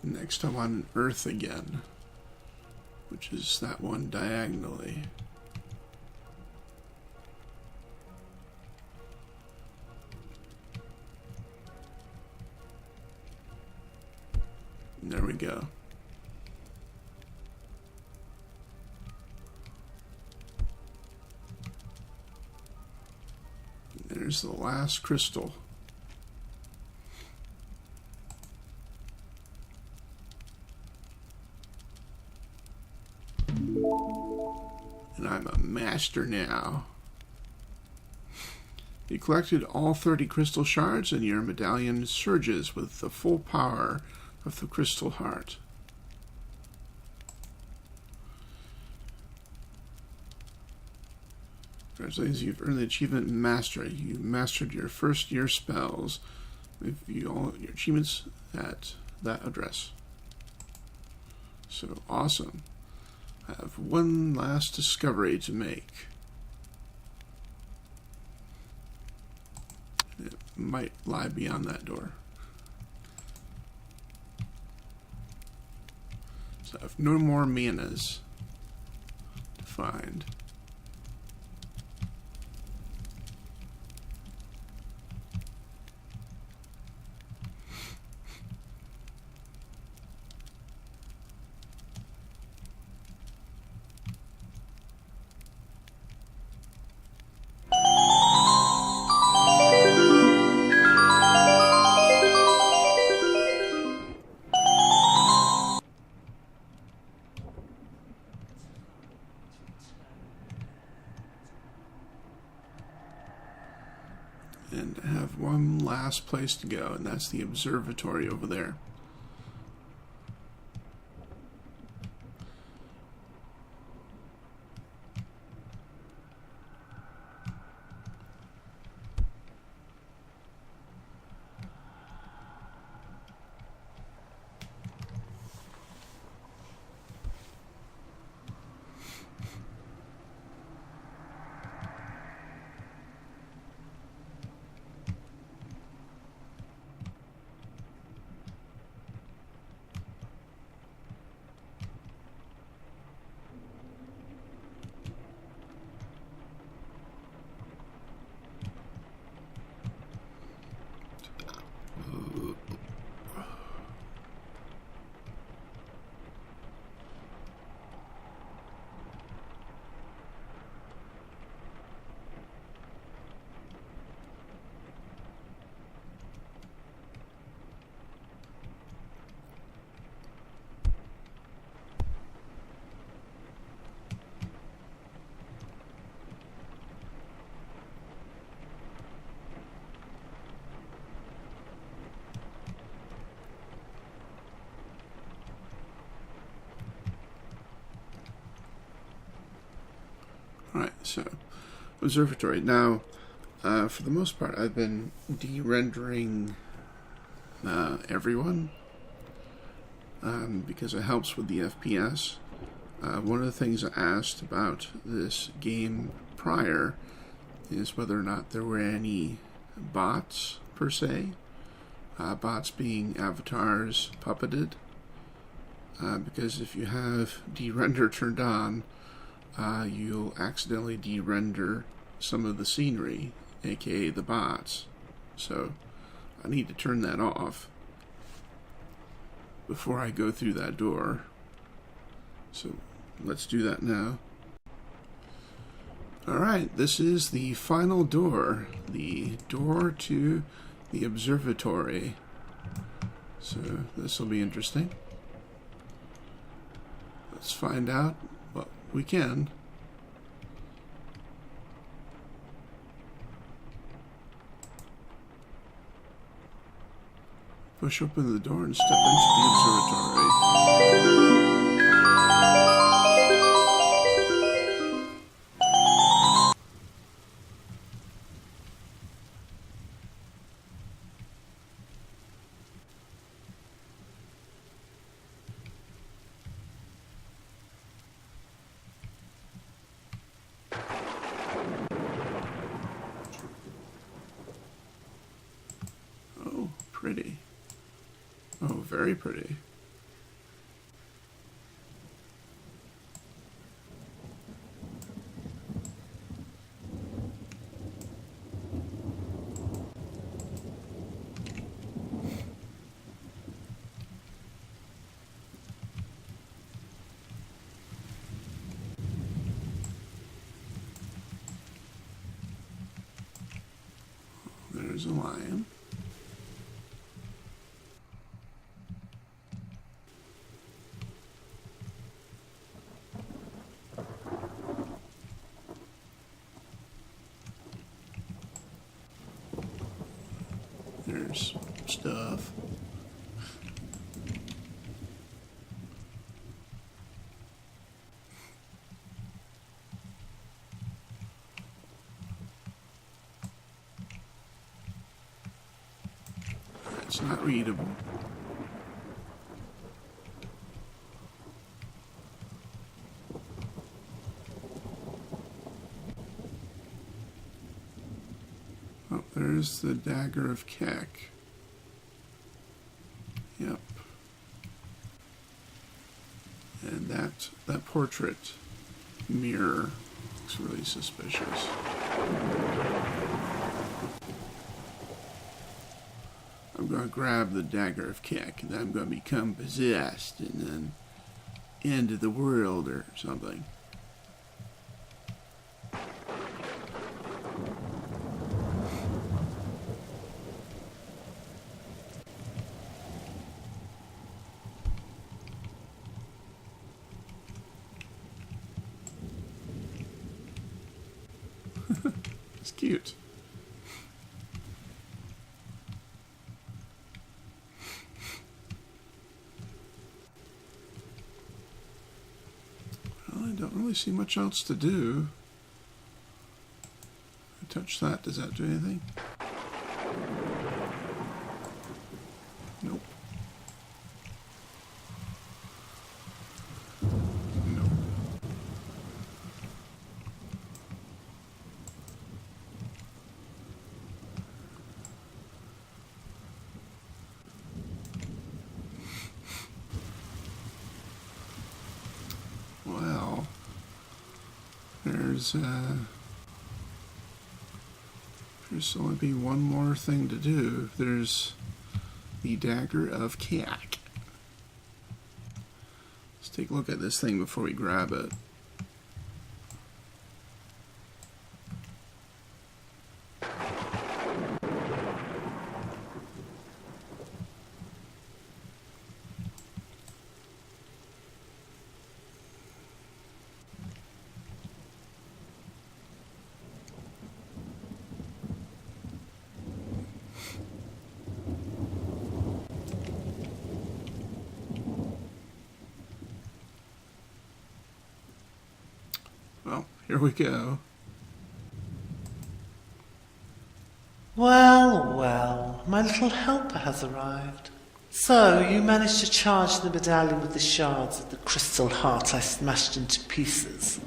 Next I want an earth again, which is that one diagonally. And there we go. And there's the last crystal. And I'm a master now. You collected all 30 crystal shards and your medallion surges with the full power of the crystal heart. Congratulations, you've earned the achievement Mastery. You mastered your first year spells. Review all your achievements at that address. So awesome. I have one last discovery to make. It might lie beyond that door. So I have no more manas to find. last place to go, and that's the observatory over there. Alright, so Observatory. Now, for the most part, I've been de-rendering everyone because it helps with the FPS. One of the things I asked about this game prior is whether or not there were any bots, per se. Bots being avatars puppeted. Because if you have de-render turned on, you'll accidentally de-render some of the scenery, aka the bots. So I need to turn that off before I go through that door. So let's do that now. Alright, this is the final door. The door to the observatory. So this will be interesting. Let's find out what we can. Push open the door and step into the observatory. Oh, pretty. Oh, very pretty. There's a lion. There's stuff. It's not readable. Oh, there's the dagger of Keck. Yep. And that portrait mirror looks really suspicious. I'm going to grab the dagger of Keck, and then I'm going to become possessed, and then end of the world or something. It's cute. really see much else to do. I touch that. Does that do anything? Nope. Nope. Well, there's only be one more thing to do. There's the dagger of Kak. Let's take a look at this thing before we grab it. Well, here we go. Well, well, my little helper has arrived. So, you managed to charge the medallion with the shards of the crystal heart I smashed into pieces.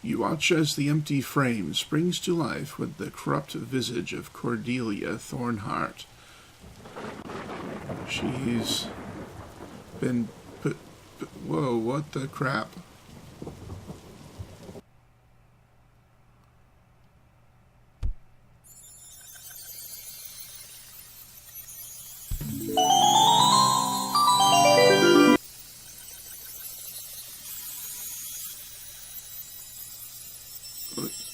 You watch as the empty frame springs to life with the corrupt visage of Cordelia Thornheart. She's been put... Whoa, what the crap?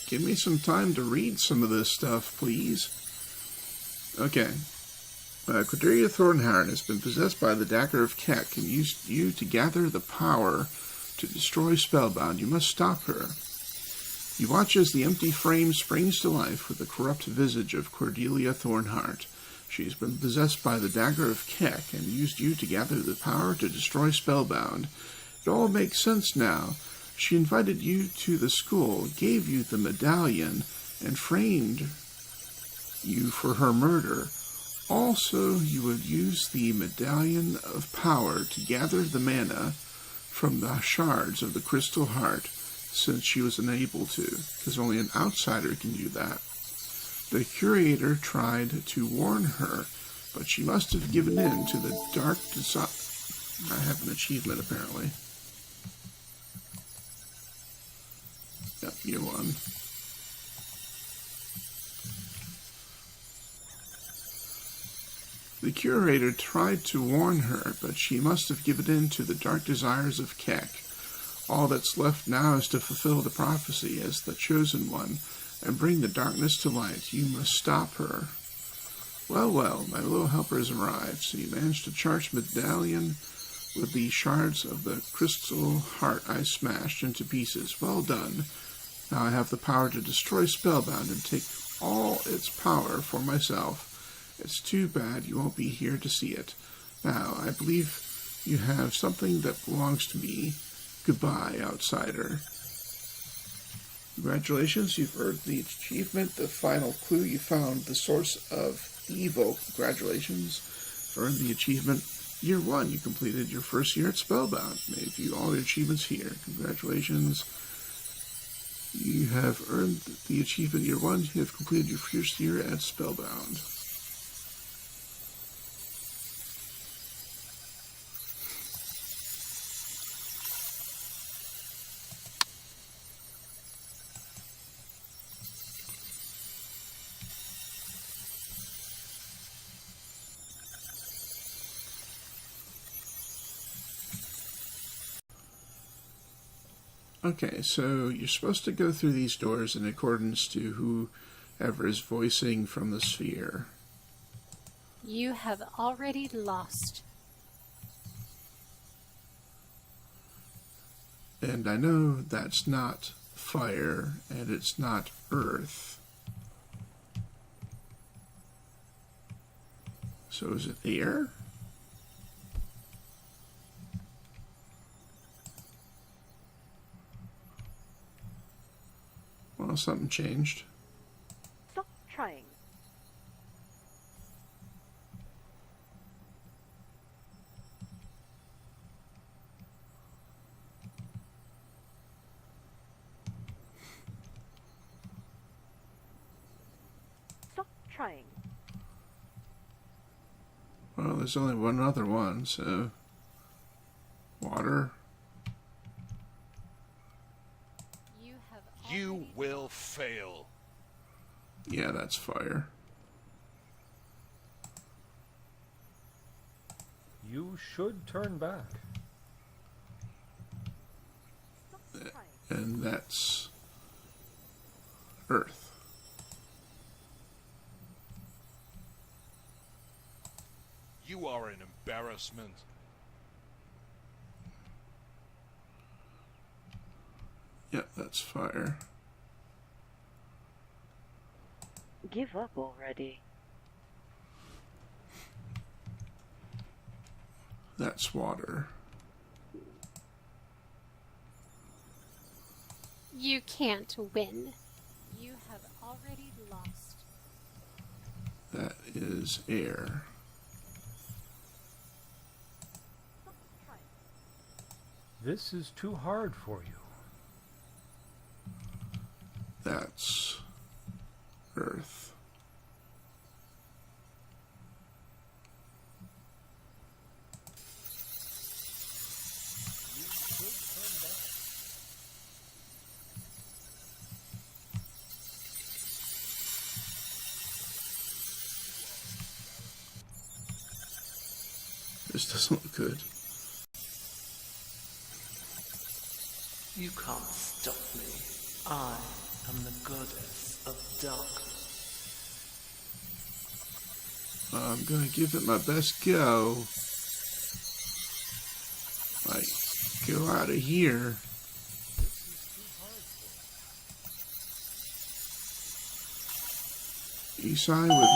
Give me some time to read some of this stuff, please. Okay. Cordelia Thornheart has been possessed by the dagger of Kak and used you to gather the power to destroy Spellbound. You must stop her. You watch as the empty frame springs to life with the corrupt visage of Cordelia Thornheart. She has been possessed by the dagger of Kak and used you to gather the power to destroy Spellbound. It all makes sense now. She invited you to the school, gave you the medallion, and framed you for her murder. Also, you would use the medallion of power to gather the mana from the shards of the crystal heart, since she was unable to, because only an outsider can do that. The curator tried to warn her, but she must have given in to the dark desire. I have an achievement, apparently. Yep, year one. The curator tried to warn her, but she must have given in to the dark desires of Kak. All that's left now is to fulfill the prophecy as the chosen one and bring the darkness to light. You must stop her. Well, well, my little helper has arrived. So you managed to charge medallion with the shards of the crystal heart I smashed into pieces. Well done. Now I have the power to destroy Spellbound and take all its power for myself. It's too bad you won't be here to see it. Now, I believe you have something that belongs to me. Goodbye, outsider. Congratulations, you've earned the achievement, the final clue. You found the source of evil. Congratulations. Earned the achievement. Year 1, you completed your first year at Spellbound. May view all your achievements here. Congratulations. You have earned the achievement Year 1. You have completed your first year at Spellbound. Okay, so you're supposed to go through these doors in accordance to whoever is voicing from the sphere. You have already lost. And I know that's not fire, and it's not earth. So is it air? Well, something changed. Stop trying. Stop trying. Well, there's only one other one, so... Water. You will fail. Yeah, that's fire. You should turn back. And that's earth. You are an embarrassment. Yep, that's fire. Give up already. That's water. You can't win. You have already lost. That is air. This is too hard for you. That's earth. This doesn't look good. You can't stop me. I am the goddess of darkness. I'm gonna give it my best go. Like, go out of here. You side with...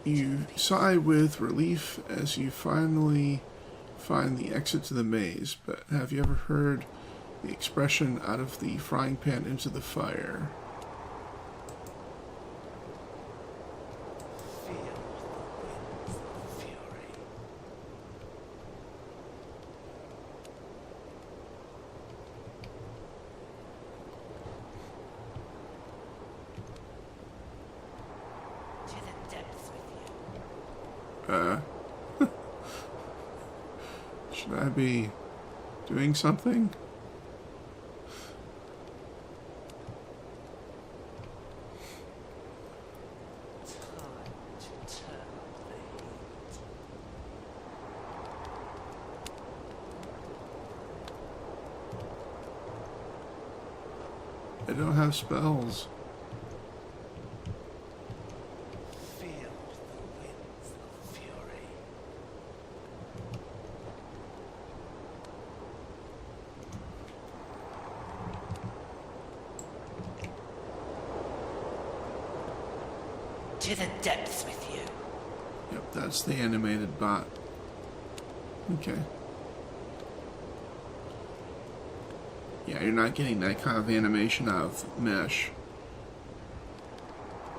You sigh with relief as you finally find the exit to the maze, but have you ever heard the expression out of the frying pan into the fire? Feel the winds of fury. To the depths with you. Should I be doing something? Time to turn up the heat. I don't have spells. Feel the winds of fury. To the depths with you. Yep, that's the animated bot. Okay. Yeah, you're not getting that kind of animation out of Mesh.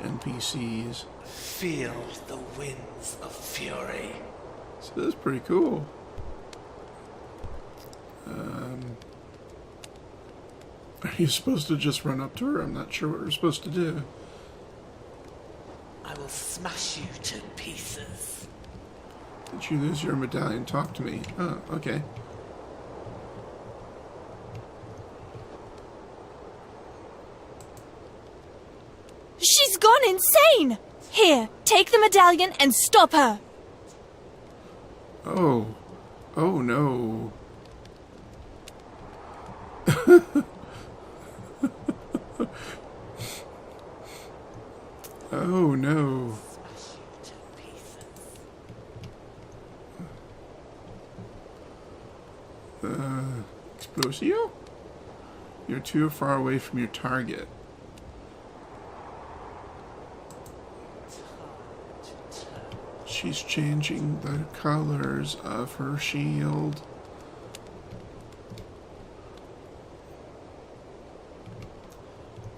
NPCs. Feel the winds of fury. So this is pretty cool. Are you supposed to just run up to her? I'm not sure what we're supposed to do. I will smash you to pieces. Did you lose your medallion? Talk to me. Oh, okay. She's gone insane! Here, take the medallion and stop her! Oh, Oh no. Oh no. Explosio? You're too far away from your target. She's changing the colors of her shield.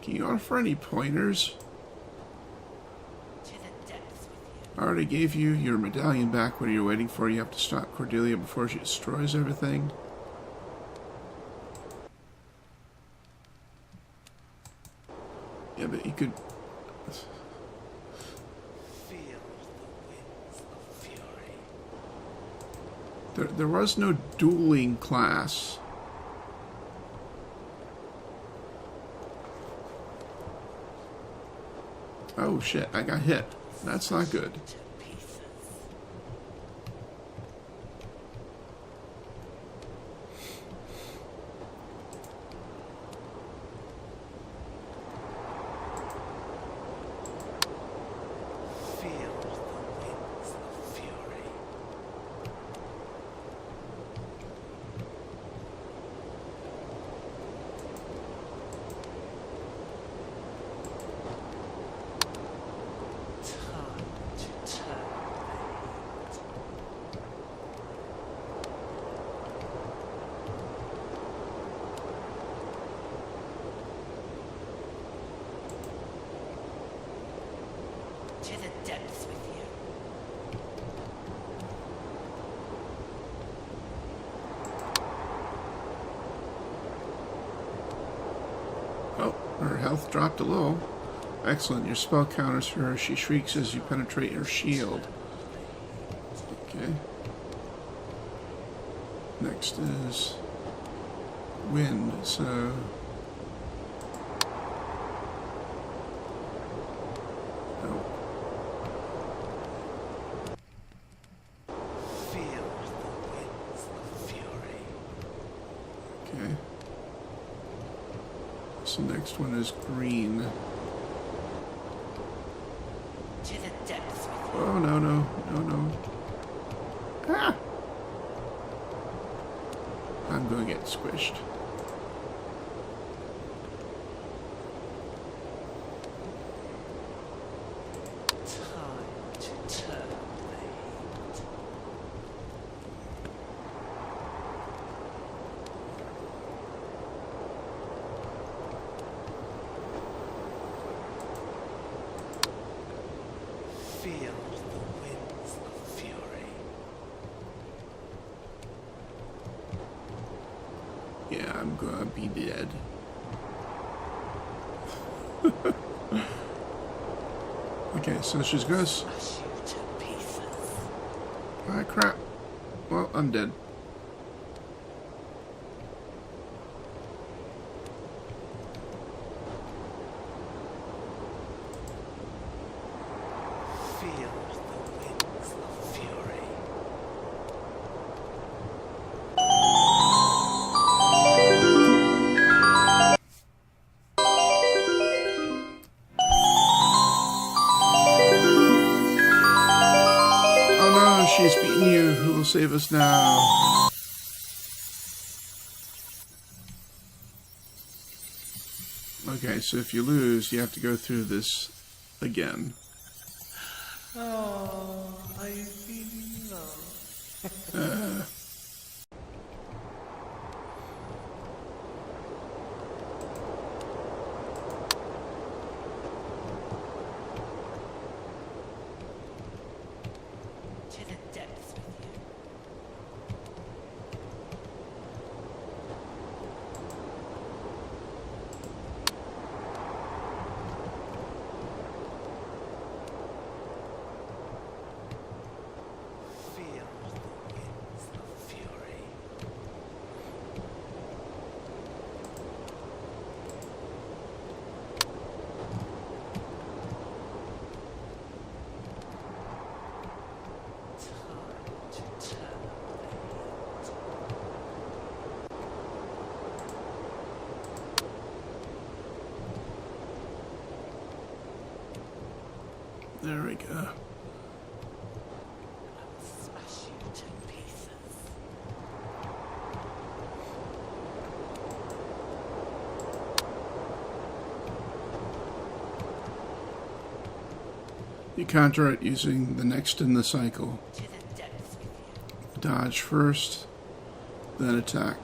Can you offer any pointers? I already gave you your medallion back. What are you waiting for? You have to stop Cordelia before she destroys everything. Yeah, but you could... There was no dueling class. Oh shit, I got hit. That's not good. Oh, her health dropped a little. Excellent. Your spell counters her. She shrieks as you penetrate her shield. Okay. Next is wind, so... Oh. Okay. So next one is green. Oh, no, no, no, no. Ah! I'm going to get squished. Yeah, I'm gonna be dead. Okay, so she's gonna... Ah, crap. Well, I'm dead. She's beaten you. Who will save us now? Okay, so if you lose, you have to go through this again. Oh, are you feeling low? There we go. Smash you to pieces. You counter it using the next in the cycle. To the depths with you. Dodge first, then attack.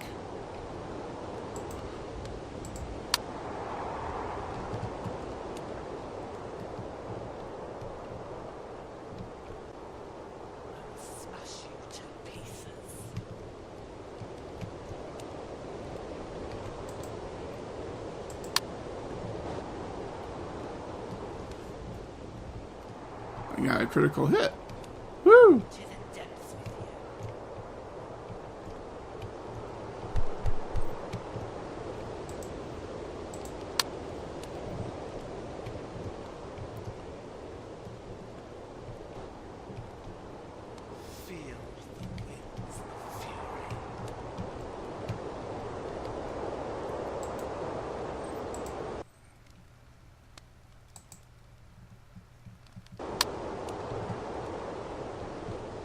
Smash you to pieces. I got a critical hit. Woo! To the depths with you. Feel the winds of fury.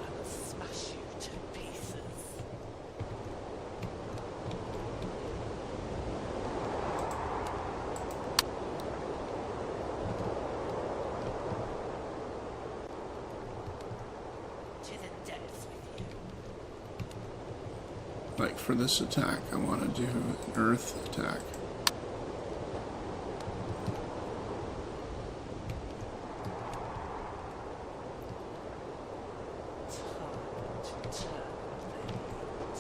I will smash you to pieces. To the depths with you. Like for this attack, I want to do an earth attack. Time to turn the heat.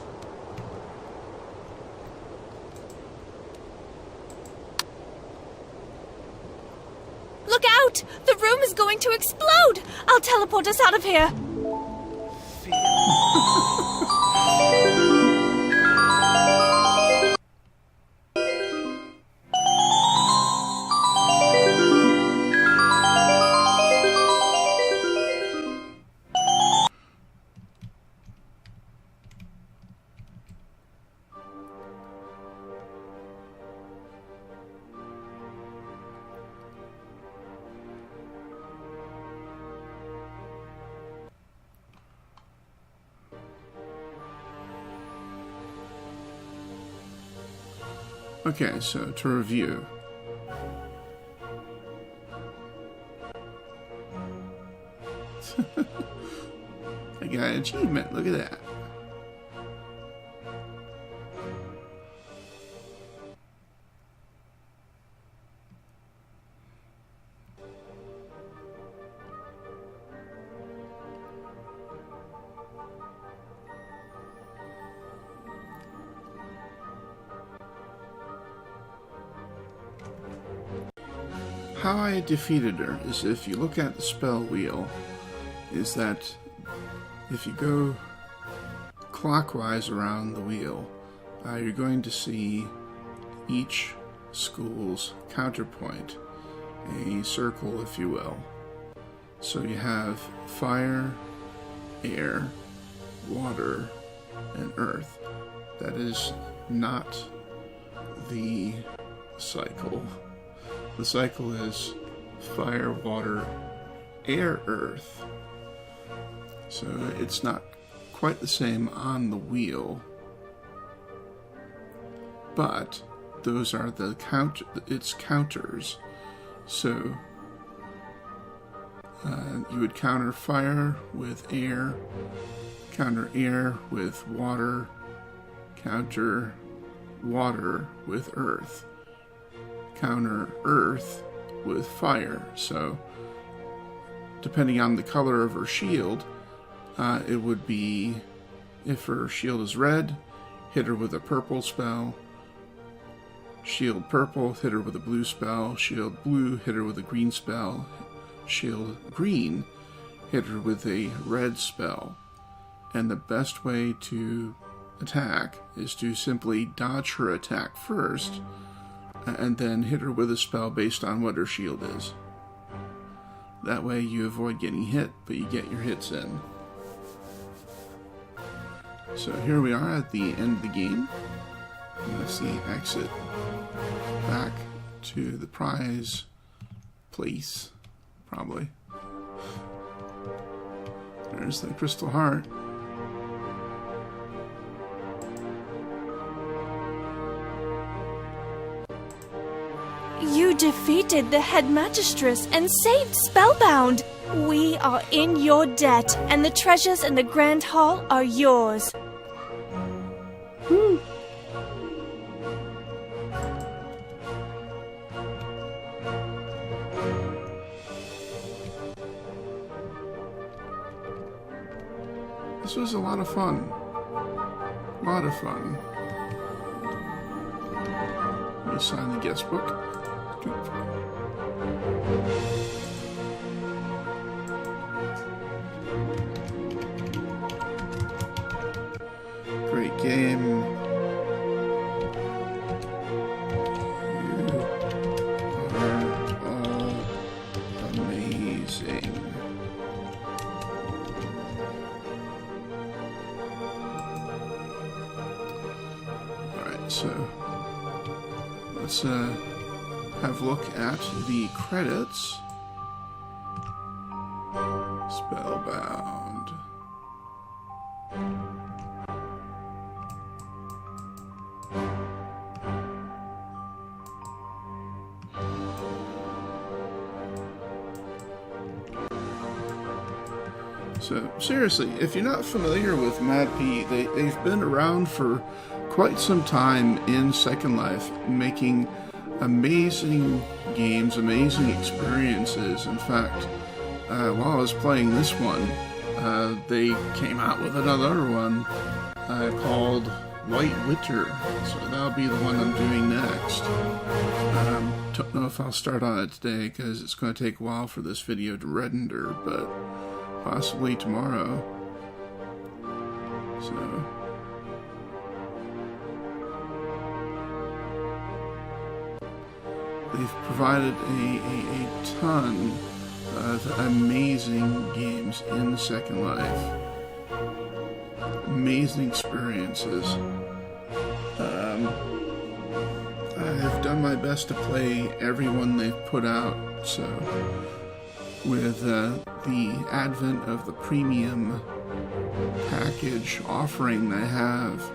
Look out! The room is going to explode! I'll teleport us out of here! Okay, so to review. I got an achievement, look at that. How I defeated her is, if you look at the spell wheel, is that if you go clockwise around the wheel, you're going to see each school's counterpoint, a circle if you will. So you have fire, air, water, and earth. That is not the cycle. The cycle is fire, water, air, earth. So it's not quite the same on the wheel, but those are the its counters. So you would counter fire with air, counter air with water, counter water with earth, counter earth with fire. So depending on the color of her shield, it would be, if her shield is red, hit her with a purple spell. Shield purple, hit her with a blue spell. Shield blue, hit her with a green spell. Shield green, hit her with a red spell. And the best way to attack is to simply dodge her attack first, and then hit her with a spell based on what her shield is. That way you avoid getting hit, but you get your hits in. So here we are at the end of the game. Let's see, exit back to the prize place, probably. There's the crystal heart. You defeated the head magistress and saved Spellbound. We are in your debt, and the treasures in the Grand Hall are yours. This was a lot of fun. A lot of fun. Let me sign the guest book. Great game. You are all amazing. Alright, so let's have a look at the credits. Spellbound. So, seriously, if you're not familiar with MadPea, they've been around for quite some time in Second Life, making amazing games, amazing experiences. In fact, while I was playing this one, they came out with another one called White Winter, so that'll be the one I'm doing next. Don't know if I'll start on it today, because it's going to take a while for this video to render, but possibly tomorrow. So they've provided a ton of amazing games in Second Life. Amazing experiences. I've done my best to play every one they've put out, so with the advent of the premium package offering they have,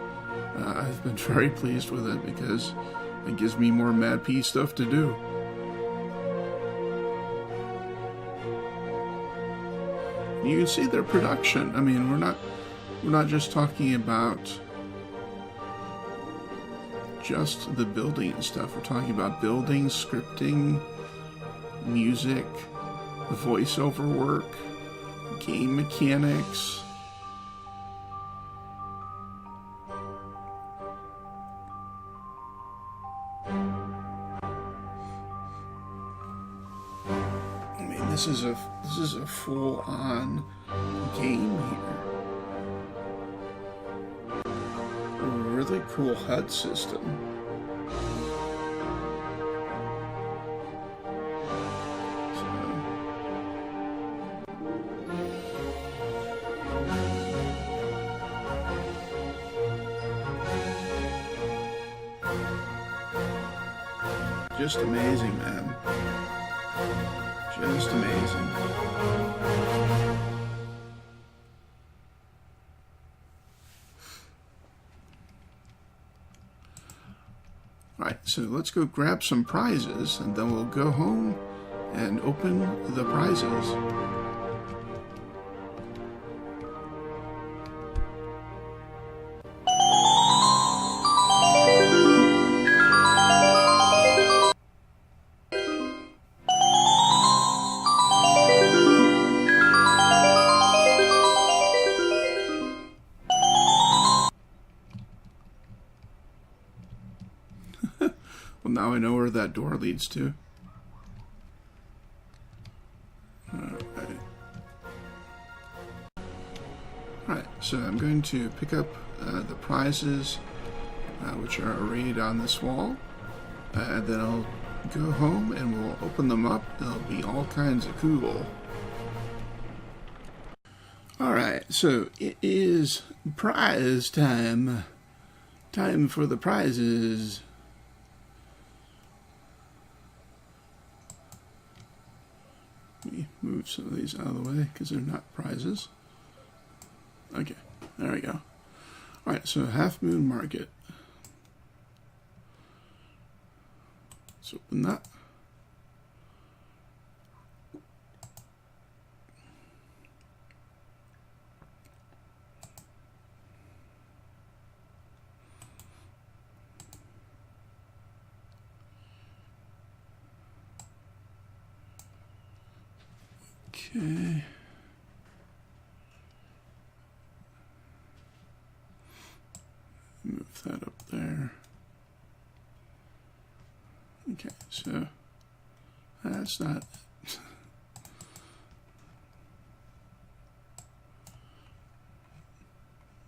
I've been very pleased with it because it gives me more MadPea stuff to do. You can see their production. I mean, we're not just talking about just the building and stuff. We're talking about building, scripting, music, voiceover work, game mechanics. I mean, this is a full-on game here. A really cool HUD system. Just amazing, man. Just amazing. Alright, so let's go grab some prizes, and then we'll go home and open the prizes. Well, now I know where that door leads to. Alright, so I'm going to pick up the prizes which are arrayed on this wall, and then I'll go home and we'll open them up. They'll be all kinds of cool. Alright, so it is prize time. Time for the prizes. Let me move some of these out of the way because they're not prizes. Okay, there we go. Alright, so Half Moon Market. Let's open that. Okay. Move that up there. Okay, so that's not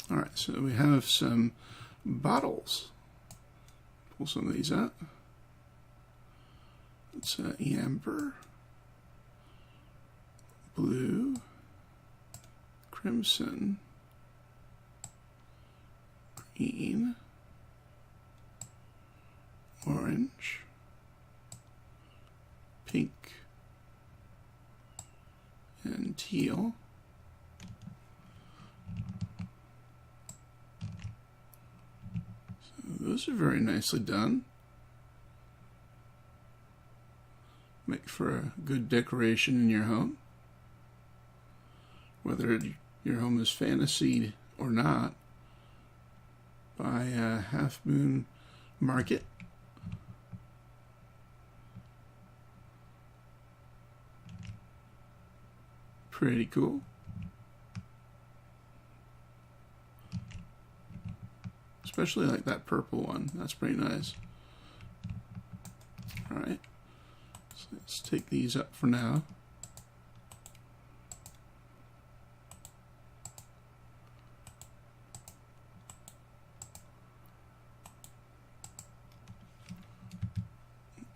all right, so we have some bottles. Pull some of these out. It's amber, blue, crimson, green, orange, pink, and teal. So those are very nicely done. Make for a good decoration in your home. Whether your home is fantasy or not, by Half Moon Market. Pretty cool. Especially like that purple one. That's pretty nice. Alright. So let's take these up for now.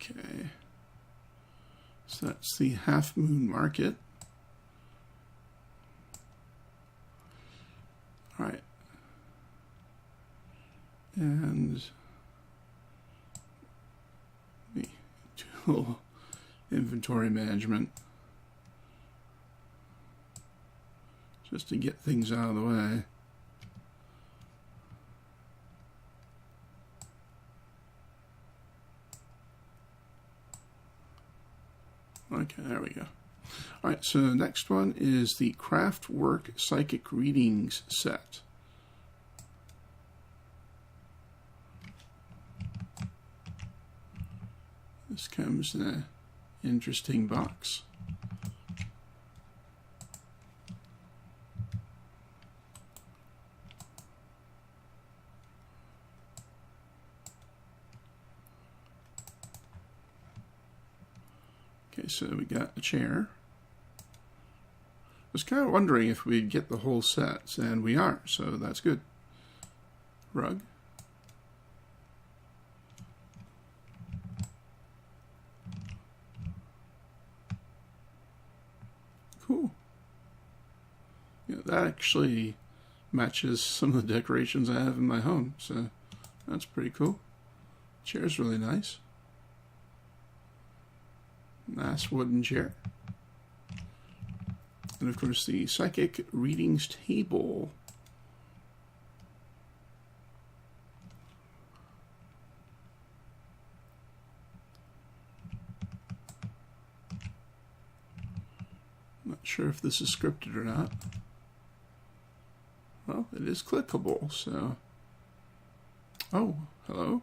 Okay. So that's the Half Moon Market. Alright. And let me do a little inventory management just to get things out of the way. Okay, there we go. Alright, so next one is the Craft Work Psychic Readings set. This comes in an interesting box. Okay, so we got a chair. I was kind of wondering if we'd get the whole set, and we are, so that's good. Rug. Cool. Yeah, that actually matches some of the decorations I have in my home, so that's pretty cool. Chair's really nice. Nice wooden chair. And of course the Psychic Readings table. Not sure if this is scripted or not. Well, it is clickable, so... Oh, hello.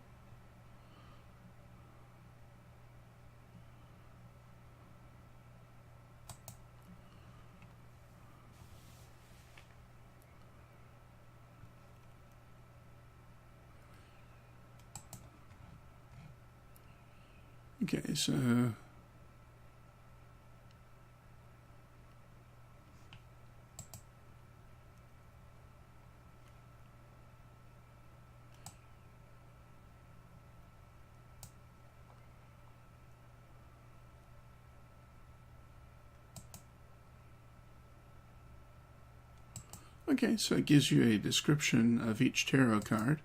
Okay, so it gives you a description of each tarot card.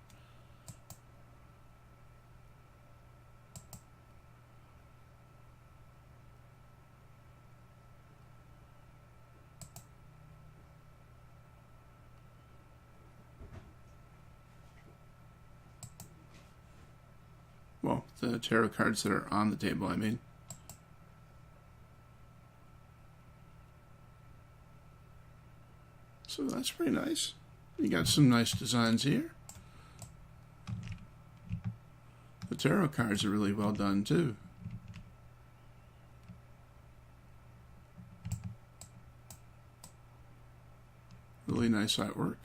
Well, the tarot cards that are on the table, I mean. So that's pretty nice. You got some nice designs here. The tarot cards are really well done too. Really nice artwork.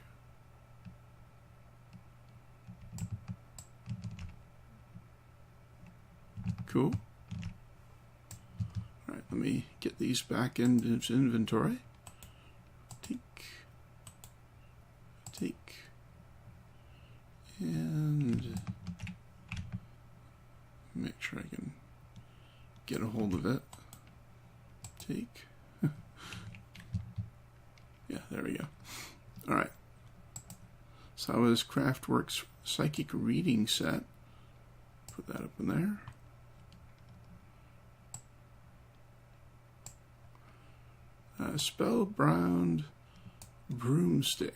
Cool. Alright, let me get these back into inventory. Take. And make sure I can get a hold of it. Take. Yeah, there we go. Alright. So that was Craftworks Psychic Reading Set. Put that up in there. Spellbound Broomstick.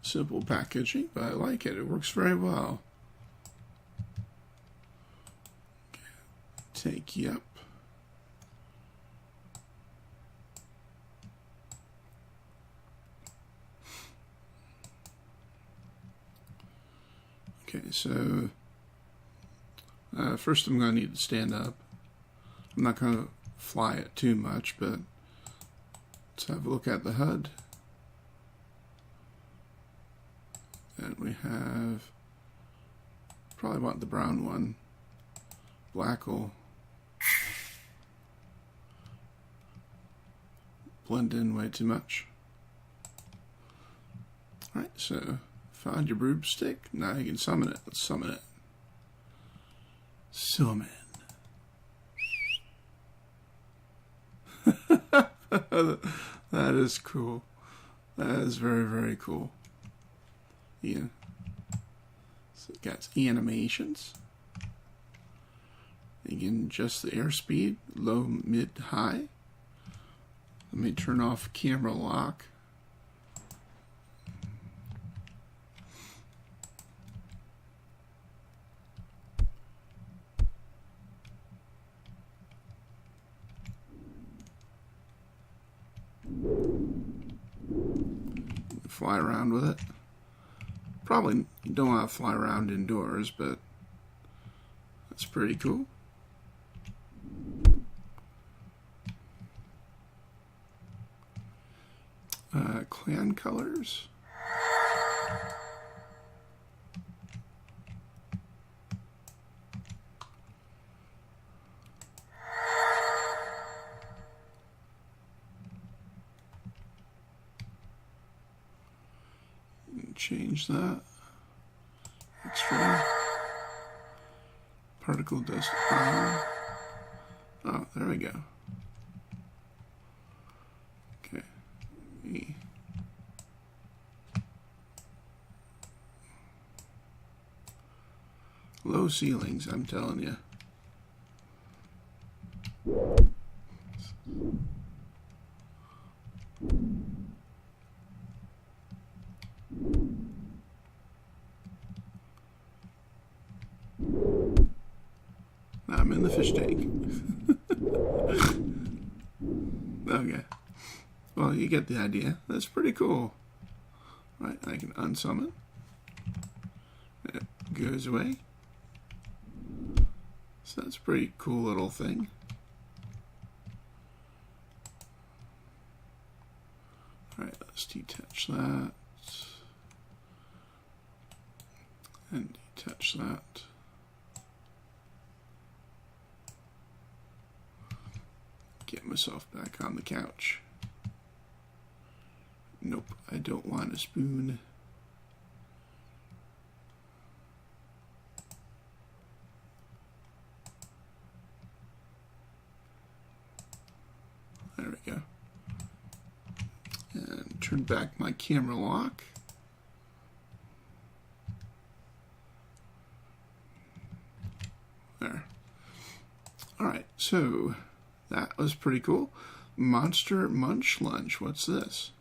Simple packaging, but I like it. It works very well. Take, yep. Okay, so first I'm going to need to stand up. I'm not going to fly it too much, but let's have a look at the HUD. And we have, probably want the brown one. Black will blend in way too much. Alright, so found your broomstick. Now you can summon it. Let's summon it. Summon. That is cool. That is very, very cool. Yeah. So it got animations. You can adjust the airspeed, low, mid, high. Let me turn off camera lock. Fly around with it. Probably you don't want to fly around indoors, but that's pretty cool. Clan colors. Change that. Extra. Particle dust brown. Oh, there we go. Okay. Low ceilings, I'm telling you. I'm in the fish tank. Okay. Well, you get the idea. That's pretty cool. Right, I can unsummon. It goes away. So that's a pretty cool little thing. Alright, let's detach that. And detach that. Get myself back on the couch. Nope, I don't want a spoon. There we go. And turn back my camera lock. There. Alright, so That was pretty cool. Monster Munch Lunch. What's this?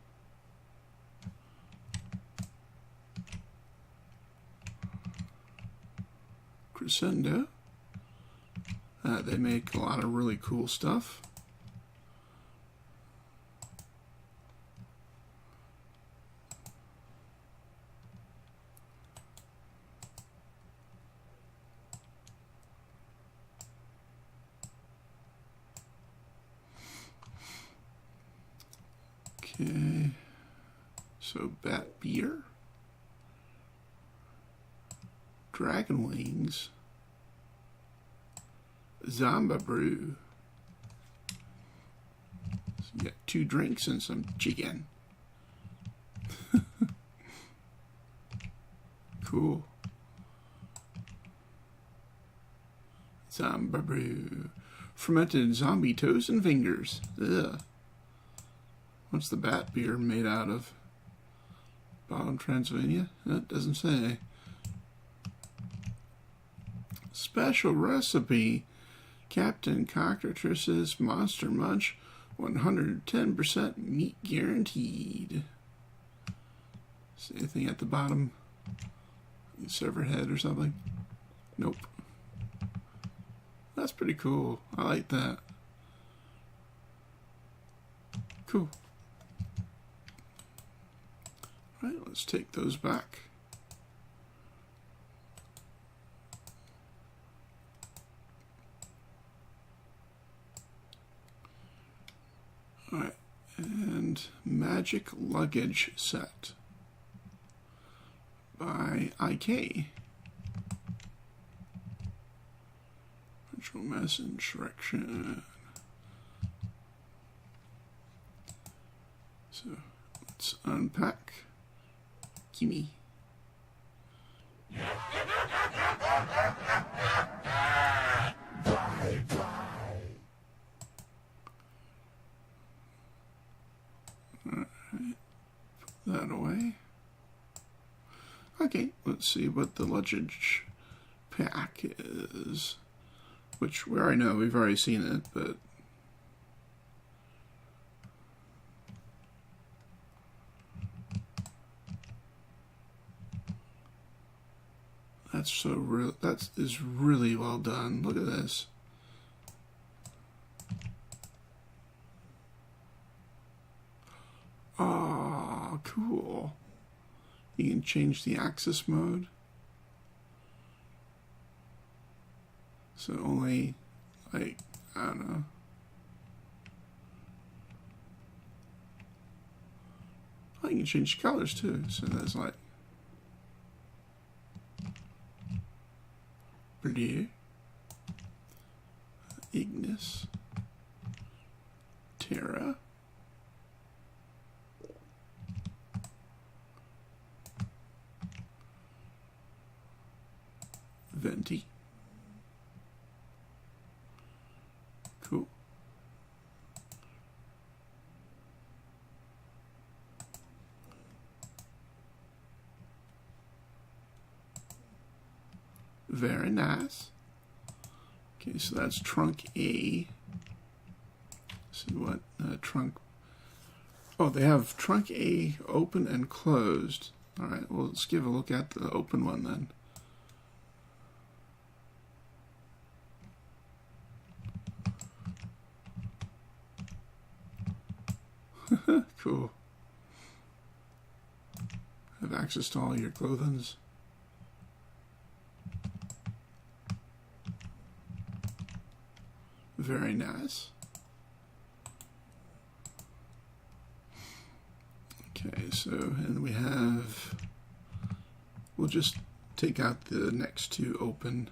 Crescendo. They make a lot of really cool stuff. Okay, so bat beer, dragon wings, Zamba brew. So you got 2 drinks and some chicken. Cool. Zamba brew. Fermented zombie toes and fingers. Ugh. What's the bat beer made out of? Bottom Transylvania? That doesn't say. Special recipe. Captain Cockatrice's Monster Munch. 110% meat guaranteed. Is there anything at the bottom? Severed head or something? Nope. That's pretty cool. I like that. Cool. Alright, let's take those back. Alright, and Magic Luggage Set by IK. Control Mass Insurrection. So let's unpack. Gimme. Alright, put that away. Okay, let's see what the luggage pack is. Which we already know, we've already seen it, but that's so real. That is really well done. Look at this. Oh, cool. You can change the axis mode. So only, like, I don't know. Oh, you can change colors too. So there's like blue, Ignis, Terra, Venti. Cool. Very nice. Okay, so that's trunk A. Let's see what trunk. Oh, they have trunk A open and closed. All right, well, let's give a look at the open one then. Cool. Have access to all your clothings. Very nice. Okay, so, and we have, we'll just take out the next 2 open.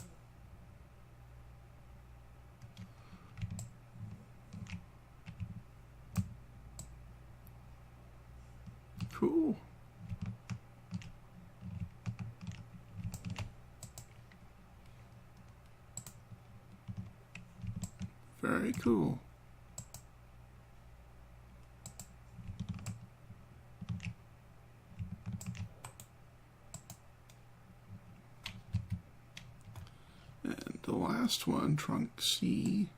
Cool. Very cool. And the last one, trunk C.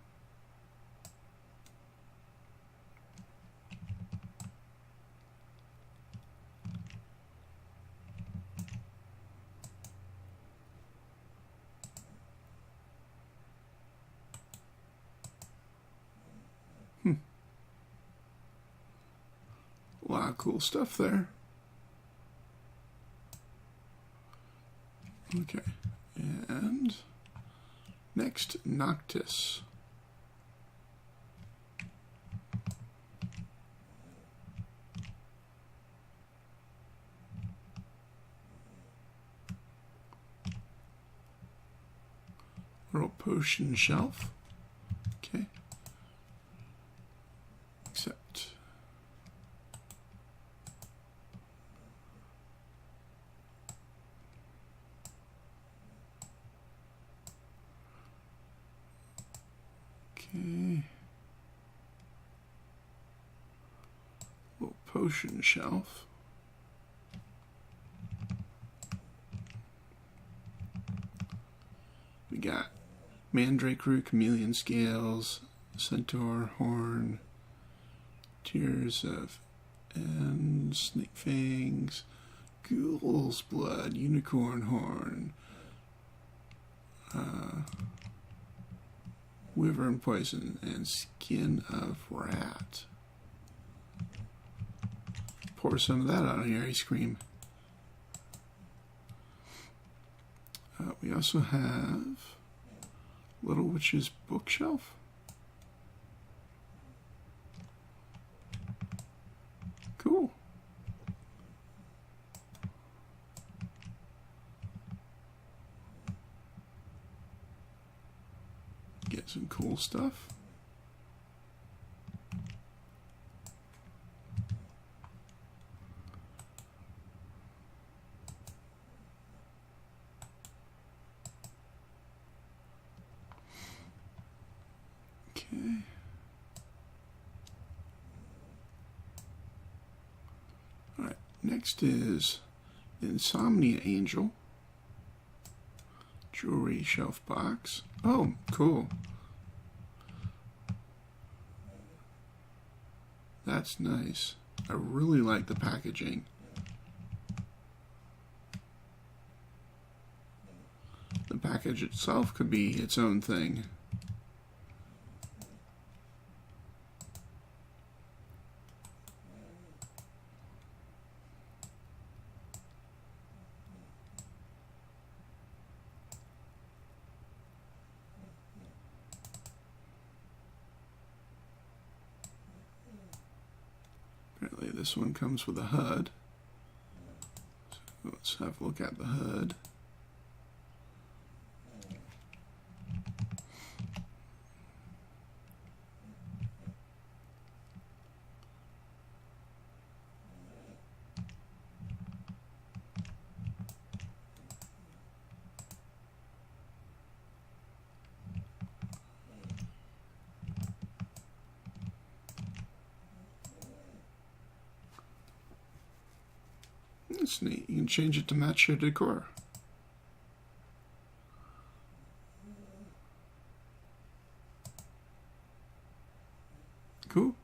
Cool stuff there. Okay, and next, Noctis. Little potion shelf. Okay. Accept. Okay. Little potion shelf. We got Mandrake Root, Chameleon Scales, Centaur Horn, Tears of and Snake Fangs, Ghoul's Blood, Unicorn Horn, Wyvern Poison, and Skin of Rat. Pour some of that on your ice cream. We also have Little Witch's Bookshelf. Cool. Get some cool stuff. Okay. Alright, next is Insomnia Angel. Jewelry shelf box. Oh, cool. That's nice. I really like the packaging. The package itself could be its own thing. Apparently this one comes with a HUD. So let's have a look at the HUD. That's neat. You can change it to match your decor. Cool.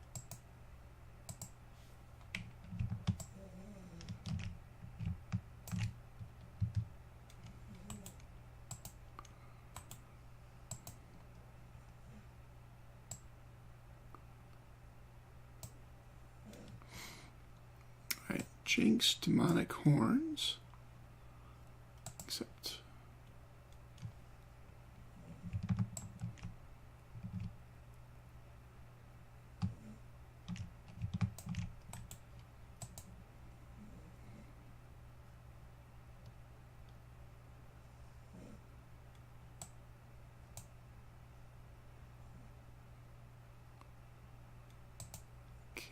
Jinx demonic horns. Accept. Okay.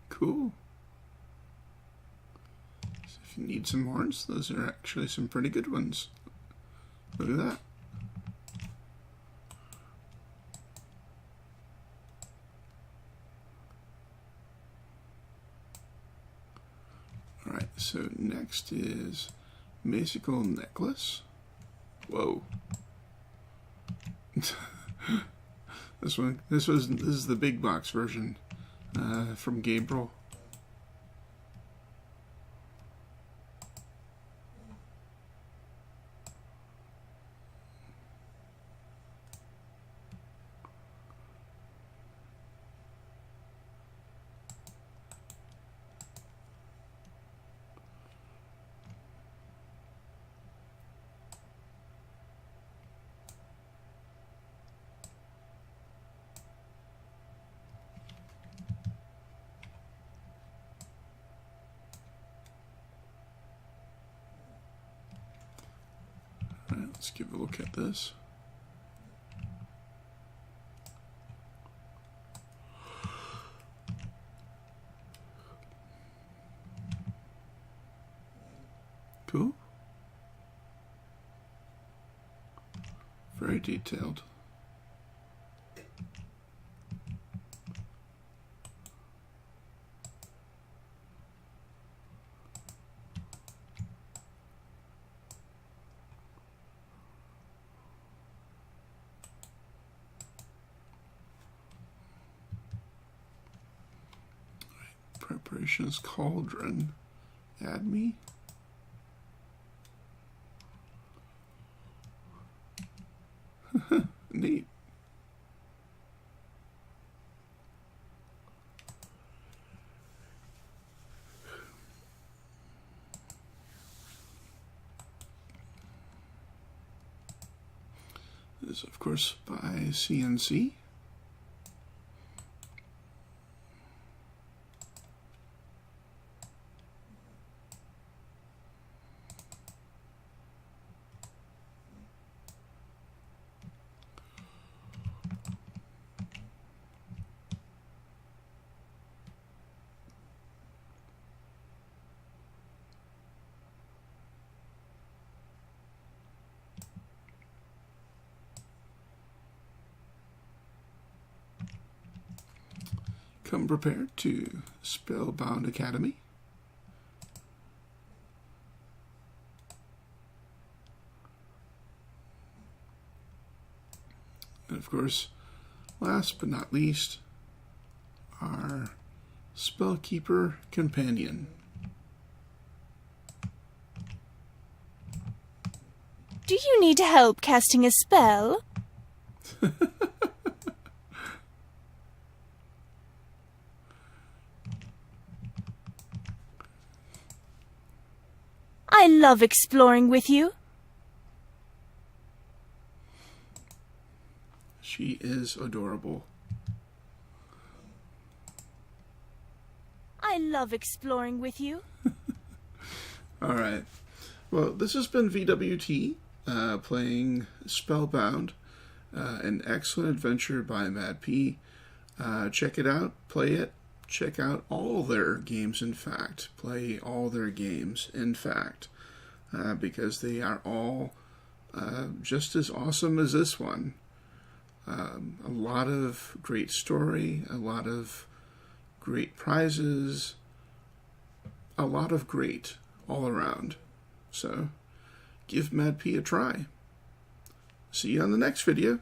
Cool. So if you need some horns, those are actually some pretty good ones. Look at that. Alright, so next is Magical Necklace. Whoa. This is the big box version from Gabriel. Alright, let's give a look at this. Cool. Very detailed. Preparations cauldron. Add me. Neat. This is, of course, by CNC. Come prepared to Spellbound Academy. And of course, last but not least, our Spellkeeper Companion. Do you need help casting a spell? I love exploring with you. She is adorable. I love exploring with you. Alright. Well, this has been VWT playing Spellbound, an excellent adventure by MadPea. Check it out, play it. Check out all their games, in fact. Play all their games, in fact. Because they are all just as awesome as this one. A lot of great story, a lot of great prizes, a lot of great all around. So, give MadPea a try. See you on the next video.